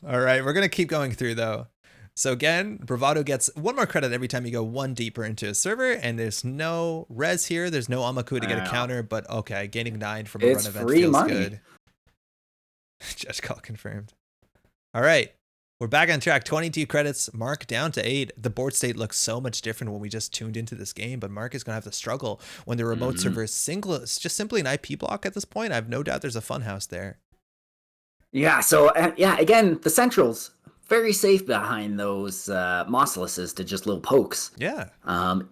All right, we're gonna keep going through though. So again, bravado gets 1 more credit every time you go 1 deeper into a server, and there's no res here. There's no Amakua to get a counter, but okay, gaining 9 from a run event feels good. Judge call confirmed. All right, we're back on track. 22 credits. Mark down to 8. The board state looks so much different when we just tuned into this game, but Mark is going to have to struggle when the remote server is it's just simply an IP block at this point. I have no doubt there's a funhouse there. Yeah, so again, the centrals, very safe behind those Mausolus to just little pokes. Yeah.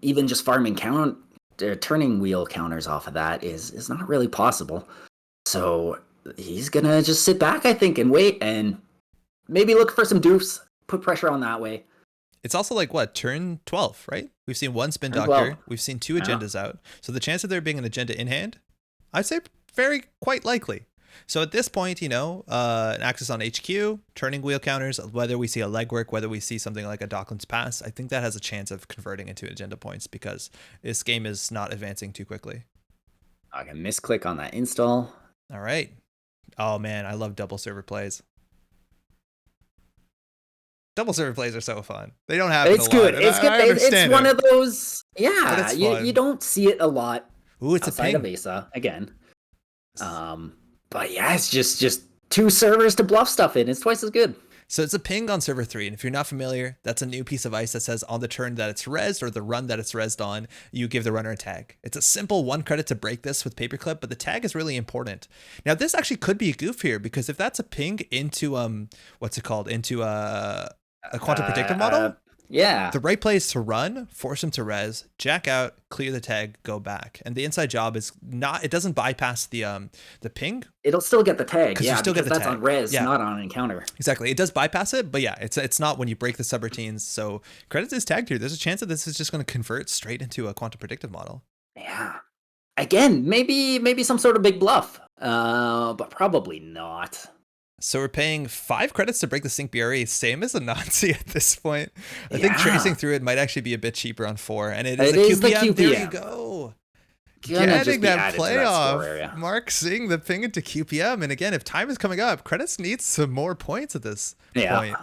Even just farming turning wheel counters off of that is not really possible. So he's going to just sit back, I think, and wait and maybe look for some doofs, put pressure on that way. It's also like turn 12, right? We've seen 1 spin doctor. We've seen 2 agendas out. So the chance of there being an agenda in hand, I'd say quite likely. So at this point, an access on HQ, turning wheel counters, whether we see a legwork, whether we see something like a Docklands Pass, I think that has a chance of converting into agenda points because this game is not advancing too quickly. I can misclick on that install. All right. Oh man, I love double server plays. Double server plays are so fun. They don't happen a lot. It's good. It's one of those. Yeah, you don't see it a lot. Ooh, it's outside of Asa again. But yeah, it's just 2 servers to bluff stuff in. It's twice as good. So it's a ping on server 3, and if you're not familiar, that's a new piece of ice that says on the turn that it's rezzed or the run that it's rezzed on, you give the runner a tag. It's a simple 1 credit to break this with paperclip, but the tag is really important. Now this actually could be a goof here, because if that's a ping into what's it called, into a quantum predictive model, yeah, the right play is to run, force him to res, jack out, clear the tag, go back. And the inside job is not, it doesn't bypass the ping. It'll still get the tag. Yeah, Because that's tag on res, not on encounter. Exactly. It does bypass it, but yeah, it's not when you break the subroutines. So credits is tagged here. There's a chance that this is just going to convert straight into a quantum predictive model. Yeah. Again, maybe some sort of big bluff, but probably not. So we're paying 5 credits to break the Sync BRE, same as a Nazi at this point. I think tracing through it might actually be a bit cheaper on 4, and it is a QPM. There you go. Getting that playoff. Mark seeing the ping into QPM, and again, if time is coming up, credits needs some more points at this point.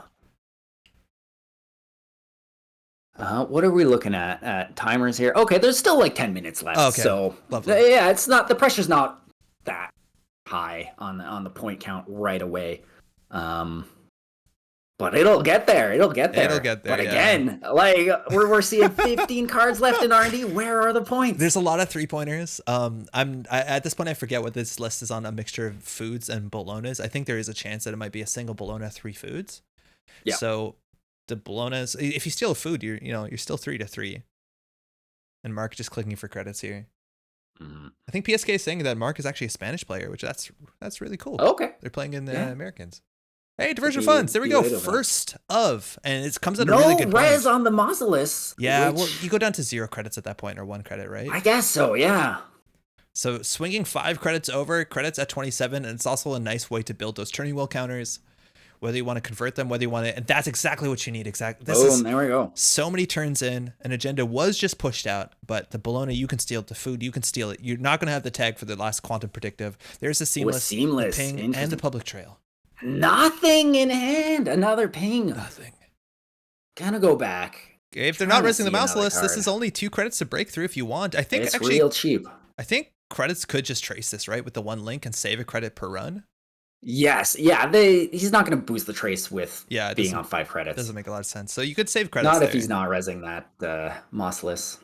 What are we looking at timers here? Okay, there's still like 10 minutes left. Okay. So lovely. Yeah, it's not, the pressure's not that high on the point count right away. But it'll get there. But again, like we're seeing 15 cards left in R&D. Where are the points? There's a lot of 3-pointers. At this point I forget what this list is on, a mixture of foods and bolognas. I think there is a chance that it might be a single bologna, 3 foods. Yeah. So the bolognas, if you steal a food, you're still 3-3. And Mark just clicking for credits here. I think PSK is saying that Mark is actually a Spanish player, which that's really cool. Okay. They're playing in the Americans. Hey, diversion funds. There we go. First of, and it comes at a really good res price. on the Mausolus. Yeah, well, you go down to 0 credits at that point, or 1 credit, right? I guess so, yeah. So swinging 5 credits over, credits at 27, and it's also a nice way to build those turning wheel counters. Whether you want to convert them, whether you want to, and that's exactly what you need. Boom, there we go. So many turns in, an agenda was just pushed out, but the bologna, you can steal it. The food, you can steal it. You're not going to have the tag for the last quantum predictive. There's a seamless ping and the public trail. Nothing in hand. Another ping. Nothing. Gonna go back. If they're not resting the Mausolus, this is only 2 credits to break through if you want. I think it's actually real cheap. I think credits could just trace this, right, with the 1 link and save a credit per run. Yes, yeah, he's not going to boost the trace with being on 5 credits. Doesn't make a lot of sense. So you could save credits. Not if he's not resing that Mausolus.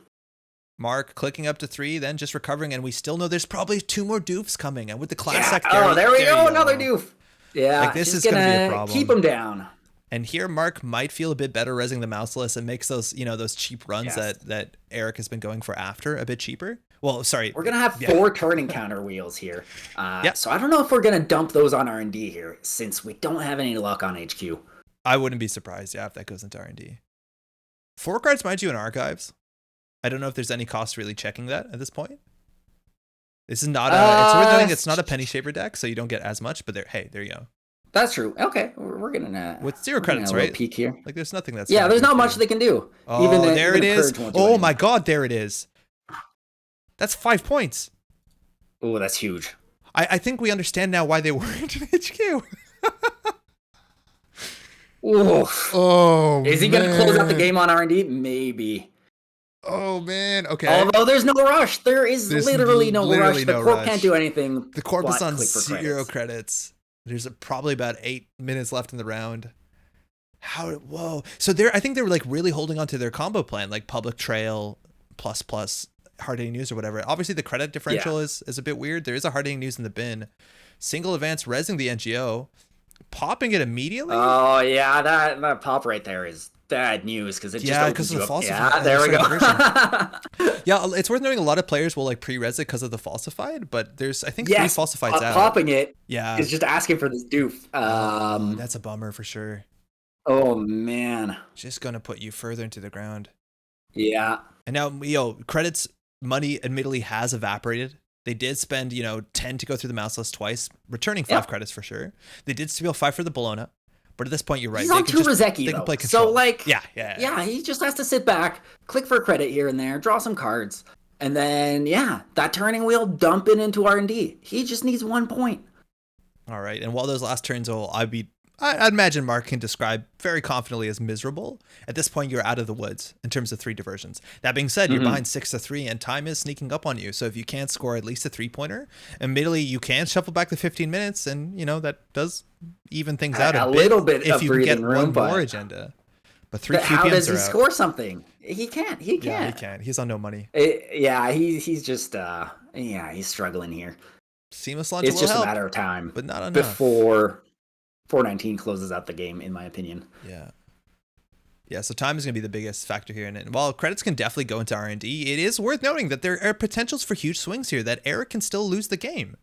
Mark clicking up to 3, then just recovering, and we still know there's probably 2 more doofs coming. And with the class there we go, another doof. Yeah, like this is going to be a problem. Keep him down. And here, Mark might feel a bit better resing the Mausolus and makes those, those cheap runs that Eric has been going for after a bit cheaper. Well, sorry. We're going to have 4 turning counter wheels here. So I don't know if we're going to dump those on R&D here, since we don't have any luck on HQ. I wouldn't be surprised, if that goes into R&D. 4 cards mind you in archives. I don't know if there's any cost really checking that at this point. This is not it's worth noting it's not a penny shaper deck, so you don't get as much, but there you go. That's true. Okay, we're gonna with 0 credits, right? Peek here. Like there's nothing that's there's not much they can do. Oh, even there it is. Oh my God, there it is. That's 5 points. Oh, that's huge. I think we understand now why they weren't in HQ. Oh, is he gonna close out the game on R&D? Maybe. Oh man, okay. Although there's no rush, there's literally no rush. The corp can't do anything. The corp is on 0 credits. There's probably about 8 minutes left in the round. Whoa. So I think they were like really holding on to their combo plan, like public trail plus hard hitting news or whatever. Obviously the credit differential is a bit weird. There is a hard hitting news in the bin. Single advance resing the NGO, popping it immediately. Oh yeah, that pop right there is bad news because it just because of the falsified. Yeah, there we go. Yeah, it's worth noting a lot of players will like pre-res it because of the falsified, but there's I think 3 falsifieds out. Popping it is just asking for this doof. That's a bummer for sure. Oh man, just gonna put you further into the ground. Yeah. And now credits money admittedly has evaporated. They did spend 10 to go through the Mausolus twice, returning 5 credits for sure. They did steal 5 for the bologna. But at this point, you're right. He's on 2 Rozeki, though. Play control. So, like, yeah, he just has to sit back, click for a credit here and there, draw some cards, and then, that turning wheel, dump it into R&D. He just needs 1 point. All right. And while those last turns, I'd be I'd imagine Mark can describe very confidently as miserable. At this point, you're out of the woods in terms of 3 diversions. That being said, you're behind 6-3 and time is sneaking up on you. So if you can't score at least a 3-pointer, admittedly, you can shuffle back to 15 minutes and, that does even things out a little bit if of you can get room, one more agenda. But 3 QPMs how does he are out. score something? He can't. Yeah, he can't. He's on no money. He's just he's struggling here. Seamless launch It's will just help, a matter of time, but not enough before 419 closes out the game, in my opinion. Yeah, so time is going to be the biggest factor here. And while credits can definitely go into R&D, it is worth noting that there are potentials for huge swings here, that Eric can still lose the game.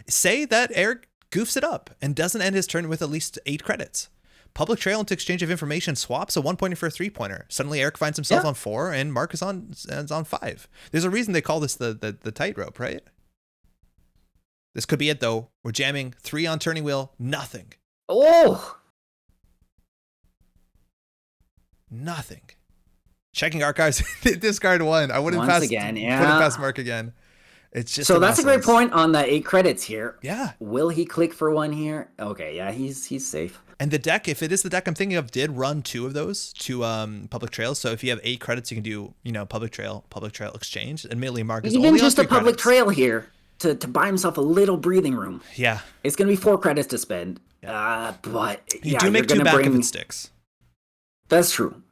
Say that Eric goofs it up and doesn't end his turn with at least 8 credits. Public trail into exchange of information swaps a 1-pointer for a 3-pointer. Suddenly Eric finds himself on 4 and Mark is on 5. There's a reason they call this the tightrope, right? This could be it, though. We're jamming 3 on turning wheel, nothing. Oh! Nothing. Checking archives, discard 1. I wouldn't Once pass again, put it past Mark again. It's just so that's a great point on the 8 credits here. Yeah. Will he click for 1 here? Okay, yeah, he's safe. And the deck, if it is the deck I'm thinking of, did run 2 of those to public trails. So if you have 8 credits, you can do public trail exchange. Admittedly, Mark is even only just on a 3 public credits. trail here to buy himself a little breathing room. Yeah, it's gonna be 4 credits to spend. But you do make 2 back if it sticks. That's true.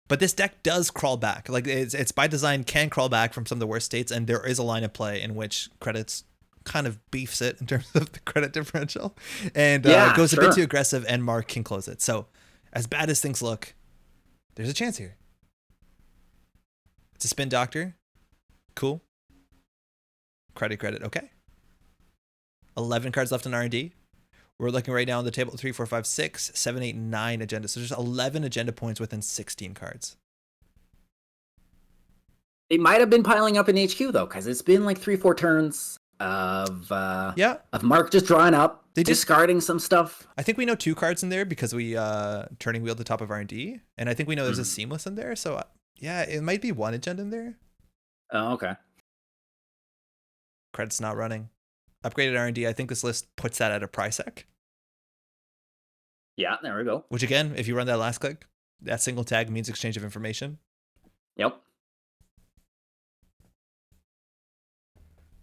But this deck does crawl back. Like it's by design can crawl back from some of the worst states, and there is a line of play in which credits kind of beefs it in terms of the credit differential, and goes a bit too aggressive, and Mark can close it. So as bad as things look, there's a chance here. It's a spin doctor. Cool. Credit. Okay. 11 cards left in R&D. We're looking right now on the table, 3, 4, 5, 6, 7, 8, 9 agendas. So there's 11 agenda points within 16 cards. It might have been piling up in HQ though, because it's been like 3-4 turns of Mark just drawing up, discarding some stuff. I think we know 2 cards in there because we turning wheel at the top of R&D, and I think we know there's a seamless in there. So it might be 1 agenda in there. Oh, okay. Credit's not running. Upgraded R&D. I think this list puts that at a price sec. Yeah, there we go. Which again, if you run that last click, that single tag means exchange of information. Yep.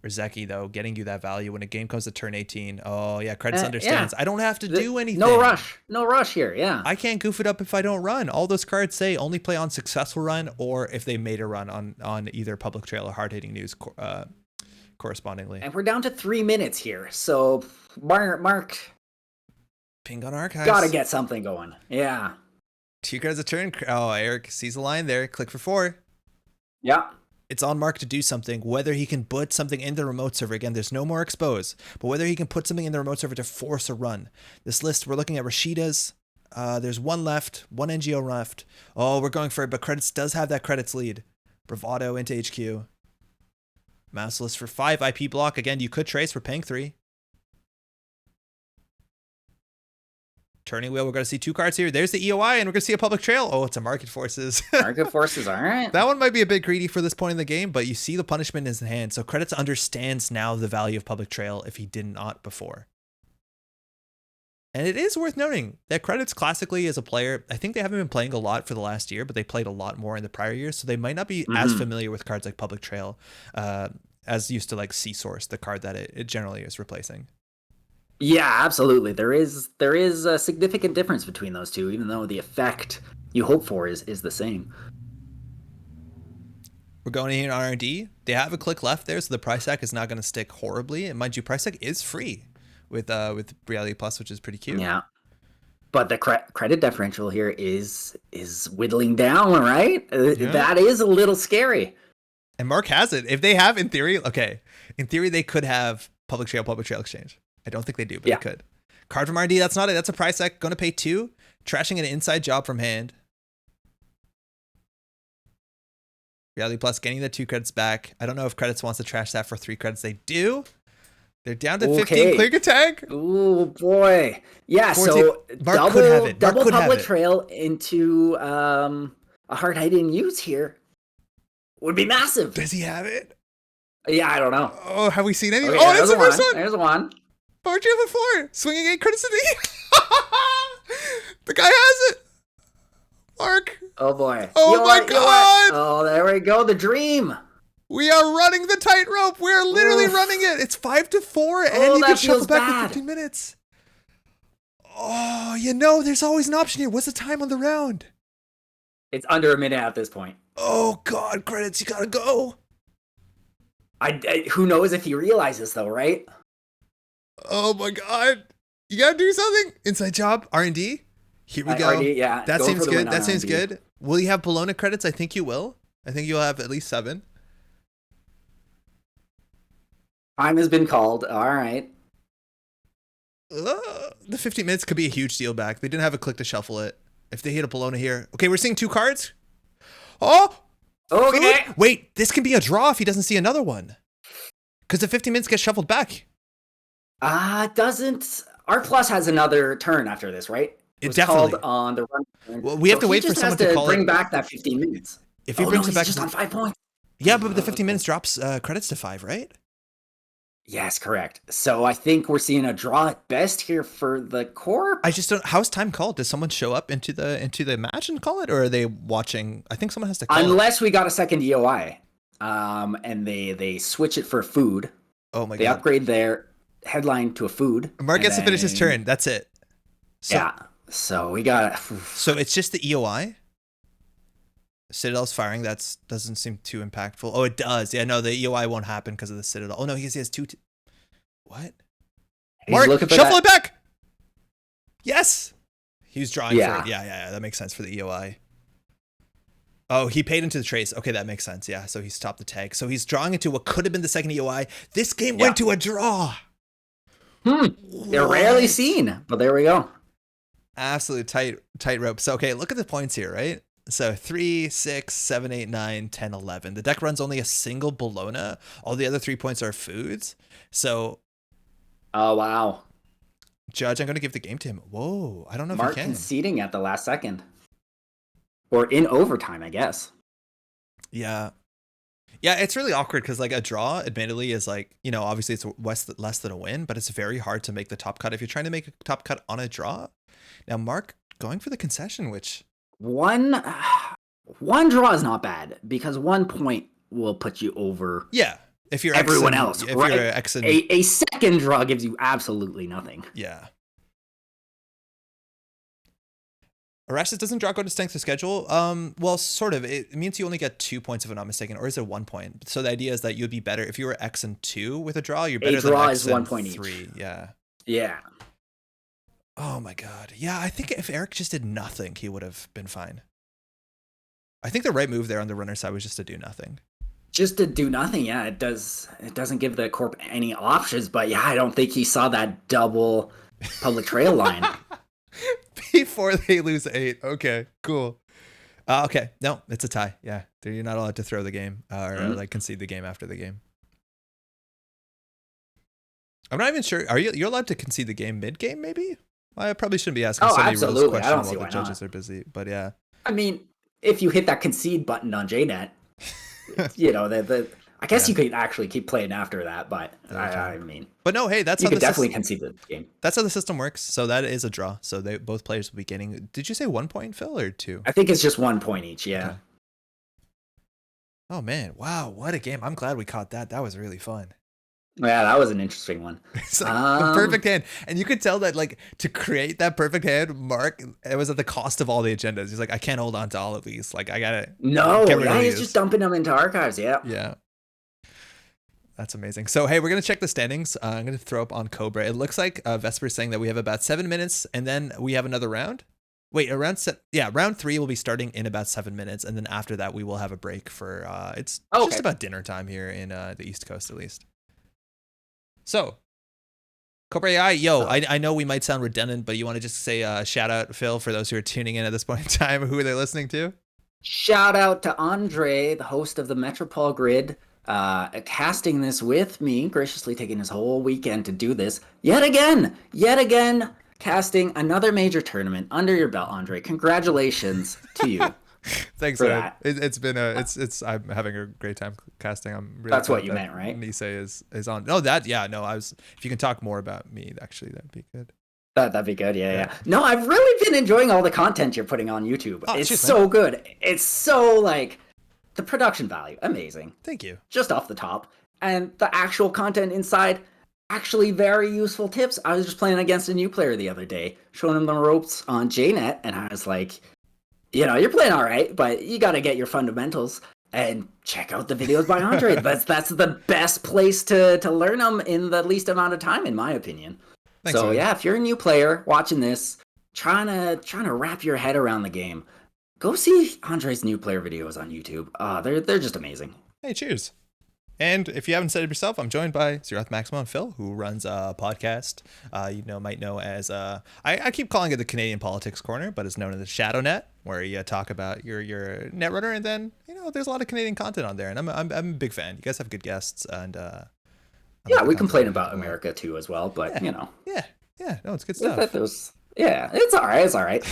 Rizeki, though, getting you that value when a game comes to turn 18. Oh, yeah, credits understands. I don't have to do anything. No rush here, yeah. I can't goof it up if I don't run. All those cards say only play on successful run or if they made a run on either public trail or hard-hitting news correspondingly. And we're down to 3 minutes here, so Mark... Ping on archives. Gotta get something going. Yeah. 2 cards a turn. Oh, Eric sees a line there. Click for 4. Yeah. It's on Mark to do something, whether he can put something in the remote server. Again, there's no more expose, but whether he can put something in the remote server to force a run. This list, we're looking at Rashida's. There's 1 left, 1 NGO left. Oh, we're going for it, but credits does have that credits lead. Bravado into HQ. Mouse list for 5 IP block. Again, you could trace. We're paying 3. Turning wheel, we're going to see 2 cards here. There's the EOI, and we're going to see a public trail. Oh, it's a Market Forces. Market Forces, all right. That one might be a bit greedy for this point in the game, but you see the punishment in his hand. So Credits understands now the value of public trail if he did not before. And it is worth noting that Credits classically as a player, I think they haven't been playing a lot for the last year, but they played a lot more in the prior years. So they might not be as familiar with cards like public trail as used to like C-Source, the card that it generally is replacing. Yeah, absolutely. There is a significant difference between those two, even though the effect you hope for is the same. We're going in R&D. They have a click left there, so the price tag is not going to stick horribly. And mind you, price tag is free with Reality Plus, which is pretty cute. Yeah, but the credit differential here is whittling down, right? Yeah. That is a little scary. And Mark has it. If they have, in theory, they could have public trail exchange. I don't think they do, but they could. Card from R&D, that's not it. That's a price tag. Going to pay 2. Trashing an inside job from hand. Reality Plus getting the 2 credits back. I don't know if Credits wants to trash that for 3 credits. They do. They're down to 15 clear tag. Oh boy. Yeah, 14. So Mark could have it. Double public trail into a hard hiding use here would be massive. Does he have it? Yeah, I don't know. Oh, have we seen any? Okay, oh, that's the first one. There's one. Poetry of the floor. Swinging 8 credits to the The guy has it. Mark. Oh boy. Oh my God. Oh, there we go. The dream. We are running the tightrope. We are literally running it. It's 5-4, and you can shuffle back for 15 minutes. Oh, there's always an option here. What's the time on the round? It's under a minute at this point. Oh God, credits. You gotta go. Who knows if he realizes though, right? Oh my God. You gotta do something. Inside job, R&D. Here we go. R&D, yeah. That seems good. That seems good. Will you have Bologna credits? I think you will. I think you'll have at least 7. Time has been called. All right. The 15 minutes could be a huge deal back. They didn't have a click to shuffle it. If they hit a Bologna here. Okay, we're seeing 2 cards. Oh! Okay. Food? Wait, this can be a draw if he doesn't see another one. Because the 15 minutes get shuffled back. Doesn't... R Plus has another turn after this, right? It was definitely called on the run turn. Well, we have to wait for someone to call bring it. back that 15 minutes. If he brings it back, he's just on 5 points. Yeah, but the 15 minutes drops credits to 5, right? Yes, correct. So I think we're seeing a draw at best here for the Corp. I just don't. How's time called? Does someone show up into the match and call it, or are they watching? I think someone has to call Unless we got a second EOI, and they switch it for food. Oh my God! They upgrade their headline to a food. Mark gets to finish his turn. That's it. So, yeah. So we got. So it's just the EOI. Citadel's firing. That doesn't seem too impactful. Oh, it does. Yeah, no, the EOI won't happen because of the Citadel. Oh no, he has 2. What? Mark, shuffle it back. Yes. He was drawing for it. Yeah. That makes sense for the EOI. Oh, he paid into the trace. Okay, that makes sense. Yeah, so he stopped the tag. So he's drawing into what could have been the second EOI. This game went to a draw. They're rarely seen, but there we go. Absolute tight rope. So, okay, look at the points here, right? So 3, 6, 7, 8, 9, 10, 11. The deck runs only a single Bologna. All the other 3 points are foods. So... Oh, wow. Judge, I'm going to give the game to him. Whoa, I don't know Mark if he can. Conceding at the last second. Or in overtime, I guess. Yeah. Yeah, it's really awkward because like a draw, admittedly, is like, obviously it's less than a win, but it's very hard to make the top cut if you're trying to make a top cut on a draw. Now, Mark going for the concession, which... One draw is not bad because 1 point will put you over... Yeah. If you're everyone else, if right? You're X and... a second draw gives you absolutely nothing. Yeah. Erastus doesn't draw go to strength of schedule. Well, sort of. It means you only get 2 points if I'm not mistaken, or is it 1 point? So the idea is that you'd be better if you were X and 2 with a draw. You're better than X and 1 point 3. Each. Yeah. Yeah. Oh my God. Yeah, I think if Eric just did nothing, he would have been fine. I think the right move there on the runner side was just to do nothing. Just to do nothing, yeah. It doesn't give the Corp any options, but yeah, I don't think he saw that double public trail line. Before they lose 8. Okay, cool. Okay, no, it's a tie. Yeah, you're not allowed to throw the game or like concede the game after the game. I'm not even sure. You're allowed to concede the game mid-game, maybe? I probably shouldn't be asking so many rules questions while the judges are busy, but yeah. I mean, if you hit that concede button on JNet, I guess you could actually keep playing after that, but I mean. But no, hey, that's you how could definitely concede the game. That's how the system works. So that is a draw. So both players will be getting. Did you say 1 point, Phil, or 2? I think it's just 1 point each. Yeah. Okay. Oh man! Wow, what a game! I'm glad we caught that. That was really fun. Yeah, that was an interesting one. It's like the perfect hand. And you could tell that like to create that perfect hand, Mark, it was at the cost of all the agendas. He's like, I can't hold on to all of these. Like I gotta he's just dumping them into archives, Yeah. That's amazing. So hey, we're gonna check the standings. I'm gonna throw up on Cobra. It looks like Vesper's saying that we have about 7 minutes and then we have another round. Wait, round 3 will be starting in about 7 minutes, and then after that we will have a break for it's just about dinner time here in the East Coast at least. So, Cobra AI, I know we might sound redundant, but you want to just say shout out, Phil, for those who are tuning in at this point in time, who are they listening to? Shout out to Andre, the host of the Metropole Grid, casting this with me, graciously taking his whole weekend to do this. Yet again, casting another major tournament under your belt, Andre. Congratulations to you. Thanks for that. It's been I'm having a great time casting. I'm really That's what you meant, right? Nisei is on. No, if you can talk more about me, actually, that'd be good. That'd be good. Yeah. No, I've really been enjoying all the content you're putting on YouTube. Oh, It's cheers, so man. good. It's so like the production value, amazing. Thank you. Just off the top. And the actual content inside, actually very useful tips. I was just playing against a new player the other day, showing him the ropes on JNet, and I was like, you're playing all right, but you got to get your fundamentals and check out the videos by Andre. That's the best place to learn them in the least amount of time, in my opinion. Thanks, So man. yeah, if you're a new player watching this, trying to wrap your head around the game, go see Andre's new player videos on YouTube. They're just amazing. Hey, cheers. And if you haven't said it yourself, I'm joined by Zeroth Maximo and Phil, who runs a podcast might know as I keep calling it the Canadian Politics Corner, but it's known as the Shadow Net, where you talk about your Netrunner, and then there's a lot of Canadian content on there, and I'm a big fan. You guys have good guests, and yeah, we complain about America too as well, but yeah, no, it's good stuff. It's all right. It's all right.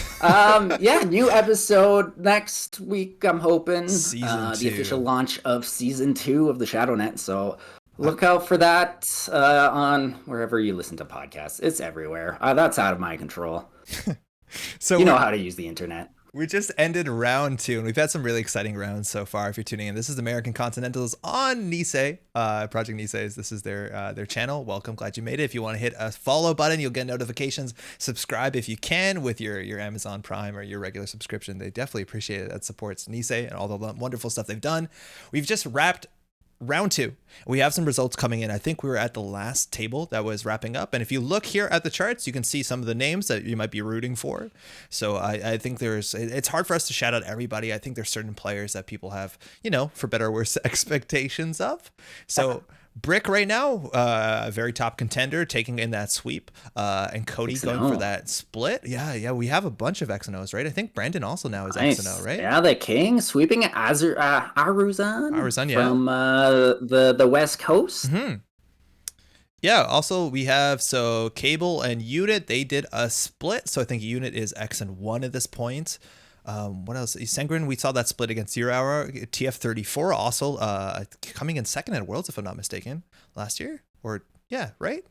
Yeah, new episode next week. I'm hoping Season 2. The official launch of season 2 of the ShadowNet. So look out for that on wherever you listen to podcasts. It's everywhere. That's out of my control. So you know how to use the internet. We just ended round 2, and we've had some really exciting rounds so far. If you're tuning in, this is American Continentals on Nisei, Project Nisei. This is their channel. Welcome, glad you made it. If you want to hit a follow button, you'll get notifications. Subscribe if you can with your Amazon Prime or your regular subscription. They definitely appreciate it. That supports Nisei and all the wonderful stuff they've done. We've just wrapped round 2. We have some results coming in. I think we were at the last table that was wrapping up, and if you look here at the charts, you can see some of the names that you might be rooting for. So I think it's hard for us to shout out everybody. I think there's certain players that people have, for better or worse, expectations of. So Brick right now, a very top contender, taking in that sweep, and Cody going for that split. Yeah, we have a bunch of X and O's, right? I think Brandon also now is X and O, right? Yeah, the king sweeping Aruzan from the West Coast. Mm-hmm. Yeah, also we have Cable and Unit, they did a split, so I think Unit is X and 1 at this point. What else? Sengrin, we saw that split against 0 Hour. TF34 also coming in second at Worlds, if I'm not mistaken, last year. Or yeah, right?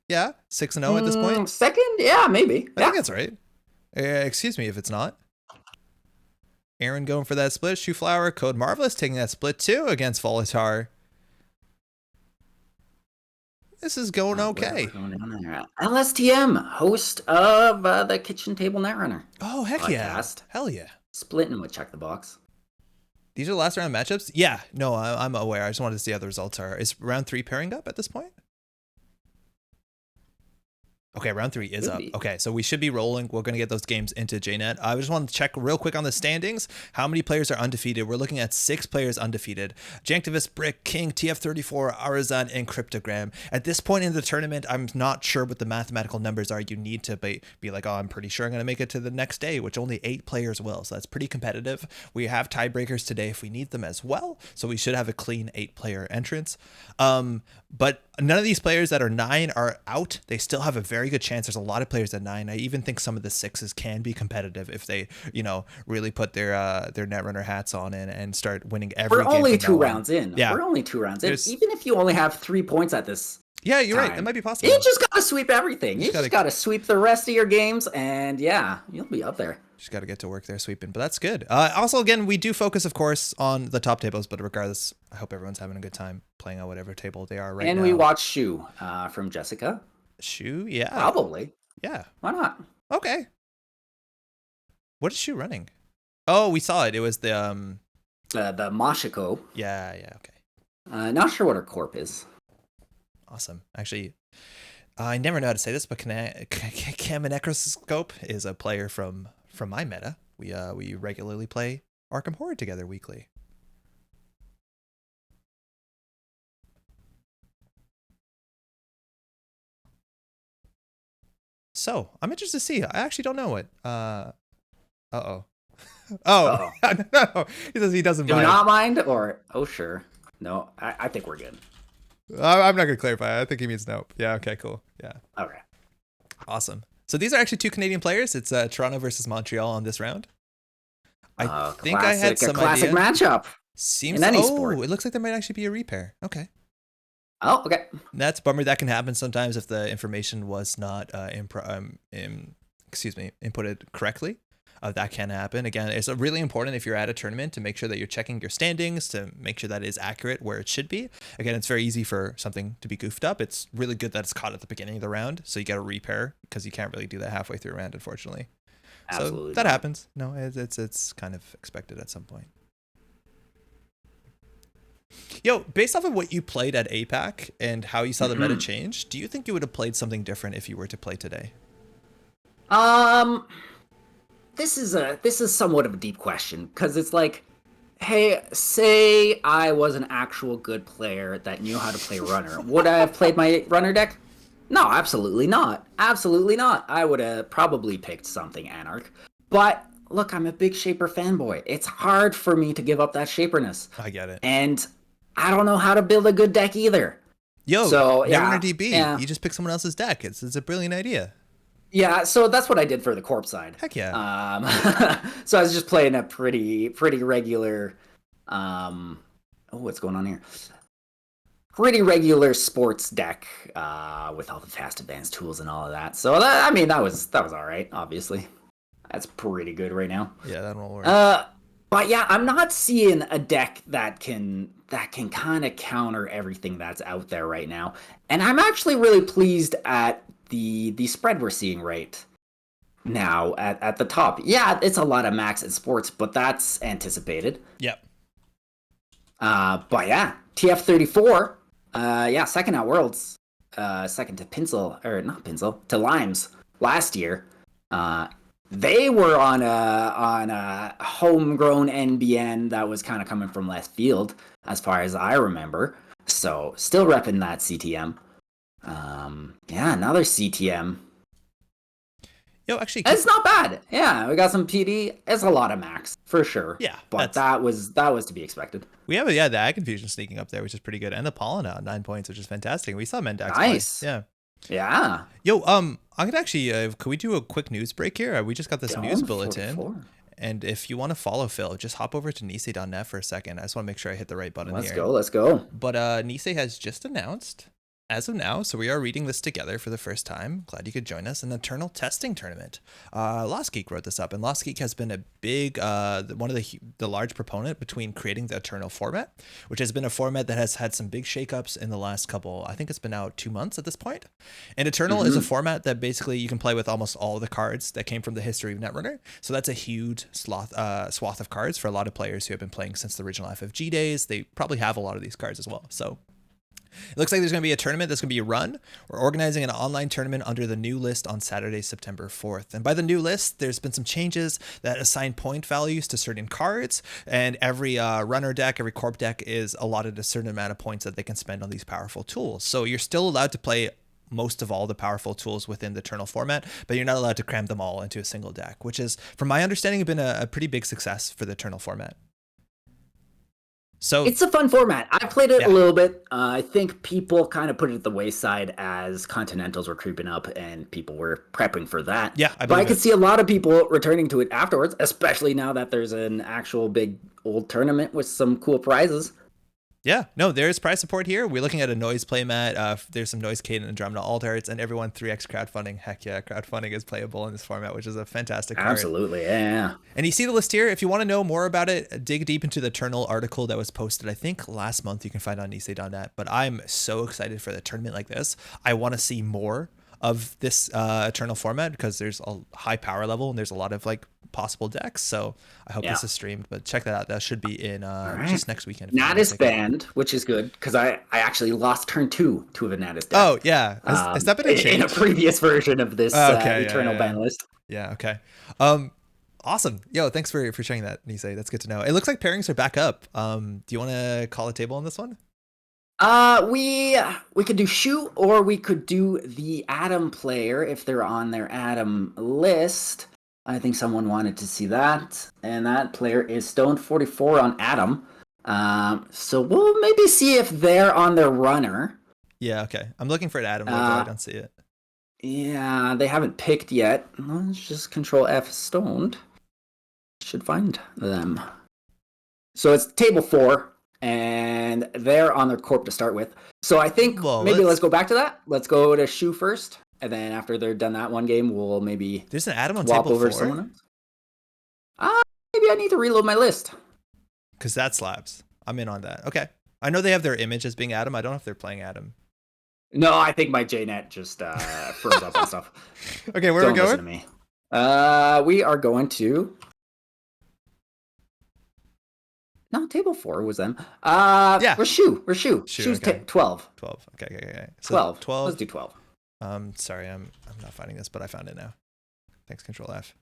Yeah, 6-0 at this point. Second? Yeah, maybe. I think that's right. Excuse me if it's not. Aaron going for that split. Shoeflower, Code Marvelous taking that split too against Volatar. This is going okay. LSTM, host of the Kitchen Table Netrunner. Oh, heck podcast. Hell yeah. Splitting with Check the Box. These are the last round matchups? Yeah, no, I'm aware. I just wanted to see how the results are. Is round 3 pairing up at this point? Okay, round 3 is up. Okay, so we should be rolling. We're going to get those games into JNet. I just wanted to check real quick on the standings. How many players are undefeated? We're looking at 6 players undefeated. Janktivist, Brick, King, TF34, Arizan, and Cryptogram. At this point in the tournament, I'm not sure what the mathematical numbers are. You need to be like, I'm pretty sure I'm going to make it to the next day, which only 8 players will. So that's pretty competitive. We have tiebreakers today if we need them as well. So we should have a clean 8-player entrance. But none of these players that are 9 are out. They still have a very good chance. There's a lot of players at 9. I even think some of the 6s can be competitive if they, really put their Netrunner hats on and start winning every game. We're only 2 rounds in. Yeah. We're only 2 rounds in. Even if you only have 3 points at this Yeah, you're time, right. That might be possible. You just got to sweep everything. You just got to sweep the rest of your games, and yeah, you'll be up there. Just got to get to work there sweeping, but that's good. Also, again, we do focus, of course, on the top tables, but regardless, I hope everyone's having a good time playing on whatever table they are right now. And we watch Shu from Jessica. Shu, yeah. Probably. Yeah. Why not? Okay. What is Shu running? Oh, we saw it. It was the Mashiko. Yeah, okay. Not sure what her corp is. Awesome. Actually, I never know how to say this, but Kamanecroscope is a player from my meta. We regularly play Arkham Horror together weekly. So I'm interested to see. I actually don't know it. Uh-oh. Oh, no. He says he doesn't mind. Do not mind, or sure. No, I think we're good. I'm not gonna clarify. I think he means nope. Yeah. Okay. Cool. Yeah. Okay. Awesome. So these are actually 2 Canadian players. It's Toronto versus Montreal on this round. I think I had some classic idea. matchup. Seems in any sport. It looks like there might actually be a repair. Okay. Oh, okay. That's a bummer. That can happen sometimes if the information was not inputted correctly. That can happen. Again, it's really important if you're at a tournament to make sure that you're checking your standings to make sure that it is accurate where it should be. Again, it's very easy for something to be goofed up. It's really good that it's caught at the beginning of the round, so you got to repair because you can't really do that halfway through a round, unfortunately. Absolutely So that not. happens. No, it's kind of expected at some point. Yo, based off of what you played at APAC and how you saw the meta change, do you think you would have played something different if you were to play today? Um, this is somewhat of a deep question because it's like, hey, say I was an actual good player that knew how to play runner. Would I have played my runner deck? No, absolutely not. Absolutely not. I would have probably picked something Anarch. But look, I'm a big Shaper fanboy. It's hard for me to give up that Shaperness. I get it. And I don't know how to build a good deck either. Yo, so Netrunner DB. You just pick someone else's deck. It's a brilliant idea. Yeah, so that's what I did for the corpse side. Heck yeah. So I was just playing a pretty regular what's going on here? Pretty regular sports deck with all the fast advanced tools and all of that. So that was all right, obviously. That's pretty good right now. Yeah, that'll work. But yeah, I'm not seeing a deck that can kind of counter everything that's out there right now. And I'm actually really pleased at the spread we're seeing right now at the top. Yeah, it's a lot of max in sports, but that's anticipated. Yep. But yeah, TF34, second at Worlds, second to to Limes last year. They were on a homegrown NBN that was kind of coming from left field, as far as I remember. So still repping that CTM. Another CTM. Yo, actually, it's not bad. Yeah, we got some PD. It's a lot of max for sure. Yeah, but that was to be expected. We have the Ag Confusion sneaking up there, which is pretty good, and the Pollen out 9 points, which is fantastic. We saw Mendax. Nice. Play. Yeah. Yo, I could actually, could we do a quick news break here? We just got this news bulletin. 44. And if you want to follow Phil, just hop over to Nisei.net for a second. I just want to make sure I hit the right button here. Let's go. But Nisei has just announced, as of now, so we are reading this together for the first time. Glad you could join us. An Eternal Testing Tournament. Lost Geek wrote this up, and Lost Geek has been a big, one of the large proponent between creating the Eternal format, which has been a format that has had some big shakeups in the last couple. I think it's been out 2 months at this point. And Eternal is a format that basically you can play with almost all the cards that came from the history of Netrunner. So that's a huge swath of cards for a lot of players who have been playing since the original FFG days. They probably have a lot of these cards as well. So it looks like there's going to be a tournament that's going to be run. We're organizing an online tournament under the new list on Saturday, September 4th. And by the new list, there's been some changes that assign point values to certain cards. And every runner deck, every corp deck is allotted a certain amount of points that they can spend on these powerful tools. So you're still allowed to play most of all the powerful tools within the Eternal format, but you're not allowed to cram them all into a single deck, which is, from my understanding, been a pretty big success for the Eternal format. So it's a fun format. I played it a little bit. I think people kind of put it at the wayside as Continentals were creeping up and people were prepping for that. Yeah, but I could see a lot of people returning to it afterwards, especially now that there's an actual big old tournament with some cool prizes. Yeah, no, there's prize support here. We're looking at a noise playmat. There's some noise Caden and Andromeda alt arts, and everyone 3x crowdfunding. Heck yeah, crowdfunding is playable in this format, which is a fantastic card. Absolutely, yeah. And you see the list here. If you want to know more about it, dig deep into the Eternal article that was posted, I think, last month. You can find on Nisei.net. But I'm so excited for the tournament like this. I want to see more of this Eternal format because there's a high power level and there's a lot of possible decks. So I hope this is streamed, but check that out. That should be in just next weekend. Natus banned, which is good because I actually lost turn 2 to a Natus deck. Oh yeah, has that been a change in a previous version of this Eternal ban list? Yeah. Okay. Awesome. Yo, thanks for sharing that, Nisei. That's good to know. It looks like pairings are back up. Do you want to call a table on this one? We could do Shu, or we could do the Atom player if they're on their Atom list. I think someone wanted to see that, and that player is Stone44 on Atom. So we'll maybe see if they're on their runner. Yeah, okay. I'm looking for an Atom logo. I don't see it. Yeah, they haven't picked yet. Let's just Control F Stoned. Should find them. So it's table 4. and they're on their corp to start with. So I think Well, maybe let's go back to that. Let's go to Shu first, and then after they're done that one game, we'll maybe there's an Adam on swap table over 4? to someone else. Maybe I need to reload my list. Because that slaps. I'm in on that. Okay. I know they have their image as being Adam. I don't know if they're playing Adam. No, I think my JNet just froze up and stuff. Okay, where are we Don't listen going? to me. We are going to. No, table 4 was them. Yeah. We're Shu. Shu's okay. 12. 12. Okay. So 12. 12. Let's do 12. Sorry, I'm not finding this, but I found it now. Thanks, Control F.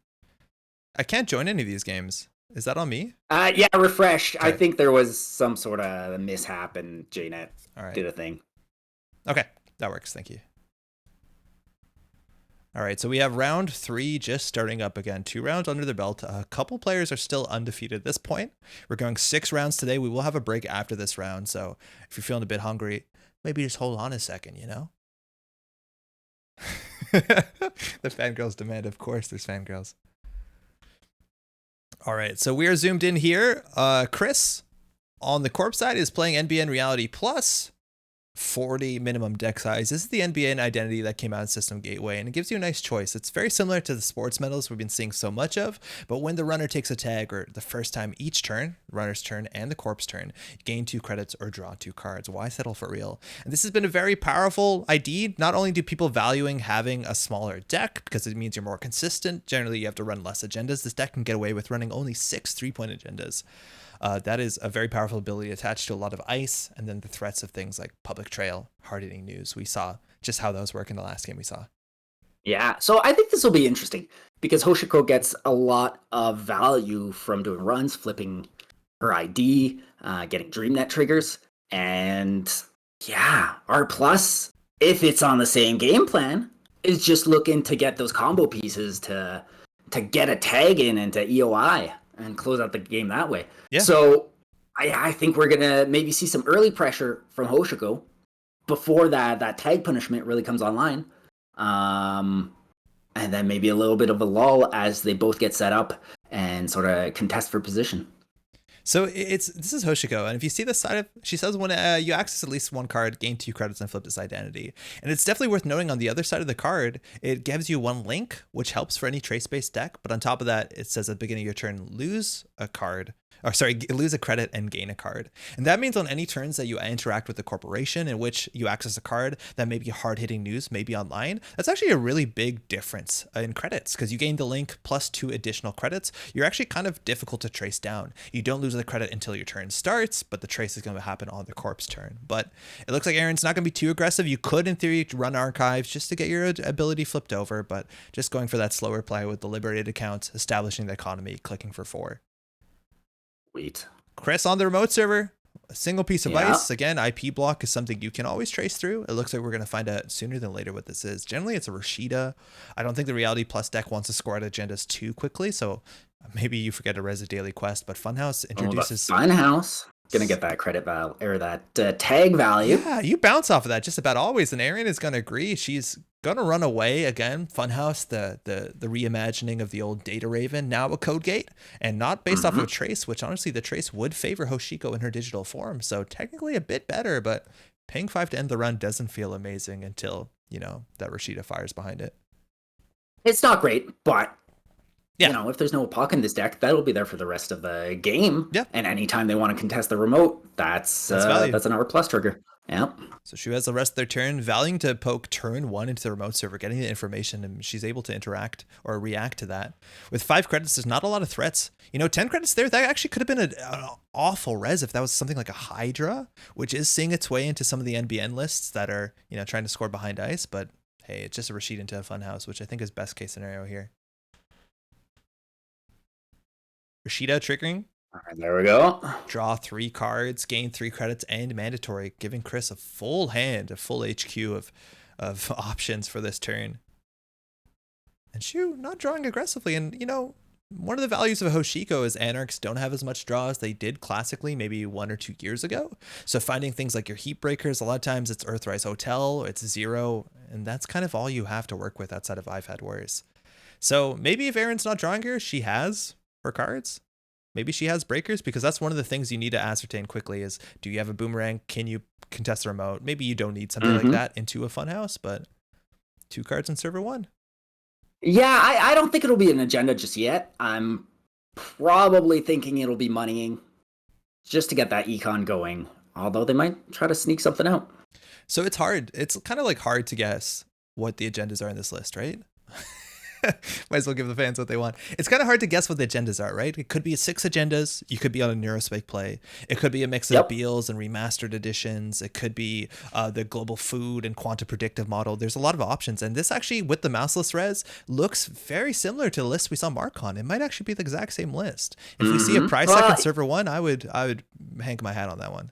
I can't join any of these games. Is that on me? Yeah, refresh. Okay. I think there was some sort of mishap and JNet did a thing. Okay, that works. Thank you. All right, so we have round 3 just starting up again. 2 rounds under the belt. A couple players are still undefeated at this point. We're going 6 rounds today. We will have a break after this round, so if you're feeling a bit hungry, maybe just hold on a second, you know? The fangirls demand, of course, there's fangirls. All right, so we are zoomed in here. Chris, on the corp side, is playing NBN Reality Plus. 40 minimum deck size. This is the NBN identity that came out in System Gateway, and it gives you a nice choice. It's very similar to the sports medals we've been seeing so much of, but when the runner takes a tag, or the first time each turn, runner's turn and the corp's turn, you gain 2 credits or draw 2 cards. Why settle for real? And this has been a very powerful ID. Not only do people valuing having a smaller deck, because it means you're more consistent. Generally, you have to run less agendas. This deck can get away with running only 6 3-point agendas. That is a very powerful ability attached to a lot of ice, and then the threats of things like public trail, hard-hitting news. We saw just how those work in the last game we saw. Yeah, so I think this will be interesting because Hoshiko gets a lot of value from doing runs, flipping her ID, getting DreamNet triggers, and yeah, R plus, if it's on the same game plan, is just looking to get those combo pieces to get a tag in into EOI and close out the game that way. Yeah. So I think we're gonna maybe see some early pressure from Hoshiko before that tag punishment really comes online. And then maybe a little bit of a lull as they both get set up and sort of contest for position. So this is Hoshiko, and if you see this side of, she says when you access at least 1 card, gain 2 credits and flip this identity. And it's definitely worth noting on the other side of the card, it gives you 1 link, which helps for any trace-based deck. But on top of that, it says at the beginning of your turn, lose a credit and gain a card. And that means on any turns that you interact with the corporation in which you access a card that may be hard-hitting news, maybe online, that's actually a really big difference in credits, because you gain the link plus 2 additional credits. You're actually kind of difficult to trace down. You don't lose the credit until your turn starts, but the trace is going to happen on the corp's turn. But it looks like Aaron's not going to be too aggressive. You could, in theory, run archives just to get your ability flipped over, but just going for that slower play with the liberated accounts, establishing the economy, clicking for 4. Sweet. Chris on the remote server, a single piece of ice. Again, IP block is something you can always trace through. It looks like we're going to find out sooner than later what this is. Generally, it's a Rashida. I don't think the Reality Plus deck wants to score out agendas too quickly, so maybe you forget to res a daily quest, but Funhouse introduces... Funhouse. Gonna get that credit value, or that tag value. Yeah, you bounce off of that just about always, and Erin is going to agree. She's going to run away again. Funhouse, the reimagining of the old Data Raven, now a code gate, and not based off of a trace, which honestly the trace would favor Hoshiko in her digital form, so technically a bit better, but paying 5 to end the run doesn't feel amazing until, you know, that Rashida fires behind it. It's not great, but yeah, you know, if there's no Puck in this deck, that'll be there for the rest of the game. Yeah. And anytime they want to contest the remote, that's an R plus trigger. Yep. So she has the rest of their turn, valuing to poke turn 1 into the remote server, getting the information, and she's able to interact or react to that. With 5 credits, there's not a lot of threats. You know, 10 credits there, that actually could have been an awful res if that was something like a Hydra, which is seeing its way into some of the NBN lists that are, you know, trying to score behind ice. But hey, it's just a Rashid into a Funhouse, which I think is best case scenario here. Rashida triggering. All right, there we go. Draw 3 cards, gain 3 credits, and mandatory, giving Chris a full hand, a full HQ of options for this turn. And Shu not drawing aggressively. And, you know, one of the values of Hoshiko is Anarchs don't have as much draw as they did classically maybe 1 or 2 years ago. So finding things like your Heat Breakers, a lot of times it's Earthrise Hotel, it's 0, and that's kind of all you have to work with outside of I've Had Warriors. So maybe if Aaron's not drawing here, she has her cards. maybe she has breakers, because that's one of the things you need to ascertain quickly is, do you have a boomerang? Can you contest the remote? Maybe you don't need something like that into a funhouse, but 2 cards in server 1. Yeah, I don't think it'll be an agenda just yet. I'm probably thinking it'll be moneying just to get that econ going, although they might try to sneak something out. So it's hard. It's kind of like hard to guess what the agendas are in this list, right? Might as well give the fans what they want. It's kind of hard to guess what the agendas are, right? It could be 6 agendas. You could be on a Neurospike play. It could be a mix of Beals and remastered editions. It could be the global food and quantum predictive model. There's a lot of options. And this actually, with the mouseless res, looks very similar to the list we saw Mark on. It might actually be the exact same list. If we see a price in server 1, I would hang my hat on that one.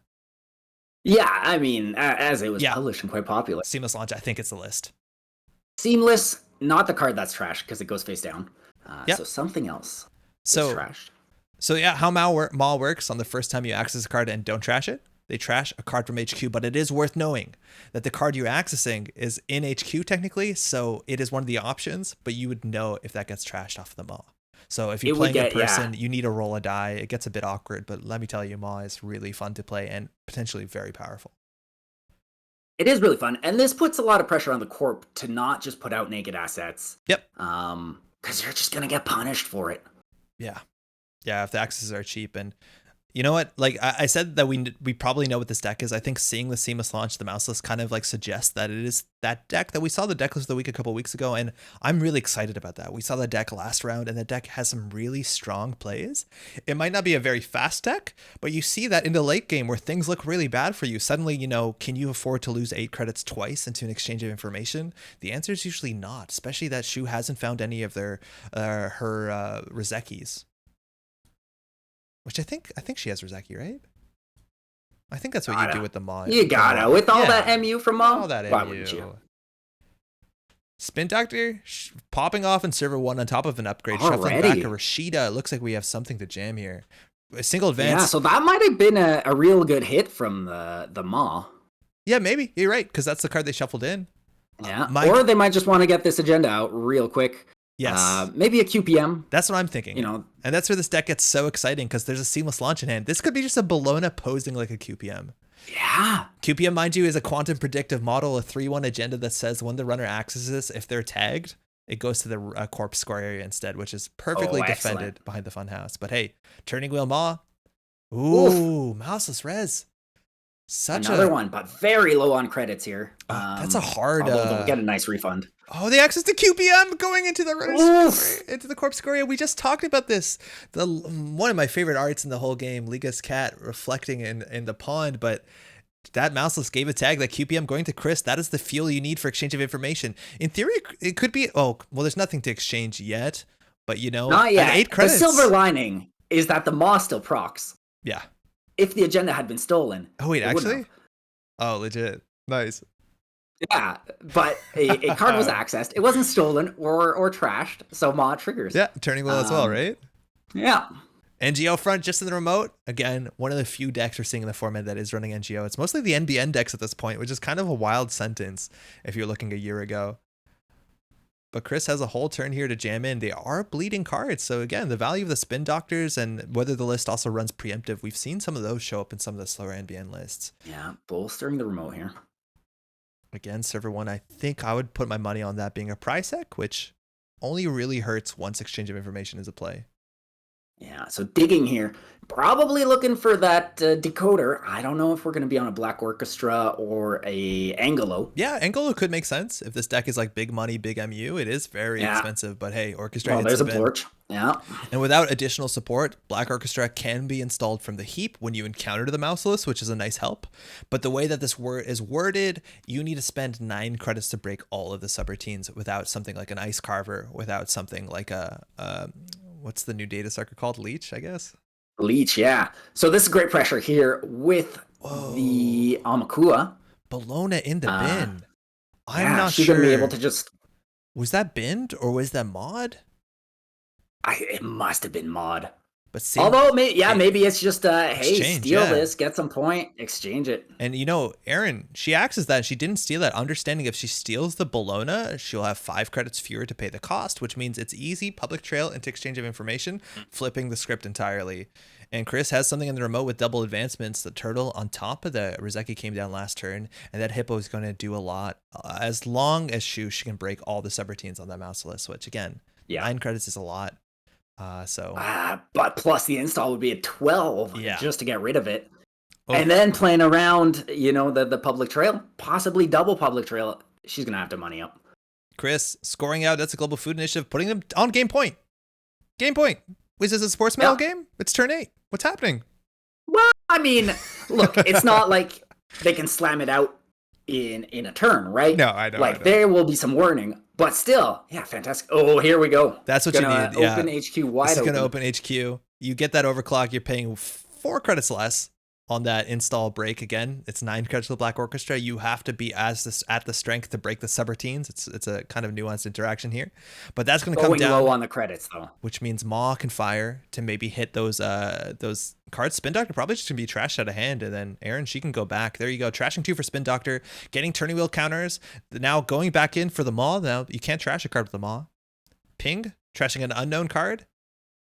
Yeah, I mean, as it was published and quite popular. Seamless launch, I think it's the list. Seamless, not the card that's trashed because it goes face down. So something else is trashed. So yeah, how Maw works on the first time you access a card and don't trash it. They trash a card from HQ, but it is worth knowing that the card you're accessing is in HQ technically, so it is one of the options, but you would know if that gets trashed off the Maw. So if you're playing in person, you need to roll a die. It gets a bit awkward, but let me tell you, Maw is really fun to play and potentially very powerful. It is really fun, and this puts a lot of pressure on the corp to not just put out naked assets. Yep. Because you're just gonna get punished for it. Yeah, if the accesses are cheap. And you know what? Like I said that we probably know what this deck is. I think seeing the seamless launch, the mouseless, kind of like suggests that it is that deck that we saw the deck list of the week a couple weeks ago, and I'm really excited about that. We saw the deck last round, and the deck has some really strong plays. It might not be a very fast deck, but you see that in the late game where things look really bad for you, suddenly, can you afford to lose 8 credits twice into an exchange of information? The answer is usually not, especially that Shu hasn't found any of her Rezekis. Which I think she has Rezeki, right? I think that's what you do with the Maw. You gotta, with all that MU from Maw. All that MU. Spin Doctor popping off in server 1 on top of an upgrade, shuffling back a Rashida. It looks like we have something to jam here. A single advance. Yeah, so that might have been a real good hit from the Maw. Yeah, maybe. You're right, because that's the card they shuffled in. Yeah, or they might just want to get this agenda out real quick. Yes. Maybe a QPM. That's what I'm thinking. And that's where this deck gets so exciting, because there's a seamless launch in hand. This could be just a Bologna posing like a QPM. Yeah. QPM, mind you, is a quantum predictive model, a 3/1 agenda that says when the runner accesses, if they're tagged, it goes to the corpse score area instead, which is perfectly defended behind the funhouse. But hey, Turning Wheel Maw. Ooh, mouseless res. Another one, but very low on credits here. That's a hard. They'll get a nice refund. Oh, the access to QPM going into the runner's into the corpse score area. We just talked about this. One of my favorite arts in the whole game, Liga's cat reflecting in the pond, but that mouseless gave a tag that QPM going to Chris. That is the fuel you need for exchange of information. In theory, it could be. Oh, well, there's nothing to exchange yet, but not yet. 8 credits. The silver lining is that the Maw still procs. Yeah. If the agenda had been stolen. Oh wait, actually? Oh, legit. Nice. Yeah, but a card was accessed. It wasn't stolen or trashed, so Maw triggers. Yeah, Turning Wheel as well, right? Yeah. NGO front just in the remote. Again, one of the few decks we're seeing in the format that is running NGO. It's mostly the NBN decks at this point, which is kind of a wild sentence if you're looking a year ago. But Chris has a whole turn here to jam in. They are bleeding cards. So again, the value of the spin doctors and whether the list also runs preemptive, we've seen some of those show up in some of the slower NBN lists. Yeah, bolstering the remote here. Again, server 1, I think I would put my money on that being a Prysec, which only really hurts once exchange of information is a play. Yeah, so digging here. Probably looking for that decoder. I don't know if we're going to be on a Black Orchestra or a Angelo. Yeah, Angelo could make sense. If this deck is like big money, big MU, it is very expensive. But hey, Orchestra hits there's the a bin. Blorch. Yeah. And without additional support, Black Orchestra can be installed from the heap when you encounter the mouseless, which is a nice help. But the way that this word is worded, you need to spend 9 credits to break all of the subroutines without something like an Ice Carver, without something like a what's the new data sucker called? Leech, I guess. Leech, yeah. So this is great pressure here with the Amakua. Bologna in the bin. I'm not she's sure. Gonna be able to just. Was that binned or was that mod? It must have been mod. But same Although, maybe it's just hey, exchange, steal yeah. this, get some point, exchange it. And Erin, she acts as that. She didn't steal that. Understanding if she steals the Bologna, she'll have 5 credits fewer to pay the cost, which means it's easy public trail into exchange of information, flipping the script entirely. And Chris has something in the remote with double advancements. The turtle on top of the Rizeki came down last turn, and that hippo is going to do a lot. As long as she can break all the subroutines on that mouseless, which again, Yeah. 9 credits is a lot. But plus the install would be at 12 Yeah. just to get rid of it. Oh. And then playing around, the public trail, possibly double public trail, she's going to have to money up. Chris, scoring out, that's a global food initiative, putting them on game point. Game point. Is this a sports medal game? It's turn 8. What's happening? Well, I mean, look, it's not like they can slam it out in a turn, right? No, I know. Like, there will be some warning, but still, yeah, fantastic. Oh, here we go. That's what you need. Yeah. Open HQ wide this is open. going to open HQ. You get that overclock. You're paying 4 credits less on that install break. Again, it's 9 credits to the Black Orchestra. You have to be at the strength to break the subroutines. It's a kind of nuanced interaction here, but that's going to come down low on the credits though, which means Maw can fire to maybe hit those cards. Spin Doctor probably just gonna be trashed out of hand, and then Erin, she can go back. There you go, trashing 2 for Spin Doctor, getting turning wheel counters. Now going back in for the Maw. Now you can't trash a card with the Maw. Ping, trashing an unknown card,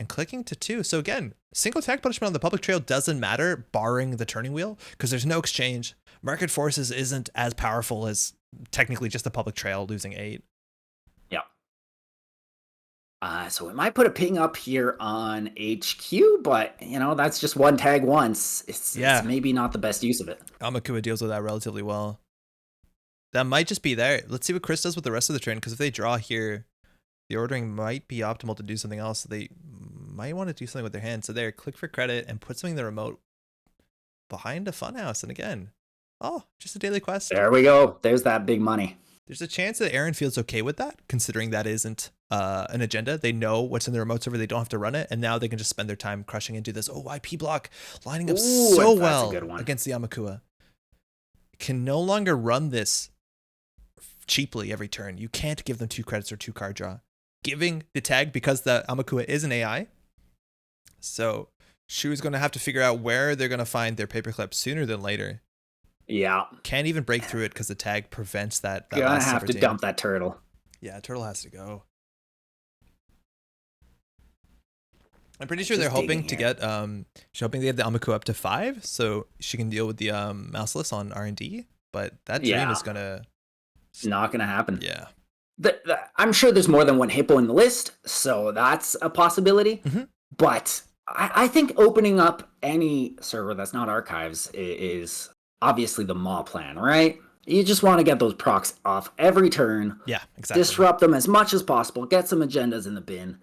and clicking to 2. So again, single attack punishment on the public trail doesn't matter, barring the turning wheel, because there's no exchange. Market Forces isn't as powerful as technically just the public trail losing 8. Yeah. So we might put a ping up here on HQ, but that's just one tag once. It's maybe not the best use of it. Amakua deals with that relatively well. That might just be there. Let's see what Chris does with the rest of the turn, because if they draw here, the ordering might be optimal to do something else. They might want to do something with their hand. So there, click for credit and put something in the remote behind a funhouse. And again, just a daily quest. There we go. There's that big money. There's a chance that Erin feels okay with that, considering that isn't an agenda. They know what's in the remote server. They don't have to run it. And now they can just spend their time crushing into this IP block, lining up so well against the Amakua. Can no longer run this cheaply every turn. You can't give them 2 credits or 2 card draw. Giving the tag because the Amakua is an AI. So Shu's going to have to figure out where they're going to find their paperclip sooner than later. Yeah. Can't even break through it because the tag prevents that. Gonna have to dump that turtle. Yeah, turtle has to go. I'm pretty sure they're hoping to get she's hoping they get the Amakua up to 5 so she can deal with the mouseless on R&D, but that dream is gonna not gonna happen. Yeah. I'm sure there's more than one hippo in the list, so that's a possibility. Mm-hmm. But I think opening up any server that's not archives is obviously the Maw plan, right? You just want to get those procs off every turn. Yeah, exactly. Disrupt them as much as possible. Get some agendas in the bin,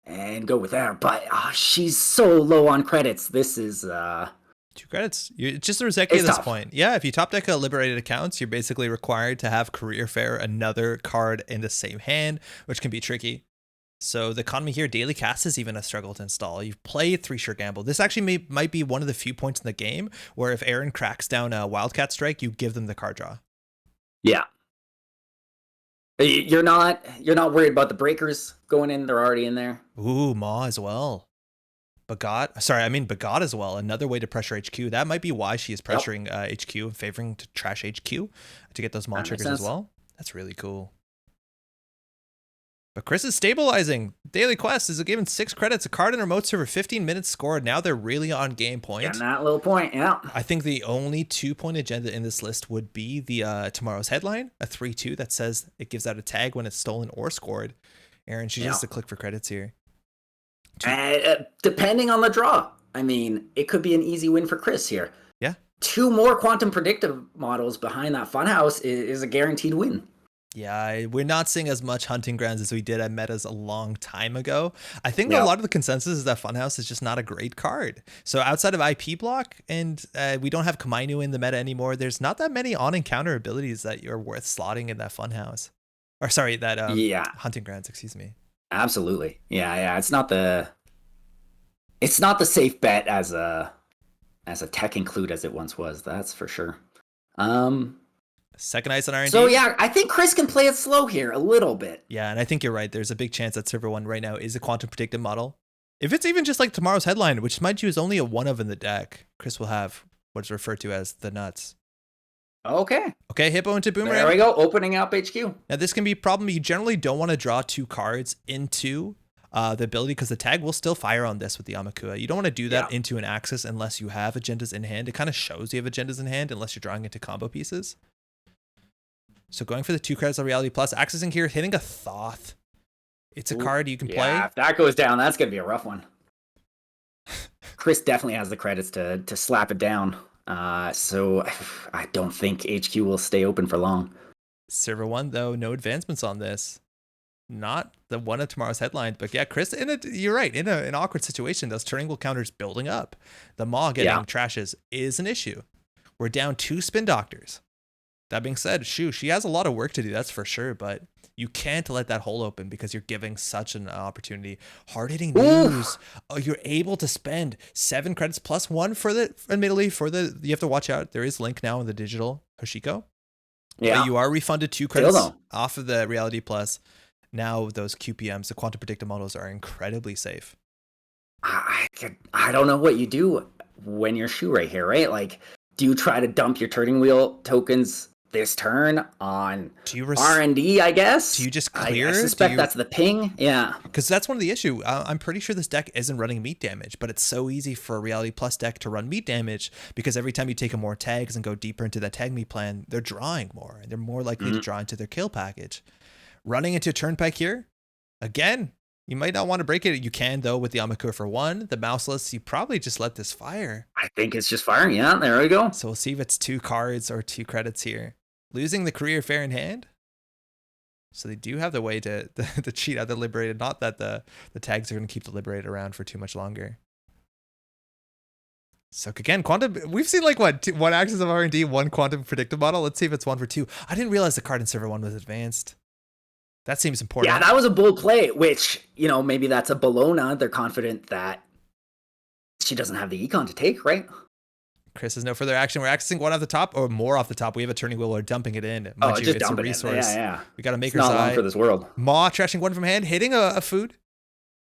and go with that. But she's so low on credits. This is 2 credits. It's just a Rizeki at this point. Yeah, if you top deck a liberated accounts, you're basically required to have Career Fair, another card in the same hand, which can be tricky. So the economy here, daily cast is even a struggle to install. You've played 3 Sure Gamble. This actually might be one of the few points in the game where if Erin cracks down a Wildcat Strike, you give them the card draw. Yeah. You're not worried about the breakers going in. They're already in there. Ooh, Maw as well. Bagat as well. Another way to pressure HQ. That might be why she is pressuring HQ and favoring to trash HQ to get those Maw triggers as well. That's really cool. But Chris is stabilizing. Daily quest is given 6 credits, a card in remote server, 15 minutes scored. Now they're really on game point. Getting that little point, yeah. I think the only 2-point agenda in this list would be the tomorrow's headline, a 3-2 that says it gives out a tag when it's stolen or scored. Erin, she just has to click for credits here. Depending on the draw. I mean, it could be an easy win for Chris here. Yeah. 2 more quantum predictive models behind that funhouse is a guaranteed win. Yeah, we're not seeing as much hunting grounds as we did at metas a long time ago. I think a lot of the consensus is that Funhouse is just not a great card. So outside of IP block, and we don't have Kamainu in the meta anymore, there's not that many on-encounter abilities that you're worth slotting in that Funhouse. Or sorry, that hunting grounds, excuse me. Absolutely. Yeah, it's not the safe bet as a tech include as it once was, that's for sure. Second ice on R&D. So yeah, I think Chris can play it slow here a little bit. Yeah, and I think you're right. There's a big chance that server 1 right now is a quantum predictive model. If it's even just like tomorrow's headline, which mind you is only a one of in the deck, Chris will have what's referred to as the nuts. Okay. Okay, Hippo into Boomerang. There we go, opening up HQ. Now this can be a problem. You generally don't want to draw 2 cards into the ability because the tag will still fire on this with the Amakua. You don't want to do that into an Axis unless you have agendas in hand. It kind of shows you have agendas in hand unless you're drawing into combo pieces. So going for the 2 cards on Reality Plus, accessing here, hitting a Thoth. It's a card you can play. Yeah, if that goes down, that's going to be a rough one. Chris definitely has the credits to slap it down. So I don't think HQ will stay open for long. Server 1, though, no advancements on this. Not the one of tomorrow's headlines, but yeah, Chris, you're right. In an awkward situation, those turning wheel counters building up. The Maw getting trashes is an issue. We're down 2 Spin Doctors. That being said, she has a lot of work to do, that's for sure, but you can't let that hole open because you're giving such an opportunity. Hard-hitting news. Oh, you're able to spend 7 credits plus 1 for the, admittedly, you have to watch out. There is Link now in the digital Hoshiko. Yeah. But you are refunded 2 credits off of the Reality Plus. Now those QPMs, the quantum predictive models, are incredibly safe. I don't know what you do when you're Shu right here, right? Like, do you try to dump your turning wheel tokens this turn on R&D, I guess? Do you just clear? I suspect that's the ping. Yeah. Because that's one of the issue. I'm pretty sure this deck isn't running meat damage, but it's so easy for a Reality Plus deck to run meat damage because every time you take more tags and go deeper into that tag meat plan, they're drawing more. And they're more likely to draw into their kill package. Running into a turnpike here, again, you might not want to break it. You can, though, with the Amakua for 1. The Mouseless, you probably just let this fire. I think it's just firing. Yeah, there we go. So we'll see if it's 2 cards or 2 credits here. Losing the career fair in hand. So they do have the way to cheat out the Liberated. Not that the tags are going to keep the Liberated around for too much longer. So again, quantum. We've seen like what 1 axis of R&D, 1 quantum predictive model. Let's see if it's 1 for 2. I didn't realize the card in server 1 was advanced. That seems important. Yeah, that was a bold play, which, maybe that's a Bologna. They're confident that she doesn't have the econ to take, right? Chris has no further action. We're accessing 1 off the top or more off the top. We have a turning wheel. We're dumping it in. Just it's dump a resource. Yeah. We got a Maker's Eye. Not long Eye. For this world. Maw trashing 1 from hand, hitting a food.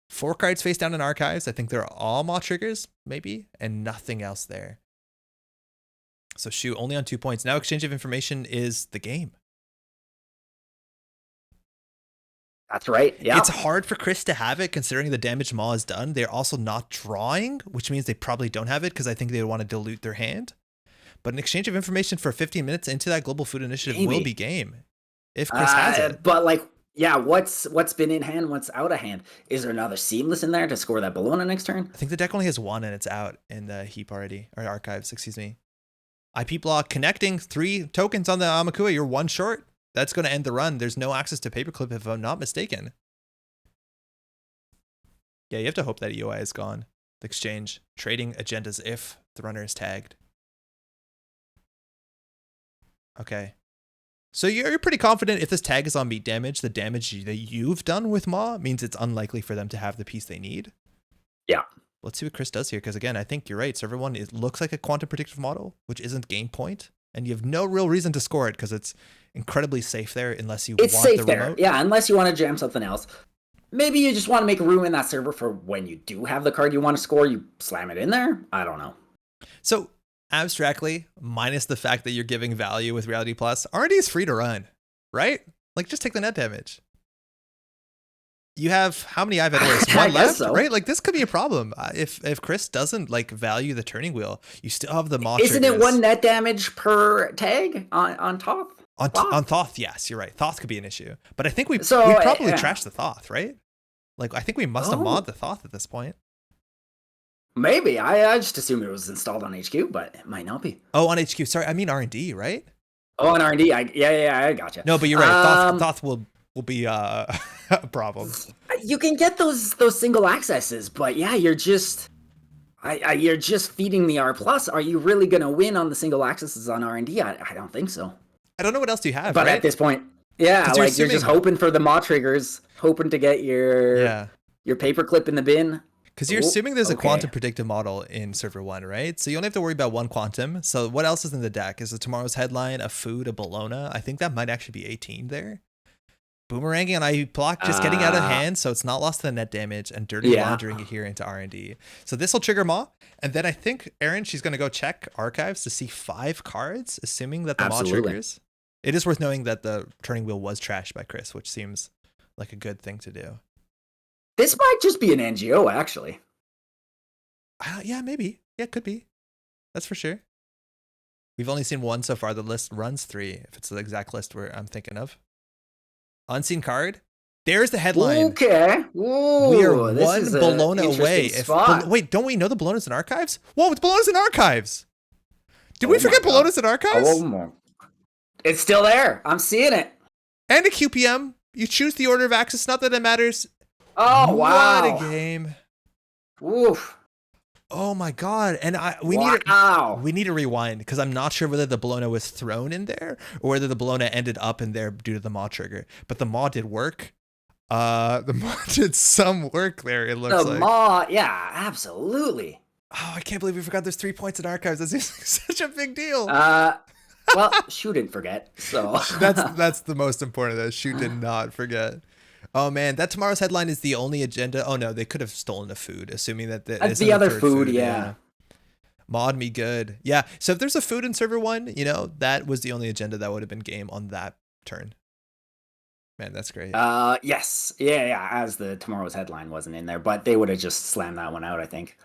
4 cards face down in archives. I think they're all Maw triggers, maybe, and nothing else there. So Shu only on 2 points. Now exchange of information is the game. That's right. Yeah. It's hard for Chris to have it considering the damage Maw has done. They're also not drawing, which means they probably don't have it because I think they want to dilute their hand. But an exchange of information for 15 minutes into that Global Food Initiative will be game if Chris has it. But what's been in hand, what's out of hand? Is there another Seamless in there to score that Bologna next turn? I think the deck only has 1 and it's out in the heap already, or archives, excuse me. IP block connecting 3 tokens on the Amakua. You're 1 short. That's going to end the run. There's no access to Paperclip if I'm not mistaken. Yeah, you have to hope that EOI is gone. The exchange. Trading agendas if the runner is tagged. Okay. So you're pretty confident if this tag is on meat damage, the damage that you've done with Maw means it's unlikely for them to have the piece they need. Yeah. Let's see what Chris does here, because again, I think you're right. Server 1, it looks like a quantum predictive model, which isn't game point, and you have no real reason to score it because it's incredibly safe there unless you want the remote. Yeah, unless you want to jam something else. Maybe you just want to make room in that server for when you do have the card you want to score, you slam it in there. I don't know. So abstractly, minus the fact that you're giving value with Reality Plus, R&D is free to run, right? Like just take the net damage. You have how many Ivadors? 1 left, right? Like this could be a problem if Chris doesn't like value the turning wheel. You still have the Maw. Isn't it 1 net damage per tag on Thoth? On Thoth, yes, you're right. Thoth could be an issue, but I think we probably trashed the Thoth, right? Like I think we must have mod the Thoth at this point. Maybe I just assumed it was installed on HQ, but it might not be. Oh, on HQ. Sorry, I mean R&D, right? Oh, on R&D. I gotcha. No, but you're right. Thoth will be a problem. You can get those single accesses, but yeah, you're just feeding the R plus. Are you really gonna win on the single accesses on R&D? I don't think so. I don't know what else do you have. But right? At this point, yeah, like you're just hoping for the Maw triggers, hoping to get your Paperclip in the bin. Because you're assuming there's a quantum predictive model in server 1, right? So you only have to worry about 1 quantum. So what else is in the deck? Is it tomorrow's headline, a food, a Bologna? I think that might actually be 18 there. Boomeranging on IV block, just getting out of hand, so it's not lost to the net damage, and dirty laundering it here into R&D. So this will trigger Maw, and then I think Erin, she's going to go check archives to see 5 cards, assuming that the Maw triggers. It is worth knowing that the turning wheel was trashed by Chris, which seems like a good thing to do. This might just be an NGO, actually. Yeah, maybe. Yeah, it could be. That's for sure. We've only seen 1 so far. The list runs 3, if it's the exact list I'm thinking of. Unseen card. There's the headline. Okay. Ooh, we are 1 Bologna away. Wait, don't we know the Bologna's in archives? Whoa, it's Bologna's in archives. Did we forget Bologna's in archives? It's still there. I'm seeing it. And a QPM. You choose the order of access. Not that it matters. Oh, wow. What a game. Oof. Oh my god! And we need to rewind because I'm not sure whether the Bologna was thrown in there or whether the Bologna ended up in there due to the Maw trigger. But the Maw did work. The Maw did some work there. It looks like the Maw, yeah, absolutely. Oh, I can't believe we forgot there's 3 points in archives. That's such a big deal. Well, Shu didn't forget. So that's the most important. That Shu did not forget. Oh man, that tomorrow's headline is the only agenda. Oh no, they could have stolen the food, assuming that the other food, yeah. Mod me good. Yeah, so if there's a food in server 1, that was the only agenda that would have been game on that turn. Man, that's great. Yes. Yeah, as the tomorrow's headline wasn't in there, but they would have just slammed that one out, I think.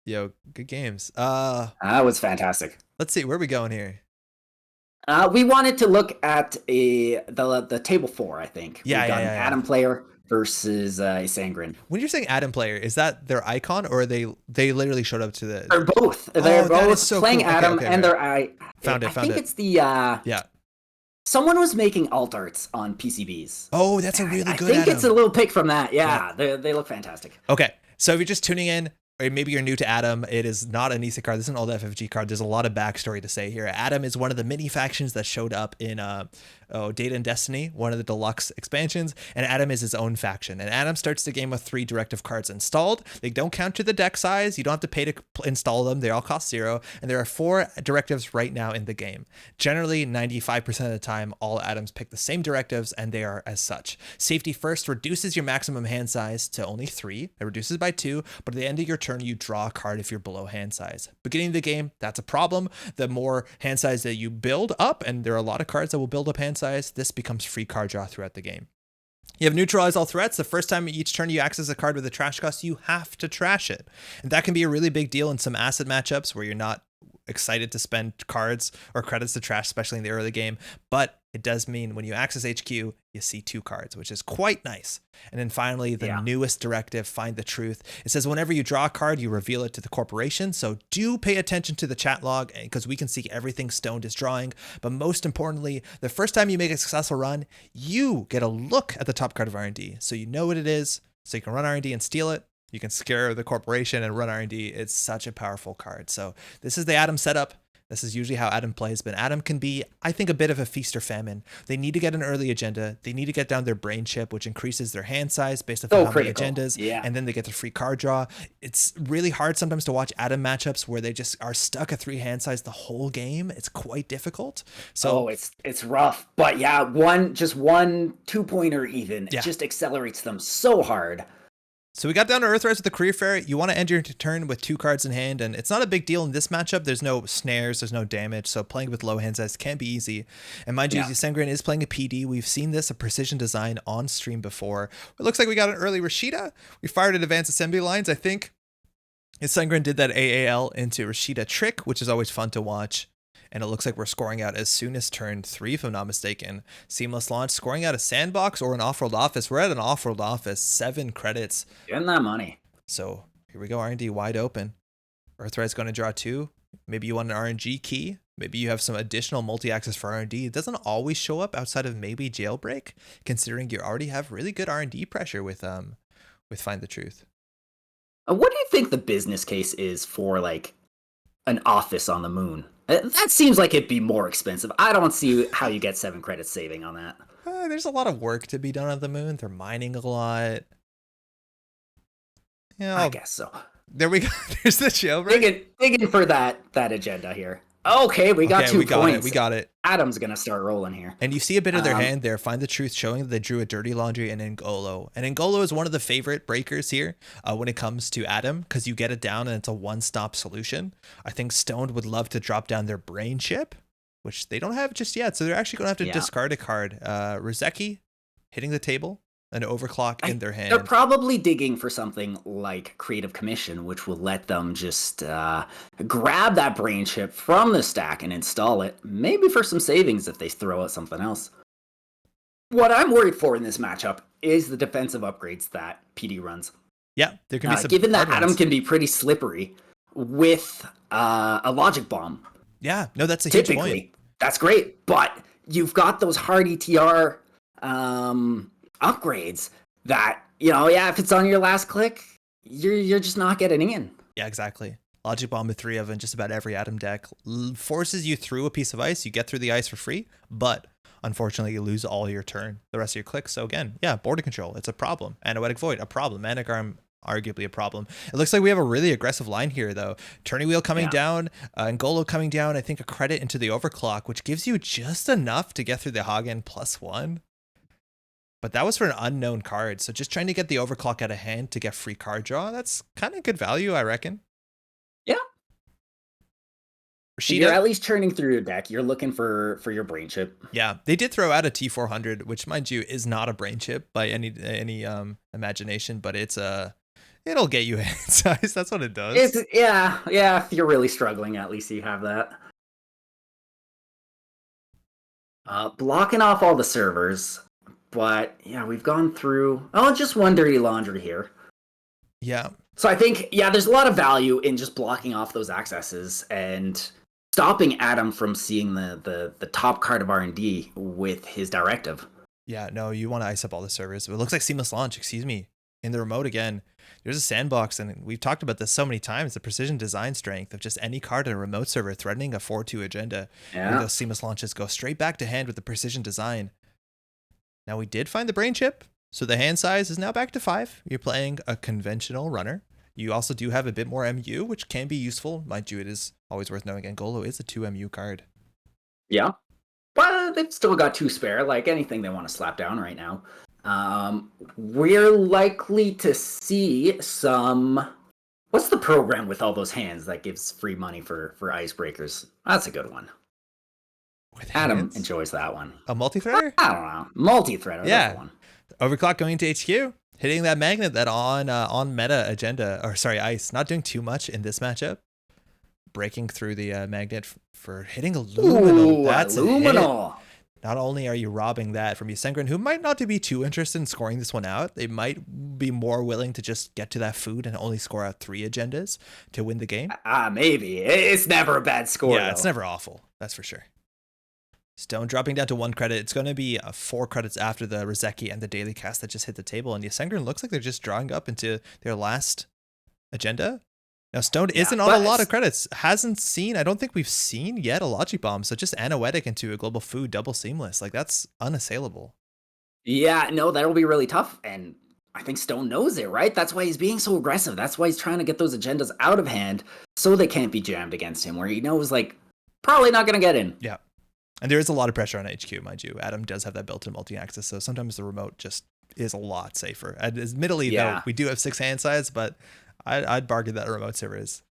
Yo, good games. That was fantastic. Let's see, where are we going here? We wanted to look at the table 4, I think. Yeah, We've got yeah. Adam player versus Sangren. When you're saying Adam player, is that their icon or they literally showed up to the? They're both. They're both so playing cool. Adam, okay, and right. I think it's the yeah. Someone was making alt arts on PCBs. Oh, that's a really good. I think Adam. it's a little pick from that. Yeah. They look fantastic. Okay, so if you're just tuning in, or maybe you're new to Adam, it is not an Nisa card. This is an old FFG card. There's a lot of backstory to say here. Adam is one of the mini factions that showed up in Data and Destiny, one of the deluxe expansions, and Adam is his own faction. And Adam starts the game with 3 directive cards installed. They don't count to the deck size. You don't have to pay to install them. They all cost 0. And there are 4 directives right now in the game. Generally, 95% of the time, all Adams pick the same directives, and they are as such. Safety first reduces your maximum hand size to only 3. It reduces by 2, but at the end of your turn, you draw a card if you're below hand size. Beginning of the game, that's a problem. The more hand size that you build up, and there are a lot of cards that will build up hand size, this becomes free card draw throughout the game. You have neutralized all threats. The first time each turn you access a card with a trash cost, you have to trash it. And that can be a really big deal in some asset matchups where you're not excited to spend cards or credits to trash, especially in the early game. But it does mean when you access HQ, you see 2 cards, which is quite nice. And then finally, the newest directive, Find the Truth. It says whenever you draw a card, you reveal it to the corporation. So do pay attention to the chat log because we can see everything Stoned is drawing. But most importantly, the first time you make a successful run, you get a look at the top card of R&D. So you know what it is, so you can run R&D and steal it. You can scare the corporation and run R&D. It's such a powerful card. So this is the Adam setup. This is usually how Adam plays, but Adam can be, I think, a bit of a feast or famine. They need to get an early agenda. They need to get down their brain chip, which increases their hand size based on how many agendas, and then they get the free card draw. It's really hard sometimes to watch Adam matchups where they just are stuck at 3 hand size the whole game. It's quite difficult. So it's rough, but yeah, one 2-pointer even, it just accelerates them so hard. So we got down to Earthrise with the Career Fair. You want to end your turn with 2 cards in hand, and it's not a big deal in this matchup. There's no snares, there's no damage, so playing with low hand size can be easy. And mind you, Sengren is playing a PD. We've seen this, a precision design on stream before. It looks like we got an early Rashida. We fired at advanced assembly lines. I think Sengren did that AAL into Rashida trick, which is always fun to watch. And it looks like we're scoring out as soon as turn 3, if I'm not mistaken. Seamless launch, scoring out a sandbox or an off-world office. We're at an off-world office, 7 credits. Getting that money. So here we go, R&D wide open. Earthrise going to draw 2. Maybe you want an RNG key. Maybe you have some additional multi-access for R&D. It doesn't always show up outside of maybe Jailbreak, considering you already have really good R&D pressure with Find the Truth. What do you think the business case is for like an office on the moon? That seems like it'd be more expensive. I don't see how you get 7 credits saving on that. There's a lot of work to be done on the moon. They're mining a lot. I guess so. There we go. There's the jailbreak. Digging for that agenda here. Okay, we got Okay, 2 we got it. points. We got it. Adam's gonna start rolling here. And you see a bit of their Um, hand there. Find the truth, showing that they drew a dirty laundry and N'Golo. And N'Golo is one of the favorite breakers here when it comes to Adam, because you get it down and it's a one-stop solution. I think Stoned would love to drop down their brain chip, which they don't have just yet. So they're actually going to have to Yeah. discard a card. Rozeki hitting the table, an overclock in their hand. They're probably digging for something like Creative Commission, which will let them just grab that brain chip from the stack and install it, maybe for some savings if they throw out something else. What I'm worried for in this matchup is the defensive upgrades that PD runs. Yeah, there can be some. Given that hard Adam ones. can be pretty slippery with a Logic Bomb. Yeah, no, that's a huge point. Typically, that's great, but you've got those hard ETR upgrades that, if it's on your last click, you're just not getting in. Yeah, exactly. Logic Bomb with 3 of in just about every Adam deck forces you through a piece of ice. You get through the ice for free, but unfortunately you lose all your turn, the rest of your clicks. So again, yeah, border control, it's a problem. Anoetic Void, a problem. Manic Arm, arguably a problem. It looks like we have a really aggressive line here, though. Turning Wheel coming down, N'Golo coming down. I think a credit into the overclock, which gives you just enough to get through the Hagen +1. But that was for an unknown card. So just trying to get the overclock out of hand to get free card draw, that's kind of good value, I reckon. Yeah. Rashida, You're at least churning through your deck. You're looking for your brain chip. yeah, they did throw out a T400, which, mind you, is not a brain chip by any imagination, but it'll get you hand size. That's what it does. Yeah. If you're really struggling, at least you have that. Blocking off all the servers, but yeah, we've gone through. Oh, just one dirty laundry here. Yeah. So I think, there's a lot of value in just blocking off those accesses and stopping Adam from seeing the top card of R&D with his directive. Yeah, no, you want to ice up all the servers. It looks like seamless launch, in the remote again. There's a sandbox, and we've talked about this so many times, the precision design strength of just any card in a remote server threatening a 4-2 agenda. Yeah. Where those seamless launches go straight back to hand with the precision design. Now we did find the brain chip, so the hand size is now back to 5. You're playing a conventional runner. You also do have a bit more MU, which can be useful. Mind you, it is always worth knowing N'Golo is a 2 MU card. Yeah. But they've still got 2 spare, like anything they want to slap down right now. We're likely to see some... What's the program with all those hands that gives free money for icebreakers? That's a good one. With Adam hands? enjoys that one. A multi-threader? I don't know. Multi-threader. Yeah. That one. Overclock going to HQ. Hitting that magnet that on meta agenda, or sorry, ice. Not doing too much in this matchup. Breaking through the magnet for hitting Aluminal. That's Aluminal. a hit. Not only are you robbing that from Yusengren, who might not be too interested in scoring this one out, they might be more willing to just get to that food and only score out 3 agendas to win the game. Maybe. It's never a bad score, Yeah, though. it's never awful. That's for sure. Stone dropping down to 1 credit. It's going to be 4 credits after the Rozeki and the daily cast that just hit the table. And Yusengren looks like they're just drawing up into their last agenda. Now, Stone isn't on a lot of credits. Hasn't seen, I don't think we've seen yet a Logic Bomb. So just Anoetic into a Global Food double seamless. Like, that's unassailable. Yeah, no, that'll be really tough. And I think Stone knows it, right? That's why he's being so aggressive. That's why he's trying to get those agendas out of hand so they can't be jammed against him, where he knows, like, probably not going to get in. Yeah. And there is a lot of pressure on HQ, mind you. Adam does have that built-in multi-access, so sometimes the remote just is a lot safer. And admittedly, though, we do have 6 hand sides, but I'd bargain that a remote server is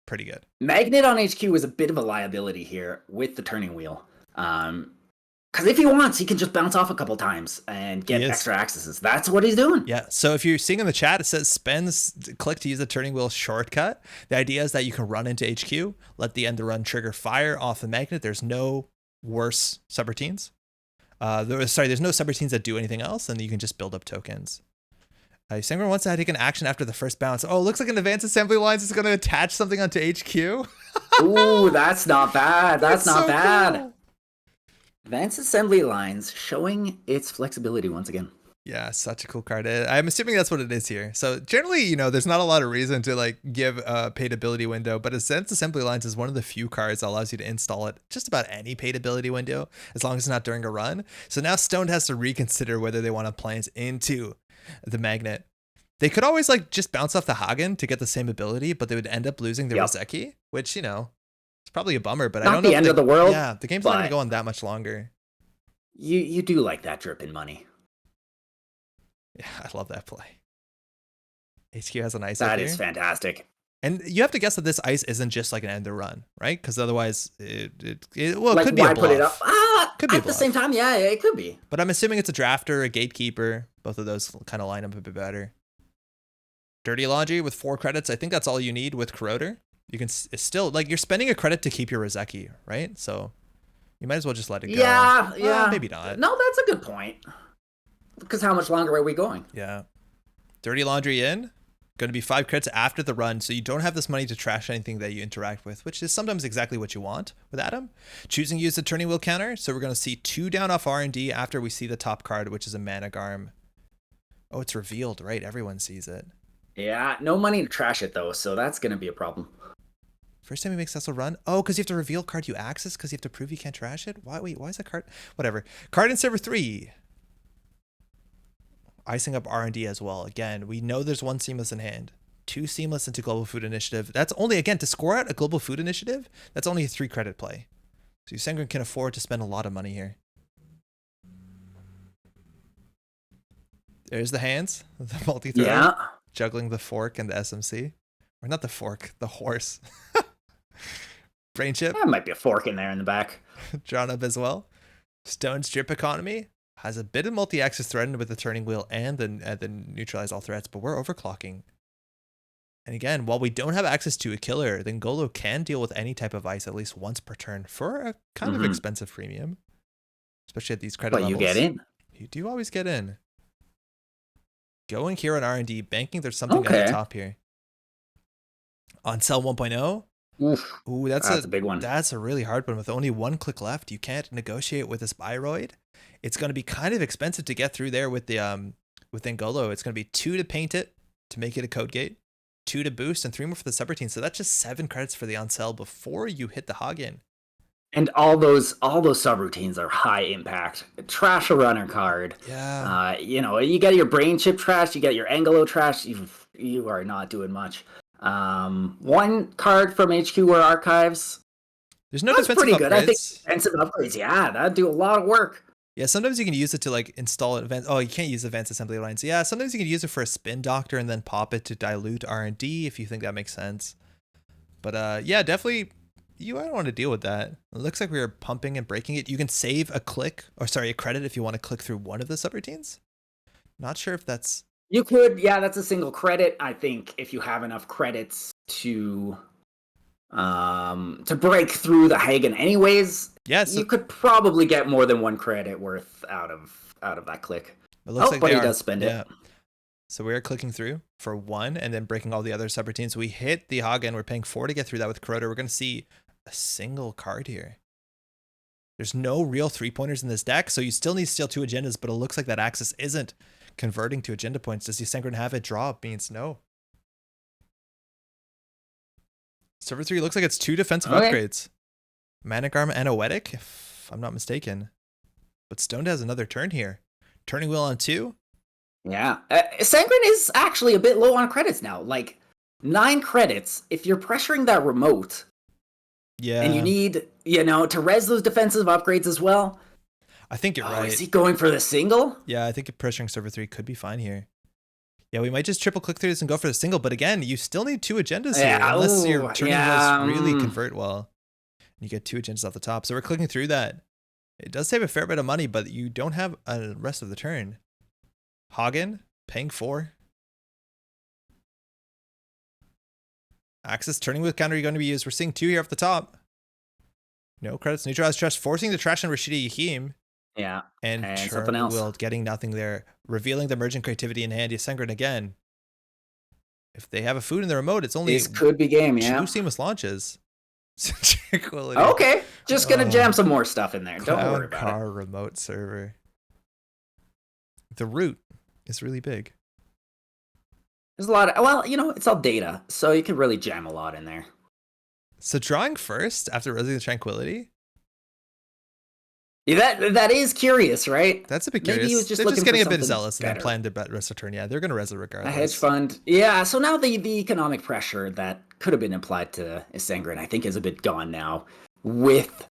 pretty good. Magnet on HQ is a bit of a liability here with the turning wheel. Because if he wants, he can just bounce off a couple times and get extra accesses. That's what he's doing. Yeah. So if you're seeing in the chat, it says click to use the turning wheel shortcut. The idea is that you can run into HQ, let the end of run trigger fire off the magnet. There's no worse subroutines. There's no subroutines that do anything else, and you can just build up tokens. Sangren wants to take an action after the first bounce. Oh, looks like an advanced assembly lines is going to attach something onto HQ. Ooh, that's not bad. That's not so bad. Cool. Advanced assembly lines showing its flexibility once again. Yeah, such a cool card. I'm assuming that's what it is here. So generally, there's not a lot of reason to like give a paid ability window, but Advanced Assembly Lines is one of the few cards that allows you to install it just about any paid ability window, as long as it's not during a run. So now Stoned has to reconsider whether they want to plant into the magnet. They could always like just bounce off the Hagen to get the same ability, but they would end up losing the Rozeki, which, It's probably a bummer, but I Not don't know the if end of the world. yeah, the game's not going to But go on that much longer. you do like that drip in money. Yeah, I love that play. HQ has an ice up That here. is fantastic. And you have to guess that this ice isn't just like an end to run, right? Because otherwise, it Like, could be a why put it up? bluff. Could be a At the bluff. same time, yeah, it could be. But I'm assuming it's a drafter, a gatekeeper. Both of those kind of line up a bit better. Dirty Laundry with 4 credits. I think that's all you need with Corroder. You can still, like, you're spending a credit to keep your Rozeki, right? So you might as well just let it go. Yeah, yeah. Maybe not. No, that's a good point. Because how much longer are we going? Yeah. Dirty Laundry in. Going to be 5 crits after the run, so you don't have this money to trash anything that you interact with, which is sometimes exactly what you want with Adam. Choosing to use the turning wheel counter, so we're going to see 2 down off R&D after we see the top card, which is a Mana Garm. Oh, it's revealed, right? Everyone sees it. Yeah, no money to trash it, though, so that's going to be a problem. First time he makes Cecil run. Oh, because you have to reveal card you access because you have to prove you can't trash it? Why? Wait, why is that card? Whatever. Card in server 3. Icing up R&D as well. Again, we know there's 1 Seamless in hand. 2 Seamless into Global Food Initiative. That's only, again, to score out a Global Food Initiative, that's only a 3 credit play. So Sengren can afford to spend a lot of money here. There's the hands. The multi-throw. Yeah. Juggling the fork and the SMC. Or not the fork, the horse. Brain chip. There might be a fork in there in the back. Drawn up as well. Stone Strip Economy. Has a bit of multi-axis threatened with the turning wheel and the neutralize all threats, but we're overclocking. And again, while we don't have access to a killer, then Golo can deal with any type of ice at least once per turn for a kind of expensive premium, especially at these credit levels. But you get in. You do always get in. Going here on R&D, banking there's something at the top here. On Cell 1.0. Ooh, that's a big one. That's a really hard one. With only 1 click left, you can't negotiate with a Spyroid. It's going to be kind of expensive to get through there with the with Ngolo. It's going to be 2 to paint it to make it a code gate, 2 to boost, and 3 more for the subroutine. So that's just 7 credits for the on sell before you hit the Hagen. And all those subroutines are high impact. Trash a runner card. Yeah. You get your brain chip trash, you get your Angelo trash. You are not doing much. 1 card from HQ or archives. There's no that's defensive pretty good. upgrades. I think defensive upgrades. Yeah, that'd do a lot of work. Yeah, sometimes you can use it to like install advanced. Oh, you can't use advanced assembly lines. Yeah, sometimes you can use it for a spin doctor and then pop it to dilute R&D if you think that makes sense. But yeah, definitely. I don't want to deal with that. It looks like we are pumping and breaking it. You can save a credit if you want to click through one of the subroutines. Not sure if that's. You could, yeah, that's a single credit. I think if you have enough credits to break through the Hagen anyways, you could probably get more than 1 credit worth out of that click. It looks like but he does spend it. So we're clicking through for 1 and then breaking all the other subroutines. We hit the Hagen. We're paying 4 to get through that with Corroder. We're going to see a single card here. There's no real 3-pointers in this deck, so you still need to steal 2 agendas, but it looks like that axis isn't converting to agenda points. Does Sengren have it? Draw means no. Server 3 looks like it's 2 defensive upgrades. Managarm and Oetic, if I'm not mistaken. But Stoned has another turn here. Turning wheel on 2. Yeah. Sengren is actually a bit low on credits now. Like, 9 credits, if you're pressuring that remote, and you need, to res those defensive upgrades as well. I think you're right. Is he going for the single? Yeah, I think pressuring server 3 could be fine here. Yeah, we might just triple click through this and go for the single, but again, you still need 2 agendas here, unless your turning wheels really convert well. You get 2 agendas off the top. So we're clicking through that. It does save a fair bit of money, but you don't have a rest of the turn. Hagen, paying 4. Axis turning wheel counter you're going to be used. We're seeing 2 here off the top. No credits, neutralize trash, forcing the trash on Rashida Yahim. Yeah. And turn wheel, getting nothing there. Revealing the emergent creativity in hand. Sengren again. If they have a food in the remote, it's only this could be game, 2 seamless launches. Okay, just gonna jam some more stuff in there. Don't worry about car remote server. The root is really big. There's a lot of, it's all data, so you can really jam a lot in there. So drawing first after Rosy the Tranquility. Yeah, that is curious, right? That's a bit Maybe he was curious. just They're just looking for getting a bit something zealous and then better. plan to bet rest of turn. Yeah, they're going to res it A hedge regardless. fund. Yeah, so now the economic pressure that could have been applied to Sangren, I think, is a bit gone now with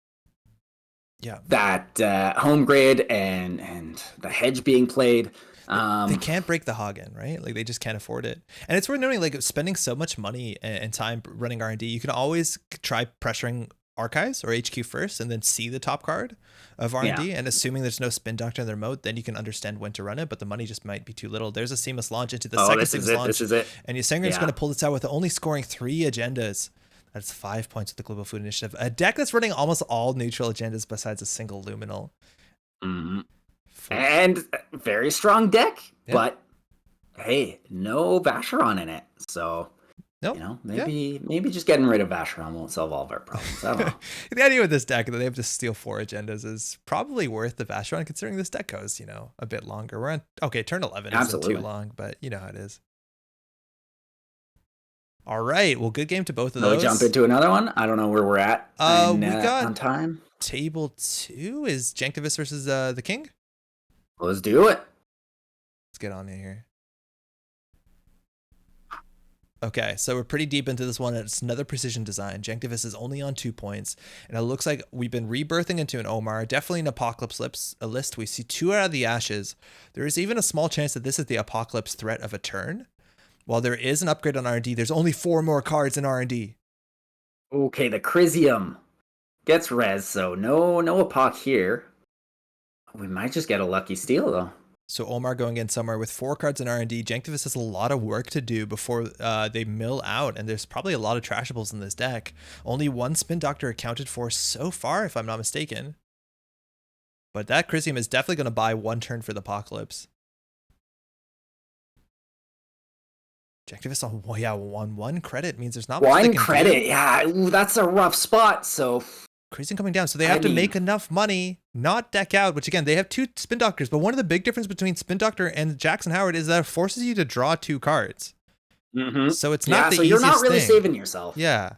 Yeah. that home grid and the hedge being played. They can't break the Hagen, right? Like they just can't afford it. And it's worth noting, like spending so much money and time running R&D, you can always try pressuring archives or HQ first and then see the top card of Yeah. R&D. And assuming there's no spin doctor in their mode, then you can understand when to run it, but the money just might be too little. There's a seamless launch into the Oh, second this is seamless it. This launch. is it. And Sangren's going Yeah. to pull this out with only scoring 3 agendas. That's 5 points with the Global Food Initiative. A deck that's running almost all neutral agendas besides a single Luminal. Mm-hmm. And very strong deck, Yeah. but hey, no Vacheron in it. So, Nope. maybe just getting rid of Vacheron won't solve all of our problems. I don't know. The idea with this deck that they have to steal 4 agendas is probably worth the Vacheron, considering this deck goes, a bit longer. We're on, okay, turn 11 isn't too Absolutely. long, but you know how it is. All right, well, good game to both of Shall we those. jump into another one? I don't know where we're at we got on time. table 2 is Janktavis versus the King. Let's do it. Let's get on in here. Okay, so we're pretty deep into this one. It's another precision design. Janktavis is only on 2 points, and it looks like we've been rebirthing into an Omar. Definitely an Apocalypse list. We see 2 out of the Ashes. There is even a small chance that this is the Apocalypse threat of a turn. While there is an upgrade on R&D, there's only 4 more cards in R&D. Okay, the Crisium gets res, so no Apoc here. We might just get a lucky steal, though. So Omar going in somewhere with 4 cards in R&D. Janktavis has a lot of work to do before they mill out, and there's probably a lot of trashables in this deck. Only 1 Spin Doctor accounted for so far, if I'm not mistaken. But that Crisium is definitely going to buy 1 turn for the Apocalypse. Janktavis on 1 credit means there's not much they 1 can credit, do. yeah, ooh, that's a rough spot, so... Crisium coming down, so they have to make enough money, not deck out, which again, they have 2 Spin Doctors, but one of the big difference between Spin Doctor and Jackson Howard is that it forces you to draw 2 cards. Mm-hmm. So it's not the so easiest you're not really thing. saving yourself. Yeah.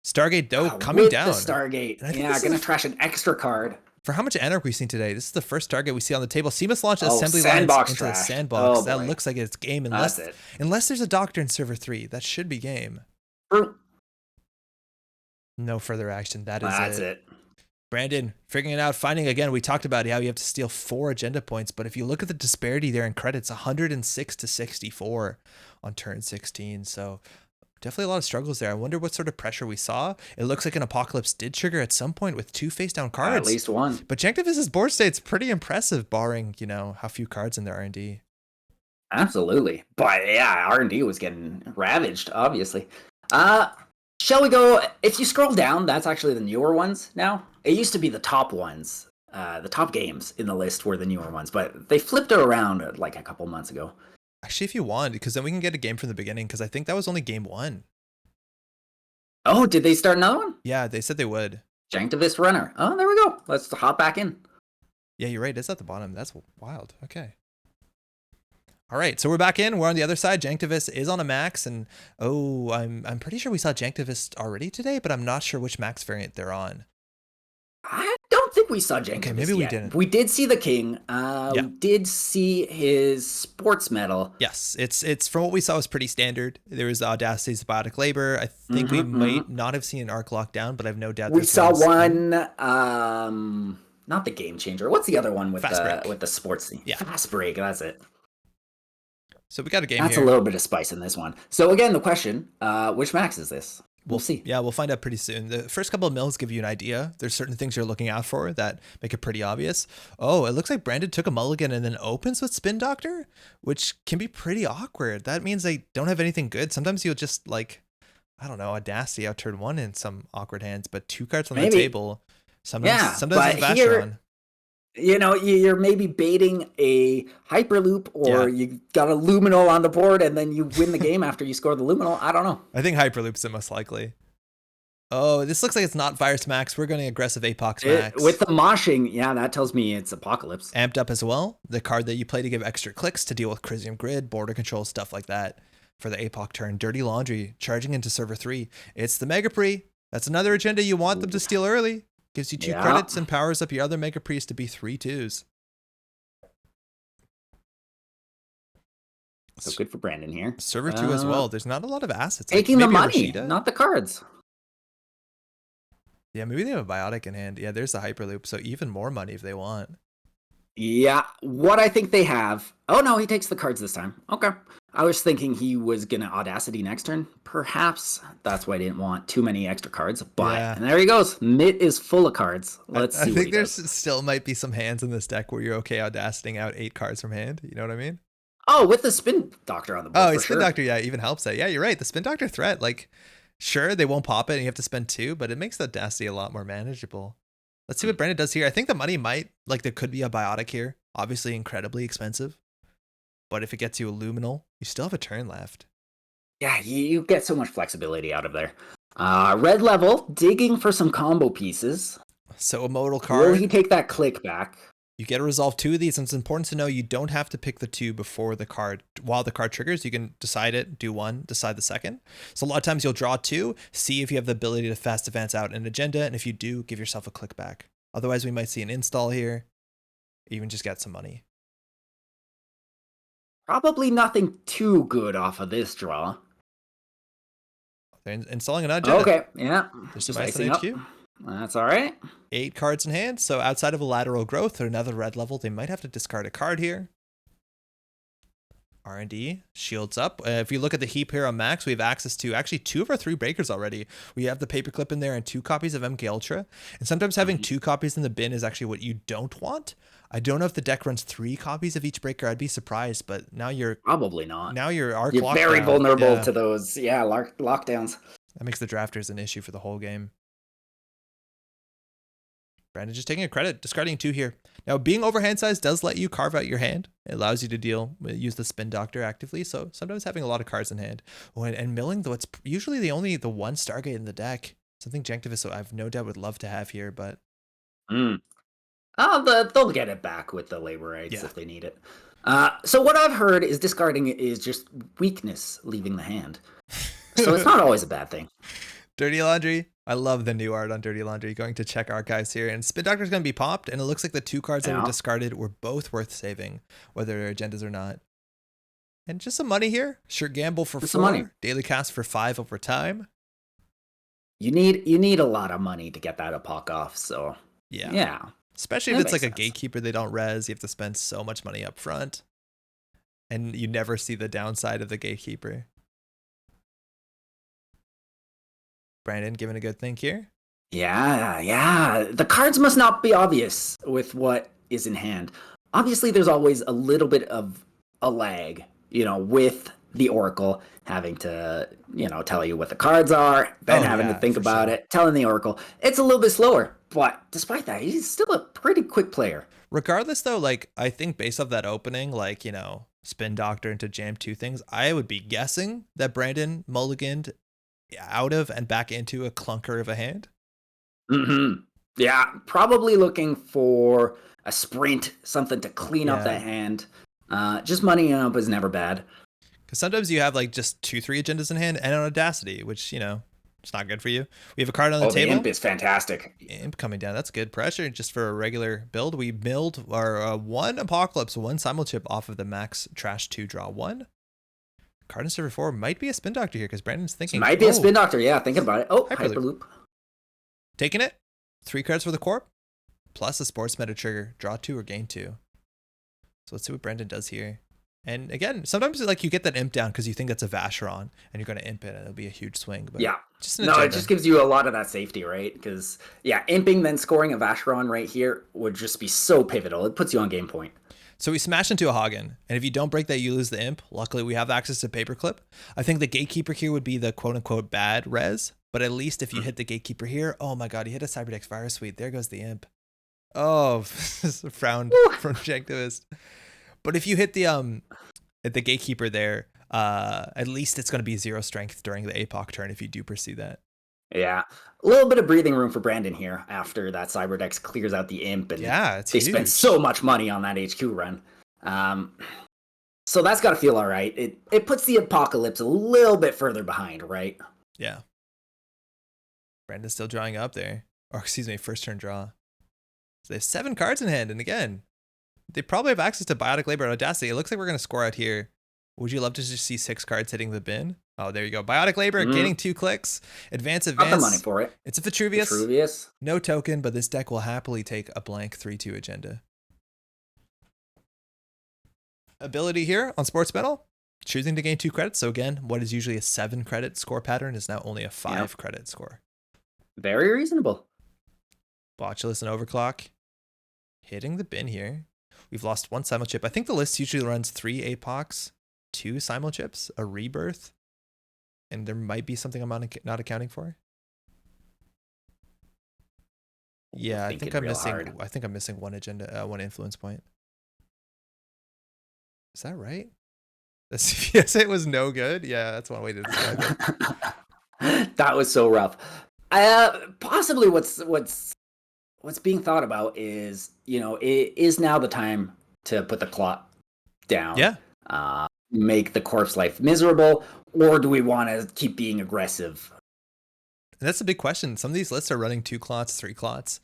Stargate, though, coming with down. The Stargate, yeah, gonna trash an extra card. For how much Anarch we've seen today, this is the first Stargate we see on the table. Seamus launched assembly lines sandbox into the trash. sandbox. Oh, that boy. looks like it's game That's unless there's a Doctor in server 3. That should be game. True. No further action. That's it. Brandon, figuring it out, finding again, we talked about how you have to steal 4 agenda points, but if you look at the disparity there in credits, 106 to 64 on turn 16. So definitely a lot of struggles there. I wonder what sort of pressure we saw. It looks like an Apocalypse did trigger at some point with 2 face down cards. At least 1. But Janktavis's board state's pretty impressive, barring, how few cards in their R&D. Absolutely. But yeah, R&D was getting ravaged, obviously. Shall we go? If you scroll down, that's actually the newer ones now. It used to be the top ones. The top games in the list were the newer ones, but they flipped it around like a couple months ago. Actually, if you want, because then we can get a game from the beginning, because I think that was only game 1. Oh, did they start another one? Yeah, they said they would. Janktavis Runner. Oh, there we go. Let's hop back in. Yeah, you're right. It's at the bottom. That's wild. Okay. All right, so we're back in. We're on the other side. Janktavis is on a max, and I'm pretty sure we saw Janktavis already today, but I'm not sure which max variant they're on. I don't think we saw Janktavis. Okay, maybe we didn't. We did see the King. We did see his sports medal. Yes, it's from what we saw was pretty standard. There was Audacity's Biotic Labor. I think we might not have seen an arc lockdown, but I've no doubt we saw one. Not the Game Changer. What's the other one with the sports thing? Yeah, Fast Break. That's it. So we got a game That's here. a little bit of spice in this one. So again, the question, which max is this? We'll see. Yeah, we'll find out pretty soon. The first couple of mills give you an idea. There's certain things you're looking out for that make it pretty obvious. Oh, it looks like Brandon took a mulligan and then opens with Spin Doctor, which can be pretty awkward. That means they don't have anything good. Sometimes you'll just Audacity out turn 1 in some awkward hands, but 2 cards on the table. Sometimes it's Vacheron. You're maybe baiting a Hyperloop or you got a Luminal on the board and then you win the game after you score the Luminal. I don't know. I think Hyperloop's the most likely. Oh, this looks like it's not Virus Max. We're going aggressive Apox Max. With the moshing, that tells me it's Apocalypse. Amped up as well. The card that you play to give extra clicks to deal with Crisium Grid, border control, stuff like that. For the Apoc turn, Dirty Laundry, charging into server 3. It's the Mega Pre. That's another agenda you want them to steal early. Gives you 2 Yeah. credits and powers up your other Mega Priest to be 3/2s. So good for Brandon here. Server 2 as well. There's not a lot of assets. Like Taking the maybe a money, Rashida? not the cards. Yeah, maybe they have a Biotic in hand. Yeah, there's the Hyperloop. So even more money if they want. Yeah, what I think they have. Oh no, he takes the cards this time. Okay. I was thinking he was gonna Audacity next turn. Perhaps that's why I didn't want too many extra cards. But Yeah. and there he goes. Mitt is full of cards. Let's I see what think he there's does. still might be some hands in this deck where you're okay Audacitying out 8 cards from hand. You know what I mean? Oh, with the Spin Doctor on the board Oh, for Spin sure. Doctor, yeah, even helps that. Yeah, you're right. The Spin Doctor threat, like, sure, they won't pop it and you have to spend 2, but it makes the Audacity a lot more manageable. Let's see what Brandon does here. I think the money might, like, there could be a Biotic here. Obviously incredibly expensive. But if it gets you a Luminal, you still have a turn left. Yeah, you get so much flexibility out of there. Red level, digging for some combo pieces. So a modal Will card. he take that click back? You get to resolve 2 of these, and it's important to know you don't have to pick the 2 before the card. While the card triggers, you can decide it, do 1, decide the second. So a lot of times you'll draw 2, see if you have the ability to fast advance out an agenda, and if you do, give yourself a click back. Otherwise, we might see an install here, even just get some money. Probably nothing too good off of this draw. They're installing an agenda. Okay, yeah. There's Just some ice in icing up. HQ. That's all right. 8 cards in hand, so outside of a lateral growth or another red level, they might have to discard a card here. R&D, shields up. If you look at the heap here on max, we have access to actually 2 of our 3 breakers already. We have the paperclip in there and 2 copies of MK Ultra. And sometimes having 2 copies in the bin is actually what you don't want. I don't know if the deck runs 3 copies of each breaker. I'd be surprised, but now you're probably not. Now you're very vulnerable to those lockdowns. That makes the drafters an issue for the whole game. Brandon just taking a credit, discarding 2 here. Now, being overhand size does let you carve out your hand. It allows you to use the Spin Doctor actively. So sometimes having a lot of cards in hand. Oh, and milling, though, it's usually the one Stargate in the deck. Something Janktivist, I've no doubt would love to have here, but. They'll get it back with the labor rights if they need it. So what I've heard is discarding it is just weakness leaving the hand. So it's not always a bad thing. Dirty Laundry. I love the new art on Dirty Laundry. Going to check archives here. And Spin Doctor's going to be popped. And it looks like the 2 cards that were discarded were both worth saving, whether they're agendas or not. And just some money here. Sure, gamble for just 4. Money. Daily cast for 5 over time. You need a lot of money to get that epoch off. So yeah. Especially if it's like a gatekeeper they don't res. You have to spend so much money up front. And you never see the downside of the gatekeeper. Brandon giving a good think here. Yeah. The cards must not be obvious with what is in hand. Obviously, there's always a little bit of a lag, with the Oracle having to, tell you what the cards are, then having to think about it, telling the Oracle. It's a little bit slower, but despite that, he's still a pretty quick player. Regardless, though, I think based off that opening, Spin Doctor into Jam 2 things, I would be guessing that Brandon mulliganed out of and back into a clunker of a hand. Yeah, probably looking for a sprint, something to clean up that hand. Just moneying up is never bad. Because sometimes you have just 2-3 agendas in hand and an Audacity, which it's not good for you. We have a card on the table. The Imp is fantastic. Imp coming down, that's good pressure just for a regular build. We milled our 1 Apocalypse, 1 Simulchip off of the max trash 2 draw 1. Card in server 4 might be a Spin Doctor here because Brandon's thinking. Might be a Spin Doctor, yeah, thinking about it. Oh, Hyperloop. Taking it. 3 cards for the Corp. Plus a Sports Meta trigger. Draw 2 or gain 2. So let's see what Brandon does here. And again, sometimes you get that Imp down because you think that's a Vacheron and you're going to Imp it and it'll be a huge swing. But yeah. It just gives you a lot of that safety, right? Because, Imping then scoring a Vacheron right here would just be so pivotal. It puts you on game point. So we smash into a Hagen, and if you don't break that, you lose the Imp. Luckily, we have access to Paperclip. I think the Gatekeeper here would be the quote-unquote bad res, but at least if you hit the Gatekeeper here, oh my god, he hit a Cyberdex Virus Suite. There goes the Imp. Oh, frowned from Janktivist. But if you hit the Gatekeeper there, at least it's going to be 0 strength during the APOC turn if you do pursue that. Yeah, a little bit of breathing room for Brandon here after that Cyberdex clears out the Imp, and they spent so much money on that HQ run. So that's got to feel all right. It puts the Apocalypse a little bit further behind, right? Yeah. Brandon's still drawing up there. or excuse me, first turn draw. So they have 7 cards in hand, and again, they probably have access to Biotic Labor and Audacity. It looks like we're going to score out here. Would you love to just see 6 cards hitting the bin? Oh, there you go. Biotic Labor gaining 2 clicks. Advance. Got the money for it. It's a Vitruvius. No token, but this deck will happily take a blank 3/2 agenda. Ability here on Sports Metal, choosing to gain 2 credits. So again, what is usually a 7 credit score pattern is now only a 5 credit score. Very reasonable. Botulus and Overclock hitting the bin here. We've lost 1 simul chip. I think the list usually runs 3 APOCs, 2 simul chips, a rebirth, and there might be something I'm not accounting for. Yeah, I think I'm missing. Hard. I think I'm missing 1 agenda, 1 influence point. Is that right? The CPS it was no good. Yeah, that's one way to describe it. That was so rough. Possibly what's being thought about is, it is now the time to put the clock down. Yeah. Make the corpse life miserable, or do we want to keep being aggressive? And that's a big question. Some of these lists are running 2 clots, 3 clots.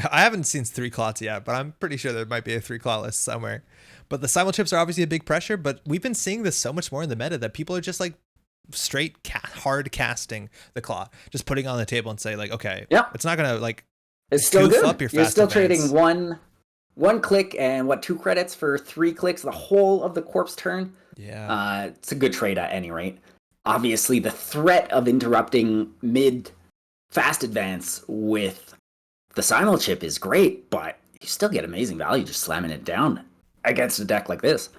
I haven't seen 3 clots yet, but I'm pretty sure there might be a 3 clot list somewhere. But the simul chips are obviously a big pressure, but we've been seeing this so much more in the meta that people are just like straight hard casting the clot, just putting it on the table and say like, okay, it's not going to like, it's still good. You're still trading one click and 2 credits for 3 clicks the whole of the corpse turn. Yeah. It's a good trade at any rate. Obviously, the threat of interrupting mid fast advance with the simul chip is great, but you still get amazing value just slamming it down against a deck like this.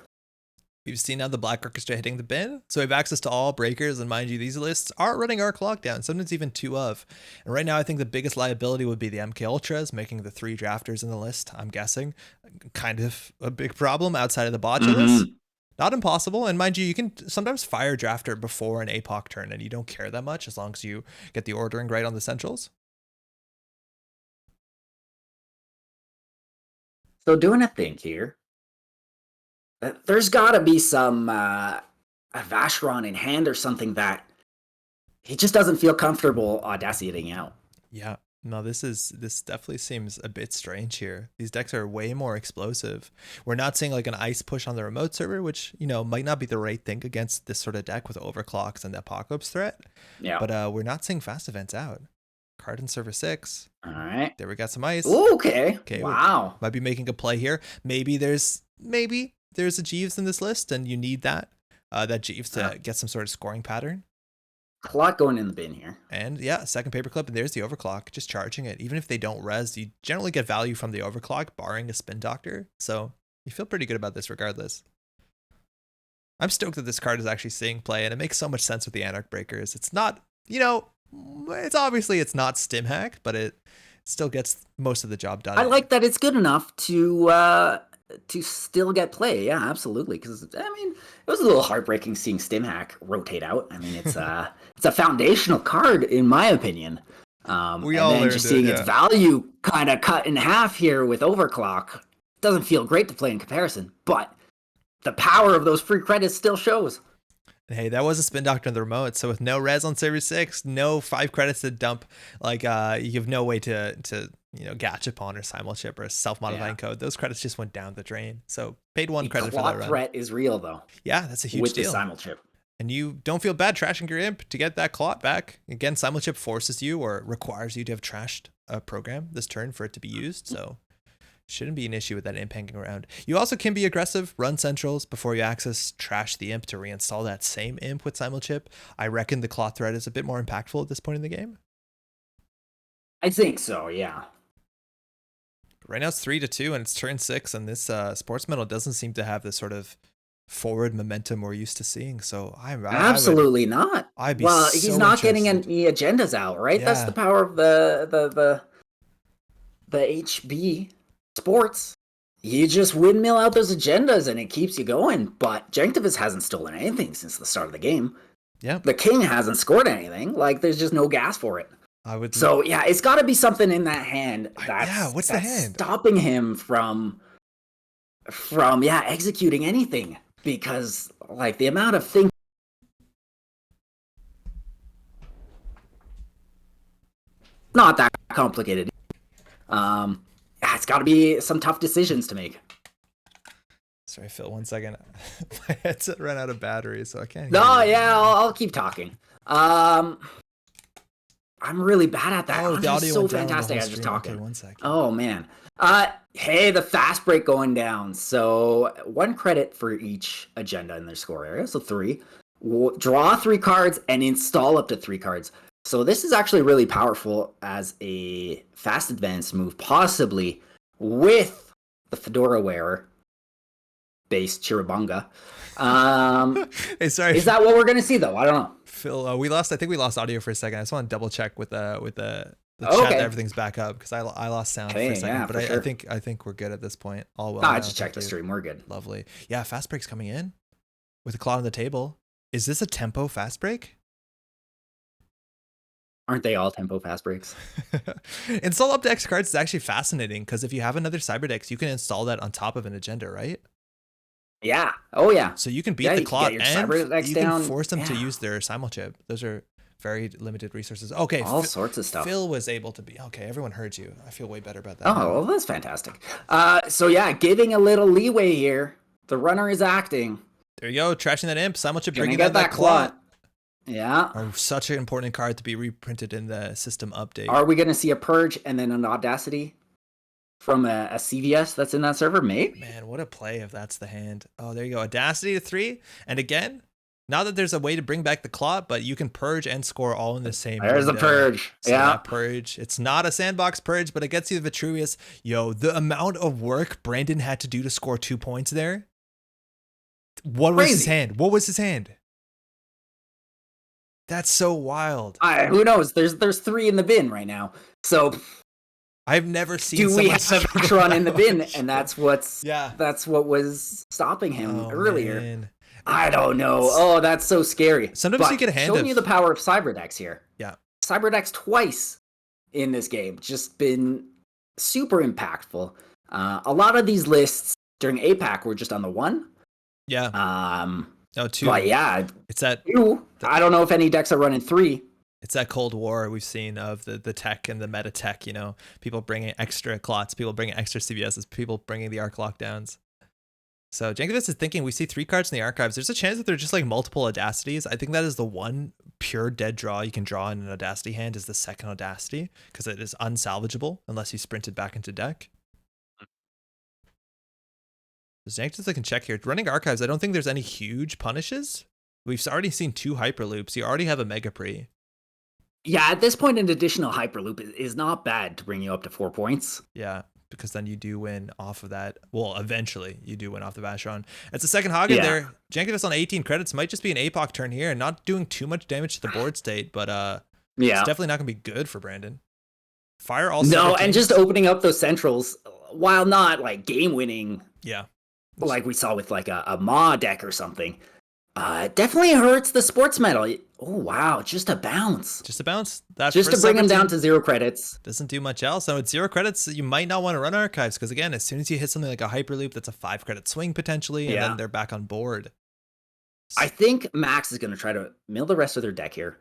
We've seen now the Black Orchestra hitting the bin, so we have access to all breakers, and mind you, these lists are running our clock down, sometimes even 2 of. And right now, I think the biggest liability would be the MK Ultras, making the 3 drafters in the list, I'm guessing. Kind of a big problem outside of the Botulus. Not impossible, and mind you, you can sometimes fire drafter before an APOC turn, and you don't care that much as long as you get the ordering right on the centrals. So doing a think here, there's got to be some a Vacheron in hand or something that he just doesn't feel comfortable audacitying out. Yeah. No, this definitely seems a bit strange here. These decks are way more explosive. We're not seeing like an ice push on the remote server, which, might not be the right thing against this sort of deck with overclocks and the apocalypse threat. Yeah. But we're not seeing fast events out. Card in server 6. All right. There we got some ice. Ooh, okay. Wow. Might be making a play here. Maybe there's a Jeeves in this list and you need that Jeeves to get some sort of scoring pattern. Clock going in the bin here. And yeah, second paperclip, and there's the overclock, just charging it. Even if they don't res, you generally get value from the overclock, barring a spin doctor. So you feel pretty good about this regardless. I'm stoked that this card is actually seeing play, and it makes so much sense with the Anarch Breakers. It's not, it's not stim hack, but it still gets most of the job done. I like that it's good enough to still get play. Yeah, absolutely. Because it was a little heartbreaking seeing stim hack rotate out. It's it's a foundational card in my opinion. Seeing its value kind of cut in half here with overclock doesn't feel great to play in comparison, but the power of those free credits still shows. Hey, that was a spin doctor in the remote. So with no res on server 6, no 5 credits to dump, like you have no way to gachapon or simul chip or self-modifying code. Those credits just went down the drain. So paid 1 credit for that run. Threat is real though. Yeah, that's a huge deal. With the simul chip. And you don't feel bad trashing your imp to get that clot back. Again, simul chip forces you or requires you to have trashed a program this turn for it to be used. So shouldn't be an issue with that imp hanging around. You also can be aggressive, run centrals before you access trash the imp to reinstall that same imp with simul chip. I reckon the cloth threat is a bit more impactful at this point in the game. I think so, yeah. Right now it's 3-2 and it's turn 6, and this sports metal doesn't seem to have the sort of forward momentum we're used to seeing. So absolutely not. He's not getting any agendas out, right? Yeah. That's the power of the HB sports. You just windmill out those agendas and it keeps you going. But Janktivist hasn't stolen anything since the start of the game. Yeah. The king hasn't scored anything. Like there's just no gas for it. So yeah, it's got to be something in that hand what's the hand stopping him from executing anything, because like the amount of things not that complicated. It's got to be some tough decisions to make. Sorry, Phil, 1 second. My headset ran out of battery, so I can't hear No, you. yeah, I'll keep talking. I'm really bad at that. Oh, the Andre's audio so went down on the fantastic whole at just stream. talking. Okay, 1 second. Oh man. Hey, the fast break going down. So 1 credit for each agenda in their score area. So 3. Draw 3 cards and install up to 3 cards. So this is actually really powerful as a fast advance move, possibly with the Fedora wearer based Chirabunga. Hey, sorry. Is that what we're gonna see though? I don't know. Phil, I think we lost audio for a second. I just want to double check with the Oh, chat okay. that everything's back up because I lost sound for a second. Yeah, but for sure. I think we're good at this point. All well. I now, just checked the stream. We're good. Lovely. Yeah, fast break's coming in with a claw on the table. Is this a tempo fast break? Aren't they all tempo fast breaks? Install up to X cards is actually fascinating because if you have another Cyberdex, you can install that on top of an agenda, right? Yeah. Oh yeah. So you can beat the clock and you can force them to use their simulchip. Those are very limited resources. Okay. All sorts of stuff. Phil was able to be okay. Everyone heard you. I feel way better about that. Oh, well, that's fantastic. So yeah, giving a little leeway here. The runner is acting. There you go. Trashing that imp. Simulchip bringing get that clot. Yeah. Are such an important card to be reprinted in the system update. Are we going to see a purge and then an audacity from a CVS that's in that server? Maybe. Man, what a play if that's the hand. Oh, there you go. Audacity to 3. And again, not that there's a way to bring back the clot, but you can purge and score all in the same There's window. the purge. So yeah. That purge. It's not a sandbox purge, but it gets you the Vitruvius. Yo, the amount of work Brandon had to do to score 2 points there. What was his hand? What was his hand? That's so wild. Who knows? There's 3 in the bin right now. So I've never seen. Do we have Netrunner in the bin? And that's what was stopping him earlier. Man. I don't know. Oh, that's so scary. Sometimes you get a hand showing you the power of Cyberdex here. Yeah. Cyberdex twice in this game. Just been super impactful. A lot of these lists during APAC were just on the 1. Yeah. 2. But yeah. It's that 2. I don't know if any decks are running 3. It's that Cold War we've seen of the tech and the meta tech, people bringing extra clots, people bringing extra CVSs, people bringing the arc lockdowns. So Jankovic is thinking we see 3 cards in the archives. There's a chance that they're just like multiple audacities. I think that is the one pure dead draw you can draw in an audacity hand is the second audacity because it is unsalvageable unless you sprint it back into deck. Jankovic can check here. Running archives, I don't think there's any huge punishes. We've already seen 2 hyperloops. You already have a mega pre. Yeah, at this point, an additional hyperloop is not bad to bring you up to 4 points. Yeah, because then you do win off of that. Well, eventually you do win off the Vashon. It's the second Hagen there. Jankovic on 18 credits might just be an APOC turn here and not doing too much damage to the board state, but it's definitely not going to be good for Brandon. Fire all. No, and just opening up those centrals, while not like game winning. Yeah. Like we saw with like a Ma deck or something. It definitely hurts the sports medal. Oh, wow. Just a bounce. Just a bounce. That just to bring him down to 0 credits. Doesn't do much else. So it's 0 credits. You might not want to run archives because, again, as soon as you hit something like a hyperloop, that's a 5 credit swing potentially, and then they're back on board. I think Max is going to try to mill the rest of their deck here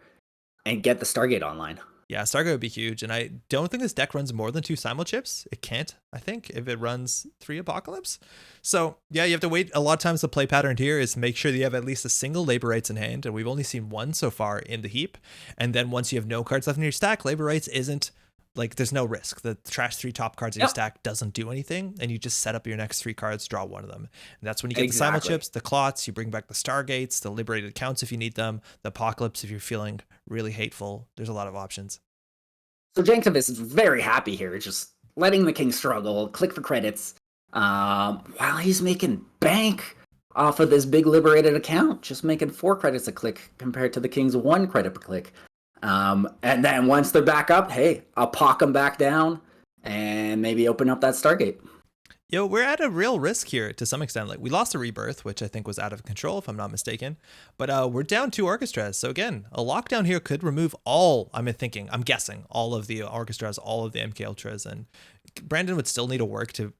and get the Stargate online. Yeah, Stargate would be huge. And I don't think this deck runs more than 2 simulchips. It can't, I think, if it runs 3 Apocalypse. So, yeah, you have to wait. A lot of times the play pattern here is make sure that you have at least a single Labor Rights in hand. And we've only seen 1 so far in the heap. And then once you have no cards left in your stack, Labor Rights isn't, like, there's no risk. The trash 3 top cards in your stack doesn't do anything. And you just set up your next 3 cards, draw 1 of them. And that's when you get the simulchips, the clots, you bring back the Stargates, the liberated accounts if you need them, the Apocalypse if you're feeling really hateful. There's a lot of options. So Jankovic is very happy here, just letting the king struggle, click for credits, while he's making bank off of this big liberated account, just making 4 credits a click compared to the king's 1 credit per click. And then once they're back up, hey, I'll pock them back down and maybe open up that Stargate. Yo, we're at a real risk here to some extent. Like, we lost a Rebirth, which I think was out of control, if I'm not mistaken. But we're down 2 orchestras. So again, a lockdown here could remove I'm guessing, all of the orchestras, all of the MK Ultras. And Brandon would still need to work to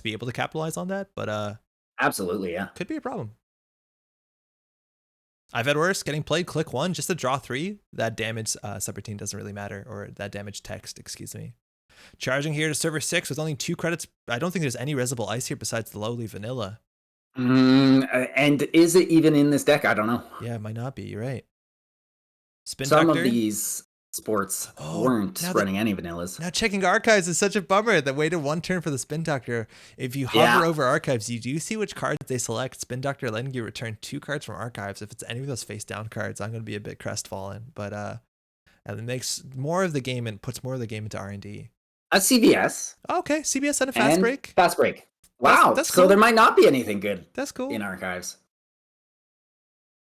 be able to capitalize on that. But absolutely, yeah. Could be a problem. I've had worse, getting played click 1 just to draw 3. That damage subroutine doesn't really matter, or that damage text, excuse me. Charging here to server 6 with only 2 credits. I don't think there's any resible ice here besides the lowly vanilla. And is it even in this deck? I don't know. Yeah, it might not be. You're right. Spin Some Doctor. of these sports weren't running any vanillas. Now checking archives is such a bummer. That waited 1 turn for the Spin Doctor. If you hover over archives, you do see which cards they select. Spin Doctor letting you return 2 cards from archives. If it's any of those face down cards, I'm going to be a bit crestfallen. But and it makes more of the game and puts more of the game into R&D. A CBS. Okay, CBS and a fast break. Fast break. Wow. That's cool. So there might not be anything good. That's cool. In archives.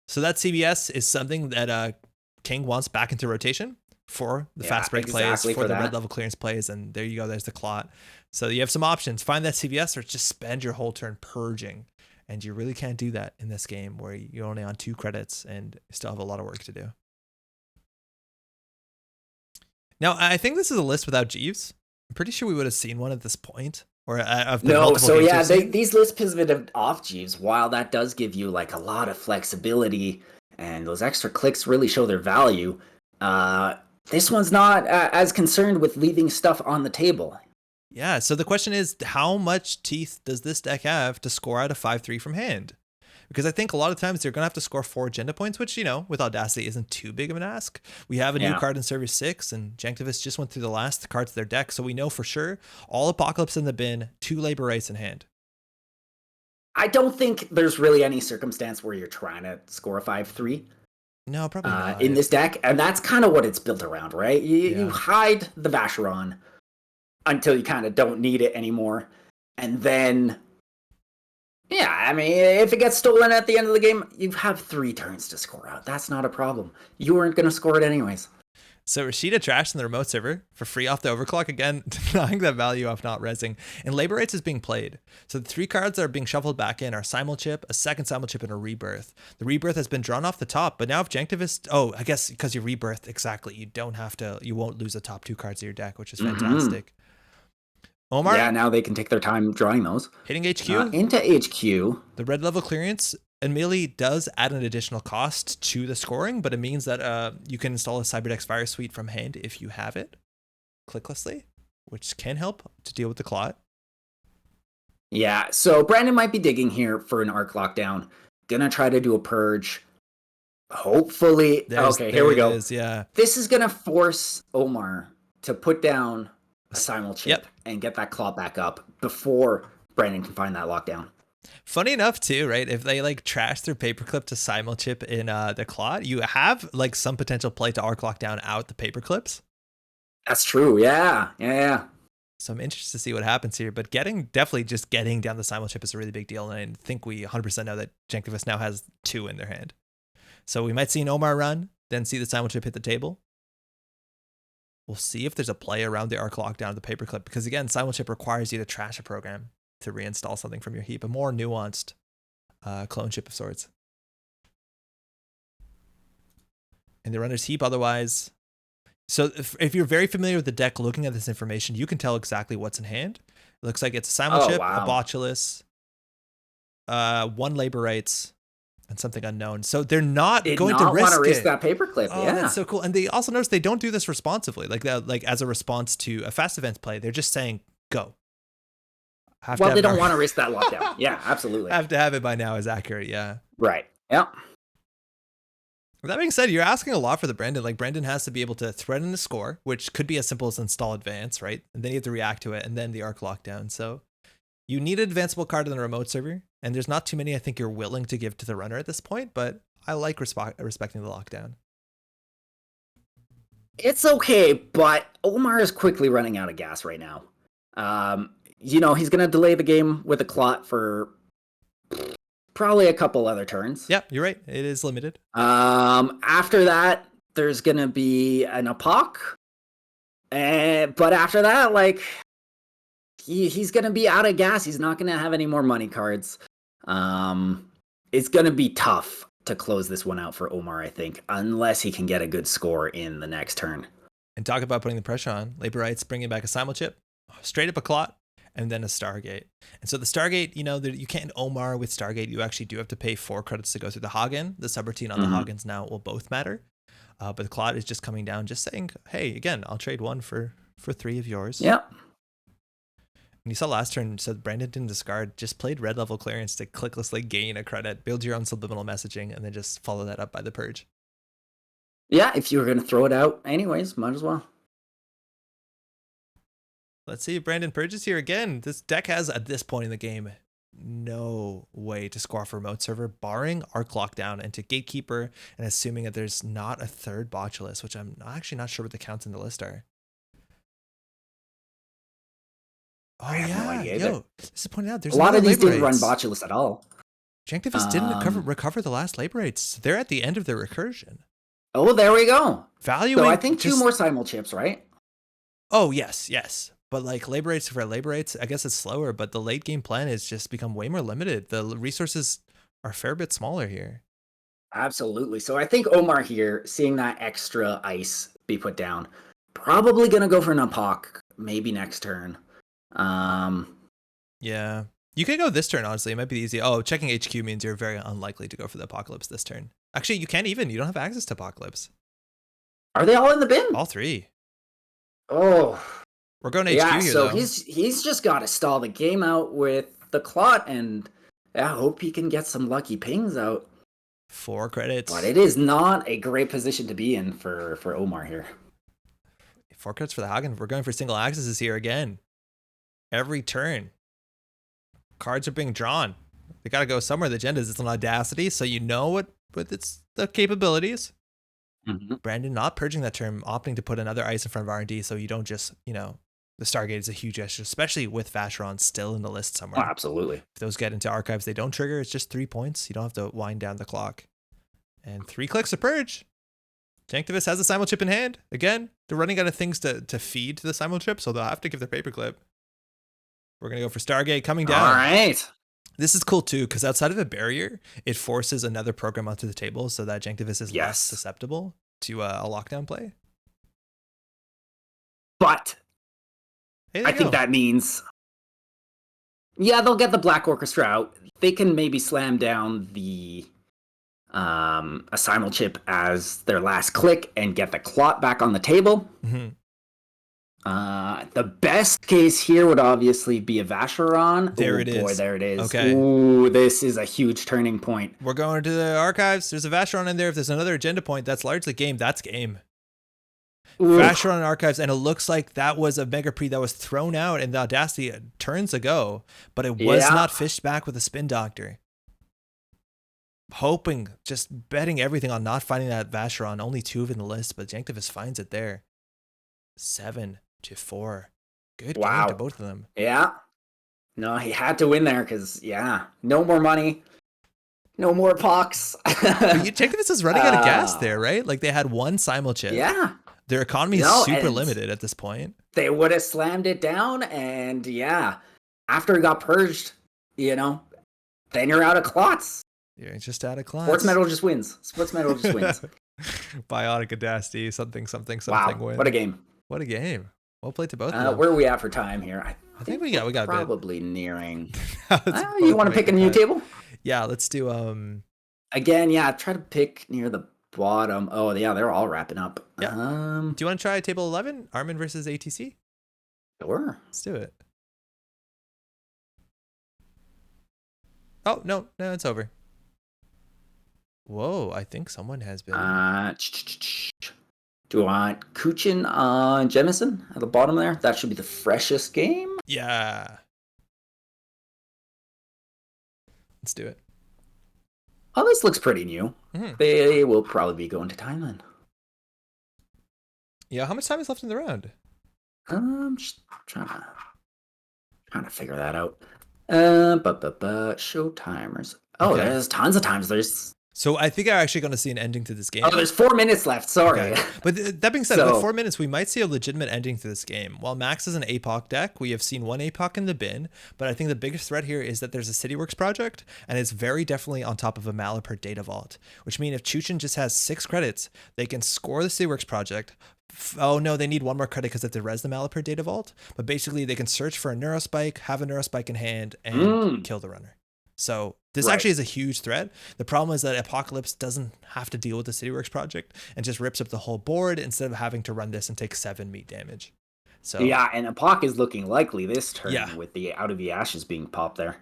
So that CBS is something that King wants back into rotation for the fast break plays, for the red level clearance plays, and there you go. There's the clot. So you have some options. Find that CBS or just spend your whole turn purging. And you really can't do that in this game where you're only on 2 credits and still have a lot of work to do. Now, I think this is a list without Jeeves. I'm pretty sure we would have seen one at this point. Or of the these lists pivoted off Jeeves. While that does give you like a lot of flexibility and those extra clicks really show their value, this one's not as concerned with leaving stuff on the table. Yeah, so the question is, how much teeth does this deck have to score out a 5-3 from hand? Because I think a lot of times they're going to have to score 4 agenda points, which, with Audacity isn't too big of an ask. We have a new card in Service 6, and Janktivist just went through the last cards of their deck, so we know for sure all Apocalypse in the bin, 2 Labor Rights in hand. I don't think there's really any circumstance where you're trying to score a 5-3. No, probably not. In this deck, and that's kind of what it's built around, right? You hide the Vacheron until you kind of don't need it anymore, and then... Yeah, I mean, if it gets stolen at the end of the game, you have 3 turns to score out. That's not a problem. You weren't going to score it anyways. So Rashida trashed in the remote server for free off the overclock, again, denying that value of not rezzing. And Labor Rights is being played. So the 3 cards that are being shuffled back in are Simulchip, a second Simulchip, and a Rebirth. The Rebirth has been drawn off the top, but now if Janktivist... Oh, I guess because you Rebirth, exactly. You won't lose the top 2 cards of your deck, which is fantastic. Omar? Yeah, now they can take their time drawing those. Hitting HQ. Into HQ. The red level clearance admittedly does add an additional cost to the scoring, but it means that you can install a Cyberdex Fire Suite from hand if you have it, clicklessly, which can help to deal with the clot. Yeah, so Brandon might be digging here for an Arc Lockdown. Gonna try to do a purge. Hopefully. Here we go. Yeah. This is gonna force Omar to put down a Simulchip and get that clot back up before Brandon can find that lockdown. Funny enough too, right? If they like trash their paperclip to Simulchip in the clot, you have like some potential play to arc lockdown out the paperclips. That's true. Yeah. So I'm interested to see what happens here, but definitely just getting down the Simulchip is a really big deal, and I think we 100% know that Janktivist now has 2 in their hand. So we might see an Omar run, then see the Simulchip hit the table. We'll see if there's a play around the arc lockdown of the paperclip, because again, Simulchip requires you to trash a program to reinstall something from your heap, a more nuanced clone chip of sorts. And the runner's heap otherwise. So if you're very familiar with the deck, looking at this information, you can tell exactly what's in hand. It looks like it's a Simulchip, a Botulus, 1 Labor Rights, and something unknown. So they're not going to risk that paperclip. Oh, that's so cool. And they also notice they don't do this responsively, like as a response to a fast events play. They're just saying go. They don't want to risk that lockdown. Yeah, absolutely. Have to have it by now is accurate. Yeah. Right. Yeah. With that being said, you're asking a lot for the Brandon. Like Brandon has to be able to threaten the score, which could be as simple as install advance, right? And then you have to react to it, and then the arc lockdown. So you need an advanceable card in the remote server, and there's not too many I think you're willing to give to the runner at this point, but I like respecting the lockdown. It's okay, but Omar is quickly running out of gas right now. He's going to delay the game with a clot for probably a couple other turns. Yeah, you're right. It is limited. After that, there's going to be an Apoc. But after that, he's going to be out of gas. He's not going to have any more money cards. It's going to be tough to close this one out for Omar, I think, unless he can get a good score in the next turn. And talk about putting the pressure on. Labor Rights bringing back a Simulchip, straight up a clot, and then a Stargate. And so the Stargate, you can't Omar with Stargate. You actually do have to pay 4 credits to go through the Hagen. The subroutine on the Hagens now will both matter. But the clot is just coming down, just saying, hey, again, I'll trade 1 for for 3 of yours. Yep. And you saw last turn, so Brandon didn't discard, just played red level clearance to clicklessly gain a credit, build your own subliminal messaging, and then just follow that up by the purge. Yeah, if you were going to throw it out anyways, might as well. Let's see if Brandon purges here again. This deck has, at this point in the game, no way to score off a remote server, barring Arc Lockdown into Gatekeeper and assuming that there's not a third Botulus, which I'm actually not sure what the counts in the list are. Oh, I have no idea either. This is pointed out. There's a lot of these labor didn't run rates. Botulus at all. Janktivist didn't recover the last labor rates. They're at the end of their recursion. Oh, there we go. Value. So I think 2 more simul chips, right? Oh, yes. But like labor rates for labor rates, I guess it's slower, but the late game plan has just become way more limited. The resources are a fair bit smaller here. Absolutely. So I think Omar here, seeing that extra ice be put down, probably going to go for an Apoc maybe next turn. Yeah. You could go this turn, honestly. It might be easy. Oh, checking HQ means you're very unlikely to go for the Apocalypse this turn. Actually, you can't even. You don't have access to Apocalypse. Are they all in the bin? All 3. Oh. We're going to HQ here, so though. he's just got to stall the game out with the Clot, and I hope he can get some lucky pings out. 4 credits. But it is not a great position to be in for Omar here. 4 credits for the Hagen. We're going for single accesses here again. Every turn. Cards are being drawn. They got to go somewhere. The agenda is an Audacity, so you know what it's the capabilities. Mm-hmm. Brandon not purging that term, opting to put another ice in front of R&D, so you don't just, the Stargate is a huge issue, especially with Vacheron still in the list somewhere. Oh, absolutely. If those get into archives, they don't trigger. It's just 3 points. You don't have to wind down the clock. And 3 clicks to purge. Janktivist has a simul chip in hand. Again, they're running out of things to feed to the simul chip, so they'll have to give their paperclip. We're going to go for Stargate coming down. All right. This is cool too, because outside of a barrier, it forces another program onto the table so that Janktivist is less susceptible to a lockdown play. But I think that means, they'll get the Black Orchestra out. They can maybe slam down the a simul chip as their last click and get the Clot back on the table. Mm-hmm. The best case here would obviously be a Vacheron. There it is. Boy, there it is. Okay. Ooh, this is a huge turning point. We're going to the archives. There's a Vacheron in there. If there's another agenda point, that's largely game. That's game. Ooh. Vacheron archives, and it looks like that was a Mega Pre that was thrown out in the Audacity turns ago, but it was not fished back with a Spin Doctor. Hoping, just betting everything on not finding that Vacheron. Only 2 of it in the list, but Janktivist finds it there. 7-4. Good game to both of them. Yeah. No, he had to win there because, no more money. No more pox. Janktivist is running out of gas there, right? Like they had 1 simul chip. Yeah. Their economy is super limited at this point. They would have slammed it down, and after it got purged, then you're out of clots. You're just out of clots. Sports Metal just wins. Biotic Audacity, something wow, win. What a game. What a game. Well played to both of them. Where are we at for time here? I think we got probably nearing. You you want to pick a new table? Yeah, let's do again, try to pick near the bottom. Oh, they're all wrapping up. Yeah. Do you want to try table 11? Armin versus ATC? Sure. Let's do it. Oh, no, it's over. Whoa, I think someone has been. Do you want Kuchin on Jemison at the bottom there? That should be the freshest game. Yeah. Let's do it. Oh, this looks pretty new. Mm-hmm. They will probably be going to Thailand. Yeah, how much time is left in the round? Just trying to figure that out. Show timers. Oh, okay. There's tons of times. So I think I'm actually going to see an ending to this game. Oh, there's 4 minutes left. Sorry. Okay. But that being said, with 4 minutes, we might see a legitimate ending to this game. While Max is an APOC deck, we have seen 1 APOC in the bin, but I think the biggest threat here is that there's a CityWorks project, and it's very definitely on top of a Malapert data vault, which means if Chuchin just has 6 credits, they can score the CityWorks project. Oh no, they need 1 more credit because they have to res the Malapert data vault, but basically they can search for a Neurospike, have a Neurospike in hand, and kill the runner. So this actually is a huge threat. The problem is that Apocalypse doesn't have to deal with the CityWorks project and just rips up the whole board instead of having to run this and take 7 meat damage. So Yeah, and Apoc is looking likely this yeah, turn with the Out of the Ashes being popped there.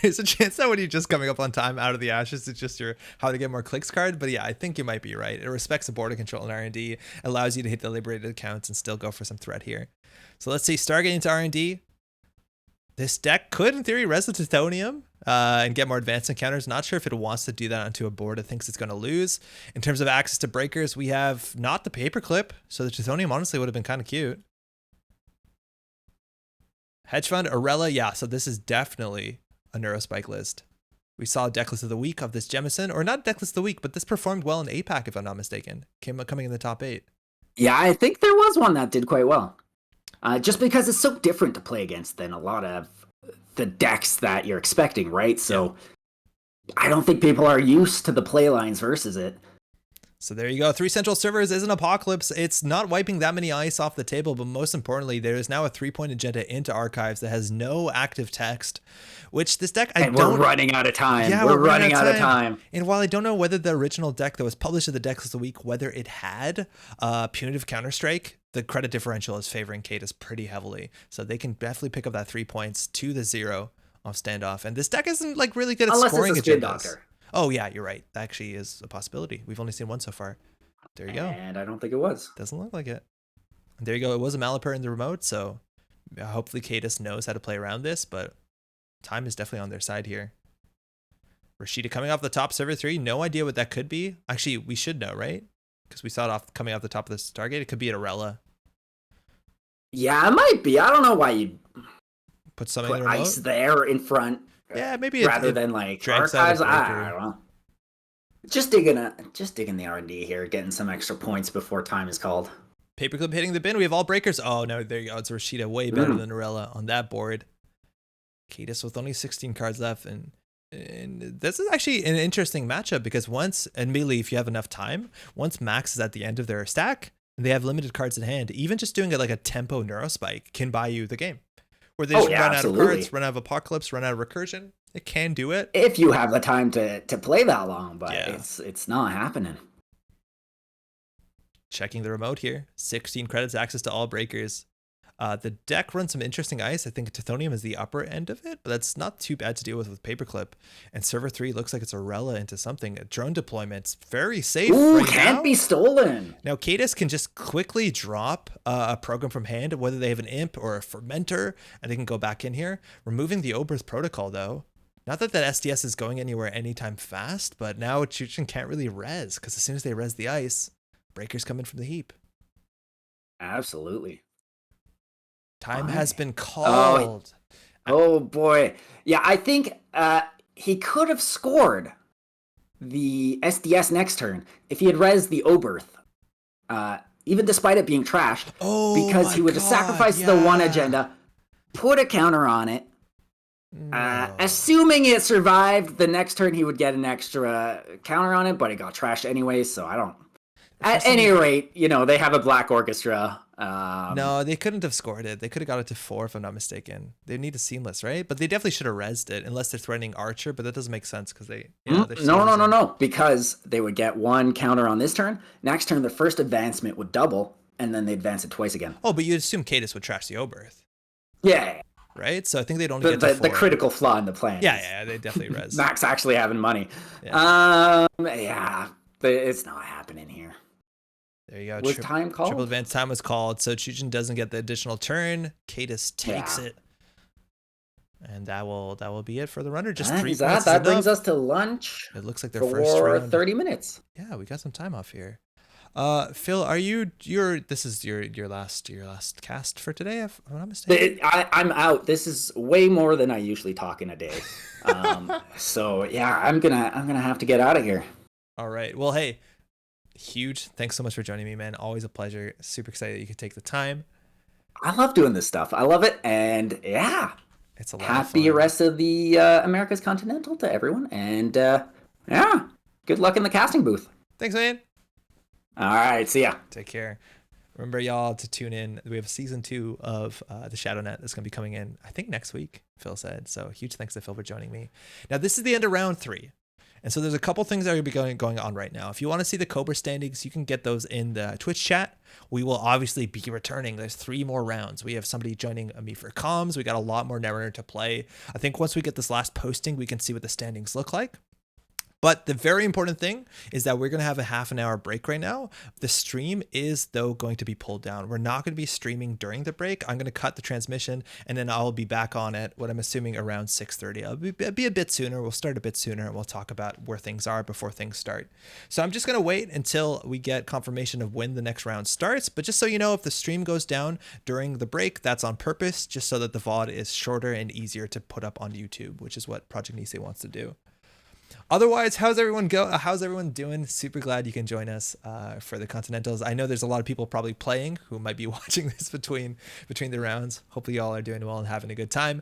there's a chance that when you're just coming up on time out of the ashes, it's just your how to get more clicks card. But yeah, I think you might be right. It respects the border control and R&D, allows you to hit the liberated accounts and still go for some threat here. So let's see, Stargate into R&D. This deck could, in theory, res the Tithonium and get more advanced encounters. Not sure if it wants to do that onto a board it thinks it's going to lose. In terms of access to breakers, we have not the paperclip, so the Tithonium honestly would have been kind of cute. Hedge Fund, Arella, yeah, so this is definitely a Neurospike list. We saw deck list of the week of this Jemison, or not deck list of the week, but this performed well in APAC, if I'm not mistaken. Coming in the top 8. Yeah, I think there was one that did quite well. Just because it's so different to play against than a lot of the decks that you're expecting, right? So I don't think people are used to the play lines versus it. So there you go. 3 central servers is an apocalypse. It's not wiping that many ice off the table, but most importantly, there is now a 3-point agenda into archives that has no active text, which this deck we're running out of time. Yeah, we're running out of time. And while I don't know whether the original deck that was published at the deck list of the week, whether it had punitive counterstrike, the credit differential is favoring Cadus pretty heavily. So they can definitely pick up that 3 points to the 0 off standoff. And this deck isn't like really good at scoring it's a agendas. doctor. Oh yeah, you're right. That actually is a possibility. We've only seen one so far. There you go. And I don't think it was. Doesn't look like it. And there you go. It was a Malapur in the remote, so hopefully Cadus knows how to play around this, but time is definitely on their side here. Rashida coming off the top server 3. No idea what that could be. Actually, we should know, right? Because we saw it coming off the top of the Stargate. It could be an Arella. Yeah, it might be. I don't know why you put something in the ice there in front. Yeah, maybe rather than like archives. I don't know. Just digging the R&D here, getting some extra points before time is called. Paperclip hitting the bin. We have all breakers. Oh no, there you go. It's Rashida, way better than Arella on that board. Cadus with only 16 cards left, and this is actually an interesting matchup because once, admittedly, if you have enough time, once Max is at the end of their stack and they have limited cards in hand, even just doing it like a tempo Neurospike can buy you the game. Where they just run out of cards, run out of Apocalypse, run out of Recursion. It can do it. If you have the time to play that long, but it's not happening. Checking the remote here. 16 credits, access to all breakers. The deck runs some interesting ice. I think Tithonium is the upper end of it, but that's not too bad to deal with Paperclip. And server 3 looks like it's a Rella into something. A drone deployment's very safe. Ooh, right can't be stolen. Now, Cadus can just quickly drop a program from hand, whether they have an imp or a fermenter, and they can go back in here. Removing the Oberth protocol, though. Not that that SDS is going anywhere anytime fast, but now Chuchin can't really res, because as soon as they res the ice, breakers come in from the heap. Absolutely. Time has been called. Oh boy. Yeah, I think he could have scored the SDS next turn if he had res the Oberth. Even despite it being trashed. Because he would have sacrificed the one agenda, put a counter on it. Assuming it survived, the next turn he would get an extra counter on it, but it got trashed anyway, so I don't... At any rate, they have a Black Orchestra. No, they couldn't have scored it. They could have got it to 4 if I'm not mistaken. They need a seamless, right? But they definitely should have rezzed it unless they're threatening Archer, but that doesn't make sense because they... No. Because they would get one counter on this turn. Next turn, the first advancement would double, and then they advance it twice again. Oh, but you'd assume Cadus would trash the Oberth. Yeah. Right? So I think they'd only get to 4. The critical flaw in the plan. Yeah, they definitely res. Max actually having money. Yeah. It's not happening here. There you go. Was time called? Triple advance time was called, so Chujin doesn't get the additional turn. Cadus takes it. And that will be it for the runner. Just 3 points. That brings us to lunch. It looks like their first round. 30 minutes. Yeah, we got some time off here. Phil, are this is your last cast for today, if I'm not mistaken? I'm out. This is way more than I usually talk in a day. So yeah, I'm gonna have to get out of here. All right. Well, hey, huge thanks so much for joining me, man. Always a pleasure. Super excited that you could take the time. I love doing this stuff. I love it, and yeah, it's a lot happy of fun. rest of the America's Continental to everyone, and yeah, good luck in the casting booth. Thanks, man. All right, see ya. Take care. Remember, y'all, to tune in. We have season 2 of the ShadowNet that's going to be coming in, I think, next week, Phil said. So huge thanks to Phil for joining me. Now, this is the end of round 3. And so there's a couple things that are going to be going on right now. If you want to see the Cobra standings, you can get those in the Twitch chat. We will obviously be returning. There's 3 more rounds. We have somebody joining me for comms. We got a lot more Netrunner to play. I think once we get this last posting, we can see what the standings look like. But the very important thing is that we're going to have a half an hour break right now. The stream is, though, going to be pulled down. We're not going to be streaming during the break. I'm going to cut the transmission, and then I'll be back on it, what I'm assuming around 6:30. I'll be a bit sooner. We'll start a bit sooner, and we'll talk about where things are before things start. So I'm just going to wait until we get confirmation of when the next round starts. But just so you know, if the stream goes down during the break, that's on purpose, just so that the VOD is shorter and easier to put up on YouTube, which is what Project Nisei wants to do. Otherwise, how's everyone doing? Super glad you can join us for the Continentals. I know there's a lot of people probably playing who might be watching this between the rounds. Hopefully y'all are doing well and having a good time.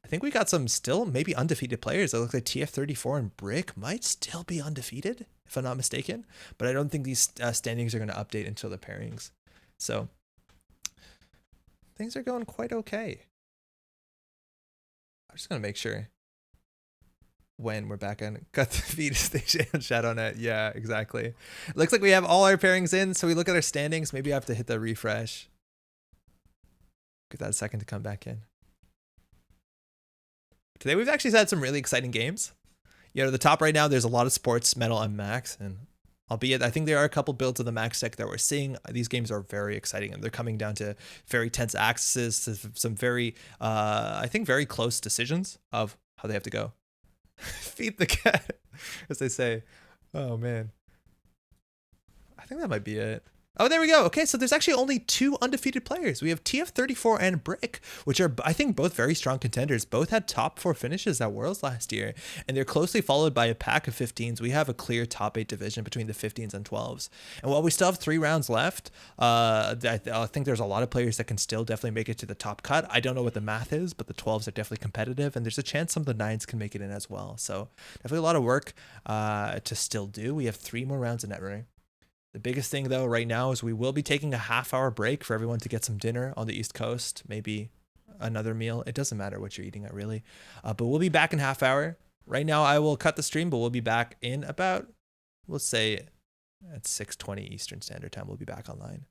I think we got some still maybe undefeated players. It looks like TF34 and Brick might still be undefeated, if I'm not mistaken. But I don't think these standings are going to update until the pairings. So things are going quite okay. I'm just going to make sure. When we're back on cut the feed station and ShadowNet. Yeah, exactly. It looks like we have all our pairings in, so we look at our standings. Maybe I have to hit the refresh. Give that a second to come back in. Today we've actually had some really exciting games. The top right now, there's a lot of sports, metal, and max, and albeit I think there are a couple builds of the max deck that we're seeing. These games are very exciting, and they're coming down to very tense axes, to some very, I think, very close decisions of how they have to go. Feed the cat, as they say. Oh man, I think that might be it. Oh, there we go. Okay, so there's actually only 2 undefeated players. We have TF34 and Brick, which are, I think, both very strong contenders. Both had top 4 finishes at Worlds last year, and they're closely followed by a pack of 15s. We have a clear top 8 division between the 15s and 12s. And while we still have 3 rounds left, I think there's a lot of players that can still definitely make it to the top cut. I don't know what the math is, but the 12s are definitely competitive, and there's a chance some of the 9s can make it in as well. So definitely a lot of work to still do. We have 3 more rounds in Netrunner. The biggest thing, though, right now is we will be taking a half-hour break for everyone to get some dinner on the East Coast, maybe another meal. It doesn't matter what you're eating at, really. But we'll be back in half hour. Right now, I will cut the stream, but we'll be back in about, let's say, at 6:20 Eastern Standard Time. We'll be back online.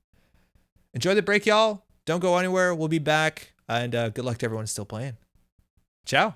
Enjoy the break, y'all. Don't go anywhere. We'll be back, and good luck to everyone still playing. Ciao.